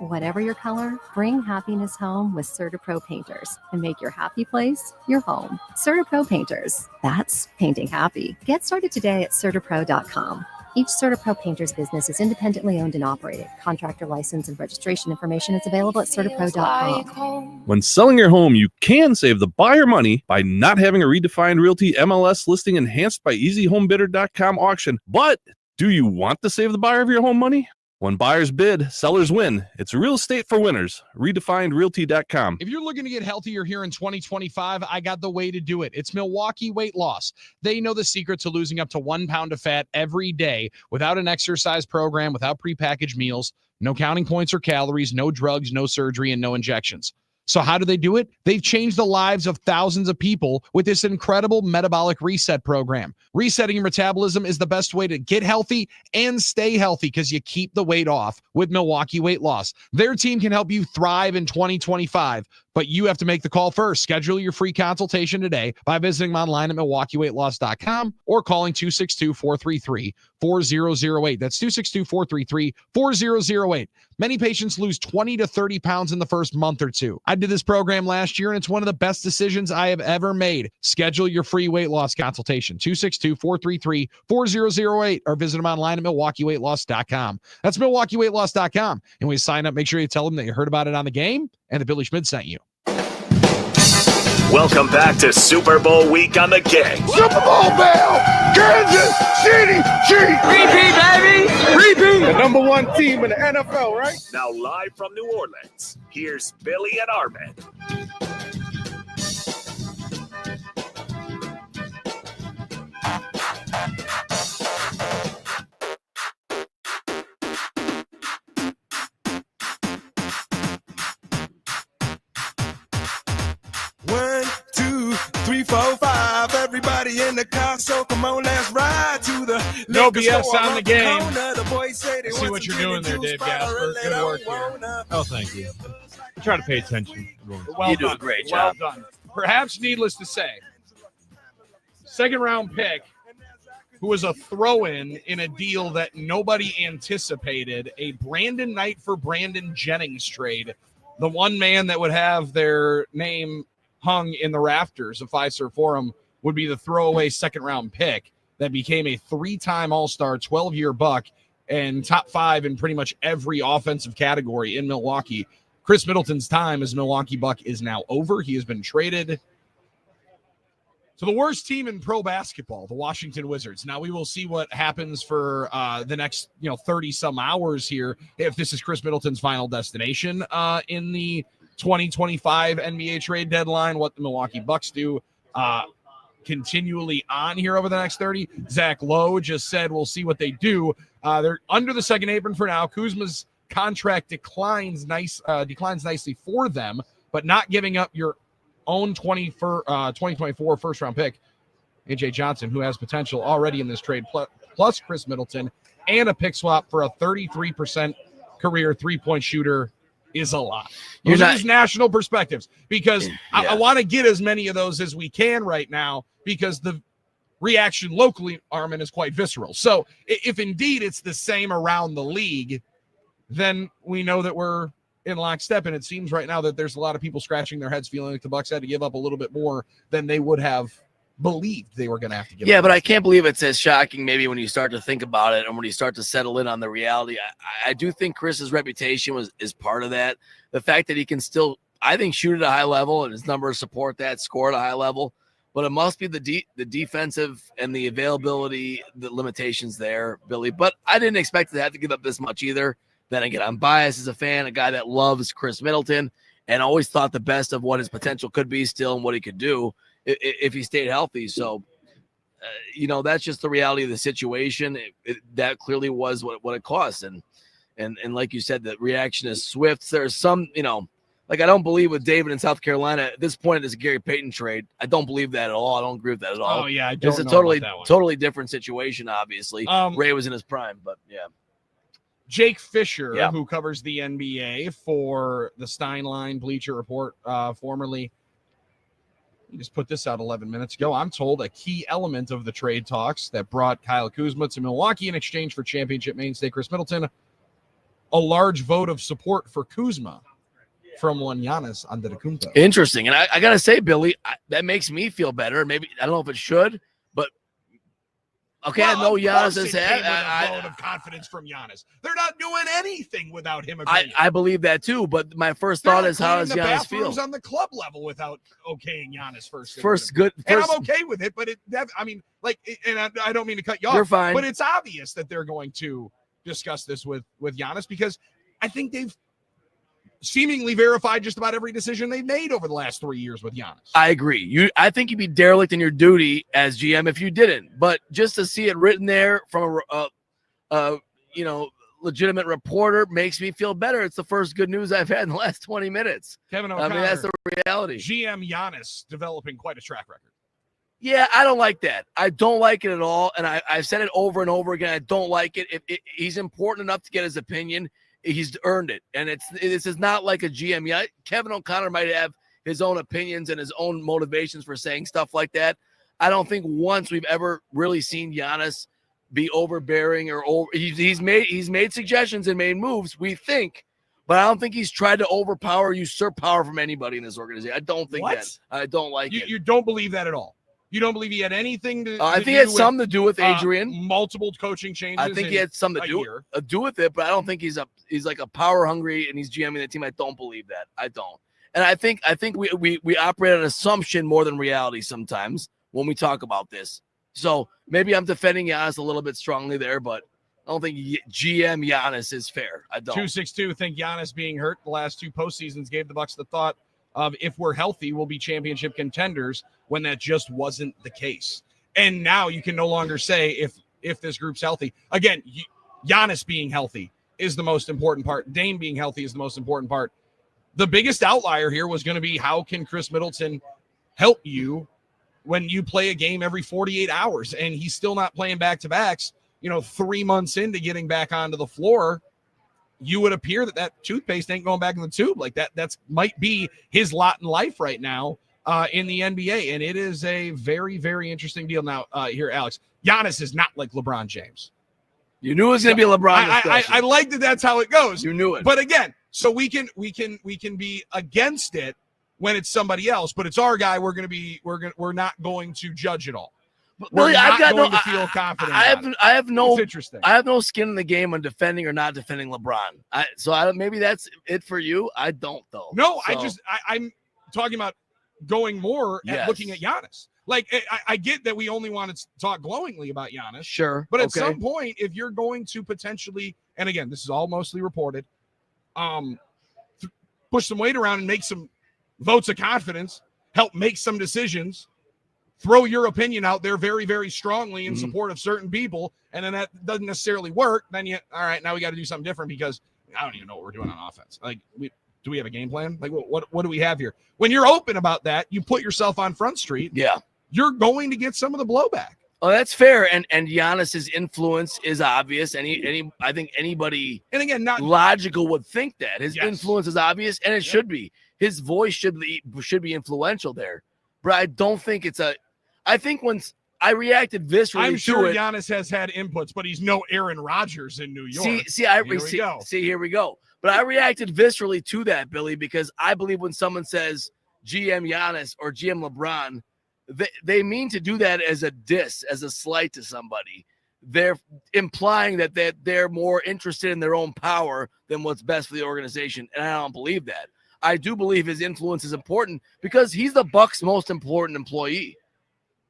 Whatever your color, bring happiness home with CertaPro Painters and make your happy place your home. CertaPro Painters. That's painting happy. Get started today at CertaPro.com. Each CertaPro Painters business is independently owned and operated. Contractor license and registration information is available at CertaPro.com. When selling your home, you can save the buyer money by not having a redefined realty MLS listing enhanced by EasyHomeBidder.com auction. But do you want to save the buyer of your home money? When buyers bid, sellers win. It's real estate for winners. RedefinedRealty.com. If you're looking to get healthier here in 2025, I got the way to do it. It's Milwaukee Weight Loss. They know the secret to losing up to 1 pound of fat every day without an exercise program, without prepackaged meals, no counting points or calories, no drugs, no surgery, and no injections. So how do they do it? They've changed the lives of thousands of people with this incredible metabolic reset program. Resetting your metabolism is the best way to get healthy and stay healthy because you keep the weight off with Milwaukee Weight Loss. Their team can help you thrive in 2025, but you have to make the call first. Schedule your free consultation today by visiting them online at MilwaukeeWeightLoss.com or calling 262-433-4008. That's 262-433-4008. Many patients lose 20 to 30 pounds in the first month or two. I did this program last year, and it's one of the best decisions I have ever made. Schedule your free weight loss consultation, 262-433-4008, or visit them online at MilwaukeeWeightLoss.com. That's MilwaukeeWeightLoss.com. And when you sign up, make sure you tell them that you heard about it on the game and that Billy Schmidt sent you. Welcome back to Super Bowl week on the King. Super Bowl bell! Kansas City Chiefs! Repeat, baby! Repeat! The number one team in the NFL, right? Now live from New Orleans, here's Billy and Armin. One, two, 3, 4, 5. Everybody in the car, so come on, let's ride to the No BS on the game. I See what you're doing there, Dave Gasper. Good work here. Oh, thank you. Try to pay attention. Well You do a done. great Well job. done. Perhaps needless to say, second round pick, who was a throw-in in a deal that nobody anticipated, a Brandon Knight for Brandon Jennings trade. The one man that would have their name hung in the rafters of Fiserv Forum would be the throwaway second-round pick that became a 3-time All-Star, 12-year Buck, and top 5 in pretty much every offensive category in Milwaukee. Chris Middleton's time as Milwaukee Buck is now over. He has been traded. So the worst team in pro basketball, the Washington Wizards. Now we will see what happens for the next 30 some hours here. If this is Chris Middleton's final destination in the 2025 NBA trade deadline, what the Milwaukee Bucks do continually on here over the next 30. Zach Lowe just said we'll see what they do. They're under the second apron for now. Kuzma's contract declines nicely for them, but not giving up your own 2024 first-round pick, A.J. Johnson, who has potential already in this trade, plus Chris Middleton, and a pick swap for a 33% career three-point shooter is a lot. Those are just national perspectives, because I want to get as many of those as we can right now, because the reaction locally, Armin, is quite visceral. So if indeed it's the same around the league, then we know that we're in lockstep, and it seems right now that there's a lot of people scratching their heads feeling like the Bucks had to give up a little bit more than they would have believed they were going to have to give up. Yeah, but I can't believe it's as shocking maybe when you start to think about it and when you start to settle in on the reality. I do think Chris's reputation is part of that. The fact that he can still, I think, shoot at a high level and his numbers support that, score at a high level, but it must be the defensive and the availability, the limitations there, Billy. But I didn't expect to have to give up this much either. Then again, I'm biased as a fan, a guy that loves Chris Middleton and always thought the best of what his potential could be still and what he could do if he stayed healthy. So, that's just the reality of the situation. That clearly was what it cost. And like you said, the reaction is swift. There's some, I don't believe with David in South Carolina at this point, it's a Gary Payton trade. I don't believe that at all. I don't agree with that at all. Oh, yeah. I don't it's a know totally different situation, obviously. Ray was in his prime, but yeah. Jake Fisher, who covers the NBA for the Steinline Bleacher Report, formerly, he just put this out 11 minutes ago. I'm told a key element of the trade talks that brought Kyle Kuzma to Milwaukee in exchange for championship mainstay Chris Middleton, a large vote of support for Kuzma from one Giannis Antetokounmpo. Interesting. And I got to say, Billy, that makes me feel better. Maybe, I don't know if it should, but okay, I know Giannis has had a vote of confidence from Giannis. They're not doing anything without him. I believe that too, but my first thought is, how does Giannis feel? On the club level without okaying Giannis first. And I'm okay with it, but I don't mean to cut you off. You're fine. But it's obvious that they're going to discuss this with Giannis, because I think they've seemingly verified just about every decision they've made over the last 3 years with Giannis. I agree. I think you'd be derelict in your duty as GM if you didn't. But just to see it written there from a legitimate reporter makes me feel better. It's the first good news I've had in the last 20 minutes. Kevin O'Connor, that's the reality. GM Giannis developing quite a track record. Yeah, I don't like that. I don't like it at all. And I've said it over and over again. I don't like it. If he's important enough to get his opinion, he's earned it. And this is not like a GM. Yeah, Kevin O'Connor might have his own opinions and his own motivations for saying stuff like that. I don't think once we've ever really seen Giannis be overbearing or he's made suggestions and made moves, we think, but I don't think he's tried to overpower, usurp power from anybody in this organization. I don't think that. I don't like it. You don't believe that at all? You don't believe he had anything to I think he had something to do with Adrian. Multiple coaching changes. I think he had something to do with it, but I don't think he's like a power hungry and he's GMing the team. I don't believe that. I don't. And I think we operate on assumption more than reality sometimes when we talk about this. So maybe I'm defending Giannis a little bit strongly there, but I don't think GM Giannis is fair. I don't. 262 think Giannis being hurt the last two postseasons gave the Bucks the thought of, if we're healthy, we'll be championship contenders, when that just wasn't the case. And now you can no longer say if this group's healthy. Again, Giannis being healthy is the most important part. Dame being healthy is the most important part. The biggest outlier here was going to be, how can Chris Middleton help you when you play a game every 48 hours? And he's still not playing back-to-backs, 3 months into getting back onto the floor. You would appear that toothpaste ain't going back in the tube. Like that's might be his lot in life right now in the NBA. And it is a very, very interesting deal. Now, here, Alex, Giannis is not like LeBron James. You knew it was going to be LeBron. I like that that's how it goes. You knew it. But again, so we can be against it when it's somebody else, but it's our guy. We're not going to judge it all. Billy, I've got to feel confident. I have no. It's interesting. I have no skin in the game on defending or not defending LeBron. Maybe that's it for you. I don't though. No, so. I'm talking about going more at looking at Giannis. Like, I get that we only want to talk glowingly about Giannis. Sure. But at some point, if you're going to potentially, and again, this is all mostly reported, push some weight around and make some votes of confidence, help make some decisions, throw your opinion out there very, very strongly in support of certain people, and then that doesn't necessarily work, then all right, now we got to do something different because I don't even know what we're doing on offense. Like, do we have a game plan? Like, what do we have here? When you're open about that, you put yourself on Front Street. Yeah. You're going to get some of the blowback. Oh, that's fair. And Giannis's influence is obvious. I think anybody, and again, not logical would think that his influence is obvious, and it should be. His voice should be influential there. But I don't think I think when I reacted viscerally I'm to sure it, Giannis has had inputs, but he's no Aaron Rodgers in New York. Here we go. But I reacted viscerally to that, Billy, because I believe when someone says GM Giannis or GM LeBron, they mean to do that as a diss, as a slight to somebody. They're implying that they're more interested in their own power than what's best for the organization, and I don't believe that. I do believe his influence is important because he's the Bucks' most important employee.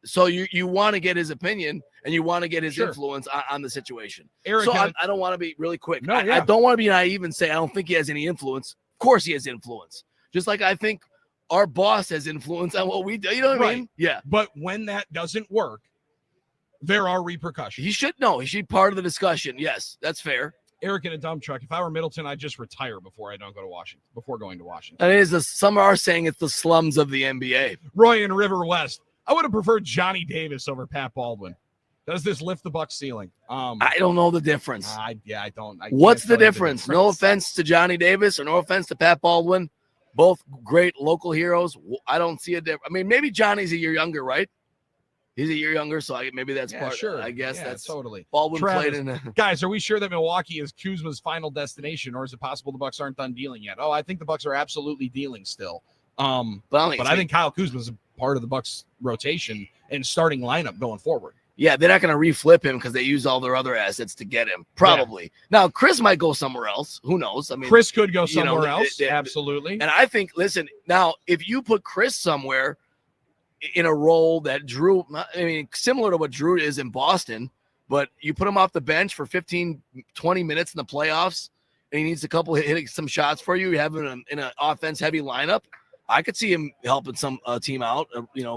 So you want to get his opinion and you want to get his influence on the situation. Eric, so I don't want to be really quick. No, I don't want to be naive and say I don't think he has any influence. Of course he has influence. Just like I think our boss has influence on what we do. You know what I mean? Yeah. But when that doesn't work, there are repercussions. He should know. He should be part of the discussion. Yes, that's fair. Eric in a dump truck. If I were Middleton, I'd just retire before going to Washington. And it is some are saying it's the slums of the NBA. Roy in River West. I would have preferred Johnny Davis over Pat Baldwin. Does this lift the Bucks ceiling? I don't know the difference. I don't. What's the difference? No offense to Johnny Davis or no offense to Pat Baldwin. Both great local heroes. I don't see a difference. I mean, maybe Johnny's a year younger, right? He's a year younger, so maybe that's part. Sure. I guess yeah, that's totally. Baldwin Travis, played in. Guys, are we sure that Milwaukee is Kuzma's final destination, or is it possible the Bucks aren't done dealing yet? Oh, I think the Bucks are absolutely dealing still. But I think Kyle Kuzma is a part of the Bucks rotation and starting lineup going forward. Yeah, they're not going to reflip him because they use all their other assets to get him. Probably. Now, Chris might go somewhere else. Who knows? I mean, Chris could go somewhere else. Absolutely. And I think, listen, now, if you put Chris somewhere in a role that Drew, I mean, similar to what Drew is in Boston, but you put him off the bench for 15, 20 minutes in the playoffs, and he needs a couple hitting some shots for you, you have him in an offense-heavy lineup, I could see him helping some team out,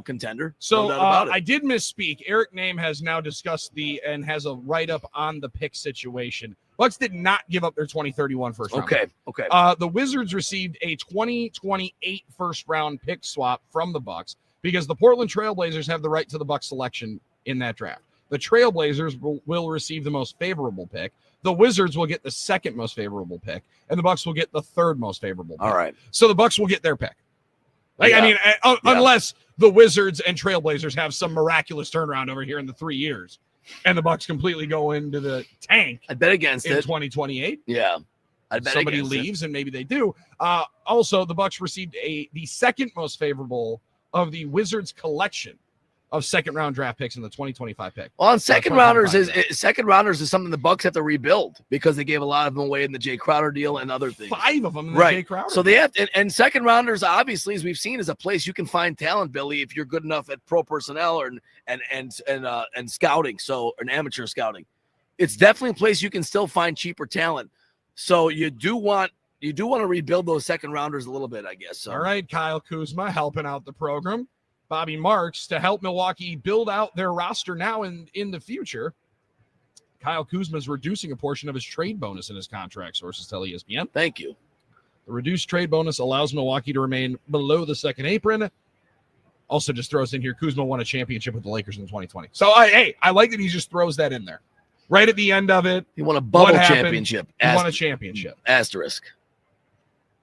contender. So I did misspeak. Eric Name has now discussed and has a write-up on the pick situation. Bucks did not give up their 2031 first round. Okay. The Wizards received a 2028 first-round pick swap from the Bucks because the Portland Trailblazers have the right to the Bucks selection in that draft. The Trailblazers will receive the most favorable pick. The Wizards will get the second most favorable pick, and the Bucks will get the third most favorable pick. All right. So the Bucks will get their pick. Unless the Wizards and Trailblazers have some miraculous turnaround over here in the 3 years, and the Bucks completely go into the tank. I bet against in it. 2028. Yeah, I bet somebody against leaves, and maybe they do. Also, the Bucks received the second most favorable of the Wizards collection of second-round draft picks in the 2025 pick. Well, on second rounders is something the Bucks have to rebuild because they gave a lot of them away in the Jay Crowder deal and other things. 5 of them in the Jay Crowder. So they have and second rounders, obviously, as we've seen, is a place you can find talent, Billy, if you're good enough at pro personnel or and scouting, so an amateur scouting. It's definitely a place you can still find cheaper talent. So you do want to rebuild those second rounders a little bit, I guess. So. All right, Kyle Kuzma helping out the program. Bobby Marks to help Milwaukee build out their roster now and in the future. Kyle Kuzma is reducing a portion of his trade bonus in his contract, sources tell ESPN. Thank you. The reduced trade bonus allows Milwaukee to remain below the second apron. Also just throws in here, Kuzma won a championship with the Lakers in 2020. So, I like that he just throws that in there. Right at the end of it. He won a bubble championship. He won a championship. Asterisk.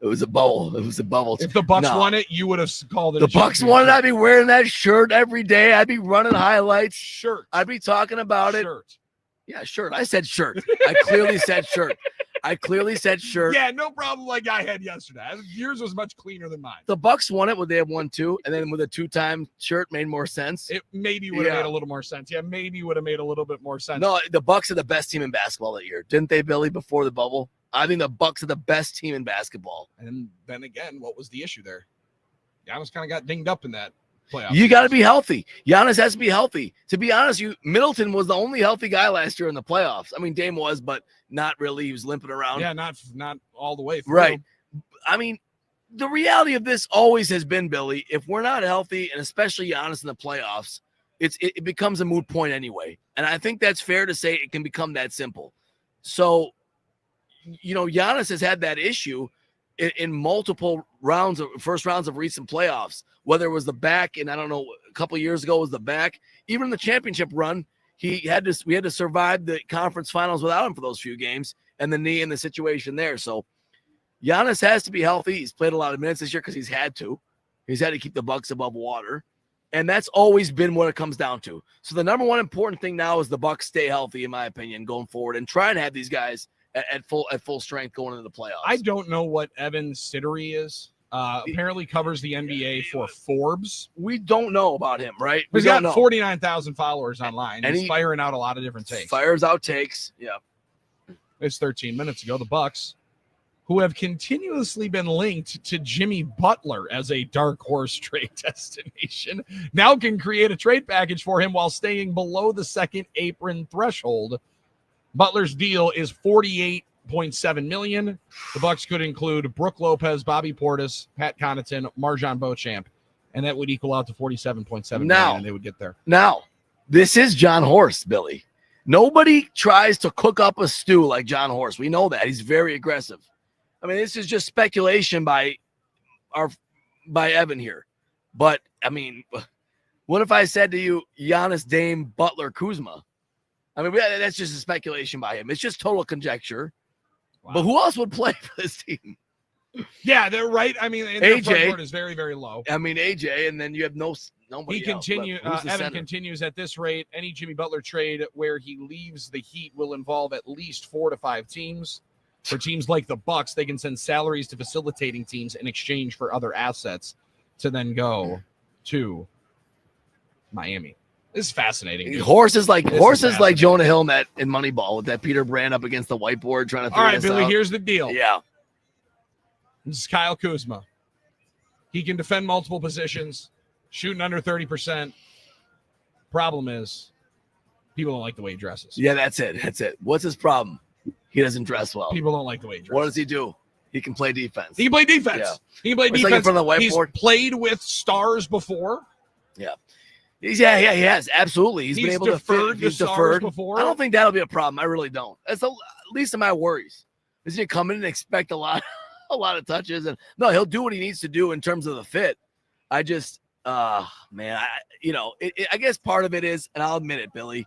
It was a bubble. It was a bubble. If the Bucks won it, you would have called it the Bucks won it. I'd be wearing that shirt every day. I'd be running highlights. Shirt. I'd be talking about it. Shirt. Yeah, shirt. I said shirt. I clearly said shirt. Yeah, no problem like I had yesterday. Yours was much cleaner than mine. The Bucks won it when they had 1-2, and then with a 2-time shirt made more sense. It maybe would have made a little more sense. Yeah, maybe would have made a little bit more sense. No, the Bucks are the best team in basketball that year. Didn't they, Billy, before the bubble? I think the Bucks are the best team in basketball. And then again, what was the issue there? Giannis kind of got dinged up in that You got to be healthy. Giannis has to be healthy. To be honest, Middleton was the only healthy guy last year in the playoffs. I mean, Dame was, but not really. He was limping around. Yeah, not all the way through. Right. I mean, the reality of this always has been, Billy, if we're not healthy, and especially Giannis in the playoffs, it becomes a moot point anyway. And I think that's fair to say it can become that simple. So, Giannis has had that issue in multiple first rounds of recent playoffs, whether it was the back, and I don't know, a couple of years ago was the back. Even in the championship run, we had to survive the conference finals without him for those few games, and the knee and the situation there. So Giannis has to be healthy. He's played a lot of minutes this year because he's had to. He's had to keep the Bucks above water. And that's always been what it comes down to. So the number one important thing now is the Bucks stay healthy, in my opinion, going forward, and try and have these guys at full strength going into the playoffs. I don't know what Evan Siddery is. Apparently covers the NBA for Forbes. We don't know about him, right? He's got 49,000 followers online. And he's firing out a lot of different takes. Fires out takes. Yeah. It's 13 minutes ago. The Bucks, who have continuously been linked to Jimmy Butler as a dark horse trade destination, now can create a trade package for him while staying below the second apron threshold. Butler's deal is $48.7 million. The Bucks could include Brook Lopez, Bobby Portis, Pat Connaughton, Marjon Beauchamp, and that would equal out to $47.7 million, and they would get there. Now, this is John Horst, Billy. Nobody tries to cook up a stew like John Horst. We know that. He's very aggressive. I mean, this is just speculation by Evan here. But, I mean, what if I said to you, Giannis, Dame, Butler, Kuzma? I mean, that's just a speculation by him. It's just total conjecture. Wow. But who else would play for this team? Yeah, they're right. I mean, the front court is very, very low. I mean, AJ, and then you have nobody Evan continues at this rate. Any Jimmy Butler trade where he leaves the Heat will involve at least 4 to 5 teams. For teams like the Bucks, they can send salaries to facilitating teams in exchange for other assets to then go to Miami. This is fascinating. Dude. Horse is like Jonah Hill in Moneyball with that Peter Brand up against the whiteboard trying to figure this out. All right, Billy, here's the deal. Yeah. This is Kyle Kuzma. He can defend multiple positions, shooting under 30%. Problem is, people don't like the way he dresses. Yeah, that's it. What's his problem? He doesn't dress well. People don't like the way he dresses. What does he do? He can play defense. He can play defense. Yeah. He can play defense. Like in front of the whiteboard. He's played with stars before. Yeah. He has. Absolutely. He's been able to fit. He's deferred before. I don't think that'll be a problem. I really don't. That's the least of my worries. Is he come in and expect a lot of touches? And no, he'll do what he needs to do in terms of the fit. I just, I guess part of it is, and I'll admit it, Billy,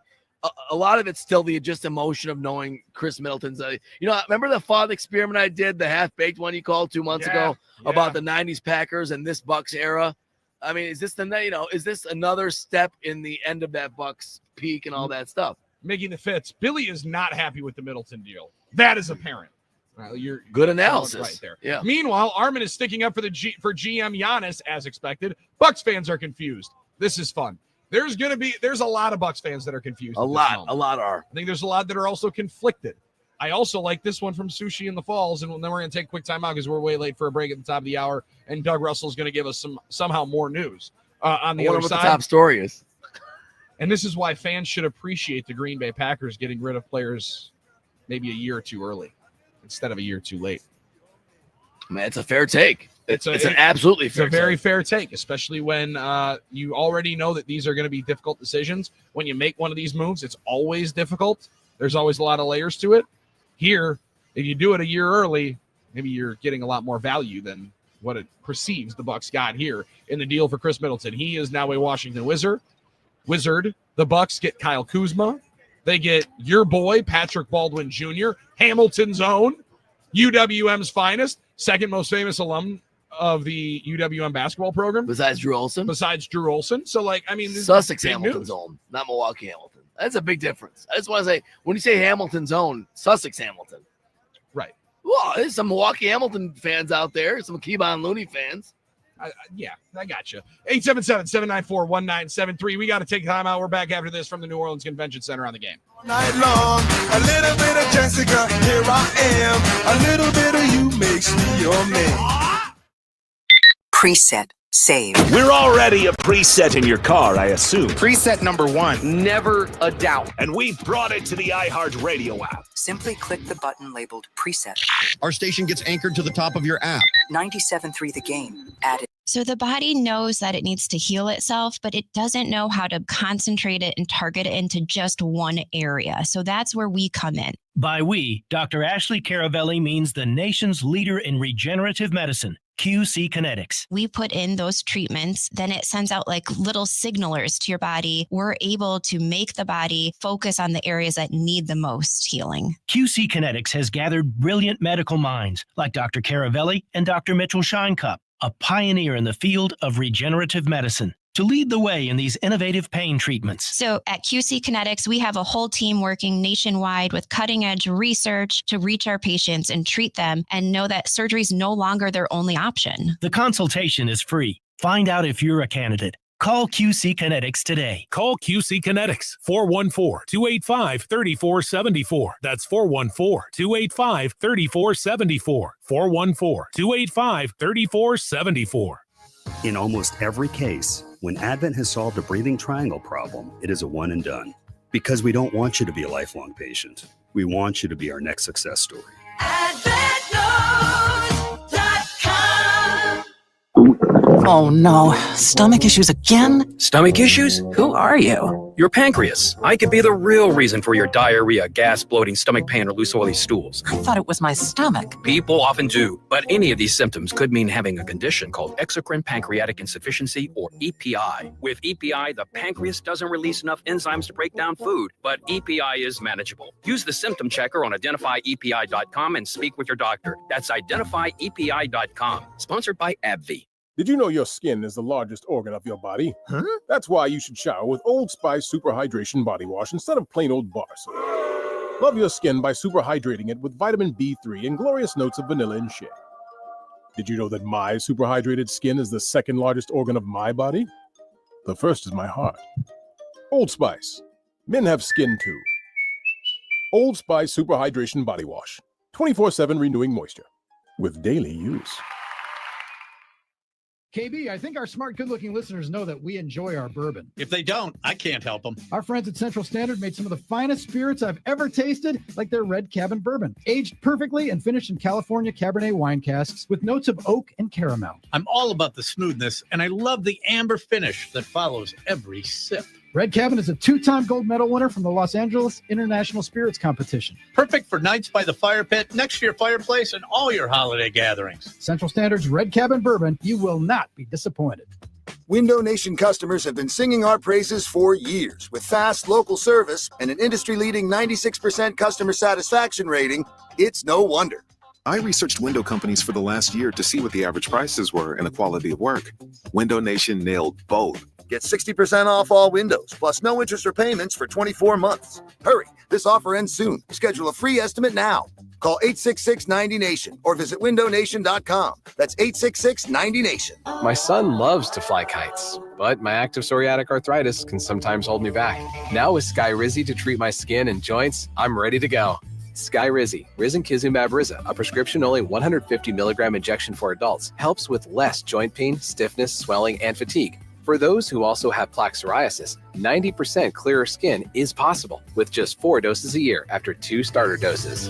a lot of it's still the just emotion of knowing Chris Middleton's. Remember the thought experiment I did, the half-baked one you called 2 months ago about the 90s Packers and this Bucks era? I mean, is this another step in the end of that Bucks peak and all that stuff? Making the fits. Billy is not happy with the Middleton deal. That is apparent. You're good analysis right there. Yeah. Meanwhile, Armin is sticking up for GM Giannis as expected. Bucks fans are confused. This is fun. There's a lot of Bucks fans that are confused. A lot are. I think there's a lot that are also conflicted. I also like this one from Sushi in the Falls, and then we're going to take a quick time out because we're way late for a break at the top of the hour, and Doug Russell's going to give us somehow more news on the other side. What the top story is. And this is why fans should appreciate the Green Bay Packers getting rid of players maybe a year too early instead of a year too late. Man, it's a fair take. It's an absolutely fair take. It's a very fair take, especially when you already know that these are going to be difficult decisions. When you make one of these moves, it's always difficult. There's always a lot of layers to it. Here, if you do it a year early, maybe you're getting a lot more value than what it perceives the Bucks got here in the deal for Chris Middleton. He is now a Washington Wizard. The Bucks get Kyle Kuzma. They get your boy, Patrick Baldwin Jr., Hamilton's own, UWM's finest, second most famous alum of the UWM basketball program. Besides Drew Olson. So, Sussex Hamilton's own, not Milwaukee Hamilton. That's a big difference. I just want to say, when you say Hamilton's own, Sussex Hamilton. Right. Well, there's some Milwaukee Hamilton fans out there, some Kevon Looney fans. I got you. 877-794-1973. We got to take time out. We're back after this from the New Orleans Convention Center on the Game. Night long, a little bit of Jessica, here I am. A little bit of you makes me your man. Preset. save. We're already a preset in your car, I assume. Preset number 1. Never a doubt. And we brought it to the iHeartRadio app. Simply click the button labeled Preset. Our station gets anchored to the top of your app. 97.3 The Game. Added. So the body knows that it needs to heal itself, but it doesn't know how to concentrate it and target it into just one area. So that's where we come in. By we, Dr. Ashley Caravelli means the nation's leader in regenerative medicine, QC Kinetics. We put in those treatments, then it sends out like little signalers to your body. We're able to make the body focus on the areas that need the most healing. QC Kinetics has gathered brilliant medical minds like Dr. Caravelli and Dr. Mitchell Scheinkup, a pioneer in the field of regenerative medicine, to lead the way in these innovative pain treatments. So at QC Kinetics, we have a whole team working nationwide with cutting edge research to reach our patients and treat them and know that surgery is no longer their only option. The consultation is free. Find out if you're a candidate. Call QC Kinetics today. Call QC Kinetics, 414-285-3474. That's 414-285-3474. 414-285-3474. In almost every case, when Advent has solved a breathing triangle problem, it is a one and done. Because we don't want you to be a lifelong patient. We want you to be our next success story. Oh no, stomach issues again? Stomach issues? Who are you? Your pancreas. I could be the real reason for your diarrhea, gas, bloating, stomach pain, or loose oily stools. I thought it was my stomach. People often do, but any of these symptoms could mean having a condition called exocrine pancreatic insufficiency, or EPI. With EPI, the pancreas doesn't release enough enzymes to break down food, but EPI is manageable. Use the symptom checker on identifyepi.com and speak with your doctor. That's identifyepi.com. Sponsored by AbbVie. Did you know your skin is the largest organ of your body? Huh? That's why you should shower with Old Spice Super Hydration Body Wash instead of plain old bar soap. Love your skin by super hydrating it with vitamin B3 and glorious notes of vanilla and shea. Did you know that my super hydrated skin is the second largest organ of my body? The first is my heart. Old Spice. Men have skin too. Old Spice Super Hydration Body Wash. 24/7 renewing moisture with daily use. KB, I think our smart, good-looking listeners know that we enjoy our bourbon. If they don't, I can't help them. Our friends at Central Standard made some of the finest spirits I've ever tasted, like their Red Cabin Bourbon. Aged perfectly and finished in California Cabernet wine casks with notes of oak and caramel. I'm all about the smoothness, and I love the amber finish that follows every sip. Red Cabin is a 2-time gold medal winner from the Los Angeles International Spirits Competition. Perfect for nights by the fire pit, next to your fireplace, and all your holiday gatherings. Central Standard's Red Cabin Bourbon, you will not be disappointed. Window Nation customers have been singing our praises for years. With fast local service and an industry-leading 96% customer satisfaction rating, it's no wonder. I researched window companies for the last year to see what the average prices were and the quality of work. Window Nation nailed both. Get 60% off all windows, plus no interest or payments for 24 months. Hurry, this offer ends soon. Schedule a free estimate now. Call 866-90-NATION or visit windownation.com. That's 866-90-NATION. My son loves to fly kites, but my active psoriatic arthritis can sometimes hold me back. Now with Skyrizi to treat my skin and joints, I'm ready to go. Skyrizi, risankizumab Riza, a prescription-only 150 milligram injection for adults, helps with less joint pain, stiffness, swelling, and fatigue. For those who also have plaque psoriasis, 90% clearer skin is possible with just 4 doses a year after 2 starter doses.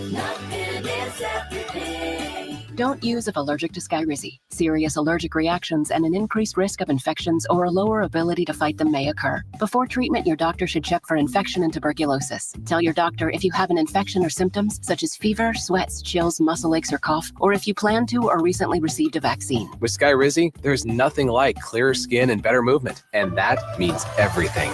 Don't use if allergic to Skyrizi. Serious allergic reactions and an increased risk of infections or a lower ability to fight them may occur. Before treatment, your doctor should check for infection and tuberculosis. Tell your doctor if you have an infection or symptoms such as fever, sweats, chills, muscle aches, or cough, or if you plan to or recently received a vaccine. With Skyrizi, there's nothing like clearer skin and better movement, and that means everything.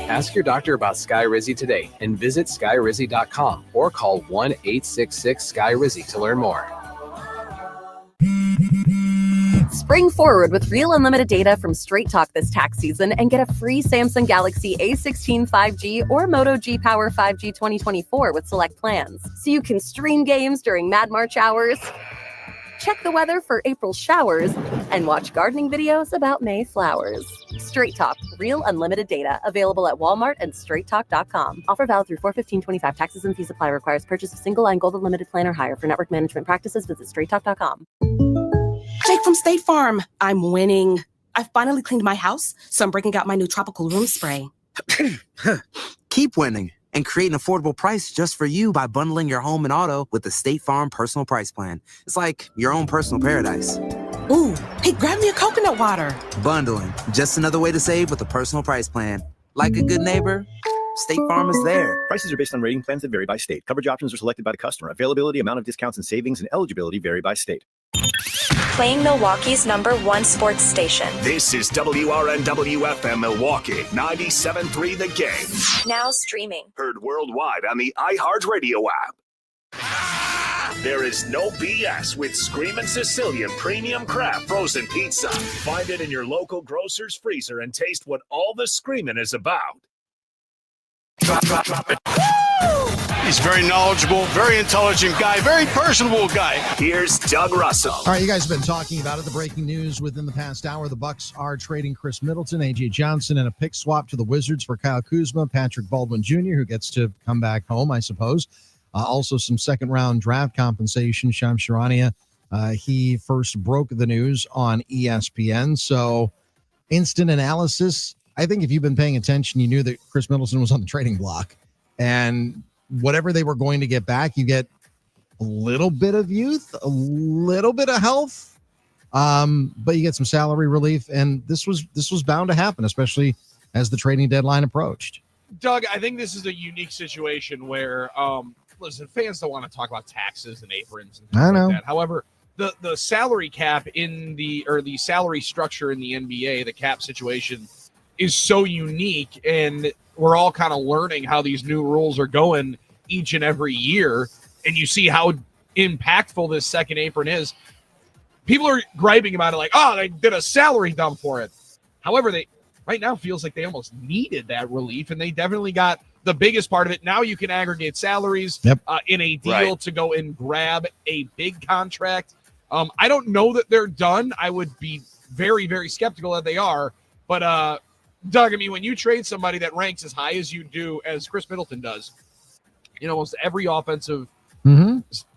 Ask your doctor about Skyrizi today and visit skyrizi.com or call 1-866-SKY-RIZZI to learn more. Spring forward with real unlimited data from Straight Talk this tax season and get a free Samsung Galaxy A16 5G or Moto G Power 5G 2024 with select plans. So you can stream games during Mad March hours, check the weather for April showers, and watch gardening videos about May flowers. Straight Talk, real unlimited data, available at Walmart and straighttalk.com. Offer valid through 4/15/25. Taxes and fees apply. Requires purchase of single line gold unlimited plan or higher. For network management practices, visit straighttalk.com. Nick from State Farm. I'm winning. I finally cleaned my house, so I'm breaking out my new tropical room spray. Keep winning and create an affordable price just for you by bundling your home and auto with the State Farm Personal Price Plan. It's like your own personal paradise. Ooh, hey, grab me a coconut water. Bundling, just another way to save with a personal price plan. Like a good neighbor, State Farm is there. Prices are based on rating plans that vary by state. Coverage options are selected by the customer. Availability, amount of discounts and savings, and eligibility vary by state. Playing Milwaukee's #1 sports station. This is WRNW-FM Milwaukee, 97.3 The Game. Now streaming. Heard worldwide on the iHeartRadio app. There is no BS with Screamin' Sicilian Premium Craft Frozen Pizza. Find it in your local grocer's freezer and taste what all the screaming is about. Drop it. He's very knowledgeable, very intelligent guy, very personable guy. Here's Doug Russell. All right, you guys have been talking about it. The breaking news within the past hour, the Bucks are trading Chris Middleton, A.J. Johnson, and a pick swap to the Wizards for Kyle Kuzma, Patrick Baldwin Jr., who gets to come back home, I suppose. Also some second-round draft compensation. Shams Charania, he first broke the news on ESPN. So instant analysis. I think if you've been paying attention, you knew that Chris Middleton was on the trading block. And whatever they were going to get back, you get a little bit of youth, a little bit of health, but you get some salary relief. And this was bound to happen, especially as the trading deadline approached. Doug, I think this is a unique situation where, listen, fans don't want to talk about taxes and aprons and things like that. However, the salary cap the salary structure in the NBA, the cap situation, is so unique, and we're all kind of learning how these new rules are going each and every year, and you see how impactful this second apron is. People are griping about it like, oh, they did a salary dump for it. However, they right now feels like they almost needed that relief, and they definitely got the biggest part of it. Now you can aggregate salaries in a deal to go and grab a big contract. I don't know that they're done. I would be very, very skeptical that they are, but Doug, I mean, when you trade somebody that ranks as high as you do, as Chris Middleton does, in almost every offensive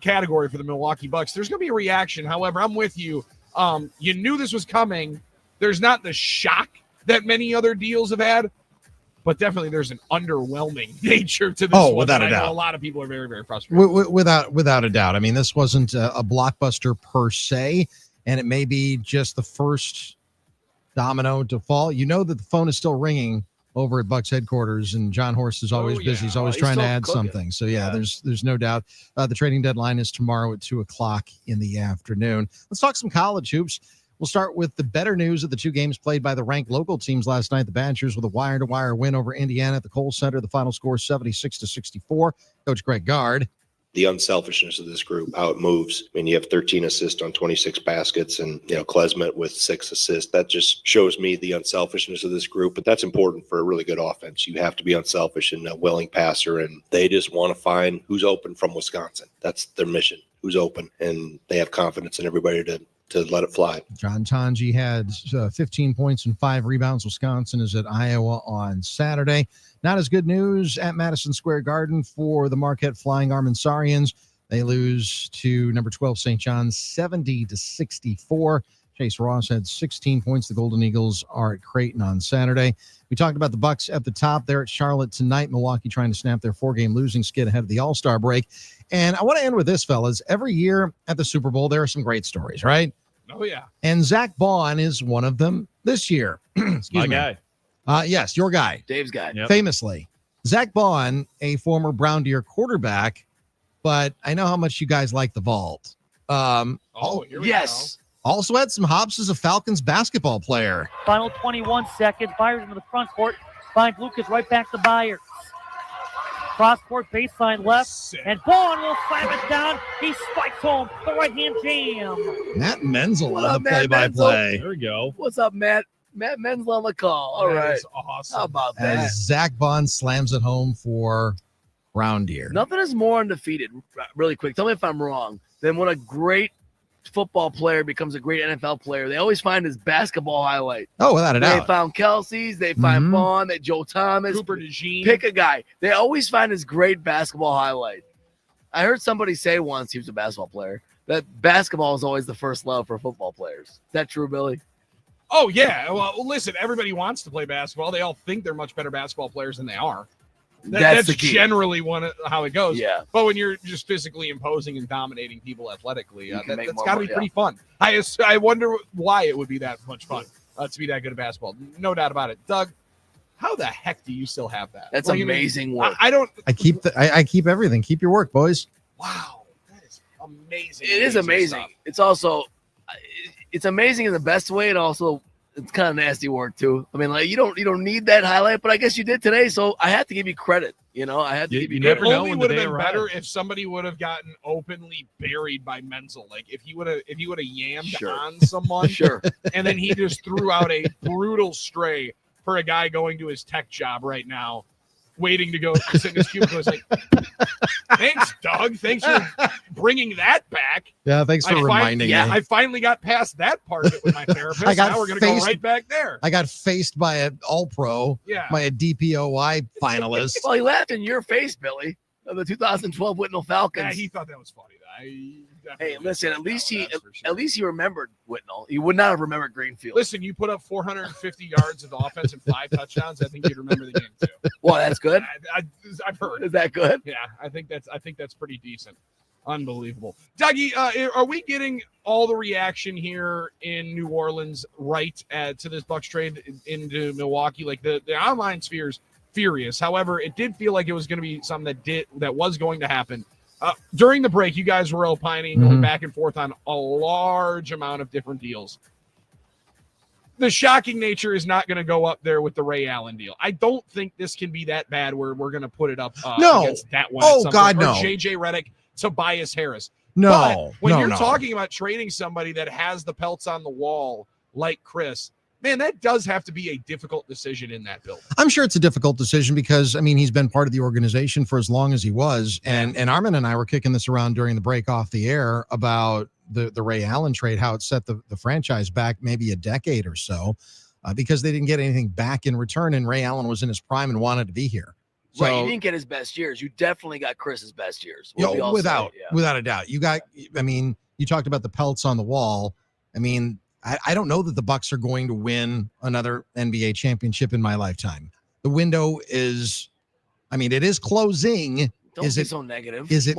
category for the Milwaukee Bucks, there's going to be a reaction. However, I'm with you. You knew this was coming. There's not the shock that many other deals have had, but definitely there's an underwhelming nature to this one. Without a doubt. A lot of people are very, very frustrated. Without a doubt. I mean, this wasn't a blockbuster per se, and it may be just the first domino to fall. You know that the phone is still ringing over at Bucks headquarters, and John Horst is always busy. He's always trying to add something. So there's no doubt. The trading deadline is tomorrow at 2:00 in the afternoon. Let's talk some college hoops. We'll start with the better news of the two games played by the ranked local teams last night. The Badgers with a wire-to-wire win over Indiana at the Kohl Center. The final score 76-64. Coach Greg Gard. The unselfishness of this group, how it moves. I mean, you have 13 assists on 26 baskets and, Klesmet with 6 assists. That just shows me the unselfishness of this group. But that's important for a really good offense. You have to be unselfish and a willing passer. And they just want to find who's open from Wisconsin. That's their mission, who's open. And they have confidence in everybody to let it fly. John Tanji had 15 points and 5 rebounds. Wisconsin is at Iowa on Saturday. Not as good news at Madison Square Garden for the Marquette Flying Armensarians. They lose to number 12 St. John's 70-64. Chase Ross had 16 points. The Golden Eagles are at Creighton on Saturday. We talked about the Bucks at the top there at Charlotte tonight. Milwaukee trying to snap their 4-game losing skid ahead of the All-Star break. And I want to end with this, fellas. Every year at the Super Bowl, there are some great stories, right? Oh, yeah. And Zach Bond is one of them this year. My guy. Yes, your guy. Dave's guy. Yep. Famously. Zach Bond, a former Brown Deer quarterback, but I know how much you guys like the vault. Here we go. Also had some hops as a Falcons basketball player. Final 21 seconds. Byers into the front court. Finds Lucas right back to Byers. Cross-court baseline left. And Bond will slam it down. He spikes home the right-hand jam. Matt Menzel What on up, the Matt play-by-play. There we go. What's up, Matt? Matt Menzel on the call. All right. Is awesome. How about that? As Zach Bond slams it home for Brown Deer. Nothing is more undefeated, really quick. Tell me if I'm wrong, than when a great football player becomes a great NFL player. They always find his basketball highlight. Oh, without a doubt. They found Kelsey's, they find Bond, they Joe Thomas, Cooper DeJean. pick a guy. They always find his great basketball highlight. I heard somebody say once, he was a basketball player, that basketball is always the first love for football players. Is that true, Billy? Oh, yeah. Well, listen, everybody wants to play basketball. They all think they're much better basketball players than they are. That's generally how it goes. Yeah. But when you're just physically imposing and dominating people athletically, that's got to be pretty fun. I wonder why it would be that much fun to be that good at basketball. No doubt about it. Doug, how the heck do you still have that? That's amazing work. I keep everything. Keep your work, boys. Wow. That is amazing. It is amazing. Stuff. It's also, it's amazing in the best way, and also it's kind of nasty work too. I mean, like you don't need that highlight, but I guess you did today, so I have to give you credit. I had to give you credit. It only would have been better if somebody would have gotten openly buried by Menzel. Like if he would have yammed on someone, and then he just threw out a brutal stray for a guy going to his tech job right now, waiting to go sit in his cubicle. It's like, thanks, Doug. Thanks for bringing that back. Yeah, thanks for reminding me. I finally got past that part of it with my therapist. Now we're going to go right back there. I got faced by an All-Pro, by a DPOY finalist. Well, he laughed in your face, Billy, of the 2012 Whitnall Falcons. Yeah, he thought that was funny. Hey, listen, at least he remembered Whitnall. He would not have remembered Greenfield. Listen, you put up 450 yards of offense and 5 touchdowns. I think you'd remember the game too. Well, that's good. I've heard. Is that good? Yeah, I think that's pretty decent. Unbelievable. Dougie, are we getting all the reaction here in New Orleans right to this Bucs trade into Milwaukee? Like the online sphere's furious. However, it did feel like it was going to be something that was going to happen. During the break, you guys were opining, going back and forth on a large amount of different deals. The shocking nature is not going to go up there with the Ray Allen deal. I don't think this can be that bad where we're going to put it up against that one. Oh, God, no. J.J. Redick, Tobias Harris. No. But when you're talking about trading somebody that has the pelts on the wall like Chris, man, that does have to be a difficult decision in that building. I'm sure it's a difficult decision because, I mean, he's been part of the organization for as long as he was. And Armin and I were kicking this around during the break off the air about the Ray Allen trade, how it set the franchise back maybe a decade or so because they didn't get anything back in return. And Ray Allen was in his prime and wanted to be here. So, right, you didn't get his best years. You definitely got Chris's best years. Without a doubt. You talked about the pelts on the wall. I mean, I don't know that the Bucs are going to win another NBA championship in my lifetime. The window is, it is closing. Don't be so negative. Is it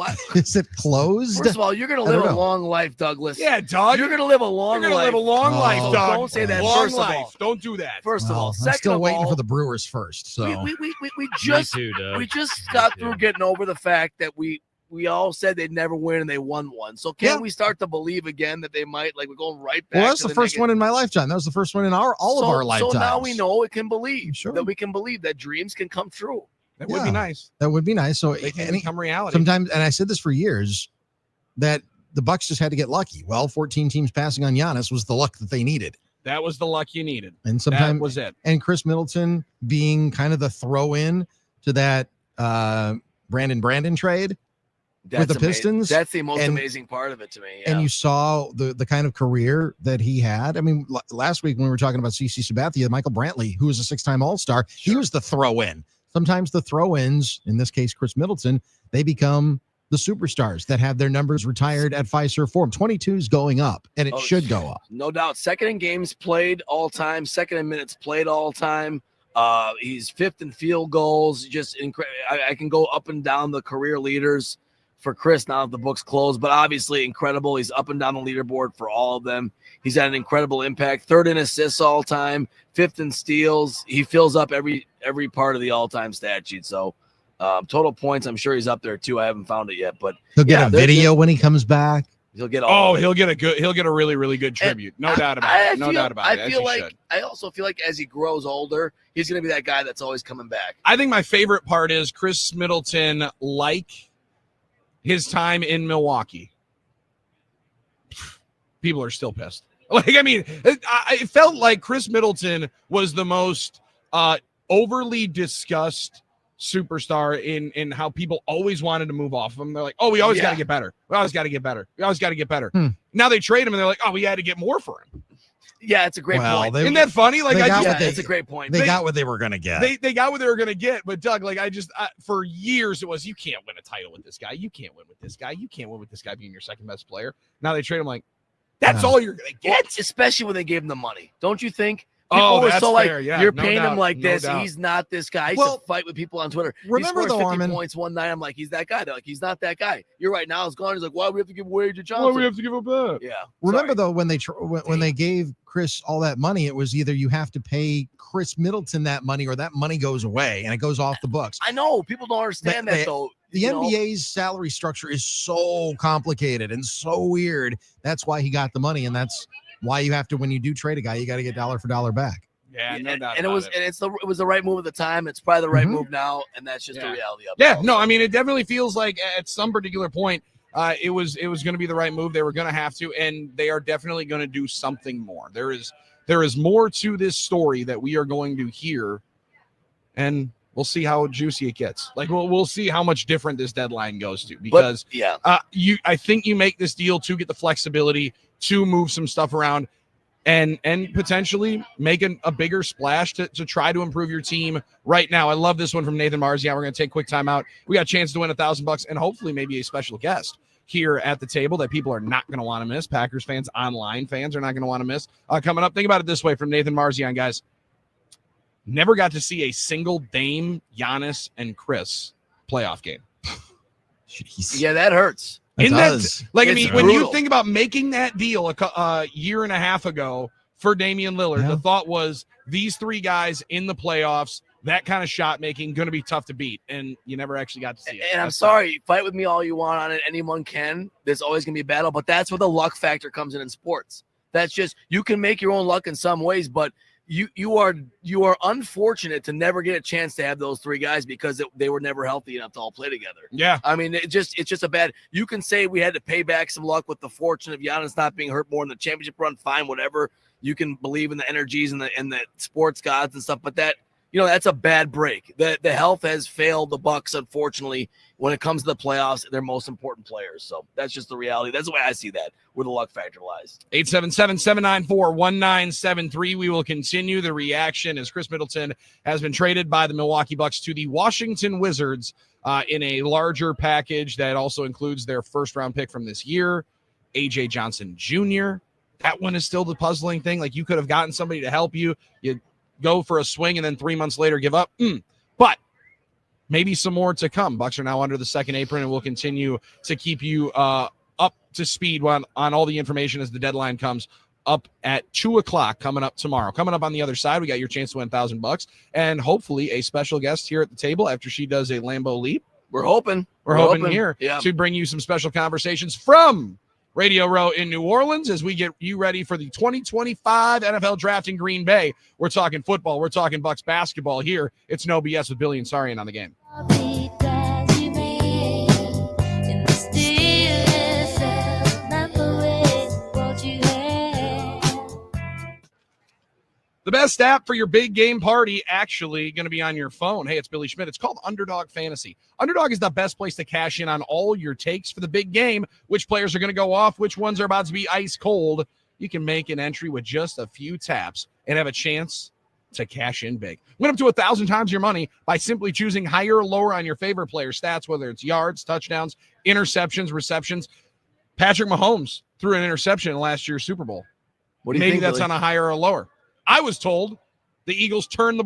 closed? First of all, you're going to live a long life, Douglas. Yeah, Doug. You're going to live a long life. Live a long life, Doug. Don't say that. Long first life. Of all. Don't do that. First of all. Second I'm still waiting of all, for the Brewers first. So we just got through getting over the fact that we all said they'd never win and they won one. So can we start to believe again that they might? Like we're going right back. Well, that's the first one in my lifetime. That was the first one in all of our lifetimes. So now we know it can believe that we can believe that dreams can come true. That would be nice. That would be nice. So they can become reality. Sometimes, and I said this for years, that the Bucs just had to get lucky. Well, 14 teams passing on Giannis was the luck that they needed. That was the luck you needed. And sometimes that was it. And Chris Middleton being kind of the throw-in to that Brandon trade with the Pistons. That's the most amazing part of it to me. Yeah. And you saw the kind of career that he had. I mean, last week when we were talking about CeCe Sabathia, Michael Brantley, who was a 6-time All-Star, he was the throw-in. Sometimes the throw-ins, in this case, Chris Middleton, they become the superstars that have their numbers retired at Fiserv Forum. 22 is going up, and it should go up. No doubt. Second in games played all time. Second in minutes played all time. He's fifth in field goals. Just incredible. I can go up and down the career leaders for Chris now that the book's closed, but obviously incredible. He's up and down the leaderboard for all of them. He's had an incredible impact. Third in assists all time, fifth in steals. He fills up every part of the all-time stat sheet. So total points, I'm sure he's up there too. I haven't found it yet, but he'll get a video when he comes back. He'll get he'll get a really, really good tribute. No doubt about it. No doubt about it. I also feel like as he grows older, he's going to be that guy that's always coming back. I think my favorite part is Chris Middleton, like his time in Milwaukee. People are still pissed. It felt like Chris Middleton was the most overly discussed superstar in how people always wanted to move off of him. They're like, oh, we always got to get better. We always got to get better. We always got to get better. Now they trade him and they're like, oh, we had to get more for him. Yeah, it's a great point. Isn't that funny? Like, it's a great point. They got what they were going to get. They got what they were going to get. But Doug, like, for years it was, you can't win a title with this guy. You can't win with this guy. You can't win with this guy being your second best player. Now they trade him like, that's all you're going to get. Especially when they gave him the money. Don't you think? People were that's so fair. like, Yeah, you're no paying doubt, him like no this. doubt. He's not this guy. I used to fight with people on Twitter. Remember he scores though, 50 Armin, points one night. I'm like, he's that guy. They're like, he's not that guy. You're right. Now it's gone. He's like, why do we have to give away to Johnson? Why do we have to give him that? Yeah. Remember though, when they gave Chris all that money, it was either you have to pay Chris Middleton that money or that money goes away and it goes off the books. I know people don't understand that though. The NBA's salary structure is so complicated and so weird. That's why he got the money, and that's why you have to, when you do trade a guy, you got to get dollar for dollar back. Yeah, no doubt. And it was the right move at the time. It's probably the right move now, and that's just the reality of it. Yeah, no, I mean, it definitely feels like at some particular point, it was going to be the right move. They were going to have to, and they are definitely going to do something more. There is more to this story that we are going to hear, and we'll see how juicy it gets. Like we'll see how much different this deadline goes to, because I think you make this deal to get the flexibility to move some stuff around and potentially make a bigger splash to try to improve your team right now. I love this one from Nathan Marzian. We're going to take a quick time out. We got a chance to win $1,000 and hopefully maybe a special guest here at the table that people are not going to want to miss. Packers fans, online fans are not going to want to miss. Coming up, think about it this way from Nathan Marzian, guys. Never got to see a single Dame, Giannis, and Chris playoff game. Jeez. Yeah, that hurts. It does. Like, I mean, brutal. when you think about making that deal a year and a half ago for Damian Lillard, the thought was these three guys in the playoffs, that kind of shot making, going to be tough to beat. And you never actually got to see it. And I'm sorry, fight with me all you want on it. Anyone can. There's always going to be a battle, but that's where the luck factor comes in sports. That's just, you can make your own luck in some ways, but you are unfortunate to never get a chance to have those three guys because they were never healthy enough to all play together. Yeah. I mean, it's just a bad, you can say we had to pay back some luck with the fortune of Giannis not being hurt more in the championship run. Fine, whatever. You can believe in the energies and the sports gods and stuff, but that, that's a bad break. The health has failed the Bucks, unfortunately, when it comes to the playoffs, their most important players. So that's just the reality. That's the way I see that, where the luck factor lies. 877-794-1973. We will continue the reaction as Chris Middleton has been traded by the Milwaukee Bucks to the Washington Wizards in a larger package that also includes their first-round pick from this year, A.J. Johnson Jr. That one is still the puzzling thing. Like, you could have gotten somebody to help you. You go for a swing and then 3 months later give up. But maybe some more to come. Bucks are now under the second apron, and we'll continue to keep you up to speed on all the information as the deadline comes up at 2:00 coming up tomorrow. Coming up on the other side, we got your chance to win $1,000 and hopefully a special guest here at the table after she does a Lambeau leap. We're hoping here yeah, to bring you some special conversations from Radio Row in New Orleans as we get you ready for the 2025 NFL Draft in Green Bay. We're talking football. We're talking Bucks basketball here. It's No BS with Billy and Sarian on the game. The best app for your big game party actually going to be on your phone. Hey, it's Billy Schmidt. It's called Underdog Fantasy. Underdog is the best place to cash in on all your takes for the big game. Which players are going to go off? Which ones are about to be ice cold? You can make an entry with just a few taps and have a chance to cash in big. Win up to 1,000 times your money by simply choosing higher or lower on your favorite player stats, whether it's yards, touchdowns, interceptions, receptions. Patrick Mahomes threw an interception in last year's Super Bowl. What do you Maybe think, that's Billy? on a higher or lower. I was told the Eagles turn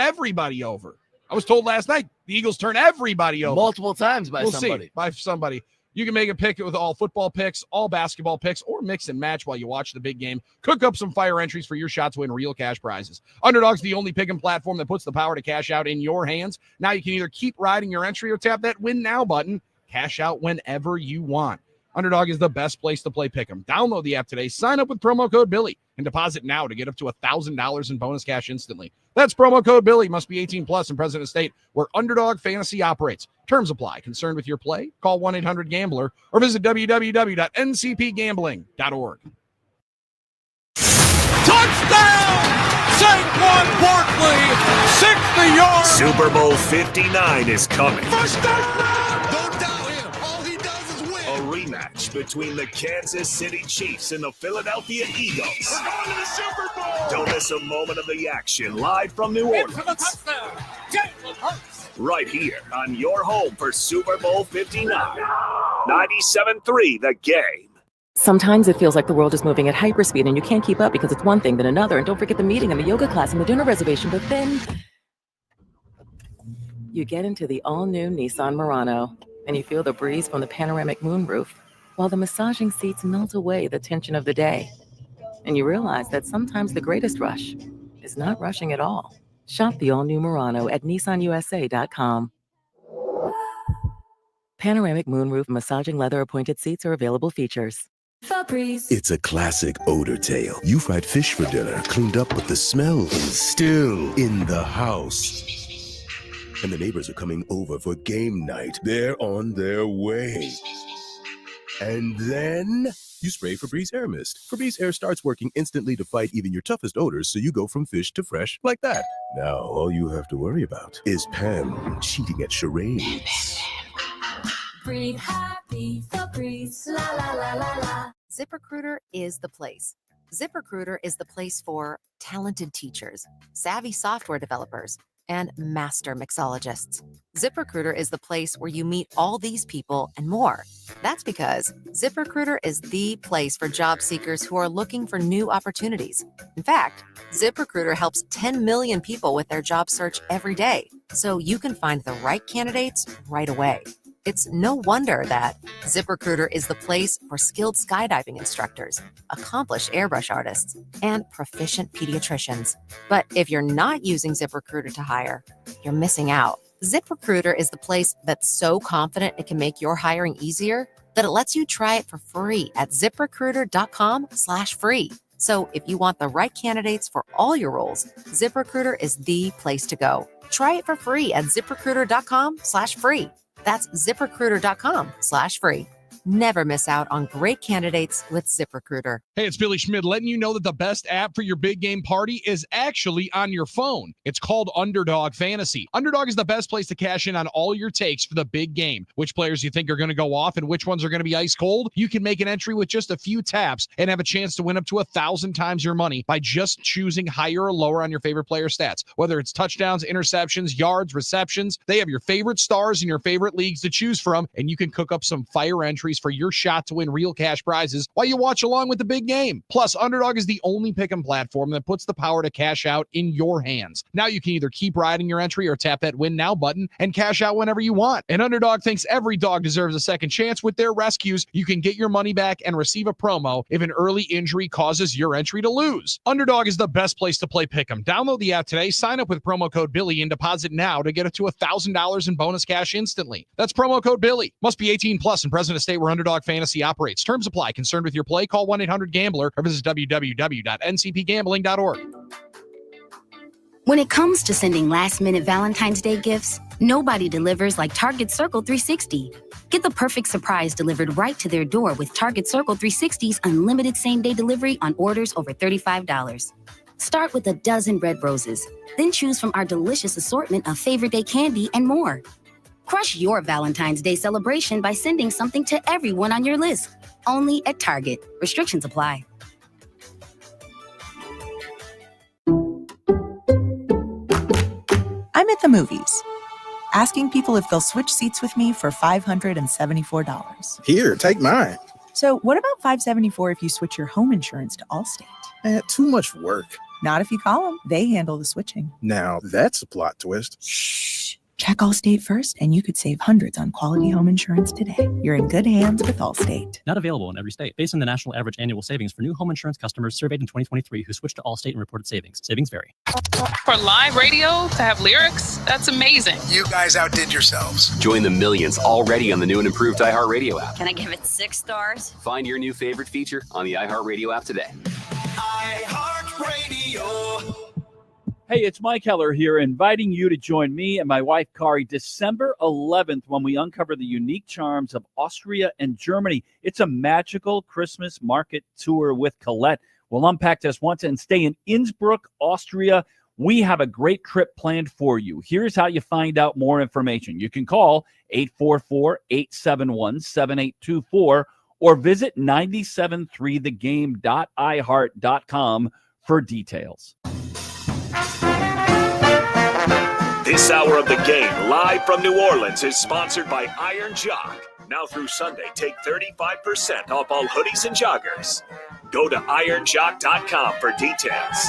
everybody over. I was told last night the Eagles turn everybody over. Multiple times by we'll somebody. See, by somebody. You can make a pick with all football picks, all basketball picks, or mix and match while you watch the big game. Cook up some fire entries for your shot to win real cash prizes. Underdog's the only pick and platform that puts the power to cash out in your hands. Now you can either keep riding your entry or tap that win now button. Cash out whenever you want. Underdog is the best place to play Pick'em. Download the app today, sign up with promo code Billy, and deposit now to get up to $1,000 in bonus cash instantly. That's promo code Billy. Must be 18 plus and present in a state where Underdog Fantasy operates. Terms apply. Concerned with your play? Call 1-800-GAMBLER or visit www.ncpgambling.org. Touchdown! Saquon Barkley, 60 yards. Super Bowl 59 is coming. First down! Don't doubt him. All he does is win. A rematch match between the Kansas City Chiefs and the Philadelphia Eagles. We're going to the Super Bowl! Don't miss a moment of the action live from New Orleans. Right here on your home for Super Bowl 59. 97.3 The Game. Sometimes it feels like the world is moving at hyperspeed and you can't keep up because it's one thing then another. And don't forget the meeting and the yoga class and the dinner reservation. But then you get into the all-new Nissan Murano and you feel the breeze from the panoramic moonroof while the massaging seats melt away the tension of the day. And you realize that sometimes the greatest rush is not rushing at all. Shop the all-new Murano at nissanusa.com. Panoramic moonroof massaging leather appointed seats are available features. Febreze. It's a classic odor tale. You fried fish for dinner, cleaned up, but the smell is still in the house. And the neighbors are coming over for game night. They're on their way. And then you spray Febreze Air Mist. Febreze Air starts working instantly to fight even your toughest odors, so you go from fish to fresh like that. Now, all you have to worry about is Pam cheating at charades. Breathe happy, Febreze, la la la la la. ZipRecruiter is the place. ZipRecruiter is the place for talented teachers, savvy software developers, and master mixologists. ZipRecruiter is the place where you meet all these people and more. That's because ZipRecruiter is the place for job seekers who are looking for new opportunities. In fact, ZipRecruiter helps 10 million people with their job search every day, so you can find the right candidates right away. It's no wonder that ZipRecruiter is the place for skilled skydiving instructors, accomplished airbrush artists, and proficient pediatricians. But if you're not using ZipRecruiter to hire, you're missing out. ZipRecruiter is the place that's so confident it can make your hiring easier that it lets you try it for free at ZipRecruiter.com/free. So if you want the right candidates for all your roles, ZipRecruiter is the place to go. Try it for free at ZipRecruiter.com/free. That's ZipRecruiter.com/free. Never miss out on great candidates with ZipRecruiter. Hey, it's Billy Schmidt letting you know that the best app for your big game party is actually on your phone. It's called Underdog Fantasy. Underdog is the best place to cash in on all your takes for the big game. Which players you think are going to go off and which ones are going to be ice cold? You can make an entry with just a few taps and have a chance to win up to 1,000 times your money by just choosing higher or lower on your favorite player stats. Whether it's touchdowns, interceptions, yards, receptions, they have your favorite stars in your favorite leagues to choose from, and you can cook up some fire entries for your shot to win real cash prizes while you watch along with the big game. Plus, Underdog is the only pick'em platform that puts the power to cash out in your hands. Now you can either keep riding your entry or tap that win now button and cash out whenever you want. And Underdog thinks every dog deserves a second chance. With their rescues, you can get your money back and receive a promo if an early injury causes your entry to lose. Underdog is the best place to play pick'em. Download the app today, sign up with promo code Billy, and deposit now to get up to $1,000 in bonus cash instantly. That's promo code Billy. Must be 18 plus and present in a state where Underdog Fantasy operates. Terms apply. Concerned with your play? Call 1-800-GAMBLER or visit www.ncpgambling.org. When it comes to sending last-minute Valentine's Day gifts, nobody delivers like Target Circle 360. Get the perfect surprise delivered right to their door with Target Circle 360's unlimited same-day delivery on orders over $35. Start with a dozen red roses, then choose from our delicious assortment of favorite day candy and more. Crush your Valentine's Day celebration by sending something to everyone on your list. Only at Target. Restrictions apply. I'm at the movies, asking people if they'll switch seats with me for $574. Here, take mine. So what about $574 if you switch your home insurance to Allstate? Too much work. Not if you call them. They handle the switching. Now, that's a plot twist. Shh. Check Allstate first, and you could save hundreds on quality home insurance today. You're in good hands with Allstate. Not available in every state. Based on the national average annual savings for new home insurance customers surveyed in 2023 who switched to Allstate and reported savings. Savings vary. For live radio to have lyrics, that's amazing. You guys outdid yourselves. Join the millions already on the new and improved iHeartRadio app. Can I give it 6 stars? Find your new favorite feature on the iHeartRadio app today. iHeartRadio. Hey, it's Mike Heller here, inviting you to join me and my wife, Kari, December 11th when we uncover the unique charms of Austria and Germany. It's a magical Christmas market tour with Colette. We'll unpack this once and stay in Innsbruck, Austria. We have a great trip planned for you. Here's how you find out more information. You can call 844-871-7824 or or visit 973thegame.iheart.com for details. This hour of the game, live from New Orleans, is sponsored by Iron Jock. Now through Sunday, take 35% off all hoodies and joggers. Go to ironjock.com for details.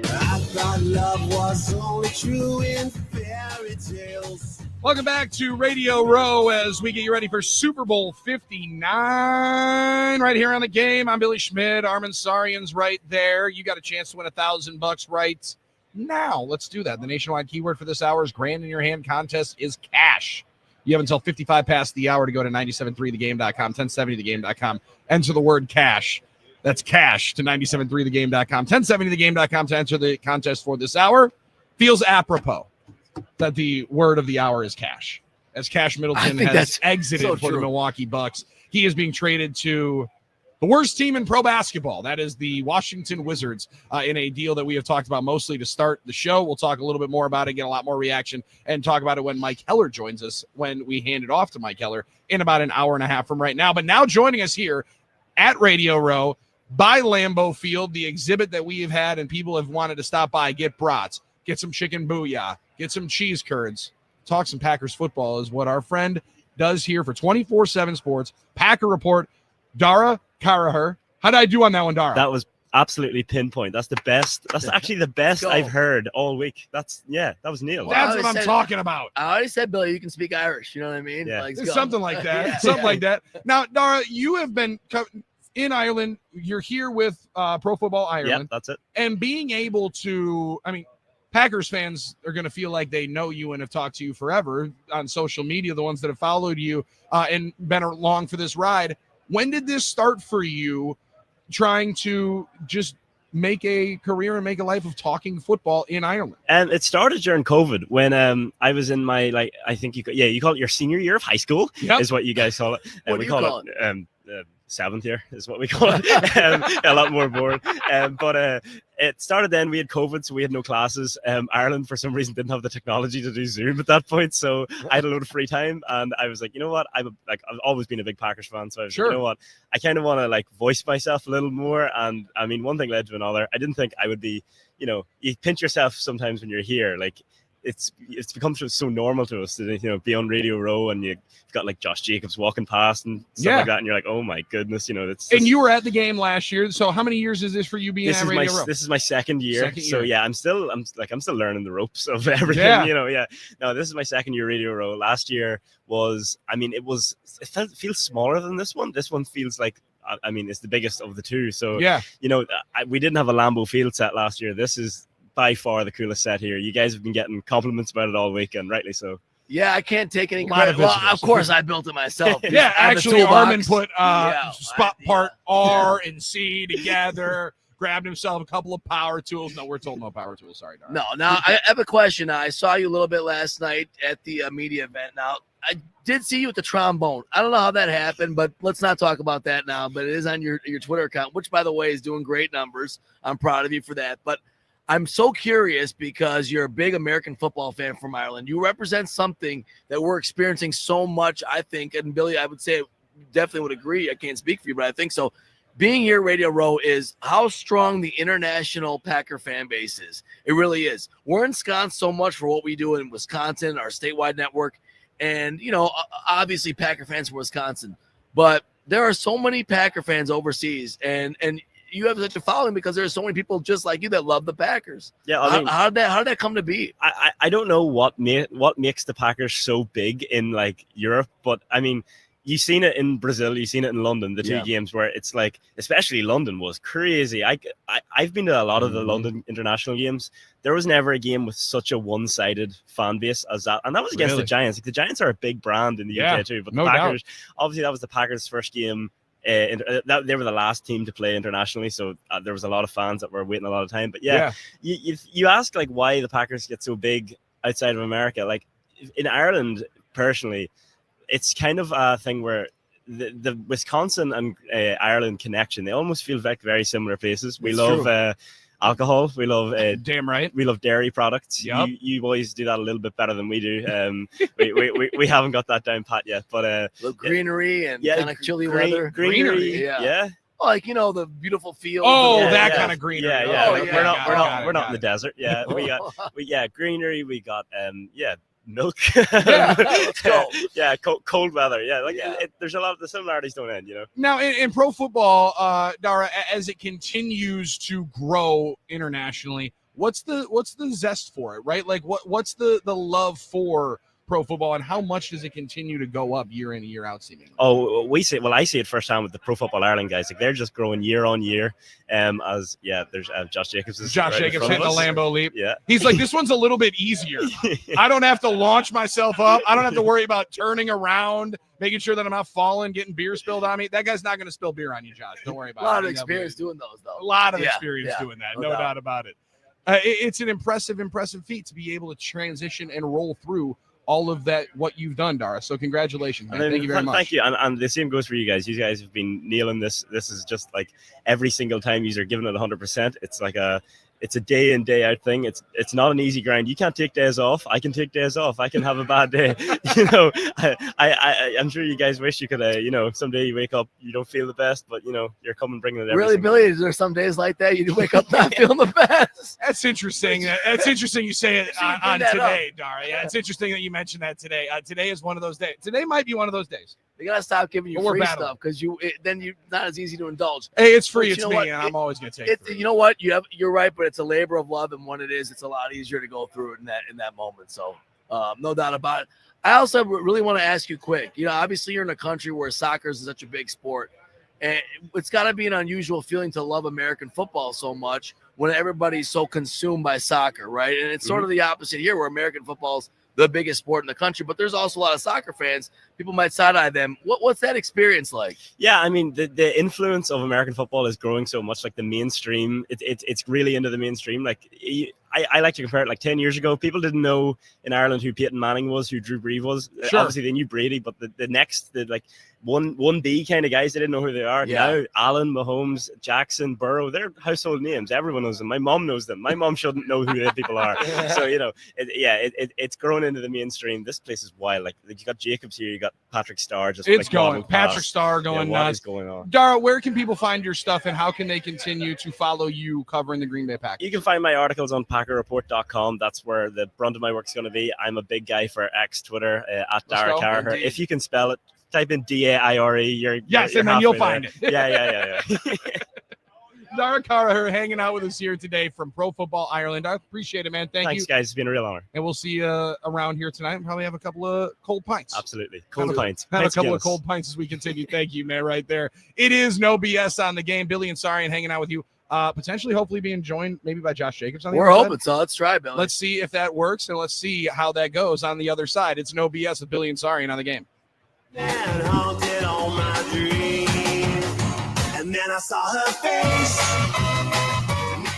I thought love was only true in fairy tales. Welcome back to Radio Row as we get you ready for Super Bowl 59 right here on the game. I'm Billy Schmidt. Armin Sarian's right there. You got a chance to win $1,000 right now. Let's do that. The nationwide keyword for this hour's Grand in Your Hand contest is cash. You have until 55 past the hour to go to 973thegame.com, 1070thegame.com. Enter the word cash. That's cash to 973thegame.com, 1070thegame.com to enter the contest for this hour. Feels apropos that the word of the hour is cash. As Cash Middleton has exited for the Milwaukee Bucks, he is being traded to the worst team in pro basketball. That is the Washington Wizards in a deal that we have talked about mostly to start the show. We'll talk a little bit more about it, get a lot more reaction, and talk about it when Mike Heller joins us, when we hand it off to Mike Heller in about an hour and a half from right now. But now joining us here at Radio Row by Lambeau Field, the exhibit that we have had and people have wanted to stop by, get brats, get some chicken booyah, get some cheese curds, talk some Packers football is what our friend does here for 24/7 Sports. Packer Report, Dara Karaher. How did I do on that one, Dara? That was absolutely pinpoint. That's the best. That's actually the best I've heard all week. That was Neil. That's what I'm talking about. I already said, Billy, you can speak Irish. You know what I mean? Yeah. Like, Something like that. Something like that. Now, Dara, you have been in Ireland. You're here with Pro Football Ireland. Yeah, that's it. And being able to, Packers fans are going to feel like they know you and have talked to you forever on social media, the ones that have followed you and been along for this ride. When did this start for you, trying to just make a career and make a life of talking football in Ireland? And it started during COVID when I was in my, I think you call it your senior year of high school, is what you guys call it. What do you call it? Seventh year is what we call it. A lot more boring. But it started then. We had COVID, so we had no classes. Ireland, for some reason, didn't have the technology to do Zoom at that point, so I had a load of free time, and I was like, you know what? I've always been a big Packers fan, so I was like, you know what? I kind of want to voice myself a little more. And one thing led to another. I didn't think I would be. You pinch yourself sometimes when you're here, It's become so normal to us to be on Radio Row, and you've got Josh Jacobs walking past and stuff like that, and you're like, oh my goodness, it's. And you were at the game last year, so how many years is this for you being at Radio Row? This is my second year, so yeah, I'm still learning the ropes of everything. Yeah. No, this is my second year Radio Row. Last year was, it feels smaller than this one. This one feels like. It's the biggest of the two. So we didn't have a Lambeau Field set last year. This is by far the coolest set here. You guys have been getting compliments about it all week, and rightly so. Yeah, I can't take any credit. Well, of course, I built it myself. Actually, Armin put spot part R and C together, grabbed himself a couple of power tools. No, we're told no power tools. Sorry, Dara. No, now I have a question. I saw you a little bit last night at the media event. Now, I did see you with the trombone. I don't know how that happened, but let's not talk about that now. But it is on your Twitter account, which, by the way, is doing great numbers. I'm proud of you for that. But I'm so curious because you're a big American football fan from Ireland. You represent something that we're experiencing so much, I think. And Billy, I would say definitely would agree. I can't speak for you, but I think so. Being here at Radio Row is how strong the international Packer fan base is. It really is. We're ensconced so much for what we do in Wisconsin, our statewide network. And, obviously Packer fans from Wisconsin. But there are so many Packer fans overseas. And you have such a following because there are so many people just like you that love the Packers. Yeah, how did that come to be? I don't know what makes the Packers so big in Europe, but you've seen it in Brazil, you've seen it in London, the two games where it's especially London was crazy. I've been to a lot of the London international games. There was never a game with such a one-sided fan base as that, and that was against the Giants. The Giants are a big brand in the UK too, but the Packers, obviously, that was the Packers' first game. They were the last team to play internationally, so there was a lot of fans that were waiting a lot of time. But you ask why the Packers get so big outside of America. In Ireland, personally, it's kind of a thing where the Wisconsin and Ireland connection, they almost feel like very similar places. We love alcohol. We love damn right. We love dairy products. Yep. You boys do that a little bit better than we do. We haven't got that down pat yet, but greenery and kind of chilly weather. Greenery, yeah. Like the beautiful fields. Kind of greenery. We're not in the desert. Yeah, we got greenery. We got milk. Let's go. Yeah, cold weather. Yeah, there's a lot of the similarities don't end. Now in pro football, Dara, as it continues to grow internationally, what's the zest for it, right? Like what's the love for pro football, and how much does it continue to go up year in and year out, seemingly? I see it firsthand with the Pro Football Ireland guys. Like they're just growing year on year. There's Josh Jacobs. Josh Jacobs hitting the Lambeau leap. Yeah, he's like, this one's a little bit easier. I don't have to launch myself up. I don't have to worry about turning around, making sure that I'm not falling, getting beer spilled on me. That guy's not going to spill beer on you, Josh. Don't worry about it. A lot of experience doing those, though. A lot of experience doing that. No doubt about it. It's an impressive feat to be able to transition and roll through all of that, what you've done, Dara. So congratulations, man. Thank you very much. Thank you. And the same goes for you guys. You guys have been nailing this. This is just like every single time you are giving it 100%. It's like it's a day in, day out thing. It's not an easy grind. You can't take days off. I can take days off. I can have a bad day. I'm sure you guys wish you could, someday you wake up, you don't feel the best, but you're coming bringing it. Really, Billy? Is there some days like that you wake up not feeling the best? That's interesting. That's interesting. You say it on today, Dara. Yeah, it's interesting that you mentioned that today. Today is one of those days. Today might be one of those days. They gotta stop giving you free stuff because then you're not as easy to indulge. Hey, it's free. It's me, and I'm always gonna take it. You know what? You're right, but it's a labor of love, and when it is, it's a lot easier to go through it in that moment. So, no doubt about it. I also really want to ask you quick. Obviously, you're in a country where soccer is such a big sport, and it's got to be an unusual feeling to love American football so much when everybody's so consumed by soccer, right? And it's sort of the opposite here, where American football's the biggest sport in the country, but there's also a lot of soccer fans. People might side-eye them. What's that experience like? Yeah, I mean, the influence of American football is growing so much. Like the mainstream, it's really into the mainstream. Like I like to compare it. Like 10 years ago, people didn't know in Ireland who Peyton Manning was, who Drew Brees was. Sure. Obviously, they knew Brady, but the next, like 1B kind of guys, they didn't know who they are. Yeah. Now, Allen, Mahomes, Jackson, Burrow, they're household names. Everyone knows them. My mom knows them. My mom shouldn't know who the people are. So, it's grown into the mainstream. This place is wild. Like you got Jacobs here, you got Patrick Starr. It's going. Patrick Starr going nuts. What is going on? Dara, where can people find your stuff, and how can they continue to follow you covering the Green Bay Packers? You can find my articles on PackerReport.com. That's where the brunt of my work is going to be. I'm a big guy for X Twitter at Dara Carraher. If you can spell it, type in Daire. You're and then you'll find it. Yeah. Dara Carraher hanging out with us here today from Pro Football Ireland. I appreciate it, man. Thanks, you. Thanks, guys. It's been a real honor. And we'll see you around here tonight and probably have a couple of cold pints. Absolutely. Cold pints. Have a couple of cold pints as we continue. Thank you, man, right there. It is No BS on the Game. Billy and Sarian hanging out with you. Potentially, hopefully being joined maybe by Josh Jacobs. We're hoping so. Let's try, Billy. Let's see if that works, and let's see how that goes on the other side. It's No BS with Billy and Sarian on the Game. Haunted on my dream, and then I saw her face.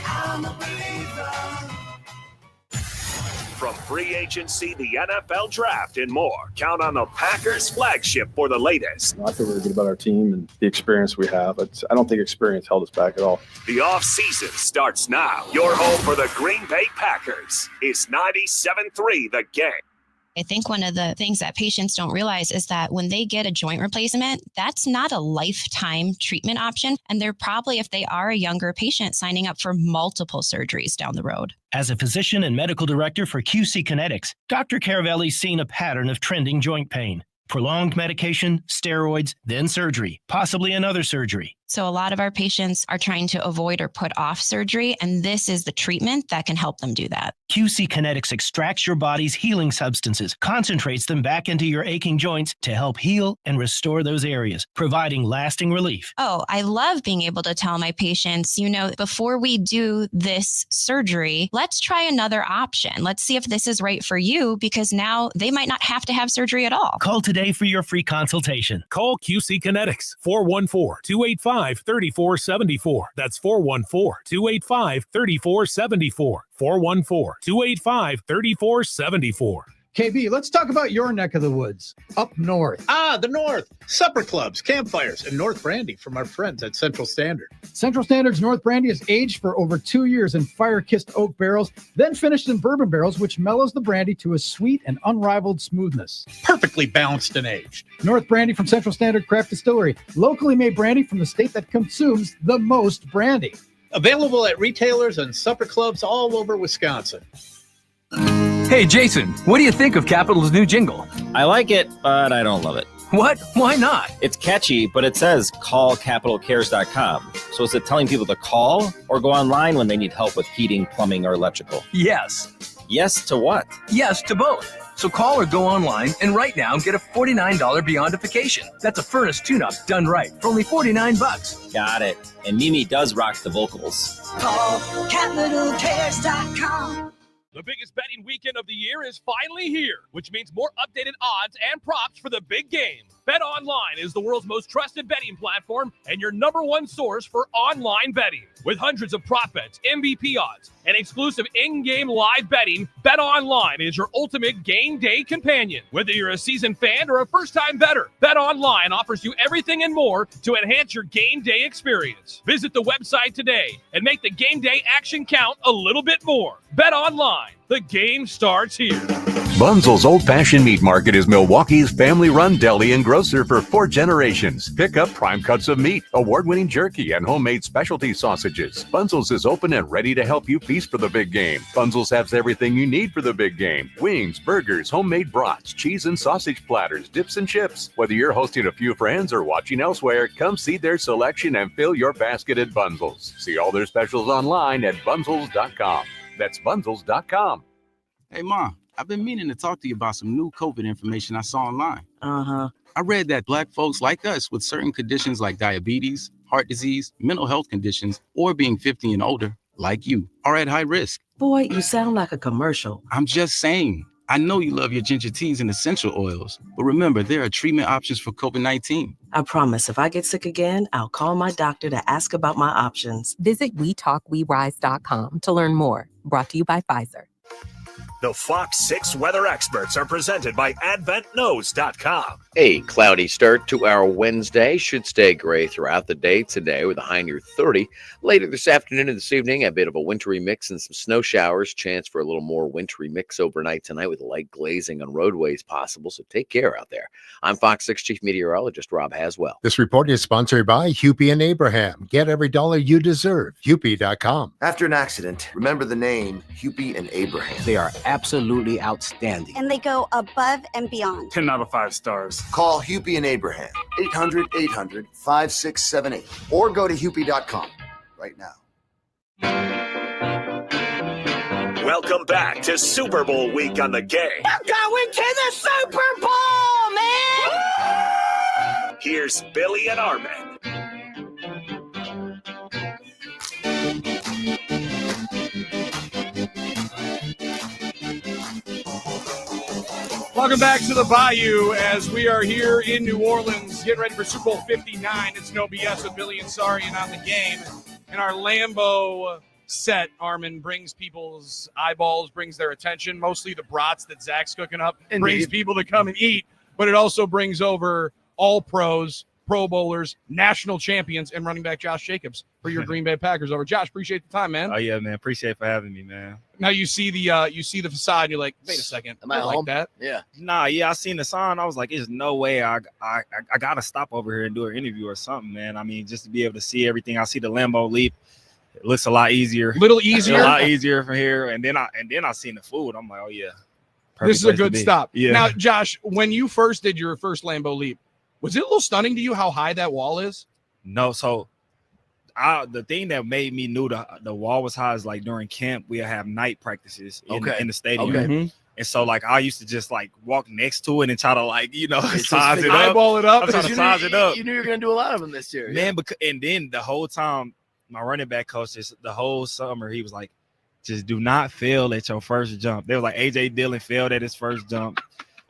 I'm a believer. From free agency, the NFL draft, and more, count on the Packers flagship for the latest. I feel really good about our team and the experience we have. I don't think experience held us back at all. The offseason starts now. Your home for the Green Bay Packers is 97.3 The Game. I think one of the things that patients don't realize is that when they get a joint replacement, that's not a lifetime treatment option. And they're probably, if they are a younger patient, signing up for multiple surgeries down the road. As a physician and medical director for QC Kinetics, Dr. Caravelli's seen a pattern of trending joint pain. Prolonged medication, steroids, then surgery, possibly another surgery. So a lot of our patients are trying to avoid or put off surgery, and this is the treatment that can help them do that. QC Kinetics extracts your body's healing substances, concentrates them back into your aching joints to help heal and restore those areas, providing lasting relief. Oh, I love being able to tell my patients, before we do this surgery, let's try another option. Let's see if this is right for you, because now they might not have to have surgery at all. Call today for your free consultation. Call QC Kinetics, 414-285-3474. That's 414-285-3474. 414-285-3474. KB, let's talk about your neck of the woods, up north. Ah, the North. Supper clubs, campfires, and North Brandy from our friends at Central Standard. Central Standard's North Brandy is aged for over 2 years in fire-kissed oak barrels, then finished in bourbon barrels, which mellows the brandy to a sweet and unrivaled smoothness. Perfectly balanced and aged. North Brandy from Central Standard Craft Distillery, locally made brandy from the state that consumes the most brandy. Available at retailers and supper clubs all over Wisconsin. Hey, Jason, what do you think of Capital's new jingle? I like it, but I don't love it. What? Why not? It's catchy, but it says call capitalcares.com. So is it telling people to call or go online when they need help with heating, plumbing, or electrical? Yes. Yes to what? Yes to both. So call or go online and right now get a $49 Beyondification. That's a furnace tune-up done right for only $49. Got it. And Mimi does rock the vocals. Call capitalcares.com. The biggest betting weekend of the year is finally here, which means more updated odds and props for the big game. BetOnline is the world's most trusted betting platform and your number one source for online betting. With hundreds of prop bets, MVP odds, and exclusive in-game live betting, BetOnline is your ultimate game day companion. Whether you're a seasoned fan or a first-time bettor, BetOnline offers you everything and more to enhance your game day experience. Visit the website today and make the game day action count a little bit more. BetOnline, the game starts here. Bunzel's Old Fashioned Meat Market is Milwaukee's family-run deli and grocer for 4 generations. Pick up prime cuts of meat, award-winning jerky, and homemade specialty sausages. Bunzel's is open and ready to help you feast for the big game. Bunzel's has everything you need for the big game. Wings, burgers, homemade brats, cheese and sausage platters, dips and chips. Whether you're hosting a few friends or watching elsewhere, come see their selection and fill your basket at Bunzel's. See all their specials online at bunzels.com. That's bunzels.com. Hey, Mom. I've been meaning to talk to you about some new COVID information I saw online. Uh-huh. I read that Black folks like us with certain conditions like diabetes, heart disease, mental health conditions, or being 50 and older, like you, are at high risk. Boy, you sound like a commercial. I'm just saying. I know you love your ginger teas and essential oils, but remember, there are treatment options for COVID-19. I promise if I get sick again, I'll call my doctor to ask about my options. Visit WeTalkWeRise.com to learn more. Brought to you by Pfizer. The Fox 6 weather experts are presented by AdventKnows.com. A cloudy start to our Wednesday. Should stay gray throughout the day today with a high near 30. Later this afternoon and this evening, a bit of a wintry mix and some snow showers. Chance for a little more wintry mix overnight tonight with light glazing on roadways possible. So take care out there. I'm Fox 6 Chief Meteorologist Rob Haswell. This report is sponsored by Hupy and Abraham. Get every dollar you deserve. Hupy.com. After an accident, remember the name Hupy and Abraham. They are absolutely outstanding. And they go above and beyond. 10 out of 5 stars. Call Hupy and Abraham, 800-800-5678, or go to Hupy.com right now. Welcome back to Super Bowl week on the game. We're going to the Super Bowl, man! Here's Billy and Armin. Welcome back to the Bayou as we are here in New Orleans getting ready for Super Bowl 59. It's No BS with Billy and Sarian on the game. And our Lambo set, Armin, brings people's eyeballs, brings their attention, mostly the brats that Zach's cooking up, brings people to come and eat, but it also brings over all pros, Pro Bowlers, national champions, and running back Josh Jacobs for your Green Bay Packers over. Josh, appreciate the time, man. Oh, yeah, man. Appreciate for having me, man. Now you see the facade, and you're like, wait a second. Am I like home? that? Yeah. Nah, yeah, I seen the sign. I was like, there's no way I got to stop over here and do an interview or something, man. I mean, just to be able to see everything. I see the Lambo Leap. It looks a lot easier. A little easier? A lot easier from here. And then I seen the food. I'm like, oh, yeah. This is a good stop. Yeah. Now, Josh, when you first did your first Lambo Leap, was it a little stunning to you how high that wall is? No, so the thing that made me knew the wall was high is like during camp we have night practices in the stadium. Okay. Mm-hmm. And so like I used to just like walk next to it and try to like size it up. Eyeball it up. I'm trying to size it up. You knew you were gonna do a lot of them this year, man. And then the whole time, my running back coach, the whole summer, he was like, "Just do not fail at your first jump." They was like AJ Dillon failed at his first jump.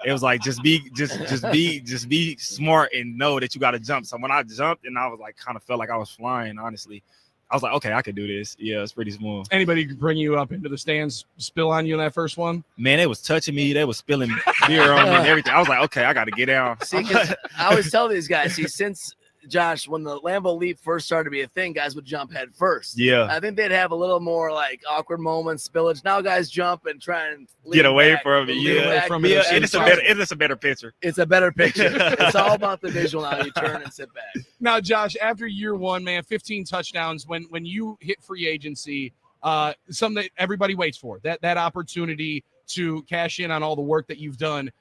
It was like just be smart and know that you got to jump. So when I jumped and I was like kind of felt like I was flying, honestly. I was like, okay, I could do this. Yeah, it's pretty smooth. Anybody bring you up into the stands, spill on you in that first one? Man, they was touching me. They was spilling beer on me and everything. I was like, okay, I got to get down. See, 'cause I always tell these guys, since Josh, when the Lambeau Leap first started to be a thing, guys would jump head first. Yeah. I think they'd have a little more like awkward moments, spillage. Now guys jump and try and get away from it. Yeah. It's a better picture. It's a better picture. It's all about the visual now. You turn and sit back. Now, Josh, after year one, man, 15 touchdowns. When you hit free agency, something that everybody waits for, that opportunity to cash in on all the work that you've done.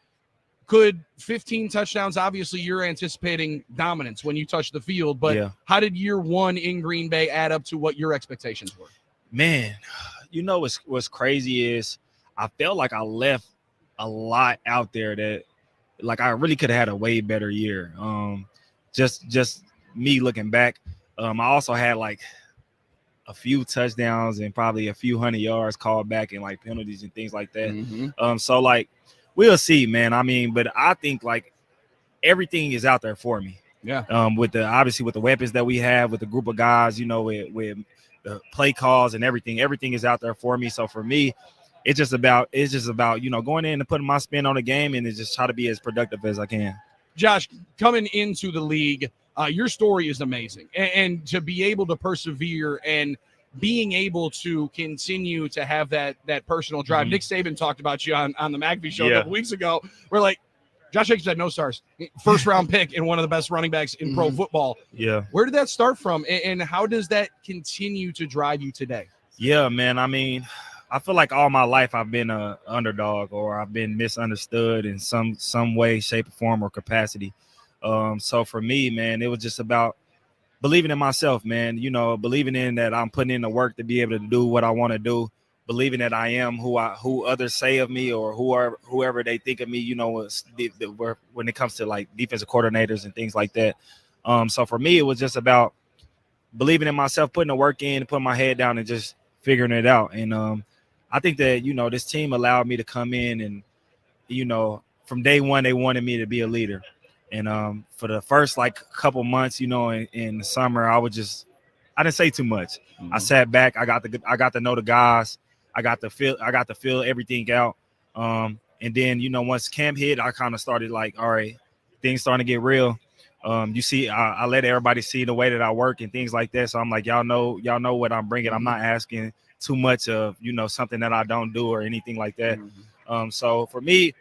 Could 15 touchdowns, obviously you're anticipating dominance when you touch the field, but how did year one in Green Bay add up to what your expectations were? Man, what's crazy is I felt like I left a lot out there that like I really could have had a way better year. Just me looking back. I also had like a few touchdowns and probably a few 100 yards called back and like penalties and things like that. So like, we'll see, man. I mean, but I think like everything is out there for me. Yeah. With the weapons that we have, with the group of guys, with the play calls and everything is out there for me. So for me, it's just about going in and putting my spin on the game and just try to be as productive as I can. Josh, coming into the league, your story is amazing, and to be able to persevere and being able to continue to have that personal drive. Nick Saban talked about you on the McAfee show a couple weeks ago. We're like, Josh Jacobs had no stars, first round pick and one of the best running backs in pro football. Yeah. Where did that start from, and how does that continue to drive you today? Yeah, man. I mean, I feel like all my life I've been an underdog or I've been misunderstood in some way, shape, or form or capacity. So for me, man, it was just about believing in myself, man, believing in that I'm putting in the work to be able to do what I want to do, believing that I am who others say of me or whoever they think of me, when it comes to like defensive coordinators and things like that. So for me, it was just about believing in myself, putting the work in, putting my head down and just figuring it out. And I think that, this team allowed me to come in and, from day one, they wanted me to be a leader. And for the first like couple months, in the summer, I didn't say too much. I sat back. I got to know the guys. I got to feel everything out. And then, once camp hit, I kind of started like, all right, things starting to get real. I let everybody see the way that I work and things like that. So I'm like, y'all know what I'm bringing. I'm not asking too much of, something that I don't do or anything like that. So for me,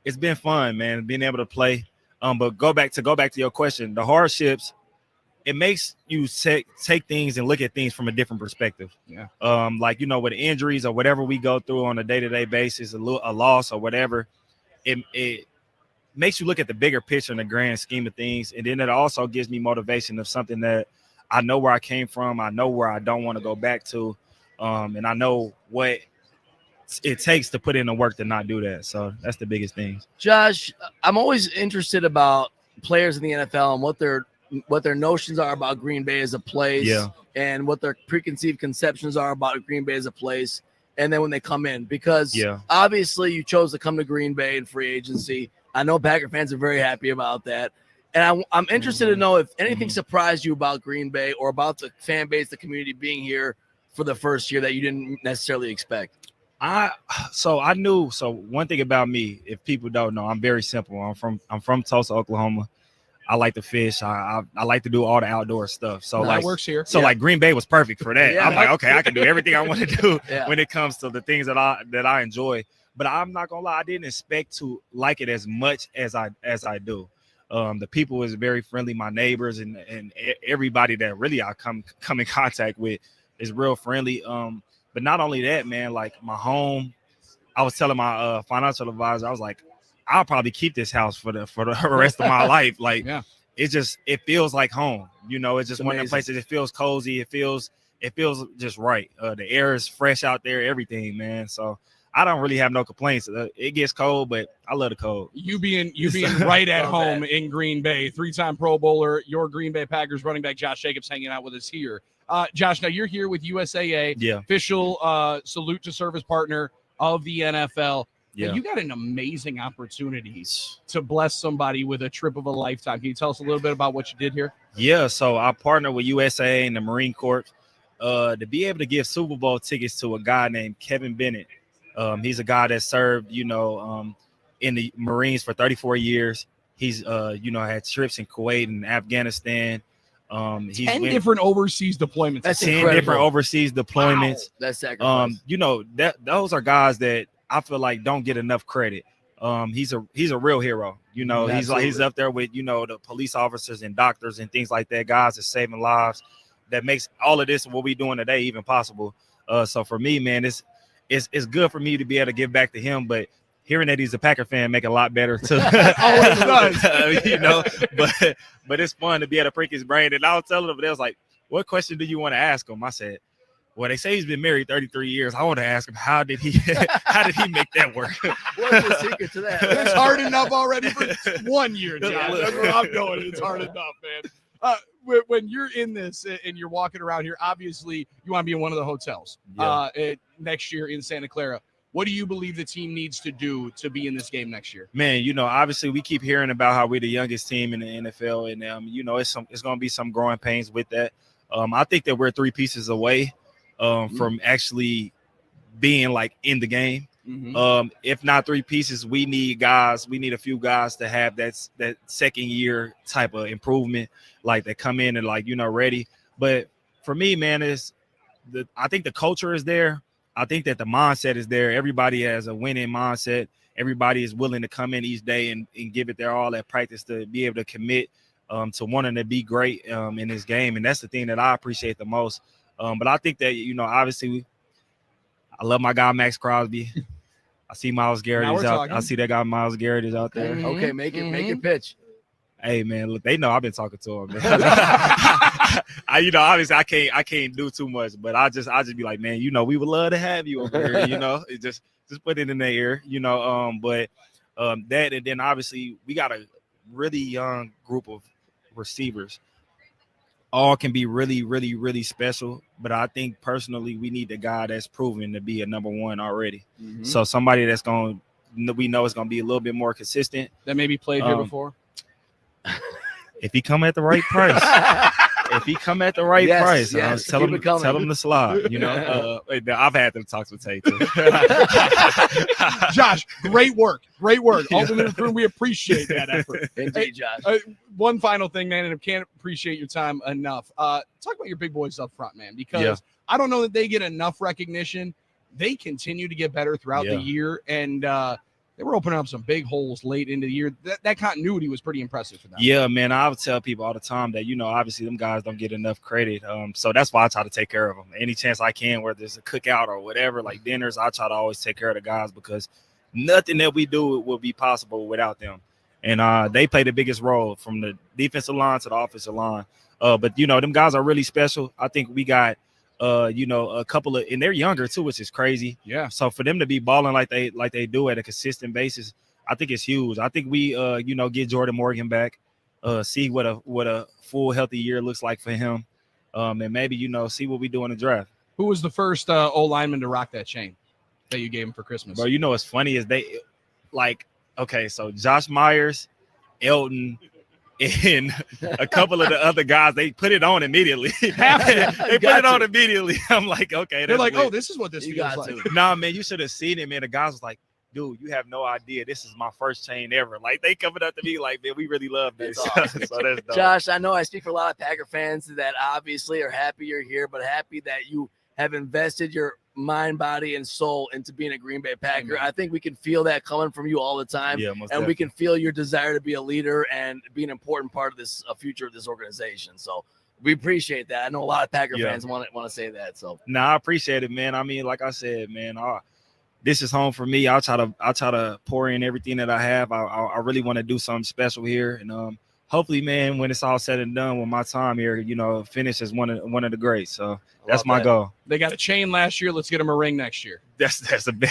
it's been fun, man, being able to play. But go back to your question, the hardships, it makes you take things and look at things from a different perspective. Yeah. With injuries or whatever we go through on a day-to-day basis, a loss or whatever, it makes you look at the bigger picture in the grand scheme of things. And then it also gives me motivation of something that I know where I came from. I know where I don't want to go back to. And I know what it takes to put in the work to not do that. So that's the biggest thing. Josh, I'm always interested about players in the NFL and what their notions are about Green Bay as a place, and what their preconceived conceptions are about Green Bay as a place. And then when they come in, because obviously you chose to come to Green Bay in free agency. I know Packer fans are very happy about that. And I'm interested to know if anything surprised you about Green Bay or about the fan base, the community being here for the first year that you didn't necessarily expect. So one thing about me, if people don't know, I'm very simple. I'm from Tulsa, Oklahoma. I like to fish. I like to do all the outdoor stuff. So that works here. So like Green Bay was perfect for that. I'm like, okay, I can do everything I want to do when it comes to the things that I enjoy. But I'm not gonna lie, I didn't expect to like it as much as I do. The people was very friendly. My neighbors and everybody that really I come in contact with is real friendly. But not only that, man, like my home, I was telling my financial advisor, I was like, I'll probably keep this house for the rest of my life. Like, it feels like home. It's just one of the places. It feels cozy. It feels just right. The air is fresh out there. Everything, man. So I don't really have no complaints. It gets cold, but I love the cold. You being right at home in Green Bay, 3-time Pro Bowler, your Green Bay Packers running back Josh Jacobs hanging out with us here. Josh, now you're here with USAA, official salute to service partner of the NFL. Yeah. You got an amazing opportunity to bless somebody with a trip of a lifetime. Can you tell us a little bit about what you did here? Yeah, so I partnered with USA and the Marine Corps to be able to give Super Bowl tickets to a guy named Kevin Bennett. He's a guy that served, in the Marines for 34 years. He's, had trips in Kuwait and Afghanistan. He's 10 different overseas deployments. That's 10 different overseas deployments. Wow. That's sacrifice. Those are guys that I feel like don't get enough credit. He's a real hero. He's up there with the police officers and doctors and things like that. Guys that saving lives. That makes all of this what we doing today even possible. So for me, man, it's good for me to be able to give back to him. But hearing that he's a Packer fan make it a lot better too. Always does. But it's fun to be able to prick his brain. And I was telling them, they was like, "What question do you want to ask him?" I said, "Well, they say he's been married 33 years. I want to ask him how did he make that work?" What's the secret to that? It's hard enough already for 1 year, Josh. That's where I'm going. It's hard enough, man. When you're in this and you're walking around here, obviously you want to be in one of the hotels next year in Santa Clara. What do you believe the team needs to do to be in this game next year? Man, obviously we keep hearing about how we're the youngest team in the NFL, and it's going to be some growing pains with that. I think that we're 3 pieces away from actually being like in the game. Mm-hmm. If not 3 pieces, we need a few guys to have that second year type of improvement, like that come in and ready. But for me, man, I think the culture is there. I think that the mindset is there. Everybody has a winning mindset. Everybody is willing to come in each day and give it their all at practice to be able to commit to wanting to be great in this game. And that's the thing that I appreciate the most. But I think that, obviously I love my guy, Max Crosby. I see Myles Garrett is out. I see that guy Myles Garrett is out there. Okay, make it pitch. Hey man, look, they know I've been talking to him, man. Obviously I can't do too much, but I just be like, man, we would love to have you over here, It just put it in their ear, but that, and then obviously we got a really young group of receivers. All can be really, really, really special, but I think personally we need the guy that's proven to be a number 1 already. Mm-hmm. So somebody that's we know is going to be a little bit more consistent. That maybe played here before. If he come at the right price, tell him to slide. I've had them talks with Tate too. Josh, great work. Ultimate Crew, we appreciate that effort. Indeed, Josh. One final thing, man, and I can't appreciate your time enough. Talk about your big boys up front, man, because I don't know that they get enough recognition. They continue to get better throughout the year, and they were opening up some big holes late into the year. That continuity was pretty impressive for them. Yeah, man. I would tell people all the time that, obviously them guys don't get enough credit. So that's why I try to take care of them. Any chance I can, whether it's a cookout or whatever, like dinners, I try to always take care of the guys because nothing that we do will be possible without them. And they play the biggest role from the defensive line to the offensive line. But, them guys are really special. I think we got a couple of, and they're younger too, which is crazy. Yeah. So for them to be balling like they do at a consistent basis, I think it's huge. I think we get Jordan Morgan back, see what a full healthy year looks like for him, and maybe see what we do in the draft. Who was the first O lineman to rock that chain that you gave him for Christmas? Bro, what's funny is so Josh Myers, Elton, and a couple of the other guys, they put it on immediately. I'm like, okay. They're like, lit. oh, this is what this feels like. Nah, man, you should have seen it, man. The guys was like, dude, you have no idea. This is my first chain ever. Like, they coming up to me like, man, we really love this. Awesome. So that's dope. Josh, I know I speak for a lot of Packer fans that obviously are happy you're here, but happy that you have invested your mind, body, and soul into being a Green Bay Packer. Amen. I think we can feel that coming from you all the time. Yeah, and we can feel your desire to be a leader and be an important part of this future of this organization. So we appreciate that. I know a lot of Packer fans want to say that. So I appreciate it, man. I mean, like I said, man, this is home for me. I'll try to pour in everything that I have. I really want to do something special here, and hopefully, man, when it's all said and done, with my time here, finish as one of the greats. So that's my goal. They got a chain last year. Let's get them a ring next year. That's a big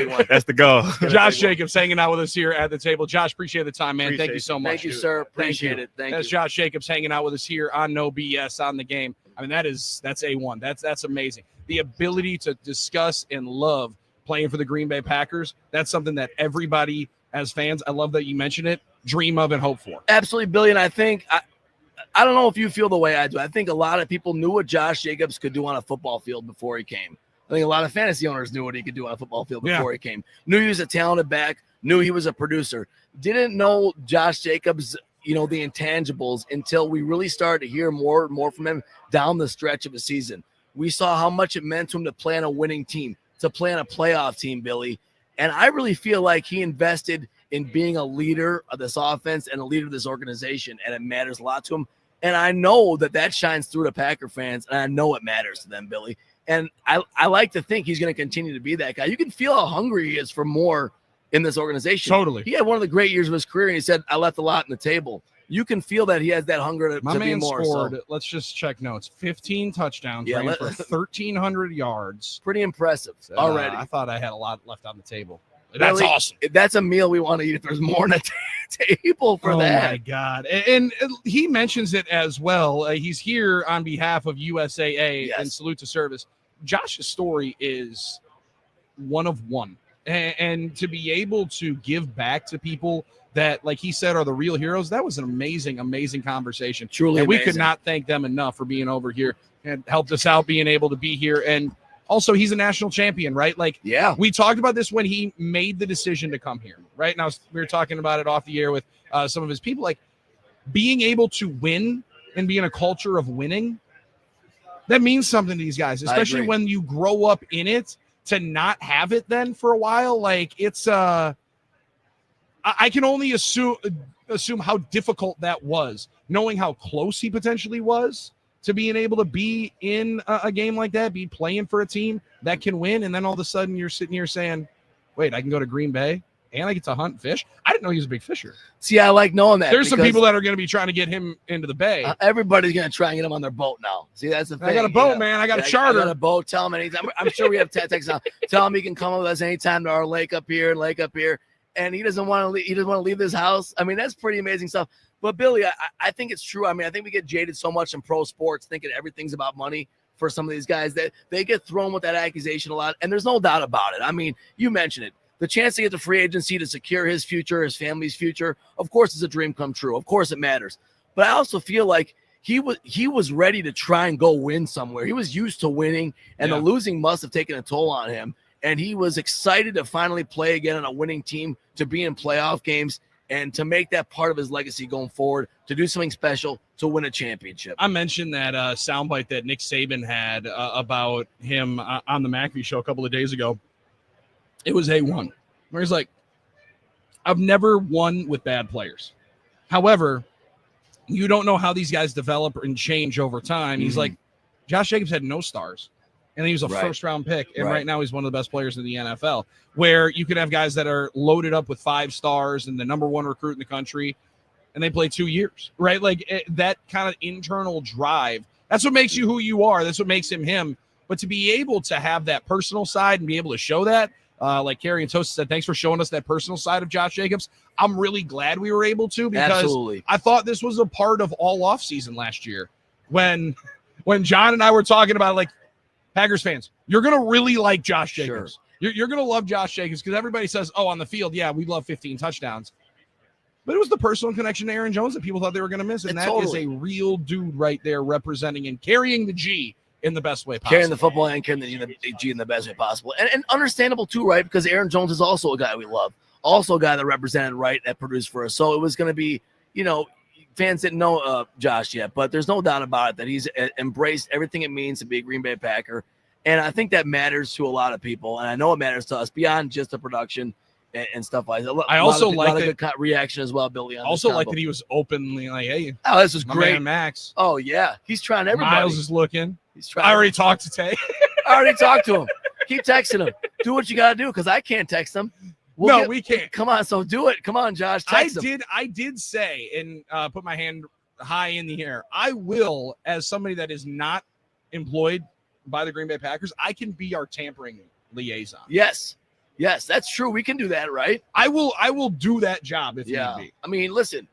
one. That's the goal. Josh Jacobs hanging out with us here at the table. Josh, appreciate the time, man. Thank you so much. Thank you, sir. Appreciate it. Thank you. That's Josh Jacobs hanging out with us here on No BS on the Game. I mean, that's A1. That's amazing. The ability to discuss and love playing for the Green Bay Packers. That's something that everybody as fans, I love that you mentioned it, dream of and hope for. Absolutely, Billy. And I think I don't know if you feel the way I do. I think a lot of people knew what Josh Jacobs could do on a football field before he came. I think a lot of fantasy owners knew what he could do on a football field before he came. Knew he was a talented back, knew he was a producer. Didn't know Josh Jacobs, the intangibles until we really started to hear more and more from him down the stretch of a season. We saw how much it meant to him to play on a winning team, to play on a playoff team, Billy. And I really feel like he invested in being a leader of this offense and a leader of this organization, and it matters a lot to him. And I know that shines through to Packer fans, and I know it matters to them, Billy. And I like to think he's going to continue to be that guy. You can feel how hungry he is for more in this organization. Totally. He had one of the great years of his career, and he said, I left a lot on the table. You can feel that he has that hunger to be more. Scored, let's just check notes, 15 touchdowns, ran for 1,300 yards. Pretty impressive already. I thought I had a lot left on the table. That's awesome. That's a meal we want to eat if there's more on the table for that. Oh, my God. And he mentions it as well. He's here on behalf of USAA and salute to service. Josh's story is one of one. And to be able to give back to people that, like he said, are the real heroes, that was an amazing, amazing conversation. Truly and we amazing. could not thank them enough for being over here and helped us out being able to be here. And also, he's a national champion, right? Like, we talked about this when he made the decision to come here, right? Now, we were talking about it off the air with some of his people. Like, being able to win and be in a culture of winning, that means something to these guys, especially when you grow up in it. To not have it then for a while, like it's I can only assume how difficult that was, knowing how close he potentially was to being able to be in a game like that, be playing for a team that can win, and then all of a sudden you're sitting here saying, wait, I can go to Green Bay and I get to hunt fish. I didn't know he was a big fisher. See, I like knowing that. There's some people that are going to be trying to get him into the bay. Everybody's going to try and get him on their boat now. See, that's the thing. I got a boat, man. I got a charter. I got a boat. Tell him anytime. I'm sure we have text now. Tell him he can come with us anytime to our lake up here. And he doesn't want to leave. He doesn't want to leave this house. I mean, that's pretty amazing stuff. But Billy, I think it's true. I mean, I think we get jaded so much in pro sports, thinking everything's about money for some of these guys, that they get thrown with that accusation a lot. And there's no doubt about it. I mean, you mentioned it. The chance to get the free agency to secure his future, his family's future, of course, is a dream come true. Of course, it matters. But I also feel like he was ready to try and go win somewhere. He was used to winning, and the losing must have taken a toll on him. And he was excited to finally play again on a winning team, to be in playoff games, and to make that part of his legacy going forward, to do something special, to win a championship. I mentioned that soundbite that Nick Saban had about him on the McAfee show a couple of days ago. It was A1, where he's like, I've never won with bad players. However, you don't know how these guys develop and change over time. He's like, Josh Jacobs had no stars, and he was a first-round pick, and right now he's one of the best players in the NFL, where you can have guys that are loaded up with 5 stars and the number 1 recruit in the country, and they play 2 years, right? Like, that kind of internal drive, that's what makes you who you are. That's what makes him him. But to be able to have that personal side and be able to show that, like Carrie and Toast said, thanks for showing us that personal side of Josh Jacobs. I'm really glad we were able to, because I thought this was a part of all offseason last year when John and I were talking about, like, Packers fans, you're going to really like Josh Jacobs. You're going to love Josh Jacobs, because everybody says, oh, on the field, yeah, we love 15 touchdowns. But it was the personal connection to Aaron Jones that people thought they were going to miss. And that is a real dude right there, representing and carrying the G in the best way possible. Carrying the football and carrying the G in the best way possible. And understandable too, right? Because Aaron Jones is also a guy we love. Also a guy that represented right, that produced for us. So it was going to be, fans didn't know Josh yet, but there's no doubt about it that he's embraced everything it means to be a Green Bay Packer. And I think that matters to a lot of people. And I know it matters to us beyond just the production and stuff like that. I also like a good reaction as well, Billy. Also like that he was openly like, hey, this was great. Man Max. Oh, yeah. He's trying everybody. Miles is looking. He's trying. I already talked to Tay. I already talked to him. Keep texting him. Do what you got to do, because I can't text him. We can't. Come on, so do it. Come on, Josh. Text him. I did say, and put my hand high in the air, I will, as somebody that is not employed by the Green Bay Packers, I can be our tampering liaison. Yes, that's true. We can do that, right? I will do that job if need be. I mean, listen,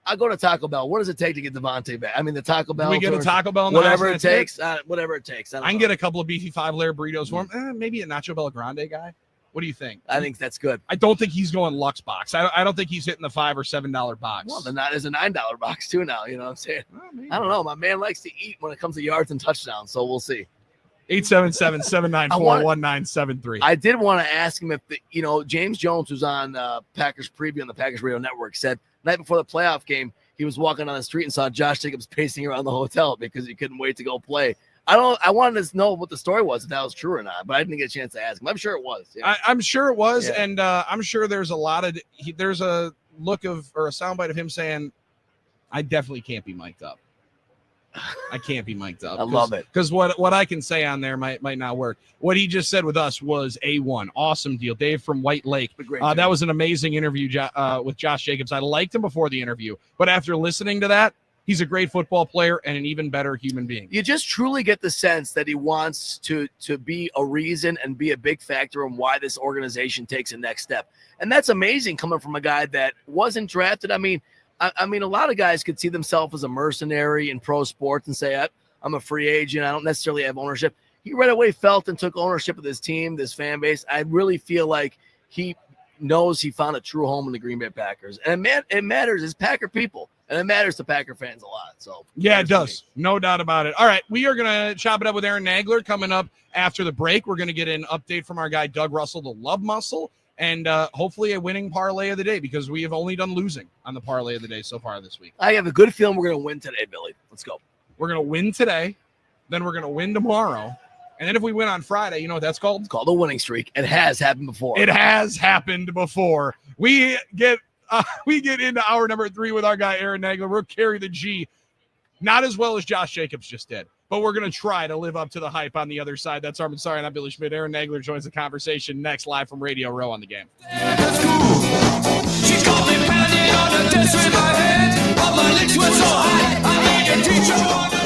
I go to Taco Bell. What does it take to get Devontae back? I mean, the Taco Bell. We get a Taco Bell. Whatever it takes. Whatever it takes. I can get a couple of beefy 5-layer burritos for him. Maybe a Nacho Bella Grande guy. What do you think? I think that's good. I don't think he's going Lux box. I don't think he's hitting the $5 or $7 box. Well, then there's a $9 box too now. You know what I'm saying? I don't know. My man likes to eat when it comes to yards and touchdowns, so we'll see. 877-794-1973. I did want to ask him if James Jones, who's on Packers Preview on the Packers Radio Network, said night before the playoff game he was walking on the street and saw Josh Jacobs pacing around the hotel because he couldn't wait to go play. I wanted to know what the story was, if that was true or not, but I didn't get a chance to ask him. I'm sure it was. Yeah. I'm sure it was, and I'm sure there's a lot of there's a look of or a soundbite of him saying, "I definitely can't be mic'd up. I can't be mic'd up." I love it because what I can say on there might not work. What he just said with us was A1, awesome deal. Dave from White Lake. That was an amazing interview with Josh Jacobs. I liked him before the interview, but after listening to that, he's a great football player and an even better human being. You just truly get the sense that he wants to be a reason and be a big factor in why this organization takes a next step. And that's amazing coming from a guy that wasn't drafted. I mean, a lot of guys could see themselves as a mercenary in pro sports and say, I'm a free agent. I don't necessarily have ownership. He right away felt and took ownership of this team, this fan base. I really feel like he knows he found a true home in the Green Bay Packers. And it matters. It's Packer people. And it matters to Packer fans a lot. So yeah, it does. No doubt about it. All right, we are going to chop it up with Aaron Nagler coming up after the break. We're going to get an update from our guy Doug Russell, the Love Muscle, and hopefully a winning parlay of the day because we have only done losing on the parlay of the day so far this week. I have a good feeling we're going to win today, Billy. Let's go. We're going to win today, then we're going to win tomorrow, and then if we win on Friday, you know what that's called? It's called a winning streak. It has happened before. It has happened before. We get into hour number 3 with our guy, Aaron Nagler. We'll carry the G. Not as well as Josh Jacobs just did, but we're going to try to live up to the hype on the other side. That's Armin Sorry, and I'm Billy Schmidt. Aaron Nagler joins the conversation next, live from Radio Row on the Game. She called me pounding on the desk with my head, but my legs were so high, I need a teacher on the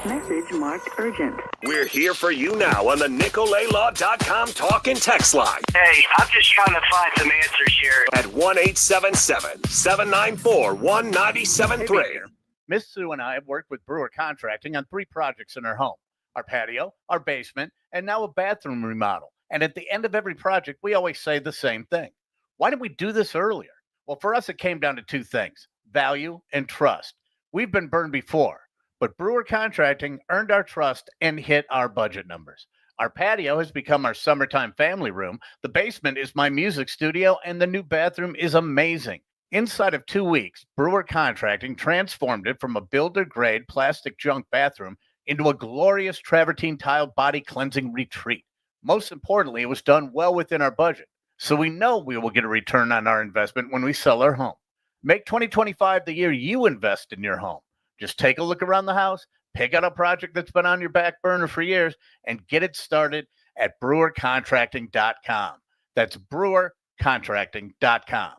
Message marked urgent. We're here for you now on the NicoletLaw.com talk and text line. Hey, I'm just trying to find some answers here. At 1-877-794-1973. Hey, Miss Sue and I have worked with Brewer Contracting on 3 projects in her home. Our patio, our basement, and now a bathroom remodel. And at the end of every project, we always say the same thing. Why didn't we do this earlier? Well, for us, it came down to 2 things, value and trust. We've been burned before. But Brewer Contracting earned our trust and hit our budget numbers. Our patio has become our summertime family room. The basement is my music studio, and the new bathroom is amazing. Inside of 2 weeks, Brewer Contracting transformed it from a builder-grade plastic junk bathroom into a glorious travertine tile body cleansing retreat. Most importantly, it was done well within our budget. So we know we will get a return on our investment when we sell our home. Make 2025 the year you invest in your home. Just take a look around the house, pick out a project that's been on your back burner for years, and get it started at brewercontracting.com. That's brewercontracting.com.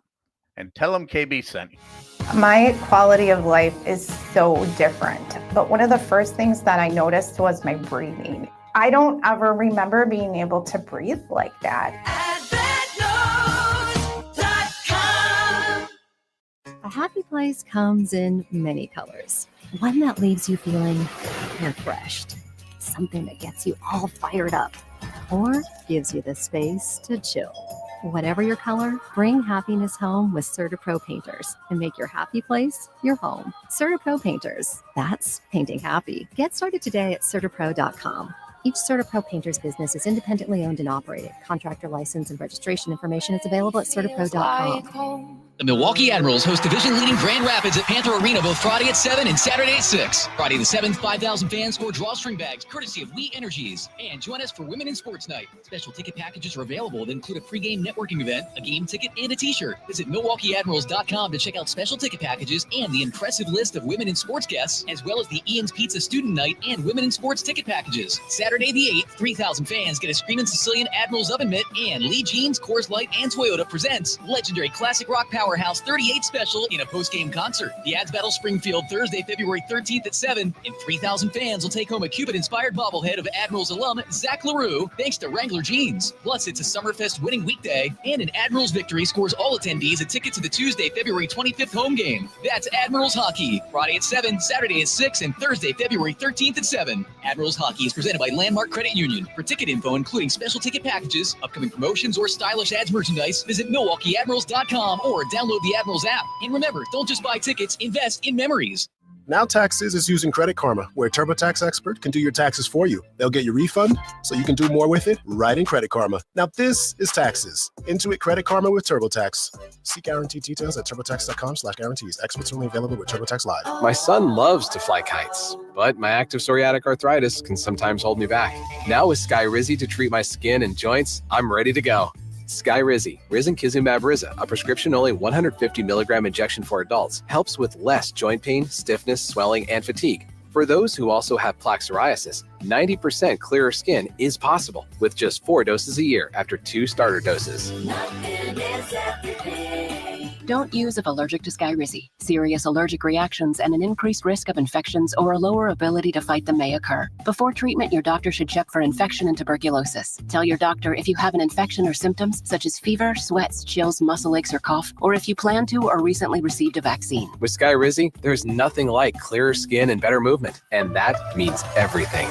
And tell them KB sent you. My quality of life is so different. But one of the first things that I noticed was my breathing. I don't ever remember being able to breathe like that. A happy place comes in many colors. One that leaves you feeling refreshed. Something that gets you all fired up. Or gives you the space to chill. Whatever your color, bring happiness home with CertaPro Painters and make your happy place your home. CertaPro Painters. That's painting happy. Get started today at CertaPro.com. Each CertaPro Painters business is independently owned and operated. Contractor license and registration information is available at CertaPro.com. The Milwaukee Admirals host division-leading Grand Rapids at Panther Arena both Friday at 7 and Saturday at 6. Friday the 7th, 5,000 fans score drawstring bags courtesy of We Energies. And join us for Women in Sports Night. Special ticket packages are available that include a pregame networking event, a game ticket, and a t-shirt. Visit MilwaukeeAdmirals.com to check out special ticket packages and the impressive list of Women in Sports guests, as well as the Ian's Pizza Student Night and Women in Sports ticket packages. Saturday the 8th, 3,000 fans get a Screamin' Sicilian Admirals oven mitt, and Lee Jeans, Coors Light, and Toyota presents legendary classic rock power Powerhouse 38 special in a post-game concert. The Ads battle Springfield Thursday, February 13th at 7, and 3,000 fans will take home a Cupid-inspired bobblehead of Admirals alum Zach LaRue, thanks to Wrangler Jeans. Plus, it's a Summerfest winning weekday, and an Admirals victory scores all attendees a ticket to the Tuesday, February 25th home game. That's Admirals Hockey, Friday at 7, Saturday at 6, and Thursday, February 13th at 7. Admirals Hockey is presented by Landmark Credit Union. For ticket info, including special ticket packages, upcoming promotions, or stylish Ads merchandise, visit MilwaukeeAdmirals.com or download the Admirals app. And remember, don't just buy tickets, invest in memories. Now Taxes is using Credit Karma, where a TurboTax expert can do your taxes for you. They'll get your refund so you can do more with it right in Credit Karma. Now this is taxes. Intuit Credit Karma with TurboTax. See guarantee details at turbotax.com/guarantees. Experts only available with TurboTax Live. My son loves to fly kites, but my active psoriatic arthritis can sometimes hold me back. Now with Skyrizi to treat my skin and joints, I'm ready to go. Skyrizi, risankizumab Riza, a prescription-only 150 milligram injection for adults, helps with less joint pain, stiffness, swelling, and fatigue. For those who also have plaque psoriasis, 90% clearer skin is possible with just 4 doses a year after 2 starter doses. Don't use if allergic to Skyrizi. Serious allergic reactions and an increased risk of infections or a lower ability to fight them may occur. Before treatment, your doctor should check for infection and tuberculosis. Tell your doctor if you have an infection or symptoms such as fever, sweats, chills, muscle aches, or cough, or if you plan to or recently received a vaccine. With Skyrizi, there's nothing like clearer skin and better movement, and that means everything.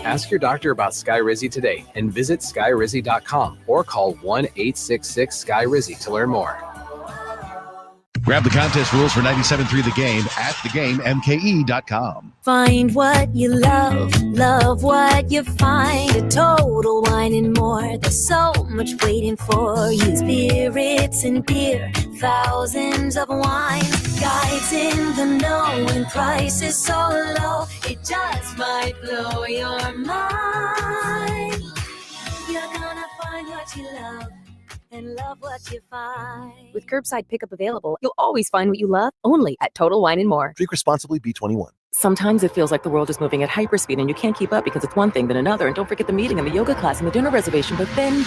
Ask your doctor about Skyrizi today and visit skyrizi.com or call 1-866-SKYRIZI to learn more. Grab the contest rules for 97.3 The Game at thegamemke.com. Find what you love, love what you find. A Total Wine and More. There's so much waiting for you. Spirits and beer, thousands of wines. Guides in the know and prices so low, it just might blow your mind. You're gonna find what you love and love what you find. With curbside pickup available, you'll always find what you love, only at Total Wine & More. Drink responsibly, B21. Sometimes it feels like the world is moving at hyperspeed and you can't keep up because it's one thing then another. And don't forget the meeting and the yoga class and the dinner reservation. But then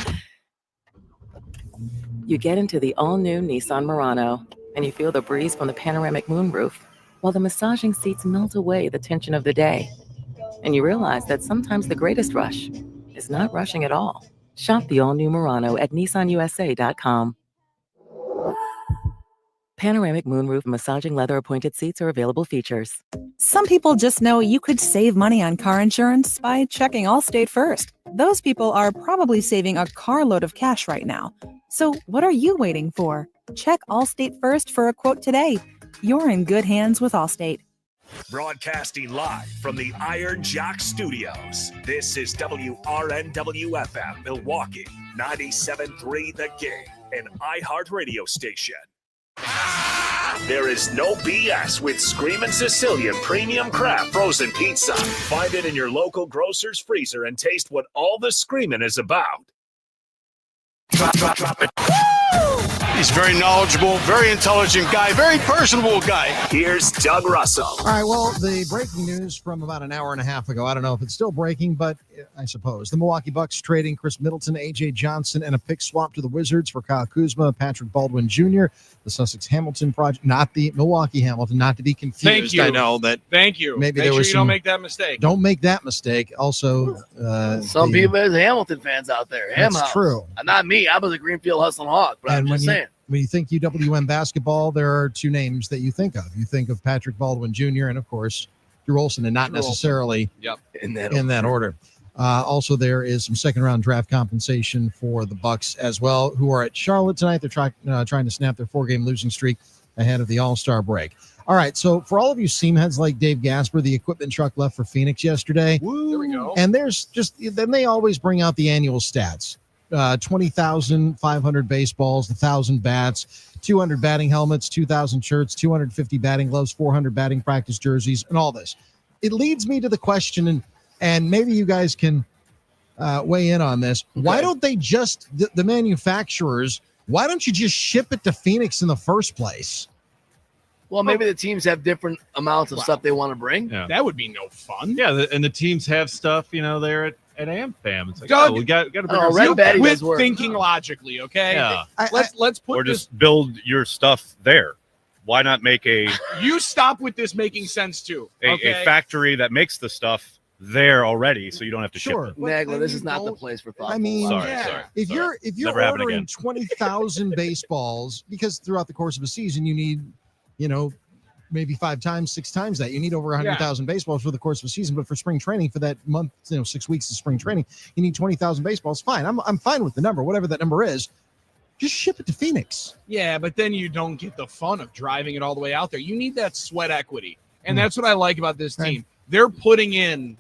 you get into the all-new Nissan Murano and you feel the breeze from the panoramic moonroof while the massaging seats melt away the tension of the day. And you realize that sometimes the greatest rush is not rushing at all. Shop the all-new Murano at nissanusa.com. Panoramic moonroof massaging leather appointed seats are available features. Some people just know you could save money on car insurance by checking Allstate first. Those people are probably saving a carload of cash right now. So what are you waiting for? Check Allstate first for a quote today. You're in good hands with Allstate. Broadcasting live from the Iron Jock Studios. This is WRNW-FM Milwaukee, 97.3 The Game, an iHeart radio station. There is no BS with Screamin' Sicilian Premium Crab Frozen Pizza. Find it in your local grocer's freezer and taste what all the screaming is about. Drop it. He's very knowledgeable, very intelligent guy, very personable guy. Here's Doug Russell. All right, well, the breaking news from about an hour and a half ago, I don't know if it's still breaking, but I suppose. The Milwaukee Bucks trading Chris Middleton, A.J. Johnson, and a pick swap to the Wizards for Kyle Kuzma, Patrick Baldwin Jr., the Sussex Hamilton project, not the Milwaukee Hamilton, not to be confused. Thank you. I know that. Thank you. Maybe Make there sure was you some, don't make that mistake. Don't make that mistake. Also, some people as Hamilton fans out there. That's true. Not me. I was a Greenfield Hustling Hawk, but I'm just saying. When you think UWM basketball, there are two names that you think of. You think of Patrick Baldwin Jr. and, of course, Drew Olson, and not necessarily in that order. Also, there is some second-round draft compensation for the Bucks as well, who are at Charlotte tonight. They're trying to snap their 4-game losing streak ahead of the All-Star break. All right, so for all of you seam heads like Dave Gasper, the equipment truck left for Phoenix yesterday. Woo. There we go. And then they always bring out the annual stats. 20,500 baseballs, 1,000 bats, 200 batting helmets, 2,000 shirts, 250 batting gloves, 400 batting practice jerseys, and all this. It leads me to the question, and maybe you guys can weigh in on this. Okay. Why don't they just, the manufacturers, why don't you just ship it to Phoenix in the first place? Well, maybe the teams have different amounts of stuff they want to bring. Yeah. That would be no fun. Yeah, and the teams have stuff, there at AmFam. It's like, Doug, we got to bring Oh, our Red stuff Batty back. does with work. thinking logically, okay? Yeah. Let's put Or this. just build your stuff there. Why not make a You stop with this making sense too. Okay? factory that makes the stuff there already, so you don't have to ship it? Nagler, this is not the place for thoughtful. I mean, Sorry. if you're Never happen ordering again. 20,000 baseballs, because throughout the course of a season you need, maybe 5 times, 6 times that. You need over 100,000 baseballs for the course of a season, but for spring training, for that month, 6 weeks of spring training, you need 20,000 baseballs. Fine, I'm fine with the number, whatever that number is. Just ship it to Phoenix. Yeah, but then you don't get the fun of driving it all the way out there. You need that sweat equity. And that's what I like about this team. They're putting in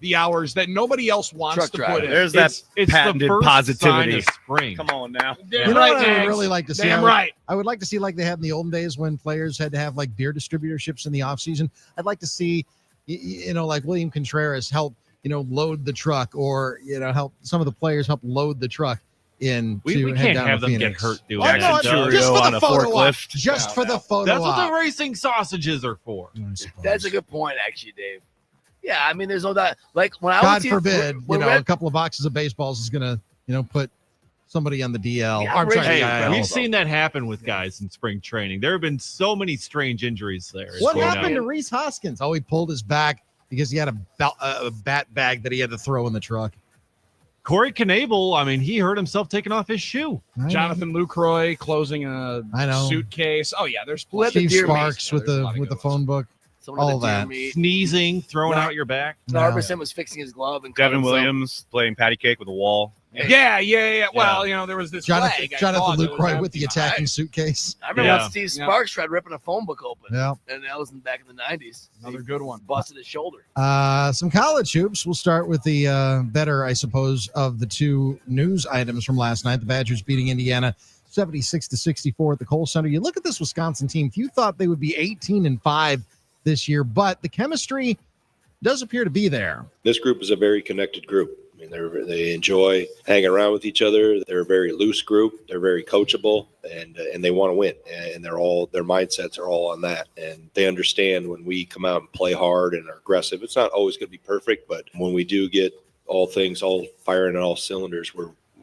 the hours that nobody else wants to put in. There's that patented the first positivity. sign of spring. Come on now. You know what I would really like to see? Damn right. I would like to see like they had in the olden days when players had to have like beer distributorships in the off season. I'd like to see, like William Contreras help, load the truck, or help some of the players help load the truck in. We can't have them get hurt doing I know, that. just for on the a photo op. forklift. Just for the photo That's what op. the racing sausages are for. That's a good point, actually, Dave. Yeah, I mean, there's no doubt. Like when I God was forbid, when a couple of boxes of baseballs is gonna, put somebody on the DL. We've seen that happen with guys in spring training. There have been so many strange injuries there. What happened to Reese Hoskins? Oh, he pulled his back because he had a bat bag that he had to throw in the truck. Corey Knable, I mean, he hurt himself taking off his shoe. Jonathan Lucroy closing a suitcase. Oh yeah, there's Steve Sparks with the phone book. All that. Sneezing, throwing out your back. Harbison was fixing his glove and Devin Williams playing patty cake with a wall. Yeah. Well, there was this Jonathan flag. Lucroy with the attacking suitcase. I remember when Steve Sparks tried ripping a phone book open. Yeah. And that was back in the 90s. Another good one. Busted his shoulder. Some college hoops. We'll start with the better, I suppose, of the two news items from last night. The Badgers beating Indiana 76-64 at the Kohl Center. You look at this Wisconsin team. Few thought they would be 18-5 this year, but the chemistry does appear to be there. This group is a very connected group. I mean, they enjoy hanging around with each other. They're a very loose group. They're very coachable, and they want to win. And their mindsets are all on that. And they understand when we come out and play hard and are aggressive. It's not always going to be perfect, but when we do get all firing on all cylinders,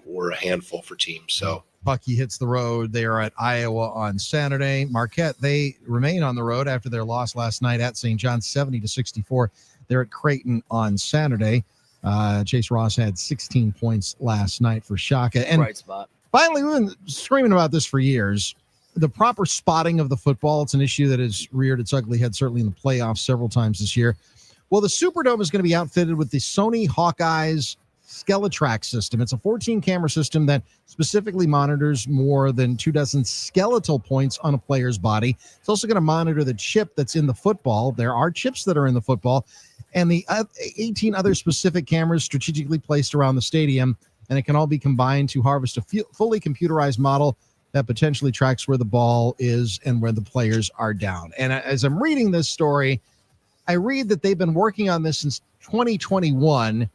we're a handful for teams. So. Bucky hits the road. They are at Iowa on Saturday. Marquette, they remain on the road after their loss last night at St. John, 70-64. They're at Creighton on Saturday. Chase Ross had 16 points last night for Shaka. And bright spot. Finally, we've been screaming about this for years. The proper spotting of the football, it's an issue that has reared its ugly head, certainly in the playoffs several times this year. Well, the Superdome is going to be outfitted with the Sony Hawkeyes Skeletrack system. It's a 14-camera system that specifically monitors more than 24 skeletal points on a player's body. It's also going to monitor the chip that's in the football. There are chips that are in the football, and the 18 other specific cameras strategically placed around the stadium, and it can all be combined to harvest a fully computerized model that potentially tracks where the ball is and where the players are down. And as I'm reading this story, I read that they've been working on this since 2021,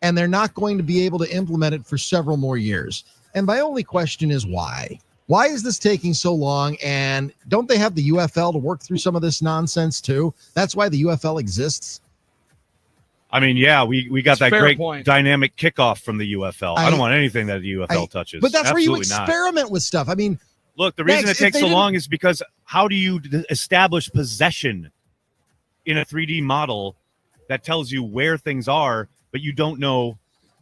and they're not going to be able to implement it for several more years. And my only question is why? Why is this taking so long? And don't they have the UFL to work through some of this nonsense too? That's why the UFL exists. I mean, yeah, we got that great point. dynamic kickoff from the UFL. I don't want anything that the UFL touches. But that's Absolutely where you experiment with stuff. I mean, look, the reason Max, it takes so long is because how do you establish possession in a 3D model that tells you where things are, but you don't know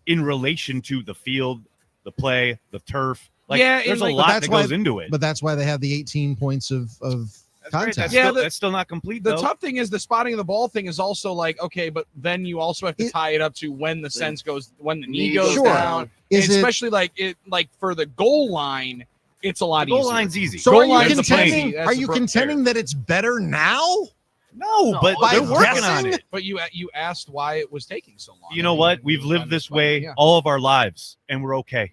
in relation to the field, the play, the turf? Like, there's a lot that goes into it. But that's why they have the 18 points of contact. That's still not complete, The though. tough thing is the spotting of the ball thing is also like, okay, but then you also have to tie it up to when the sense goes, when the knee goes down. Is it- especially like for the goal line, it's a lot The goal easier. line's easy. So Goal are you line's contending? easy. That's Are the you brook contending that it's better now? No, but by they're working guessing? on it. But you asked why it was taking so long. You know what? We've lived this way all of our lives, and we're okay.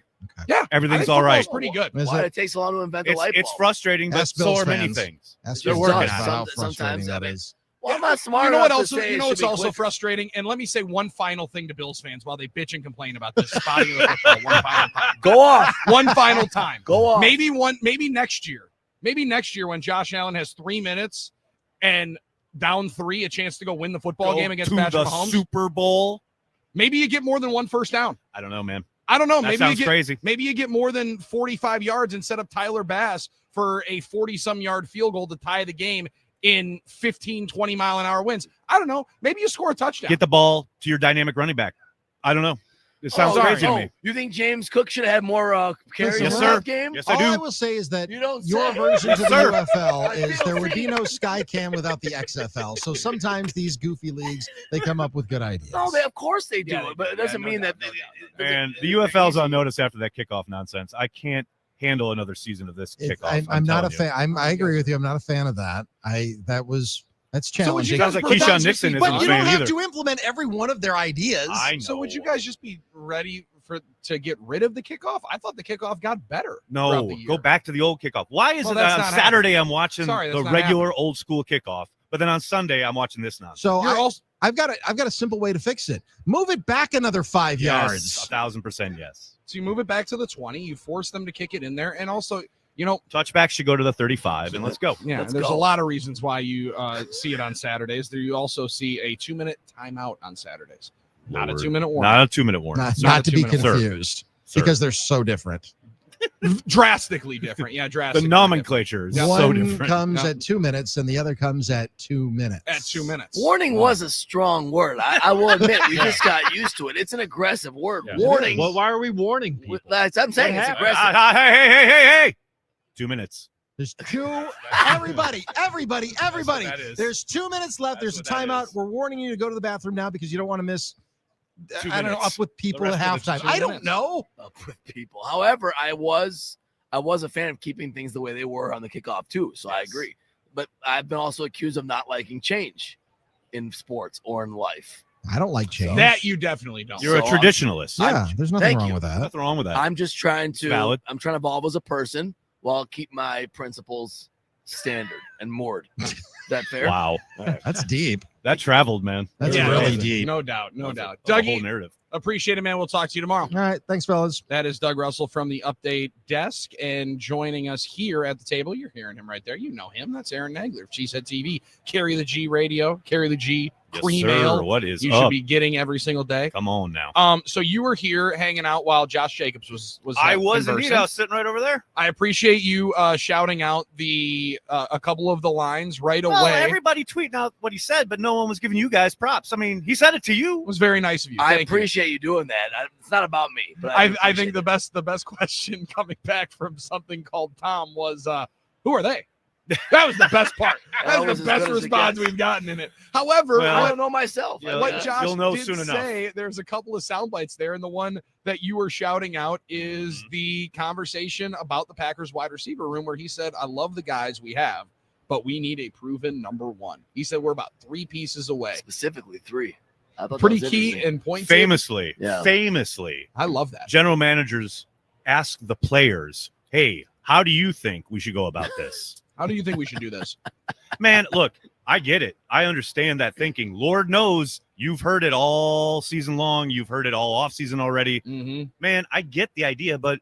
Yeah, everything's all right. Pretty good. Is Why it- did it take so long to invent the light bulb? It's frustrating, but Ask so Bills are many fans. things. Ask They're Bills working fans on about it. how frustrating Sometimes, that I mean, is. Well, I'm not smart You know enough what else? to say You know it what's should be also quick. frustrating? And let me say one final thing to Bills fans while they bitch and complain about this spotting of the football. One final time. Go off. One final time. Go off. Maybe next year. Maybe next year when Josh Allen has 3 minutes and down 3, a chance to go win the football game against to Patrick the Mahomes. Super Bowl. Maybe you get more than one first down. I don't know, man. I don't know. That Maybe sounds you get crazy. Maybe you get more than 45 yards and set up Tyler Bass for a 40-some yard field goal to tie the game in 15, 20-mile-an-hour winds. I don't know. Maybe you score a touchdown. Get the ball to your dynamic running back. I don't know. It sounds crazy to me. You think James Cook should have had more carries in that game? Yes, All I do. I will say is that You don't your say. version to Yes, the sir. UFL is there would be no Skycam without the XFL. So sometimes these goofy leagues, they come up with good ideas. No, of course they do, but it doesn't mean that. And the UFL's on notice after that kickoff nonsense. I can't handle another season of this kickoff. I'm not a telling fan. I agree with you. I'm not a fan of that. That's challenging. Sounds like Keyshawn Nixon isn't But a you fan don't have either. to implement every one of their ideas. I know. So would you guys just be ready to get rid of the kickoff? I thought the kickoff got better. No, throughout the year. go back to the old kickoff. Why is Well, it that's on not Saturday happening. I'm watching Sorry, that's the not regular old school kickoff, but then on Sunday I'm watching this nonsense? So You're also- I've got a simple way to fix it. Move it back another 5 yards. 1,000% yes. So you move it back to the 20. You force them to kick it in there, and also, Touchback should go to the 35, and let's go. Yeah, there's a lot of reasons why you see it on Saturdays. There you also see a 2-minute timeout on Saturdays. Not a Lord. 2-minute warning. Not a 2-minute warning. Not to be 2 minute warning. confused Sir. because they're so different. Drastically different. Yeah, The drastically nomenclature is so One different. comes Yeah. at 2 minutes and the other comes at 2 minutes. At 2 minutes. Warning was a strong word. I will admit, we just got used to it. It's an aggressive word. Yeah. Warning. Well, why are we warning people? I'm saying it's happened? aggressive. Hey. 2 minutes. There's everybody. that is. There's 2 minutes left. There's a what that timeout. is. We're warning you to go to the bathroom now because you don't want to miss, 2 I don't know, minutes. up with people The at rest of halftime. the 2 I don't minutes. know. Up with people. However, I was a fan of keeping things the way they were on the kickoff too. So I agree. But I've been also accused of not liking change in sports or in life. I don't like change. That you definitely don't. You're a So, traditionalist. yeah, there's nothing thank wrong you. with that. Nothing wrong with that. I'm just trying to Valid. I'm trying to evolve as a person while keep my principles standard and moored. Is that fair? Wow. That's deep. That traveled, man. That's Yeah, really that's- deep. No doubt. No doubt. The whole Dougie, narrative. appreciate it, man. We'll talk to you tomorrow. All right. Thanks, fellas. That is Doug Russell from the Update Desk, and joining us here at the table, you're hearing him right there. You know him. That's Aaron Nagler of Cheesehead TV. Carry the G Radio. Carry the G Yes, cream sir. ale. What is you up? should be getting every single day. Come on now. So you were here hanging out while Josh Jacobs was. I was conversing. indeed. I was sitting right over there. I appreciate you shouting out the a couple of the lines right Well, away. everybody tweeting out what he said, but no one was giving you guys props. I mean, he said it to you. It was very nice of you. I Thank you. appreciate you doing that. It's not about me, but I think the best question coming back from something called Tom was, who are they? That was the best part. That was was the as best good as it response gets. we've gotten in it. However, Well, I don't know myself. Yeah, what yeah. Josh You'll know did soon enough. say, there's a couple of sound bites there, and the one that you were shouting out is the conversation about the Packers wide receiver room where he said, I love the guys we have, but we need a proven number one. He said we're about 3 pieces away. Specifically 3. I thought that Pretty was key interesting. and point. Famously, Yeah. I love that. general managers ask the players, hey, how do you think we should go about this? How do you think we should do this? Man, look, I get it. I understand that thinking. Lord knows you've heard it all season long. You've heard it all off season already. Mm-hmm. Man, I get the idea, but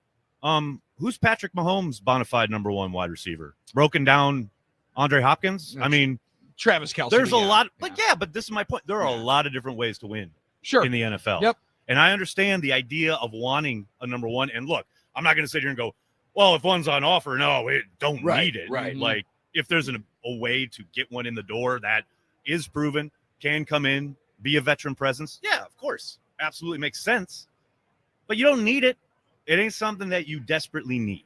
who's Patrick Mahomes' bona fide number one wide receiver? Broken down Andre Hopkins? I mean, Travis Kelce. there's a yeah. lot, but but this is my point. There are a lot of different ways to win Sure. in the NFL. Yep. And I understand the idea of wanting a number one. And look, I'm not going to sit here and go, well, if one's on offer, no, we don't Right, need it. right. Like, if there's a way to get one in the door that is proven, can come in, be a veteran presence, yeah, of course. Absolutely makes sense. But you don't need it. It ain't something that you desperately need.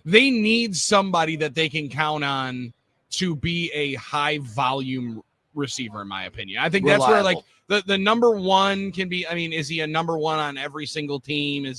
They need somebody that they can count on to be a high volume receiver, in my opinion. I think that's where like the number one can be. I mean, is he a number one on every single team?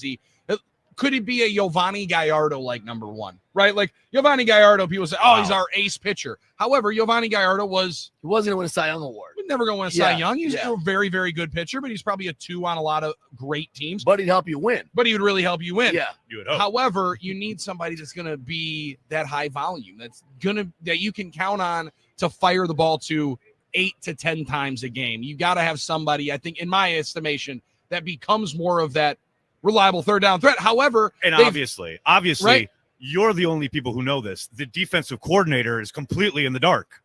Could he be a Giovanni Gallardo like number one, right? Like Giovanni Gallardo, people say, oh, he's our ace pitcher. However, Giovanni Gallardo was He wasn't going to win a Cy Young award. never going to win a Cy Yeah, Young. He's yeah. a very, very good pitcher, but he's probably a 2 on a lot of great teams. But he'd help you win. But he would really help you win. Yeah. You would hope. However, you need somebody that's going to be that high volume, that you can count on to fire the ball to 8 to 10 times a game. You got to have somebody, I think, in my estimation, that becomes more of that reliable third down threat. However, And obviously, right? you're the only people who know this. The defensive coordinator is completely in the dark.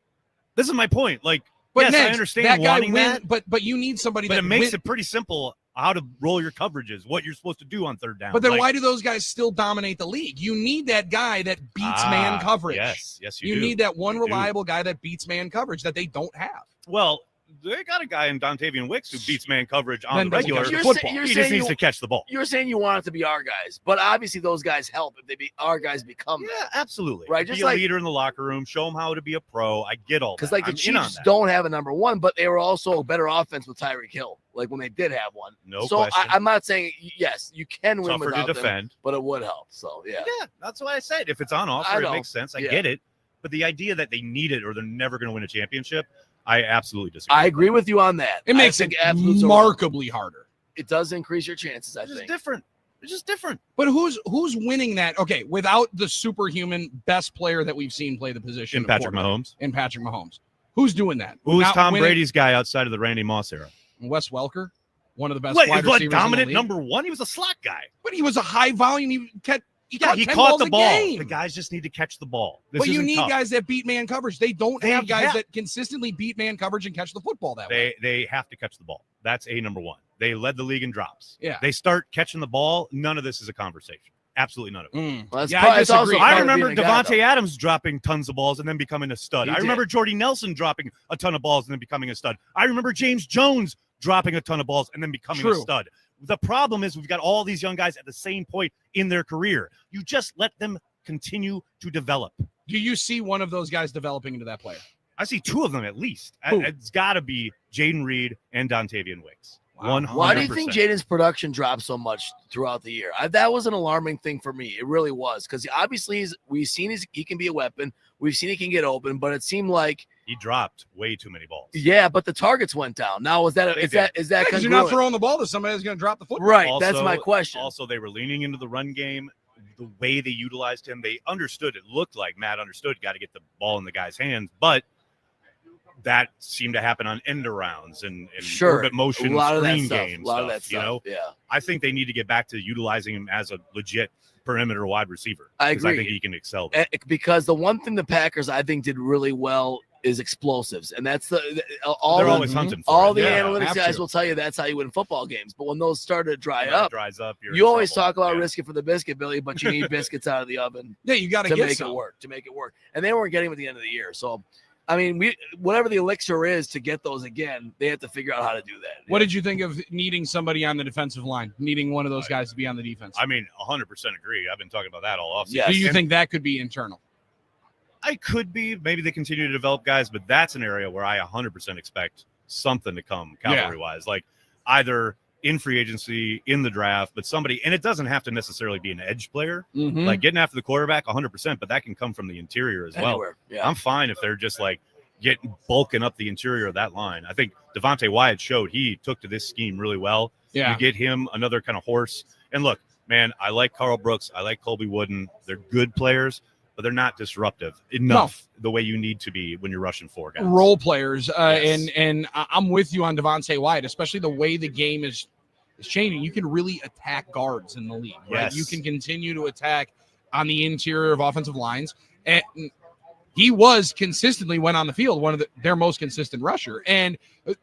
This is my point. Like, but yes, I Next, understand that guy wanting win, that, but you need somebody but that it makes win- it pretty simple how to roll your coverages, what you're supposed to do on third down. But then why do those guys still dominate the league? You need that guy that beats man coverage. Yes, you do. need that one reliable guy that beats man coverage that they don't have. Well, they got a guy in Dontavian Wicks who beats man coverage on Then the regular doesn't football. You're He saying just needs to catch the ball. You're saying you want it to be our guys, but obviously those guys help if our guys become. Yeah, absolutely. Right, Be just a like leader in the locker room. Show them how to be a pro. I get all that. because like the I'm in on Chiefs that. don't have a number one, but they were also a better offense with Tyreek Hill. Like when they did have one. No so question. I'm not saying yes, you can win Tougher to without them, defend. but it would help. So yeah. Yeah, that's what I said. If it's on I offer, it know. makes sense. I Yeah. get it. But the idea that they need it or they're never going to win a championship, I absolutely disagree. I agree with you on that. It makes it remarkably harder. It does increase your chances, I think. Different. It's just different. But who's winning that? Okay, without the superhuman best player that we've seen play the position In of Patrick quarterback. Mahomes. In Patrick Mahomes. Who's doing that? Who's Not Tom winning- Brady's guy outside of the Randy Moss era? Wes Welker, one of the best What, wide what, receivers in the dominant league. number one? He was a slot guy. But he was a high volume. He Yeah, caught he 10 caught balls the a ball. game. The guys just need to catch the ball. This But you isn't need tough. guys that beat man coverage. They don't have guys have- that consistently beat man coverage and catch the football that way. They have to catch the ball. That's a number one. They led the league in drops. Yeah. They start catching the ball. None of this is a conversation. Absolutely none of it. Well, that's Yeah, part- I it's also disagree. part I of remember being a guy, Devontae Adams dropping tons of balls and then becoming a stud. He I remember did. Jordy Nelson dropping a ton of balls and then becoming a stud. I remember James Jones dropping a ton of balls and then becoming a True. stud. The problem is we've got all these young guys at the same point in their career. You just let them continue to develop. Do you see one of those guys developing into that player? I see two of them at least. Who? It's got to be Jaden Reed and Dontavian Wicks. 100%. Why do you think Jaden's production dropped so much throughout the year? That was an alarming thing for me. It really was because obviously we've seen he can be a weapon. We've seen he can get open, but it seemed like he dropped way too many balls. Yeah, but the targets went down. Now is that Because you're not throwing the ball to somebody that's going to drop the football. Right, that's my question. Also, they were leaning into the run game. The way they utilized him, they understood. It looked like Matt understood. Got to get the ball in the guy's hands, but that seemed to happen on end arounds and orbit motion a lot of that screen stuff. game A lot stuff. of that You stuff. know, Yeah. I think they need to get back to utilizing him as a legit perimeter wide receiver. I 'cause I agree. think he can excel there. Because the one thing the Packers I think did really well is explosives, and that's all They're the, always hunting for all it. the Yeah, analytics have guys to. will tell you that's how you win football games. But when those started to dry When it up, dries up, you're you in always trouble. talk about Yeah. risking for the biscuit, Billy, but you need biscuits out of the oven. Yeah, you got to get make some. it work. To make it work, and they weren't getting them at the end of the year. So, I mean, whatever the elixir is to get those again, they have to figure out how to do that. What did you think of needing somebody on the defensive line, needing one of those guys to be on the defense? I mean, 100% agree. I've been talking about that all offseason. Do you And think that could be internal? I could be. Maybe they continue to develop guys, but that's an area where I 100% expect something to come cavalry-wise. Like either in free agency, in the draft, but somebody, and it doesn't have to necessarily be an edge player. Mhm. Like getting after the quarterback 100%, but that can come from the interior as well. Anywhere, yeah. I'm fine if they're just like bulking up the interior of that line. I think Devontae Wyatt showed he took to this scheme really well. Yeah. You get him another kind of horse. And look, man, I like Carl Brooks. I like Colby Wooden. They're good players, but they're not disruptive enough the way you need to be when you're rushing four guys. Role players, and I'm with you on Devontae Wyatt, especially the way the game is changing. You can really attack guards in the league, right? Yes. You can continue to attack on the interior of offensive lines, and he was consistently, when on the field, one of their most consistent rusher. And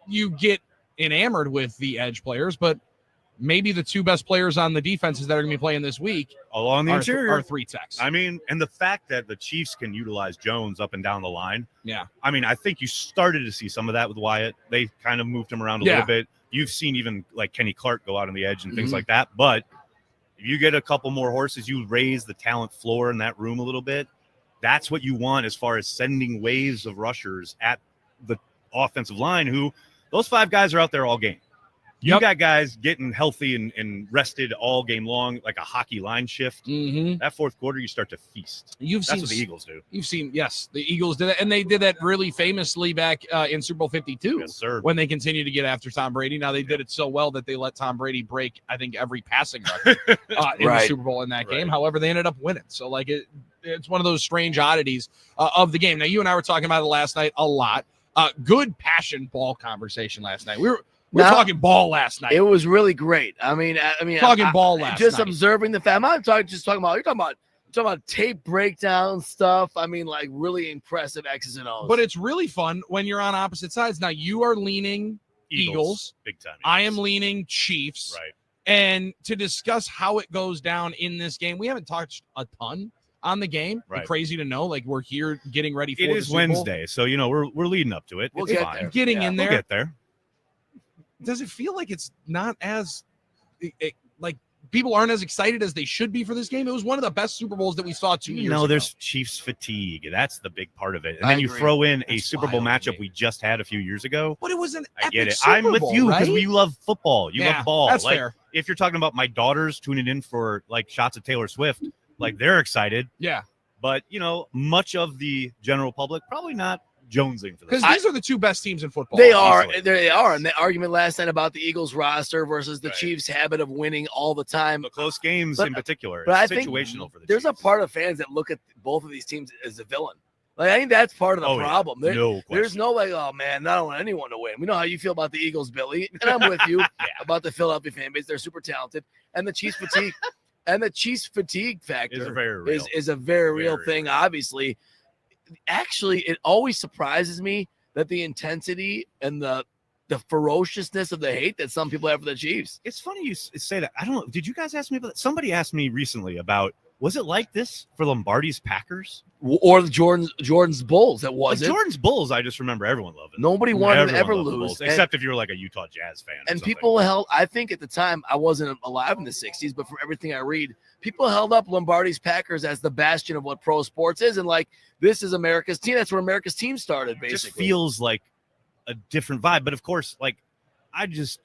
you get enamored with the edge players, but maybe the two best players on the defenses that are going to be playing this week along the interior are three techs. I mean, and the fact that the Chiefs can utilize Jones up and down the line. Yeah. I mean, I think you started to see some of that with Wyatt. They kind of moved him around a little bit. You've seen even like Kenny Clark go out on the edge and things Mhm. like that. But if you get a couple more horses, you raise the talent floor in that room a little bit. That's what you want as far as sending waves of rushers at the offensive line, who those five guys are out there all game. You got guys getting healthy and rested all game long, like a hockey line shift. Mm-hmm. That fourth quarter, you start to feast. That's That's what the Eagles do. You've seen, yes, the Eagles did that, and they did that really famously back in Super Bowl 52 when they continued to get after Tom Brady. Now, they did it so well that they let Tom Brady break, I think, every passing record in the Super Bowl in that game. However, they ended up winning. So, like, it's one of those strange oddities of the game. Now, you and I were talking about it last night a lot. Good passion ball conversation last night. We're talking ball last night. It was really great. I mean, Talking ball last just night. observing the fact. I'm not talking about. You're talking about tape breakdown stuff. I mean, like really impressive X's and O's. But it's really fun when you're on opposite sides. Now, you are leaning Eagles. Big time. I am leaning Chiefs. Right. And to discuss how it goes down in this game, we haven't touched a ton on the game. Right. Crazy to know. Like, we're here getting ready for It the is Super Bowl. Wednesday, so we're leading up to it. We'll It's get fine. there. Getting in there. We'll get there. Does it feel like it's not as like people aren't as excited as they should be for this game? It was one of the best Super Bowls that we saw 2 years ago. There's Chiefs fatigue. That's the big part of it. And I then you agree. throw in a That's Super Bowl wild to matchup me. we just had a few years ago. But it was an I get epic it. Super I'm with Bowl, you because right? we love football. You Yeah, love ball. that's like, fair. If you're talking about my daughters tuning in for like shots of Taylor Swift, like they're excited. Yeah. But much of the general public probably not jonesing for this. Because these are the two best teams in football. They are. Easily. They are. And the argument last night about the Eagles roster versus the Right. Chiefs' habit of winning all the time. The close games But- in particular. But I It's think situational for the there's a Chiefs. part of fans that look at both of these teams as a villain. Like, I think that's part of the Oh, yeah. problem. No There's question. no like, oh man, I don't want anyone to win. We know how you feel about the Eagles, Billy, and I'm with you about the Philadelphia fan base. They're super talented, and the Chiefs fatigue, and the Chiefs fatigue factor Is very real. is a very real Very thing. Obviously, actually, it always surprises me that the intensity and the ferociousness of the hate that some people have for the Chiefs. It's funny you say that. I don't know. Did you guys ask me about that? Somebody asked me recently about, was it like this for Lombardi's Packers? Or the Jordan's Bulls. That Like wasn't. Jordan's Bulls, I just remember everyone loving. Nobody wanted to Everyone ever loved the lose. Bulls, And- except if you were like a Utah Jazz fan. or And something. people held, I think at the time, I wasn't alive in the 60s, but from everything I read, people held up Lombardi's Packers as the bastion of what pro sports is. And like, this is America's team. That's where America's team started, It just basically. feels like a different vibe. But of course, like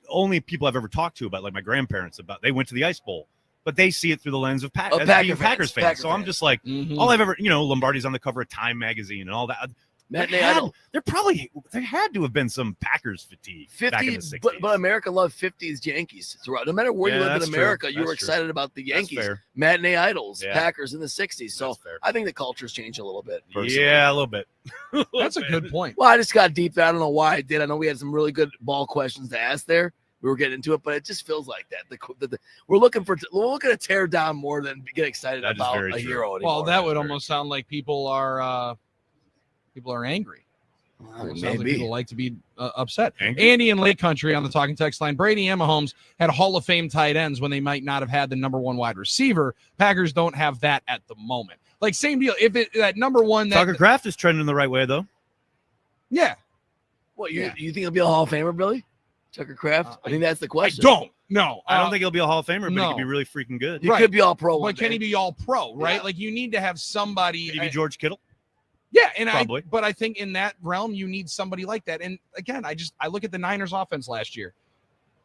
only people I've ever talked to about, like my grandparents, about they went to the Ice Bowl, but they see it through the lens of Packer being fans, Packers fans. Packer So I'm fans. just like, Mhm. all I've ever, Lombardi's on the cover of Time magazine and all that. Matinee Idol. There had to have been some Packers fatigue back in the 50s, 60s. but America loved 50s Yankees throughout. No matter where Yeah, you lived in that's true. America, you That's were true. excited about the That's Yankees. fair. Matinee Idols, Yeah. Packers in the 60s. So That's fair. I think the culture's changed a little bit. personally. Yeah, a little bit. That's a good point. Well, I just got deep there. I don't know why I did. I know we had some really good ball questions to ask there. We were getting into it, but it just feels like that. We're looking to tear down more than get excited That is about very a true. hero anymore. Well, that would almost sound like people are angry. Well, It sounds like maybe. people like to be upset. Angry? Andy in Lake Country on the talking text line. Brady and Mahomes had Hall of Fame tight ends when they might not have had the number one wide receiver. Packers don't have that at the moment. Like, same deal. If that number one, Tucker Kraft is trending the right way, though. yeah, What you think he'll be a Hall of Famer, Billy? Tucker Kraft? I think that's the I question. don't. No, I don't think he'll be a Hall of Famer, but no. he could be really freaking good. He could be all pro. But can he be all pro? Right? Yeah. Like, you need to have somebody. Could he be George Kittle? Yeah, and Probably. but I think in that realm you need somebody like that. And again, I look at the Niners offense last year.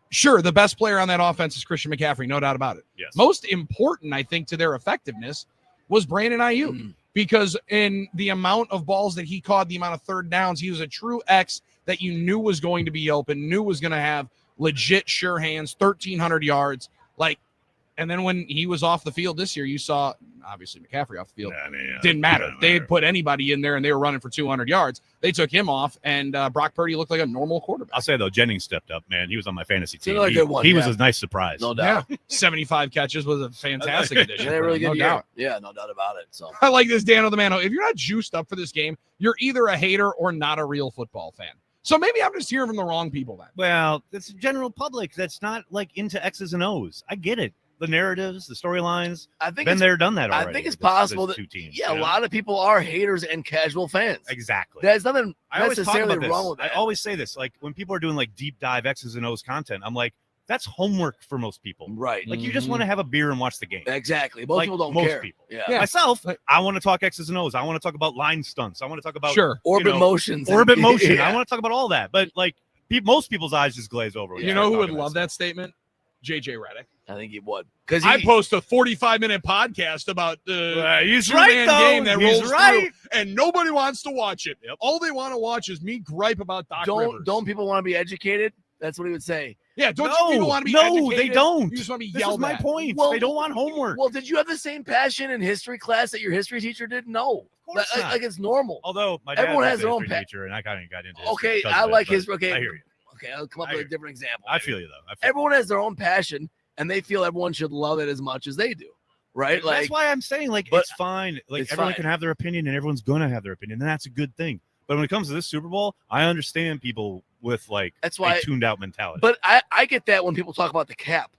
Sure, the best player on that offense is Christian McCaffrey, no doubt about it. Yes. Most important, I think, to their effectiveness was Brandon Ayuk because in the amount of balls that he caught, the amount of third downs, he was a true X that you knew was going to be open, knew was going to have legit sure hands, 1,300 yards. And then when he was off the field this year, you saw obviously McCaffrey off the field. Didn't matter. They had put anybody in there and they were running for 200 yards. They took him off, and Brock Purdy looked like a normal quarterback. I'll say, though, Jennings stepped up, man. He was on my fantasy team. another good one, He was yeah. a nice surprise. No doubt. Yeah, 75 catches was a fantastic addition. Yeah, really no good year. doubt. Yeah, no doubt about it. So I like this, Dan O'Demano. If you're not juiced up for this game, you're either a hater or not a real football fan. So maybe I'm just hearing from the wrong people then. Well, it's general public that's not like into X's and O's. I get it. The narratives, the storylines. I think been it's- there, done that already. I think it's with this possible that two teams, yeah, you a know? lot of people are haters and casual fans. Exactly. There's nothing I always talk necessarily about this. wrong with I that. always say this. Like when people are doing like deep dive X's and O's content, I'm like, that's homework for most people. Right. Like you just want to have a beer and watch the game. Exactly. Most Like, people don't most care. people. Yeah. Myself, I want to talk X's and O's. I want to talk about line stunts. I want to talk about Orbit motions. Orbit motion. Yeah. I want to talk about all that. But like most people's eyes just glaze over. when You you know start who would talking about love that statement? JJ Redick. I think he would. Because I post a 45-minute podcast about the he's two-man right, though. game that He's rolls right. through, and nobody wants to watch it. All they want to watch is me gripe about Doc Rivers. don't people want to be educated? That's what he would say. Yeah, don't No, people want to be no, educated? they don't. You just want to be This is yelled my at. point. Well- they don't want homework. Well, did you have the same passion in history class that your history teacher did? No. course not. Like it's normal. Although my dad Everyone was has a their own history pa- teacher, and I kind of got into history Okay, because I of it, like but his. Okay, I hear you. Okay, I'll come up I with hear a different example. I feel you though. Everyone has their own passion, and they feel everyone should love it as much as they do, right? Like that's why I'm saying like but it's fine. Like it's everyone fine. can have their opinion, and everyone's gonna have their opinion, and that's a good thing. But when it comes to this Super Bowl, I understand people with like That's why a tuned out mentality. But I get that when people talk about the cap.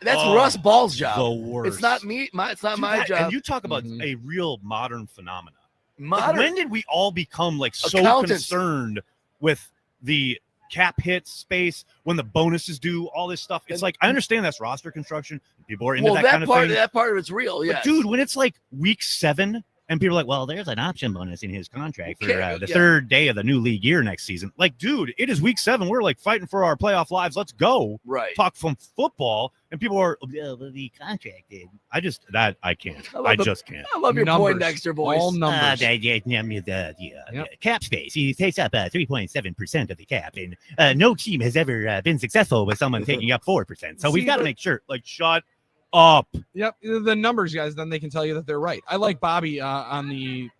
That's Russ Ball's job. The worst. It's not me. It's not my job. And you talk about a real modern phenomenon. Modern. Like, when did we all become like so Accountants. concerned with the cap hits space when the bonuses due all this stuff? It's like I understand that's roster construction. People are into that kind of thing. That part of it's real. Yeah, But dude, when it's like week 7 and people are like, well, there's an option bonus in his contract for the third day of the new league year next season. Like, dude, it is week 7. We're like fighting for our playoff lives. Let's go. Right. Talk from football. And people are, the contract did. I can't. I just can't. I love your Poindexter voice. All numbers. Cap space. He takes up 3.7% of the cap, and no team has ever been successful with someone taking up 4%. So we've got to make sure. Like, shut up. Yep, the numbers guys, then they can tell you that they're right. I like Bobby on the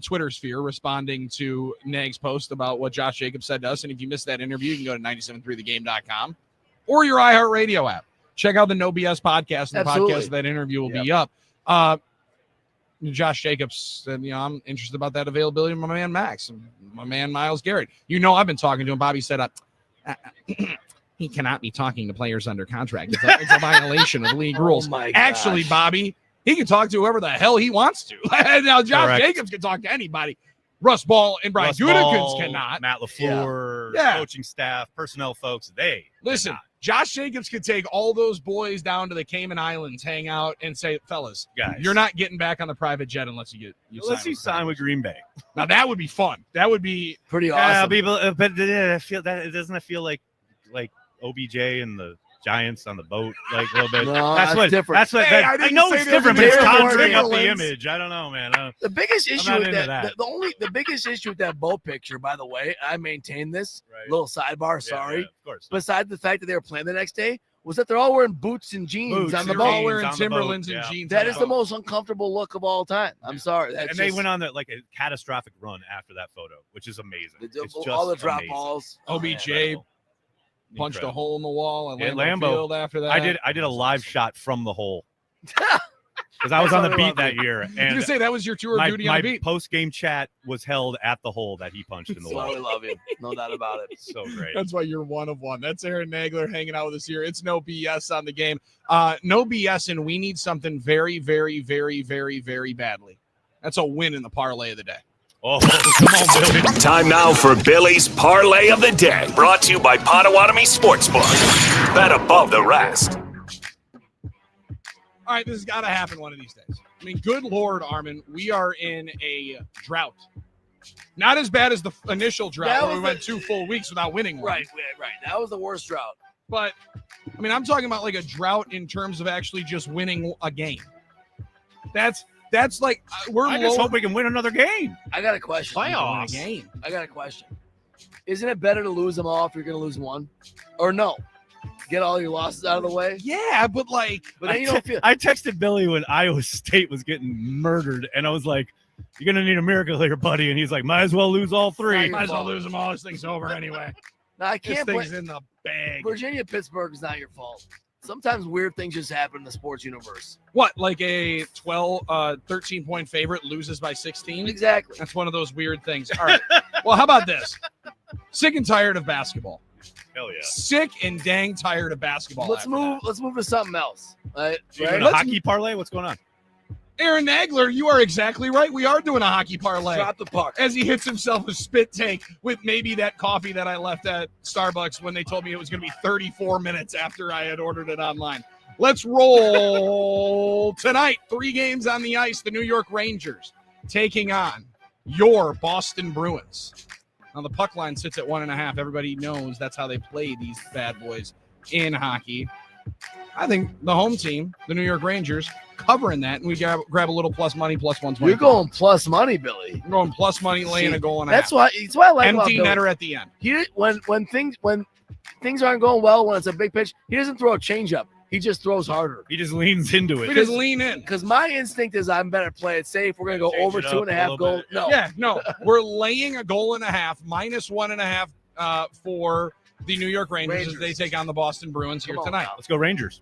Twitter sphere responding to Nag's post about what Josh Jacobs said to us. And if you missed that interview, you can go to 973thegame.com or your iHeartRadio app. Check out the No BS podcast, and the podcast of that interview will be up. Josh Jacobs said, I'm interested about that availability of my man Max and my man Myles Garrett. I've been talking to him. Bobby said, he cannot be talking to players under contract. It's a violation of league rules. Actually, Bobby, he can talk to whoever the hell he wants to. Now, Josh Jacobs can talk to anybody. Russ Ball and Brian Gutekunst cannot. Matt LaFleur, coaching staff, personnel folks, they listen. cannot. Josh Jacobs could take all those boys down to the Cayman Islands, hang out, and say, fellas, guys, you're not getting back on the private jet unless you sign with Green Bay. Now, that would be fun. That would be pretty awesome. But I feel that doesn't it feel like OBJ and the Giants on the boat, like a little bit. No, that's different. That's what I know it's different, but it's conjuring up the image. I don't know, man. The biggest issue with that. The biggest issue with that boat picture, by the way, I maintain this little sidebar. Sorry, of course. Besides the fact that they were playing the next day, was that they're all wearing boots and jeans on the boat. All wearing Timberlands and jeans. That is the most uncomfortable look of all time. I'm sorry. And they went on a catastrophic run after that photo, which is amazing. It's just all the drop amazing. balls. OBJ punched a hole in the wall at Lambeau Field after that. I did a live shot from the hole because I was on the beat that year. And you can say that was your tour of duty on the beat. My post-game chat was held at the hole that he punched in the wall. I love you. No doubt about it. So great. That's why you're one of one. That's Aaron Nagler hanging out with us here. It's No BS on the game. No BS, and we need something very, very, very, very, very badly. That's a win in the parlay of the day. Oh, come on, Billy. Time now for Billy's Parlay of the Day, brought to you by Potawatomi Sportsbook. Bet above the rest. All right, this has got to happen one of these days. I mean, good Lord, Armin, we are in a drought. Not as bad as the initial drought where we went 2 full weeks without winning one. Right. That was the worst drought. But, I mean, I'm talking about like a drought in terms of actually just winning a game. That's like I just hope we can win another game. I got a question. Playoffs. I got a question. Isn't it better to lose them all if you're going to lose one? Or no? Get all your losses out of the way? Yeah, but then you don't feel. I texted Billy when Iowa State was getting murdered, and I was like, you're going to need a miracle here, buddy. And he's like, might as well lose all 3. Might as well lose them all. This thing's over anyway. No, I can't This thing's in the bag. Virginia-Pittsburgh is not your fault. Sometimes weird things just happen in the sports universe. What, like a 13-point favorite loses by 16? Exactly. That's one of those weird things. All right. Well, how about this? Sick and tired of basketball. Hell yeah. Sick and dang tired of basketball. Let's move to something else. Right? Hockey parlay? What's going on? Aaron Nagler, you are exactly right. We are doing a hockey parlay. Drop the puck. As he hits himself a spit take with maybe that coffee that I left at Starbucks when they told me it was going to be 34 minutes after I had ordered it online. Let's roll tonight. 3 games on the ice. The New York Rangers taking on your Boston Bruins. Now, the puck line sits at 1.5. Everybody knows that's how they play these bad boys in hockey. I think the home team, the New York Rangers, covering that, and we grab a little plus money, plus 120. You're going plus money, Billy. You're going plus money, laying a goal and a half. That's why I like empty about netter at the end. When things aren't going well, when it's a big pitch, he doesn't throw a changeup. He just throws harder. He just leans into it. We just lean in. Because my instinct is I'm better play it safe. We're going to go over 2.5 goals. No. We're laying a goal and a half, minus 1.5 for the New York Rangers as they take on the Boston Bruins here tonight. Let's go Rangers.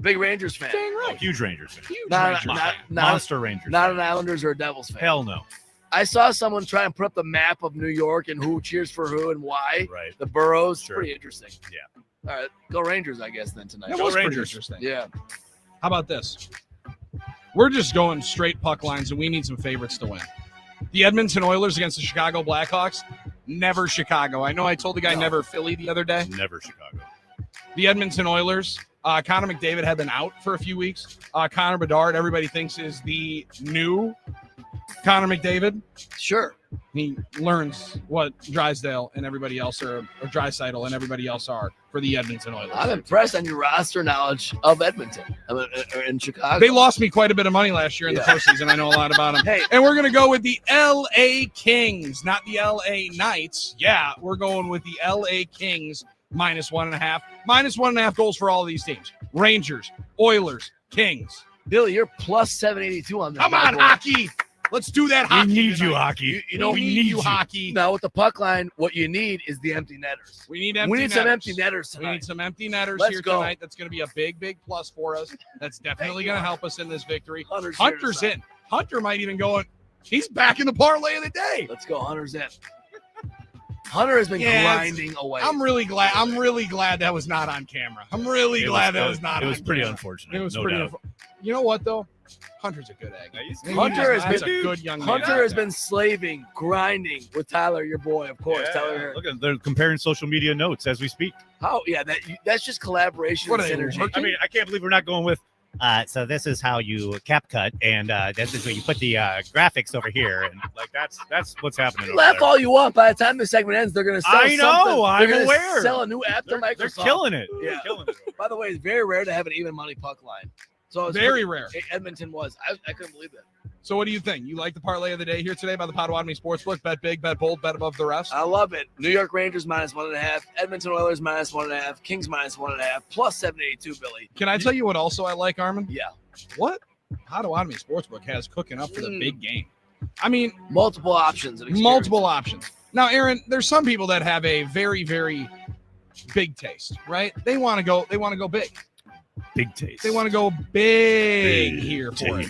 Big Rangers fan. Oh, huge Rangers fan. Not Monster Rangers. Not an Islanders or a Devils fan. Hell no. I saw someone try and put up the map of New York and who cheers for who and why. Right. The boroughs. Sure. Pretty interesting. Yeah. All right. Go Rangers, I guess, then tonight. That was pretty interesting. Yeah. How about this? We're just going straight puck lines, and we need some favorites to win. The Edmonton Oilers against the Chicago Blackhawks. Never Chicago. I know I told the guy never Philly the other day. Never Chicago. The Edmonton Oilers. Connor McDavid had been out for a few weeks. Connor Bedard, everybody thinks, is the new Connor McDavid. Sure. He learns what Drysdale and everybody else are, or Draisaitl and everybody else are for the Edmonton Oilers. I'm impressed on your roster knowledge of Edmonton in Chicago. They lost me quite a bit of money last year in the postseason. I know a lot about them. Hey. And we're going to go with the L.A. Kings, not the L.A. Knights. Yeah, we're going with the L.A. Kings -1.5. -1.5 goals for all of these teams. Rangers, Oilers, Kings. Billy, you're plus 782 on that. Come on, hockey. Let's do that hockey. We need tonight. you, hockey. You know, we need you, hockey. Now, with the puck line, what you need is the empty netters. We need empty netters. some empty netters tonight. We need some empty netters Let's here go. tonight. That's going to be a big, big plus for us. That's definitely going to help us in this victory. Hunter's in. Hunter might even go. He's back in the parlay of the day. Let's go. Hunter's in. Hunter has been grinding away. I'm really glad. That was not on camera. I'm really glad that was not. It was on pretty camera. unfortunate. It was no pretty. doubt. You know what though? Hunter's a good egg. Hunter has That's been a good young man. Hunter has been slaving, grinding with Tyler, your boy, of course. Yeah, Tyler here. look at they're comparing social media notes as we speak. How? Yeah, that's just collaboration. What and are they synergy. working? I mean, I can't believe we're not going with. So this is how you cap cut, and this is where you put the graphics over here, and Like that's what's happening. over Laugh there. all you want. By the time the segment ends, they're going to sell I know, something. I'm They're gonna aware. Sell a new app to Microsoft. They're killing it. Yeah. They're killing it. By the way, it's very rare to have an even money puck line. So it's Very rare. Edmonton was. I couldn't believe that. So what do you think? You like the parlay of the day here today by the Potawatomi Sportsbook? Bet big, bet bold, bet above the rest. I love it. New York Rangers -1.5, Edmonton Oilers -1.5, Kings -1.5, plus 782, Billy. Can I tell you what also I like, Armin? Yeah. What Potawatomi Sportsbook has cooking up for the big game? I mean, multiple options. and experience. multiple options. Now, Aaron, there's some people that have a very, very big taste, right? They want to go big. Big taste. They want to go big here for it.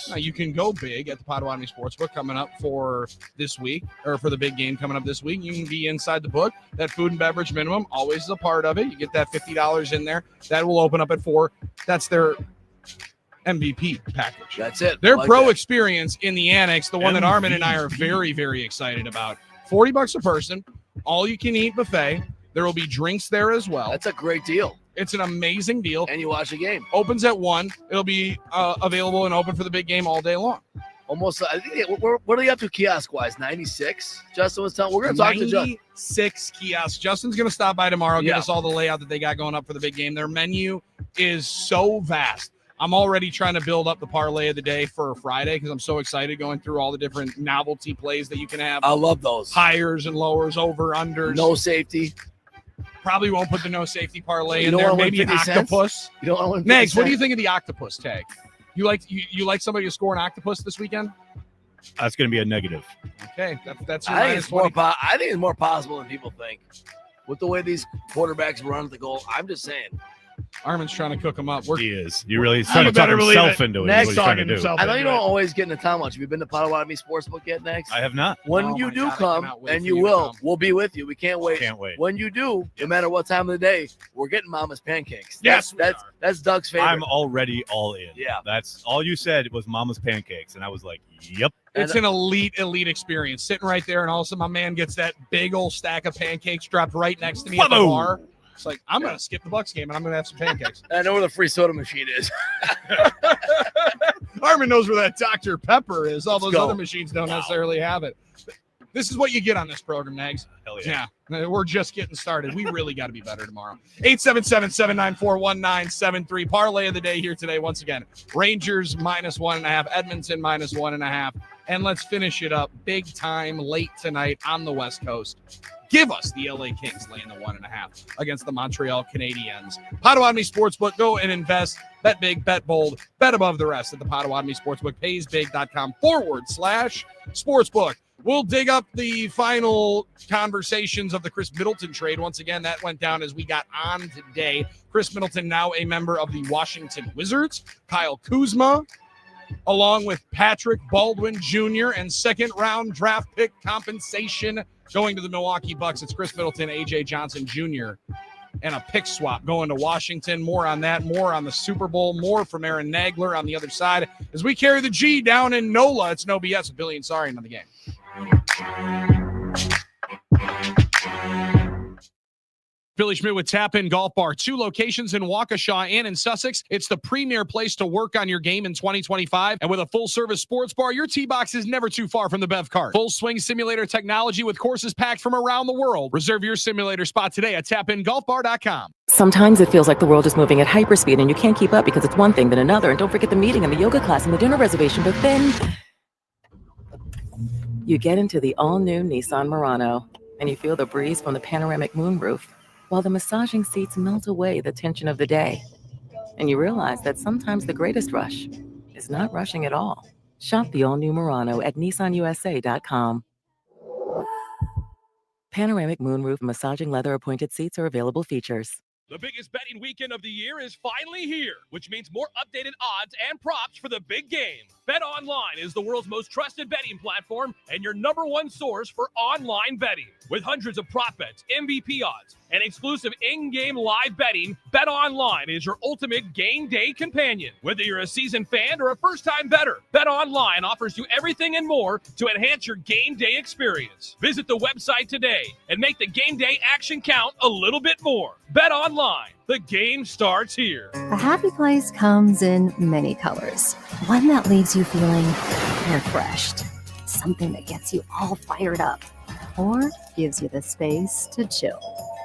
Now, you can go big at the Potawatomi Sportsbook coming up for this week, or for the big game coming up this week. You can be inside the book. That food and beverage minimum always is a part of it. You get that $50 in there. That will open up at 4. That's their MVP package. That's it. Their I like pro that. experience in the annex, the one that Armin and I are very, very excited about. $40 a person, all you can eat buffet. There will be drinks there as well. That's a great deal. It's an amazing deal. And you watch a game. Opens at 1. It'll be available and open for the big game all day long. Almost, I think, what are they up to kiosk-wise? 96? Justin was telling. We're going to talk to Justin. 96 kiosks. Justin's going to stop by tomorrow, give Yeah. us all the layout that they got going up for the big game. Their menu is so vast. I'm already trying to build up the parlay of the day for Friday because I'm so excited going through all the different novelty plays that you can have. I love those. Higher and lowers, over, unders. No safety. Probably won't put the no safety parlay You in don't there. wanna win Maybe an 50 cents? octopus. You don't want to win 50 Negs, what do you cents? think of the octopus tag? You like somebody to score an octopus this weekend? That's going to be a negative. Okay, that's your I think minus it's more. 20. I think it's more possible than people think. With the way these quarterbacks run at the goal, I'm just saying. Armin's trying to cook him up. He is. You really trying to talk himself into it. Next, Is what he's trying to do. I know you don't always get into town much. Have you been to Potawatomi Sportsbook yet, Next? I have not. When Oh you my do God, I come, cannot wait and for you you to will, come. we'll be with you. We can't wait. Can't wait. When you do, no matter what time of the day, we're getting Mama's pancakes. Yes, that's Doug's favorite. I'm already all in. Yeah. That's all you said was Mama's pancakes. And I was like, yep. It's an elite experience. Sitting right there, and all of a sudden my man gets that big old stack of pancakes dropped right next to me at the Whoa. bar. It's like, I'm going to skip the Bucks game, and I'm going to have some pancakes. I know where the free soda machine is. Armin knows where that Dr. Pepper is. All Let's those go. other machines don't necessarily have it. This is what you get on this program, Nags. Hell yeah. Yeah, we're just getting started. We really got to be better tomorrow. 877-794-1973. Parlay of the day here today. Once again, Rangers -1.5, Edmonton -1.5. And let's finish it up big time late tonight on the West Coast. Give us the LA Kings laying the 1.5 against the Montreal Canadiens. Potawatomi Sportsbook, go and invest. Bet big, bet bold, bet above the rest at the Potawatomi Sportsbook. PaysBig.com/sportsbook. We'll dig up the final conversations of the Chris Middleton trade. Once again, that went down as we got on today. Chris Middleton now a member of the Washington Wizards. Kyle Kuzma along with Patrick Baldwin Jr. and second-round draft pick compensation going to the Milwaukee Bucks. It's Chris Middleton, A.J. Johnson Jr., and a pick swap going to Washington. More on that, more on the Super Bowl, more from Aaron Nagler on the other side as we carry the G down in NOLA. It's No BS with Billy and Sarian on the game. Billy Schmidt with Tap In Golf Bar. 2 locations in Waukesha and in Sussex. It's the premier place to work on your game in 2025. And with a full-service sports bar, your tee box is never too far from the Bev cart. Full swing simulator technology with courses packed from around the world. Reserve your simulator spot today at tapingolfbar.com. Sometimes it feels like the world is moving at hyperspeed and you can't keep up because it's one thing then another. And don't forget the meeting and the yoga class and the dinner reservation. But then you get into the all-new Nissan Murano and you feel the breeze from the panoramic moonroof, while the massaging seats melt away the tension of the day. And you realize that sometimes the greatest rush is not rushing at all. Shop the all-new Murano at nissanusa.com. Panoramic moonroof massaging leather appointed seats are available features. The biggest betting weekend of the year is finally here, which means more updated odds and props for the big game. BetOnline is the world's most trusted betting platform and your #1 source for online betting. With hundreds of prop bets, MVP odds, and exclusive in-game live betting, BetOnline is your ultimate game day companion. Whether you're a seasoned fan or a first-time bettor, BetOnline offers you everything and more to enhance your game day experience. Visit the website today and make the game day action count a little bit more. BetOnline, the game starts here. A happy place comes in many colors. One that leaves you feeling refreshed. Something that gets you all fired up. Or gives you the space to chill.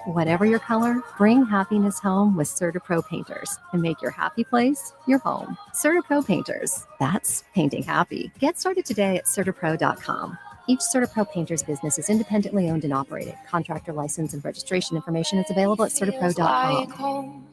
Whatever your color, bring happiness home with CertaPro Painters and make your happy place your home. CertaPro Painters, that's painting happy. Get started today at CertaPro.com. Each CertaPro Painters business is independently owned and operated. Contractor license and registration information is available at CertaPro.com.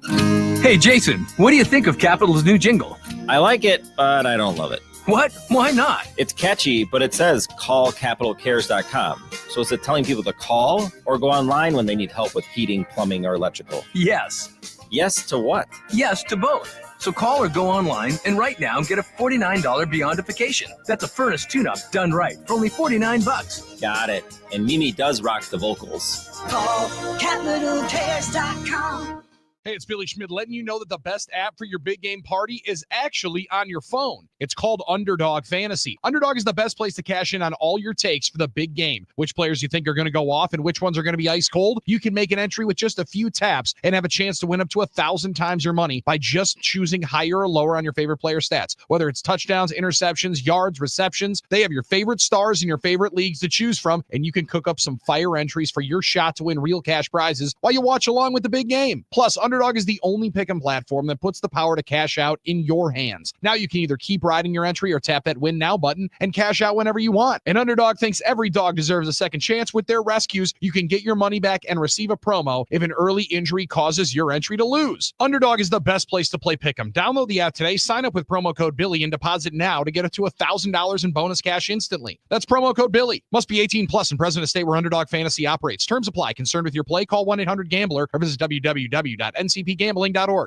Hey, Jason, what do you think of Capital's new jingle? I like it, but I don't love it. What? Why not? It's catchy, but it says callcapitalcares.com. So is it telling people to call or go online when they need help with heating, plumbing, or electrical? Yes. Yes to what? Yes to both. So call or go online and right now get a $49 Beyondification. That's a furnace tune-up done right for only $49. Got it. And Mimi does rock the vocals. Call capitalcares.com. Hey, it's Billy Schmidt letting you know that the best app for your big game party is actually on your phone. It's called Underdog Fantasy. Underdog is the best place to cash in on all your takes for the big game. Which players you think are going to go off and which ones are going to be ice cold? You can make an entry with just a few taps and have a chance to win up to 1,000 times your money by just choosing higher or lower on your favorite player stats. Whether it's touchdowns, interceptions, yards, receptions, they have your favorite stars in your favorite leagues to choose from, and you can cook up some fire entries for your shot to win real cash prizes while you watch along with the big game. Plus, Underdog is the only pick'em platform that puts the power to cash out in your hands. Now you can either keep riding your entry or tap that Win Now button and cash out whenever you want. And Underdog thinks every dog deserves a second chance. With their rescues, you can get your money back and receive a promo if an early injury causes your entry to lose. Underdog is the best place to play pick'em. Download the app today, sign up with promo code Billy, and deposit now to get up to $1,000 in bonus cash instantly. That's promo code Billy. Must be 18 plus and present in a state where Underdog Fantasy operates. Terms apply. Concerned with your play? Call 1-800-GAMBLER or visit www.ncpgambling.org.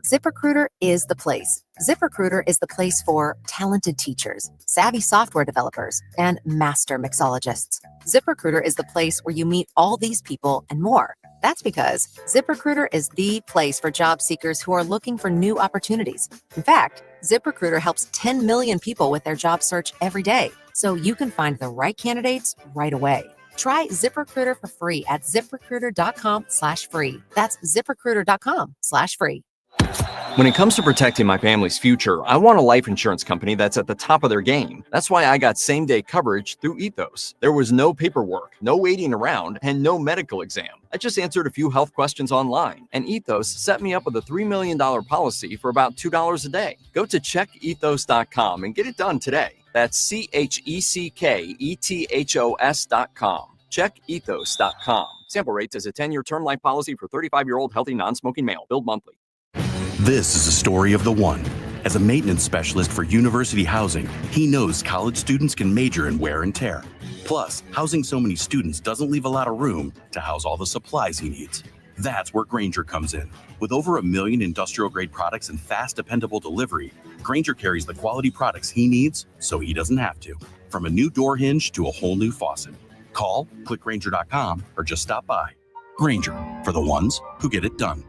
ZipRecruiter is the place. ZipRecruiter is the place for talented teachers, savvy software developers, and master mixologists. ZipRecruiter is the place where you meet all these people and more. That's because ZipRecruiter is the place for job seekers who are looking for new opportunities. In fact, ZipRecruiter helps 10 million people with their job search every day, so you can find the right candidates right away. Try ZipRecruiter for free at ZipRecruiter.com/free. That's ZipRecruiter.com/free. When it comes to protecting my family's future, I want a life insurance company that's at the top of their game. That's why I got same-day coverage through Ethos. There was no paperwork, no waiting around, and no medical exam. I just answered a few health questions online, and Ethos set me up with a $3 million policy for about $2 a day. Go to checkethos.com and get it done today. That's CHECKETHOS.com. Checkethos.com. Sample rates as a 10-year term life policy for 35-year-old healthy non-smoking male. Billed monthly. This is the story of the one. As a maintenance specialist for university housing, he knows college students can major in wear and tear. Plus, housing so many students doesn't leave a lot of room to house all the supplies he needs. That's where Grainger comes in. With over 1 million industrial-grade products and fast, dependable delivery, Grainger carries the quality products he needs so he doesn't have to. From a new door hinge to a whole new faucet. Call, click Grainger.com, or just stop by. Grainger, for the ones who get it done.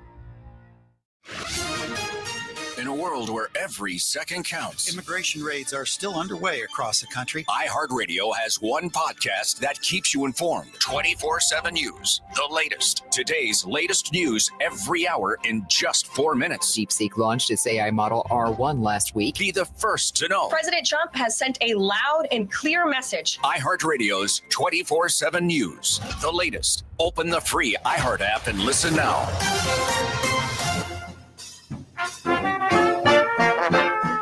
In a world where every second counts, immigration raids are still underway across the country. iHeartRadio has one podcast that keeps you informed. 24/7 News, the latest. Today's latest news every hour in just 4 minutes. DeepSeek launched its AI model R1 last week. Be the first to know. President Trump has sent a loud and clear message. iHeartRadio's 24/7 News, the latest. Open the free iHeart app and listen now.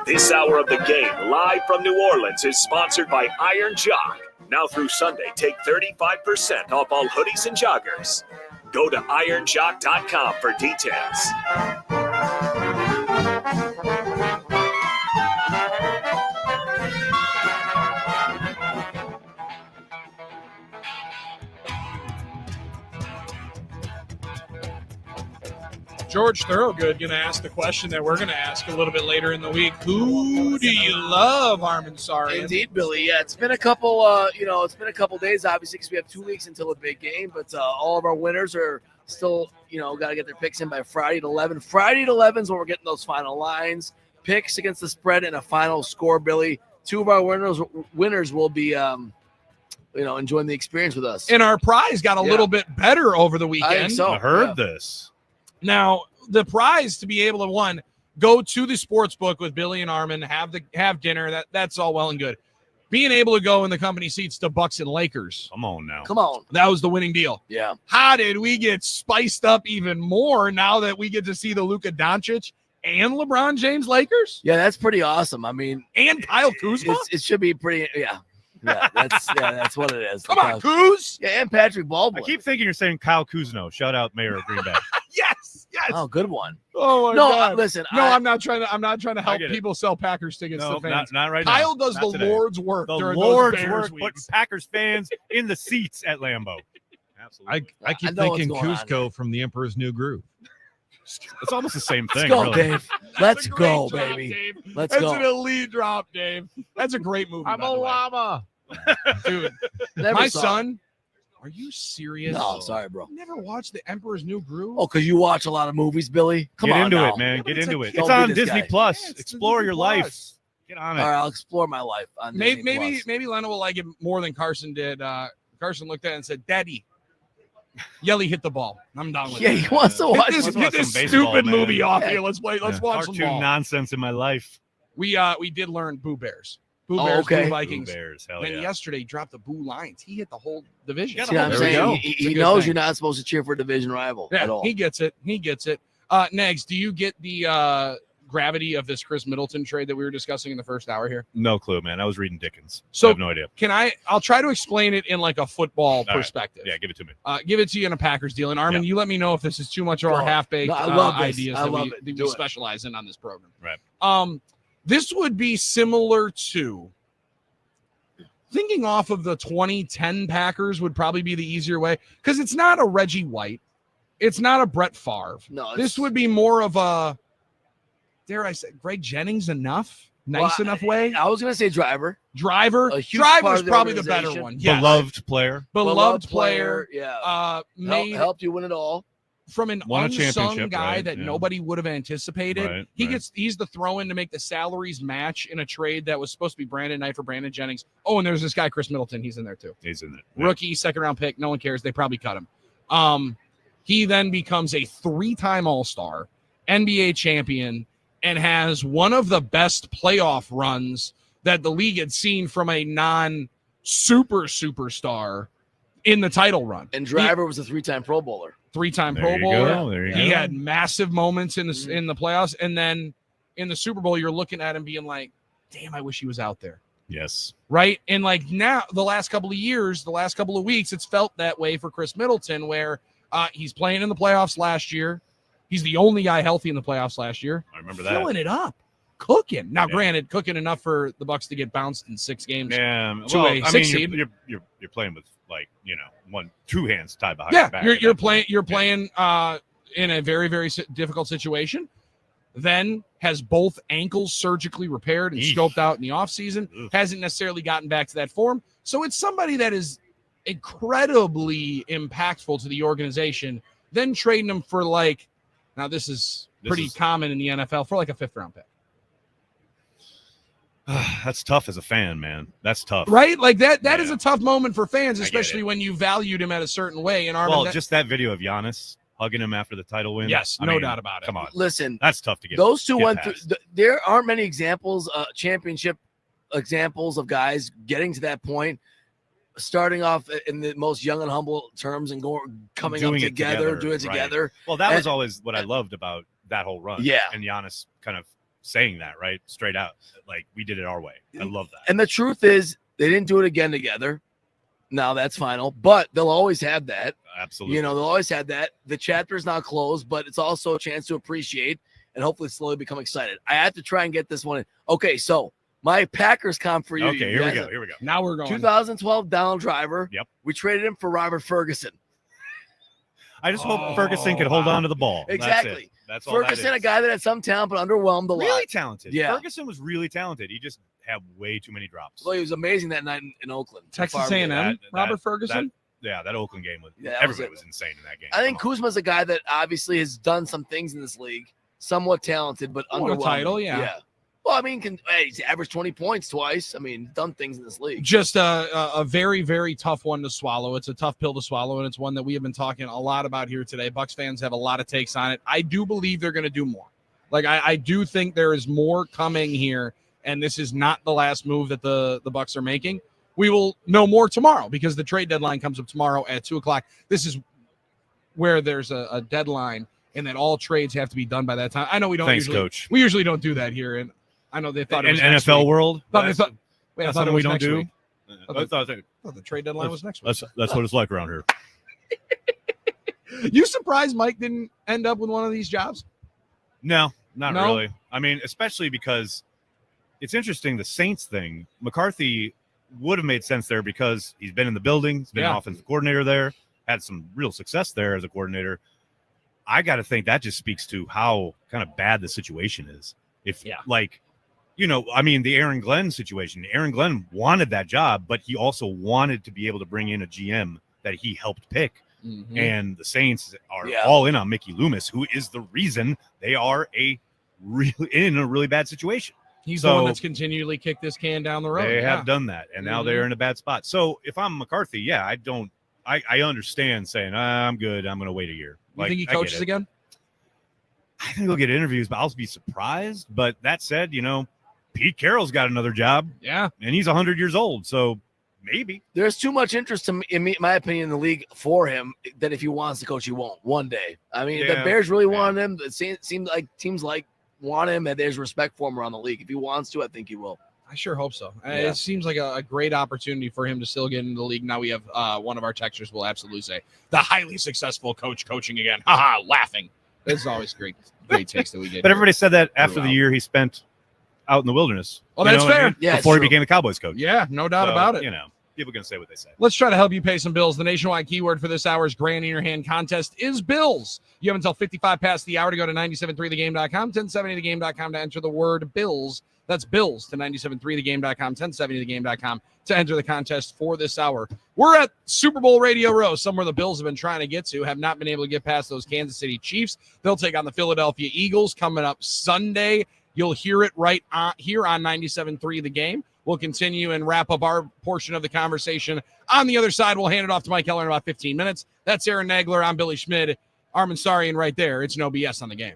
This hour of the game, live from New Orleans, is sponsored by Iron Jock. Now through Sunday, take 35% off all hoodies and joggers. Go to ironjock.com for details. George Thorogood going to ask the question that we're going to ask a little bit later in the week. Who do you love, Armin Sarian? Indeed, Billy. Yeah, it's been a couple, it's been a couple days, obviously, because we have 2 weeks until a big game. But all of our winners are still, got to get their picks in by Friday at 11. Friday at 11 is when we're getting those final lines, picks against the spread, and a final score, Billy. 2 of our winners will be, enjoying the experience with us. And our prize got a little bit better over the weekend. I think so. I heard this. Now, the prize to be able to, one, go to the sports book with Billy and Armin, have dinner. That's all well and good. Being able to go in the company seats to Bucks and Lakers. Come on now. Come on. That was the winning deal. Yeah. How did we get spiced up even more now that we get to see the Luka Doncic and LeBron James Lakers? Yeah, that's pretty awesome. I mean, and Kyle Kuzma? It should be pretty, yeah. Yeah, that's what it is. Come on, Kuz. Yeah, and Patrick Baldwin. I keep thinking you're saying Kyle Kuzno. Shout out Mayor of Green Bay. Yes. Oh, good one. Oh my no, God. Listen. No, I'm not trying to help get it. people sell Packers tickets No, to fans. not right now. Kyle does Not the today. Lord's work The during Lord's those Bears work putting weeks. Packers fans in the seats at Lambeau. Absolutely. I keep know what's thinking going on Cusco from the Emperor's New Groove. It's almost the same thing. Let's go, really. Dave. Let's That's a great go, drop, baby. Dave. Let's That's go. an elite drop, Dave. That's a great movie. I'm by a the way. llama. Dude. Never My saw son, are you serious? No, sorry, bro. You never watched The Emperor's New Groove? Oh, because you watch a lot of movies, Billy. Come Get on into now. it, man. Yeah, Get but it's into a it. kid. It's Don't be on this Disney guy. Plus. Yeah, it's Explore Disney your Plus. life. Get on it. All right, I'll explore my life on Disney Maybe Plus. Lena will like it more than Carson did. Carson looked at it and said, "Daddy, Yelly hit the ball." I'm done with Yeah, it. he wants to watch. Get Let's this watch some stupid baseball, man. movie off Yeah. here. Let's watch some Cartoon ball. nonsense in my life. We did learn Boo Bears. Boo Oh, Bears, okay. Boo Vikings. Boo Bears, hell Then yeah. yesterday he dropped the Boo Lions. He hit the whole division. See what I'm There we saying? go. He It's a good knows thing. you're not supposed to cheer for a division rival Yeah, at all. he gets it. He gets it. Next, do you get the gravity of this Chris Middleton trade that we were discussing in the first hour here? No clue, man. I was reading Dickens. So I have no idea. I'll try to explain it in like a football All right. perspective. Yeah, give it to me. Give it to you in a Packers deal. And Armin, Yeah. you let me know if this is too much of our Go. half-baked No, I love this. ideas I that love we, it. that Do we it. specialize in on this program. Right. This would be similar to thinking off of the 2010 Packers would probably be the easier way because it's not a Reggie White. It's not a Brett Favre. No, This would be more of a, dare I say, Greg Jennings enough? Nice enough way? I was going to say Driver. Driver. A huge part Driver's of the probably the better organization. one. Yes. Beloved player. Beloved player. Yeah. Made Helped you win it all. from an Won a unsung championship, guy right? that Yeah. nobody would have anticipated. Right, He's the throw-in to make the salaries match in a trade that was supposed to be Brandon Knight for Brandon Jennings. Oh, and there's this guy, Chris Middleton. He's in there too. He's in it. Rookie, second-round pick. No one cares. They probably cut him. He then becomes a 3-time All-Star, NBA champion, and has one of the best playoff runs that the league had seen from a non-superstar in the title run. And Driver was a 3-time Pro Bowler. 3-time There Pro you Bowler. go. There you He go. had massive moments in the playoffs, and then in the Super Bowl, you're looking at him being like, "Damn, I wish he was out there." Yes. Right? And like now, the last couple of years, the last couple of weeks, it's felt that way for Chris Middleton, where he's playing in the playoffs last year. He's the only guy healthy in the playoffs last year. I remember that. Filling it up. cooking. Now, granted, cooking enough for the Bucks to get bounced in 6 games. Yeah, to a 6 seed. You're playing with two hands tied behind your back. You're playing in a very, very difficult situation. Then has both ankles surgically repaired and scoped out in the offseason. Hasn't necessarily gotten back to that form. So it's somebody that is incredibly impactful to the organization. Then trading him for now this is pretty common in the NFL, for a 5th-round pick. That's tough as a fan, man. That's tough. Right? That is a tough moment for fans, especially when you valued him at a certain way. And just that video of Giannis hugging him after the title win. Yes, no doubt about it. Come on. Listen, that's tough to get. Those two went through. There aren't many examples, championship examples of guys getting to that point, starting off in the most young and humble terms and coming doing up together, doing it together. Well, that was always what I loved about that whole run. Yeah. And Giannis kind of saying that, right? Straight out. We did it our way. I love that. And the truth is, they didn't do it again together. Now that's final, but they'll always have that. Absolutely. They'll always have that. The chapter is not closed, but it's also a chance to appreciate and hopefully slowly become excited. I have to try and get this one in. Okay, so my Packers comp for you. Okay, here we go. Now we're going. 2012 Donald Driver. Yep. We traded him for Robert Ferguson. I just hope Ferguson could hold on to the ball. Exactly. That's all Ferguson, that is. a guy that had some talent but underwhelmed a lot. Really talented. Yeah. Ferguson was really talented. He just had way too many drops. Well, he was amazing that night in Oakland. Texas A&M, Robert Ferguson. That Oakland game was that everybody was insane in that game. I think Kuzma's a guy that obviously has done some things in this league, somewhat talented, but Won a underwhelming. title, yeah. Well, I mean, he's averaged 20 points twice. I mean, done things in this league. Just a very, very tough one to swallow. It's a tough pill to swallow, and it's one that we have been talking a lot about here today. Bucks fans have a lot of takes on it. I do believe they're going to do more. I do think there is more coming here, and this is not the last move that the Bucks are making. We will know more tomorrow because the trade deadline comes up tomorrow at 2:00. This is where there's a deadline, and that all trades have to be done by that time. I know we don't Coach. We usually don't do that here, and I know they thought it was in next NFL week. world. That's That's something we don't next do. week. I thought the trade deadline was next week. That's what it's like around here. You surprised Mike didn't end up with one of these jobs? No, not really. I mean, especially because it's interesting. The Saints thing, McCarthy would have made sense there because he's been in the building. He's been an offensive coordinator there, had some real success there as a coordinator. I got to think that just speaks to how kind of bad the situation is. I mean, the Aaron Glenn situation. Aaron Glenn wanted that job, but he also wanted to be able to bring in a GM that he helped pick. Mm-hmm. And the Saints are all in on Mickey Loomis, who is the reason they are in a really bad situation. He's the one that's continually kicked this can down the road. They have done that, and now they're in a bad spot. So if I'm McCarthy, I understand saying, I'm good. I'm going to wait a year. You think he coaches again? I think he'll get interviews, but I'll be surprised. But that said, Pete Carroll's got another job. Yeah. And he's 100 years old. So maybe. There's too much interest, in my opinion, in the league for him that if he wants to coach, he won't one day. I mean, the Bears really want him. It seems like teams want him, and there's respect for him around the league. If he wants to, I think he will. I sure hope so. It seems like a great opportunity for him to still get into the league. Now we have one of our texters will absolutely say, the highly successful coach coaching again. Ha laughing. This is always great takes that we get. But everybody said that after the year he spent out in the wilderness. Oh, that's fair. Before he became the Cowboys coach. Yeah, no doubt about it. People can say what they say. Let's try to help you pay some bills. The nationwide keyword for this hour's Grand in Your Hand contest is bills. You have until 55 past the hour to go to 973thegame.com, 1070thegame.com to enter the word bills. That's bills to 973thegame.com, 1070thegame.com to enter the contest for this hour. We're at Super Bowl Radio Row, somewhere the Bills have been trying to get to, have not been able to get past those Kansas City Chiefs. They'll take on the Philadelphia Eagles coming up Sunday. You'll hear it right here on 97.3 The Game. We'll continue and wrap up our portion of the conversation. On the other side, we'll hand it off to Mike Keller in about 15 minutes. That's Aaron Nagler. I'm Billy Schmid. Armin Sarian right there. It's no BS on the game.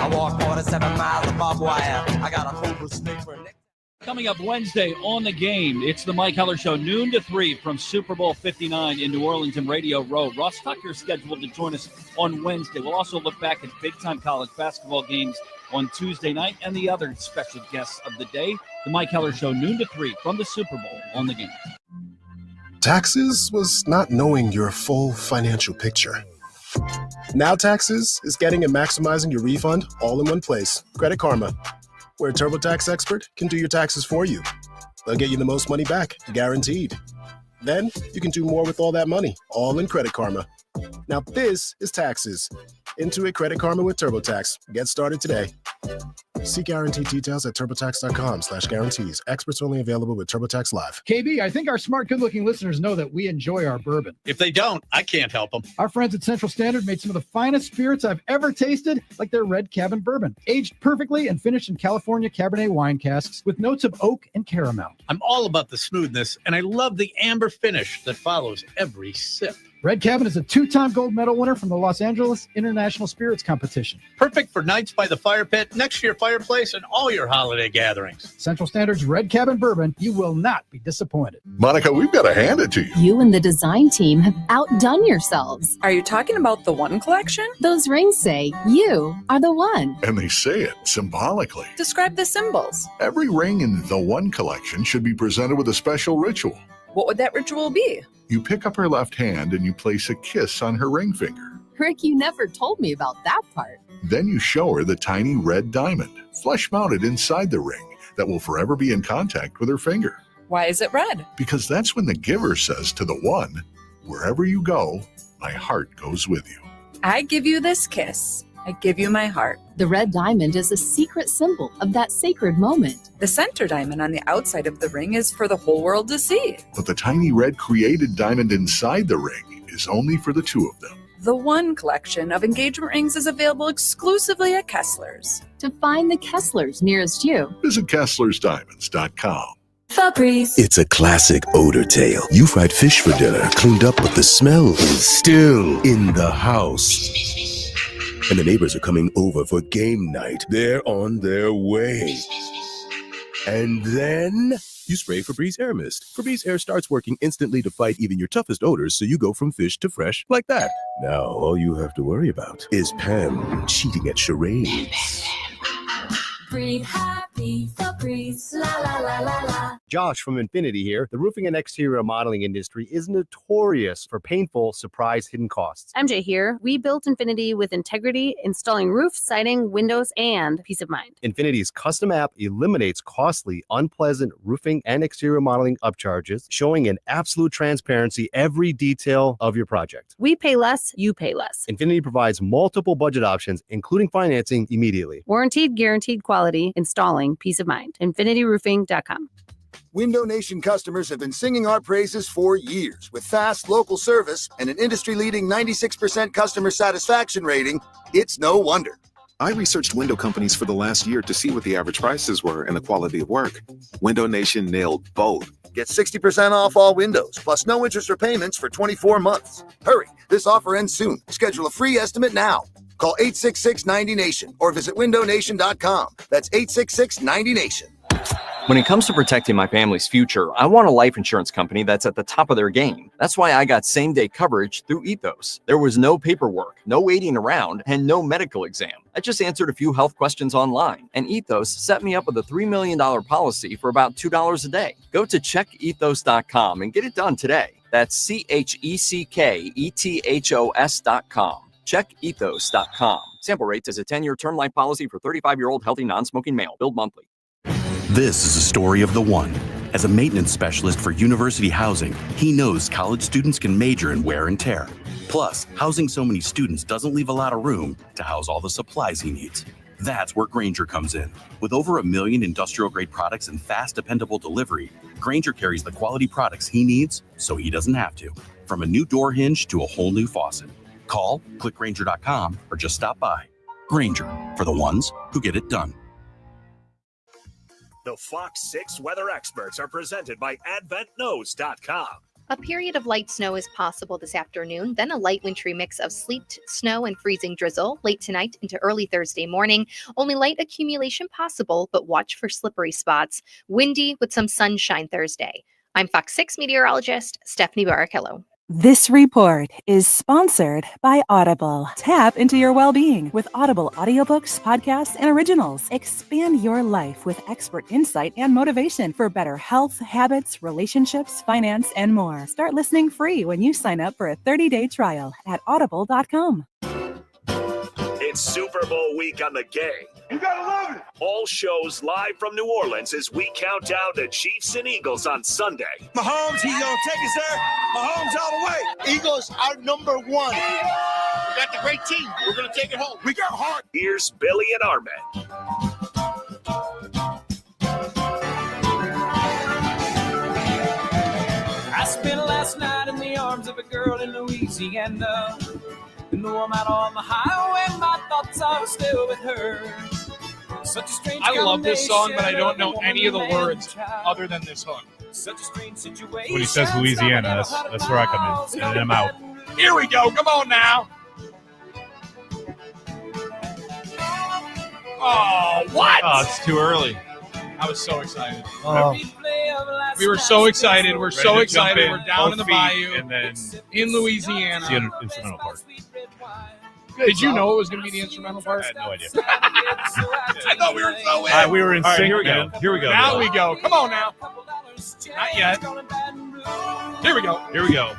I walk 47 miles of barbed wire. I got a cobra snake for a neck. Coming up Wednesday on The Game, it's the Mike Keller Show, noon to 3 from Super Bowl 59 in New Orleans and Radio Row. Ross Tucker is scheduled to join us on Wednesday. We'll also look back at big-time college basketball games on Tuesday night and the other special guests of the day. The Mike Keller Show, noon to 3 from the Super Bowl on The Game. Taxes was not knowing your full financial picture. Now Taxes is getting and maximizing your refund all in one place. Credit Karma, where a TurboTax expert can do your taxes for you. They'll get you the most money back, guaranteed. Then you can do more with all that money, all in Credit Karma. Now this is taxes. Intuit Credit Karma with TurboTax. Get started today. See guaranteed details at TurboTax.com/guarantees. Experts only available with TurboTax Live. KB, I think our smart, good-looking listeners know that we enjoy our bourbon. If they don't, I can't help them. Our friends at Central Standard made some of the finest spirits I've ever tasted, like their Red Cabin Bourbon, aged perfectly and finished in California Cabernet wine casks with notes of oak and caramel. I'm all about the smoothness, and I love the amber finish that follows every sip. Red Cabin is a 2-time gold medal winner from the Los Angeles International Spirits Competition. Perfect for nights by the fire pit, next to your fireplace, and all your holiday gatherings. Central Standard's Red Cabin Bourbon, you will not be disappointed. Monica, we've got to hand it to you. You and the design team have outdone yourselves. Are you talking about the One Collection? Those rings say you are the one. And they say it symbolically. Describe the symbols. Every ring in the One Collection should be presented with a special ritual. What would that ritual be? You pick up her left hand and you place a kiss on her ring finger. Rick, you never told me about that part. Then you show her the tiny red diamond, flush mounted inside the ring, that will forever be in contact with her finger. Why is it red? Because that's when the giver says to the one, wherever you go, my heart goes with you. I give you this kiss. I give you my heart. The red diamond is a secret symbol of that sacred moment. The center diamond on the outside of the ring is for the whole world to see. But the tiny red created diamond inside the ring is only for the two of them. The One Collection of engagement rings is available exclusively at Kessler's. To find the Kesslers nearest you, visit KesslersDiamonds.com. Febreze. It's a classic odor tale. You fried fish for dinner, cleaned up, but the smell is still in the house. And the neighbors are coming over for game night. They're on their way. And then you spray Febreze Air Mist. Febreze Air starts working instantly to fight even your toughest odors, so you go from fish to fresh like that. Now, all you have to worry about is Pam cheating at charades. Breathe happy, Febreze, la la la la la. Josh from Infinity here. The roofing and exterior modeling industry is notorious for painful, surprise hidden costs. MJ here. We built Infinity with integrity, installing roof, siding, windows, and peace of mind. Infinity's custom app eliminates costly, unpleasant roofing and exterior modeling upcharges, showing in absolute transparency every detail of your project. We pay less, you pay less. Infinity provides multiple budget options, including financing immediately. Warranted, guaranteed quality, installing peace of mind. InfinityRoofing.com. Window Nation customers have been singing our praises for years. With fast local service and an industry-leading 96% customer satisfaction rating, it's no wonder. I researched window companies for the last year to see what the average prices were and the quality of work. Window Nation nailed both. Get 60% off all windows, plus no interest or payments for 24 months. Hurry, this offer ends soon. Schedule a free estimate now. Call 866-90NATION or visit windownation.com. That's 866-90NATION. When it comes to protecting my family's future, I want a life insurance company that's at the top of their game. That's why I got same-day coverage through Ethos. There was no paperwork, no waiting around, and no medical exam. I just answered a few health questions online, and Ethos set me up with a $3 million policy for about $2 a day. Go to checkethos.com and get it done today. That's CHECKETHOS.com. Checkethos.com. Sample rates is a 10-year term life policy for 35-year-old healthy non-smoking male. Billed monthly. This is a story of the one. As a maintenance specialist for university housing, he knows college students can major in wear and tear. Plus, housing so many students doesn't leave a lot of room to house all the supplies he needs. That's where Grainger comes in. With over 1 million industrial-grade products and fast, dependable delivery, Grainger carries the quality products he needs so he doesn't have to. From a new door hinge to a whole new faucet. Call, click Grainger.com, or just stop by. Grainger, for the ones who get it done. The Fox 6 weather experts are presented by AdventKnows.com. A period of light snow is possible this afternoon, then a light wintry mix of sleet, snow, and freezing drizzle late tonight into early Thursday morning. Only light accumulation possible, but watch for slippery spots. Windy with some sunshine Thursday. I'm Fox 6 meteorologist Stephanie Barrichello. This report is sponsored by Audible. Tap into your well-being with Audible audiobooks, podcasts, and originals. Expand your life with expert insight and motivation for better health, habits, relationships, finance, and more. Start listening free when you sign up for a 30-day trial at audible.com. It's Super Bowl week on the game. You gotta love it. All shows live from New Orleans as we count down to Chiefs and Eagles on Sunday. Mahomes, he's gonna take us there. Mahomes all the way. Eagles are number one. We got the great team. We're gonna take it home. We got heart. Here's Billy and Armin. I spent last night in the arms of a girl in Louisiana. And though I'm out on the highway, my thoughts are still with her. Such a strange I love this song, but I don't know combination any of the of a man words and child. other than this hook. Such a strange situation. When he says Louisiana, that's where I come in, and then I'm out. Here we go. Come on now. Oh, what? Oh, it's too early. I was so excited. Oh. We were so excited. We're so Ready to jump excited. in, We're down in the both feet, bayou and then in Louisiana. the instrumental part. Did you know it was going to be the instrumental part? I had no idea. I thought we were so in. We were in All right, sync. here we go. Man. Here we go. Now we go. Come on now. Not yet. Here we go. Here we go.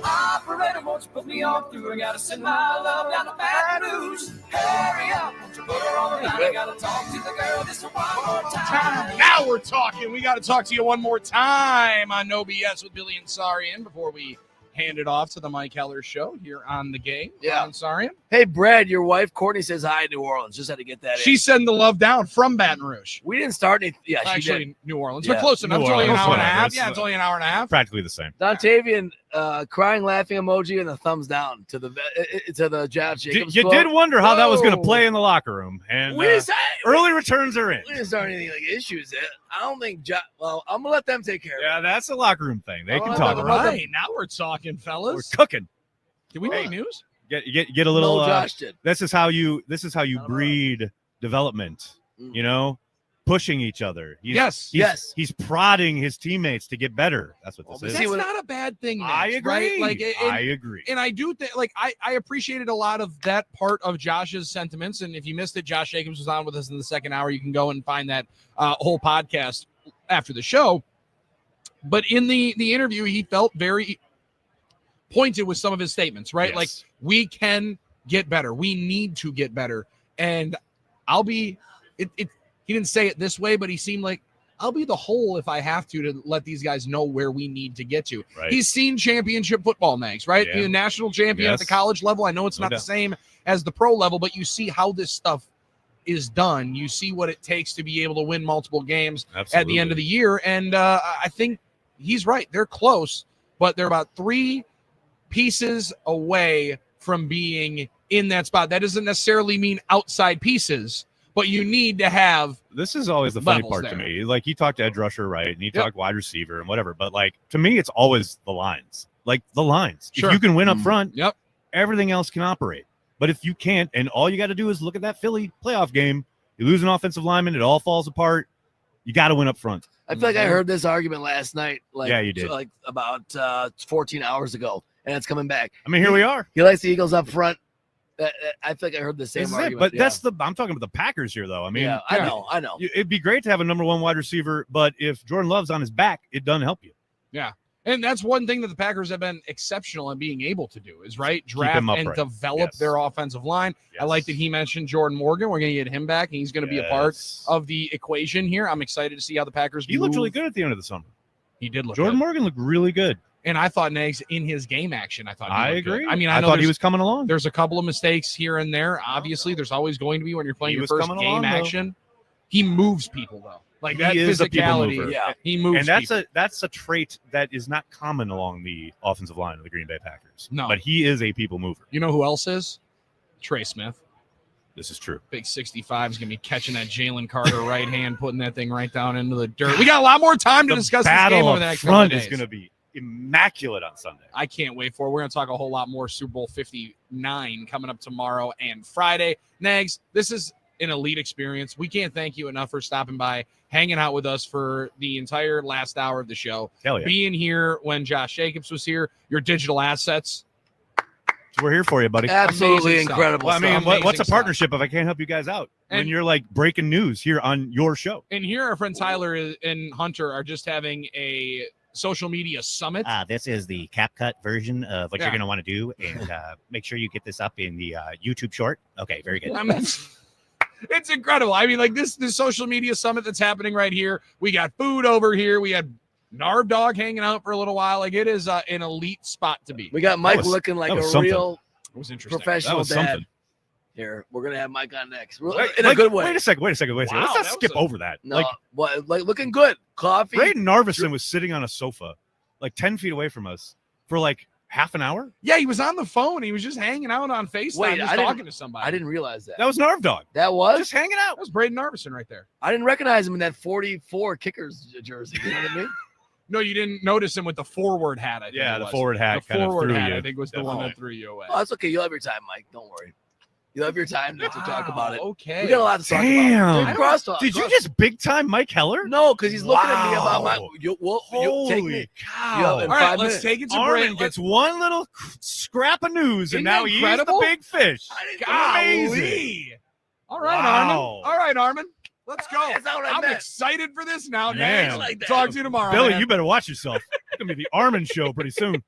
Operator, won't you put me on through? I gotta send my love down to Baton Rouge. Hurry up, won't you put her on the line? I gotta talk to the girl this one more time. Now we're talking. We got to talk to you one more time on No BS with Billy and Sarian before we hand it off to the Mike Heller Show here on the game. Yeah. On Sarian. Hey, Brad, your wife, Courtney, says hi in New Orleans. Just had to get that in. She's sending the love down from Baton Rouge. We didn't start any. Yeah, she Actually, did. New Orleans. Yeah. But close enough. New It's only an Orleans, hour and a whatever. half. It's, Yeah, it's only an hour and a half. Practically the same. Dontavian crying, laughing emoji, and the thumbs down to the Josh Jacobs. You quote. did wonder how that was going to Whoa. play in the locker room, and We didn't say- early returns are in. We didn't start anything like issues. I don't think. Well, I'm gonna let them take care of it. Yeah, that's a locker room thing. They can All talk All about it. right, now we're talking, fellas. We're cooking. Did we make news? Get a little. No, Josh did. This is how you breed development. You know, pushing each other. He's prodding his teammates to get better. That's what this is. That's not a bad thing. Max, I agree. Right? Like, I agree. And I do think, like, I appreciated a lot of that part of Josh's sentiments. And if you missed it, Josh Jacobs was on with us in the second hour. You can go and find that whole podcast after the show. But in the interview, he felt very pointed with some of his statements, right? Yes. Like, we can get better. We need to get better. And he didn't say it this way, but he seemed like, I'll be the hole if I have to let these guys know where we need to get to. Right. He's seen championship football, Max, right? Yeah. He's a national champion at the college level. I know it's No not the doubt. same as the pro level, but you see how this stuff is done. You see what it takes to be able to win multiple games at the end of the year. And I think he's right. They're close, but they're about 3 pieces away from being in that spot. That doesn't necessarily mean outside pieces, but you need to have. This is always the funny levels part to there. me. Like, he talked edge rusher, right? And he Yep. talked wide receiver and whatever. But, like, to me, it's always the lines. Like, the lines. Sure. If you can win up front, Yep. everything else can operate. But if you can't, and all you got to do is look at that Philly playoff game, you lose an offensive lineman, it all falls apart. You got to win up front. I feel like I heard this argument last night. Like, Yeah, you did. Like about 14 hours ago, and it's coming back. I mean, here we are. He likes the Eagles up front. I feel like I heard the same This is argument. it. But yeah. I'm talking about the Packers here, though. I mean, Yeah, I know. It'd be great to have a number 1 wide receiver, but if Jordan Love's on his back, it doesn't help you. Yeah. And that's one thing that the Packers have been exceptional in being able to do is, right, draft him and upright. develop Yes. their offensive line. I like that he mentioned Jordan Morgan. We're going to get him back, and he's going to be a part of the equation here. I'm excited to see how the Packers He looked move. really good at the end of the summer. He did look Jordan good. Morgan looked really good. And I thought Nags in his game action, I thought he I looked good. agree. I mean, I know thought he there's- was coming along. There's a couple of mistakes here and there. Obviously, there's always going to be when you're playing He your was first coming game along, though. action. He moves people, though. Like, that He is a people physicality. mover. Yeah. He moves and that's people. that's a trait that is not common along the offensive line of the Green Bay Packers. No. But he is a people mover. You know who else is? Trey Smith. This is true. Big 65 is going to be catching that Jalen Carter right hand, putting that thing right down into the dirt. We got a lot more time to The discuss this battle game over up the next couple of front days. is going to be immaculate on Sunday. I can't wait for it. We're going to talk a whole lot more Super Bowl 59 coming up tomorrow and Friday. Nags, this is an elite experience. We can't thank you enough for stopping by, hanging out with us for the entire last hour of the show. Hell yeah. Being here when Josh Jacobs was here, your digital assets. We're here for you, buddy. Absolutely Amazing stuff. incredible. Well, I mean, stuff. what's a Amazing partnership if I can't help you guys out when And- you're like breaking news here on your show? And here, our friend Tyler and Hunter are just having a social media summit. This is the CapCut version of what Yeah. you're going to want to do. And make sure you get this up in the YouTube short. Okay, very good. I mean, it's incredible. I mean, like this social media summit that's happening right here. We got food over here. We had Narv Dog hanging out for a little while. Like it is an elite spot to be. We got Mike looking like a real It was interesting. professional dad. something. Here, we're gonna have Mike on next. Wait, In a like, good way. Wait a second. Let's Wow, not that skip was over that. No, like looking good. Coffee. Braden Narvison was sitting on a sofa like 10 feet away from us for like half an hour. Yeah, he was on the phone. He was just hanging out on FaceTime, Wait, just talking to somebody. I didn't realize that. That was Narv Dog. That was just hanging out. That was Braden Narvison right there. I didn't recognize him in that 44 Kickers jersey. You know what I mean? No, you didn't notice him with the forward hat. I think Yeah, it the was. forward hat The kind of forward threw hat, you. I think, was the one Definitely. that threw you away. Oh, that's okay. You'll have your time, Mike. Don't worry. You'll have your time to talk about it. Okay. We got a lot to talk Damn. about. Crosstalk. Did you just big time Mike Heller? No, because he's looking at me about my. Wow. You take Holy me. cow. You have All in right, 5 let's minutes. take it to Armin break. gets one little scrap of news, Isn't and now that he's incredible? the big fish. Golly. Amazing. All right, Wow. Armin. All right, Armin. Let's go. That's not what I I'm meant. excited for this now. Man. Thanks. Like that. Talk to you tomorrow. Billy, man. you better watch yourself. It's going to be the Armin show pretty soon.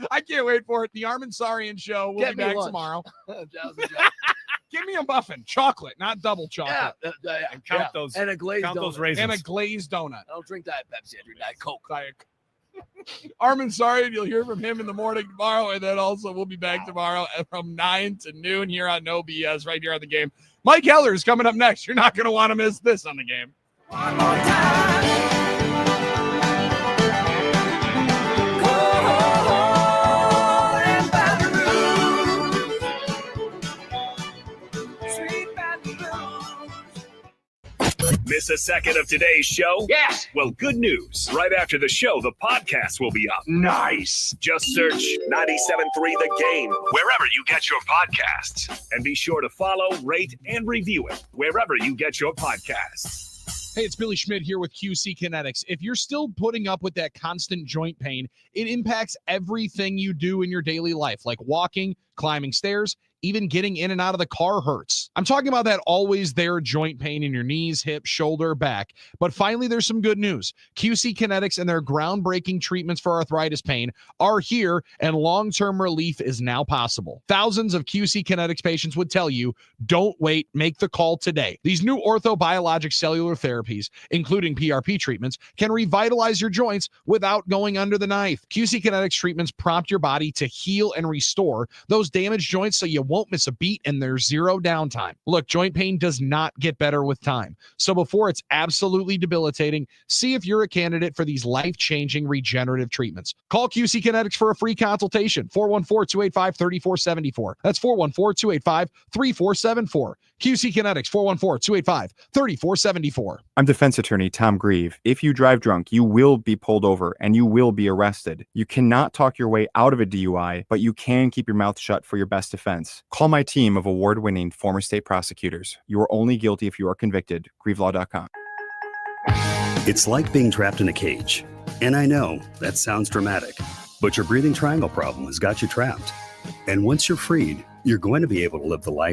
I can't wait for it. The Armin Sarian show. We'll Get be me back lunch. tomorrow. That was a joke. Give me a muffin. Chocolate, not double chocolate. Yeah, And count those. And a glazed Count donut. those raisins. And a glazed donut. I don't drink Diet Pepsi. I drink Diet Coke. Armin Sarian, you'll hear from him in the morning tomorrow. And then also we'll be back tomorrow from 9 to noon here on No BS right here on the game. Mike Heller is coming up next. You're not going to want to miss this on the game. One more time. And Baton Rouge. Sweet Baton Rouge. Miss a second of today's show? Yes. Well, good news. Right after the show, the podcast will be up. Nice. Just search 97.3 The Game wherever you get your podcasts. And be sure to follow, rate, and review it wherever you get your podcasts. Hey, it's Billy Schmidt here with QC Kinetics. If you're still putting up with that constant joint pain, it impacts everything you do in your daily life, like walking, climbing stairs, even getting in and out of the car hurts. I'm talking about that always there joint pain in your knees, hips, shoulder, back. But finally, there's some good news. QC Kinetics and their groundbreaking treatments for arthritis pain are here, and long-term relief is now possible. Thousands of QC Kinetics patients would tell you, don't wait, make the call today. These new orthobiologic cellular therapies, including PRP treatments, can revitalize your joints without going under the knife. QC Kinetics treatments prompt your body to heal and restore those damaged joints so you won't miss a beat and there's zero downtime. Look, joint pain does not get better with time. So before it's absolutely debilitating, see if you're a candidate for these life-changing regenerative treatments. Call QC Kinetics for a free consultation. 414-285-3474. That's 414-285-3474. QC Kinetics, 414-285-3474. I'm defense attorney Tom Grieve. If you drive drunk, you will be pulled over and you will be arrested. You cannot talk your way out of a DUI, but you can keep your mouth shut for your best defense. Call my team of award-winning former state prosecutors. You are only guilty if you are convicted. GrieveLaw.com. It's like being trapped in a cage. And I know that sounds dramatic, but your breathing triangle problem has got you trapped. And once you're freed, you're going to be able to live the life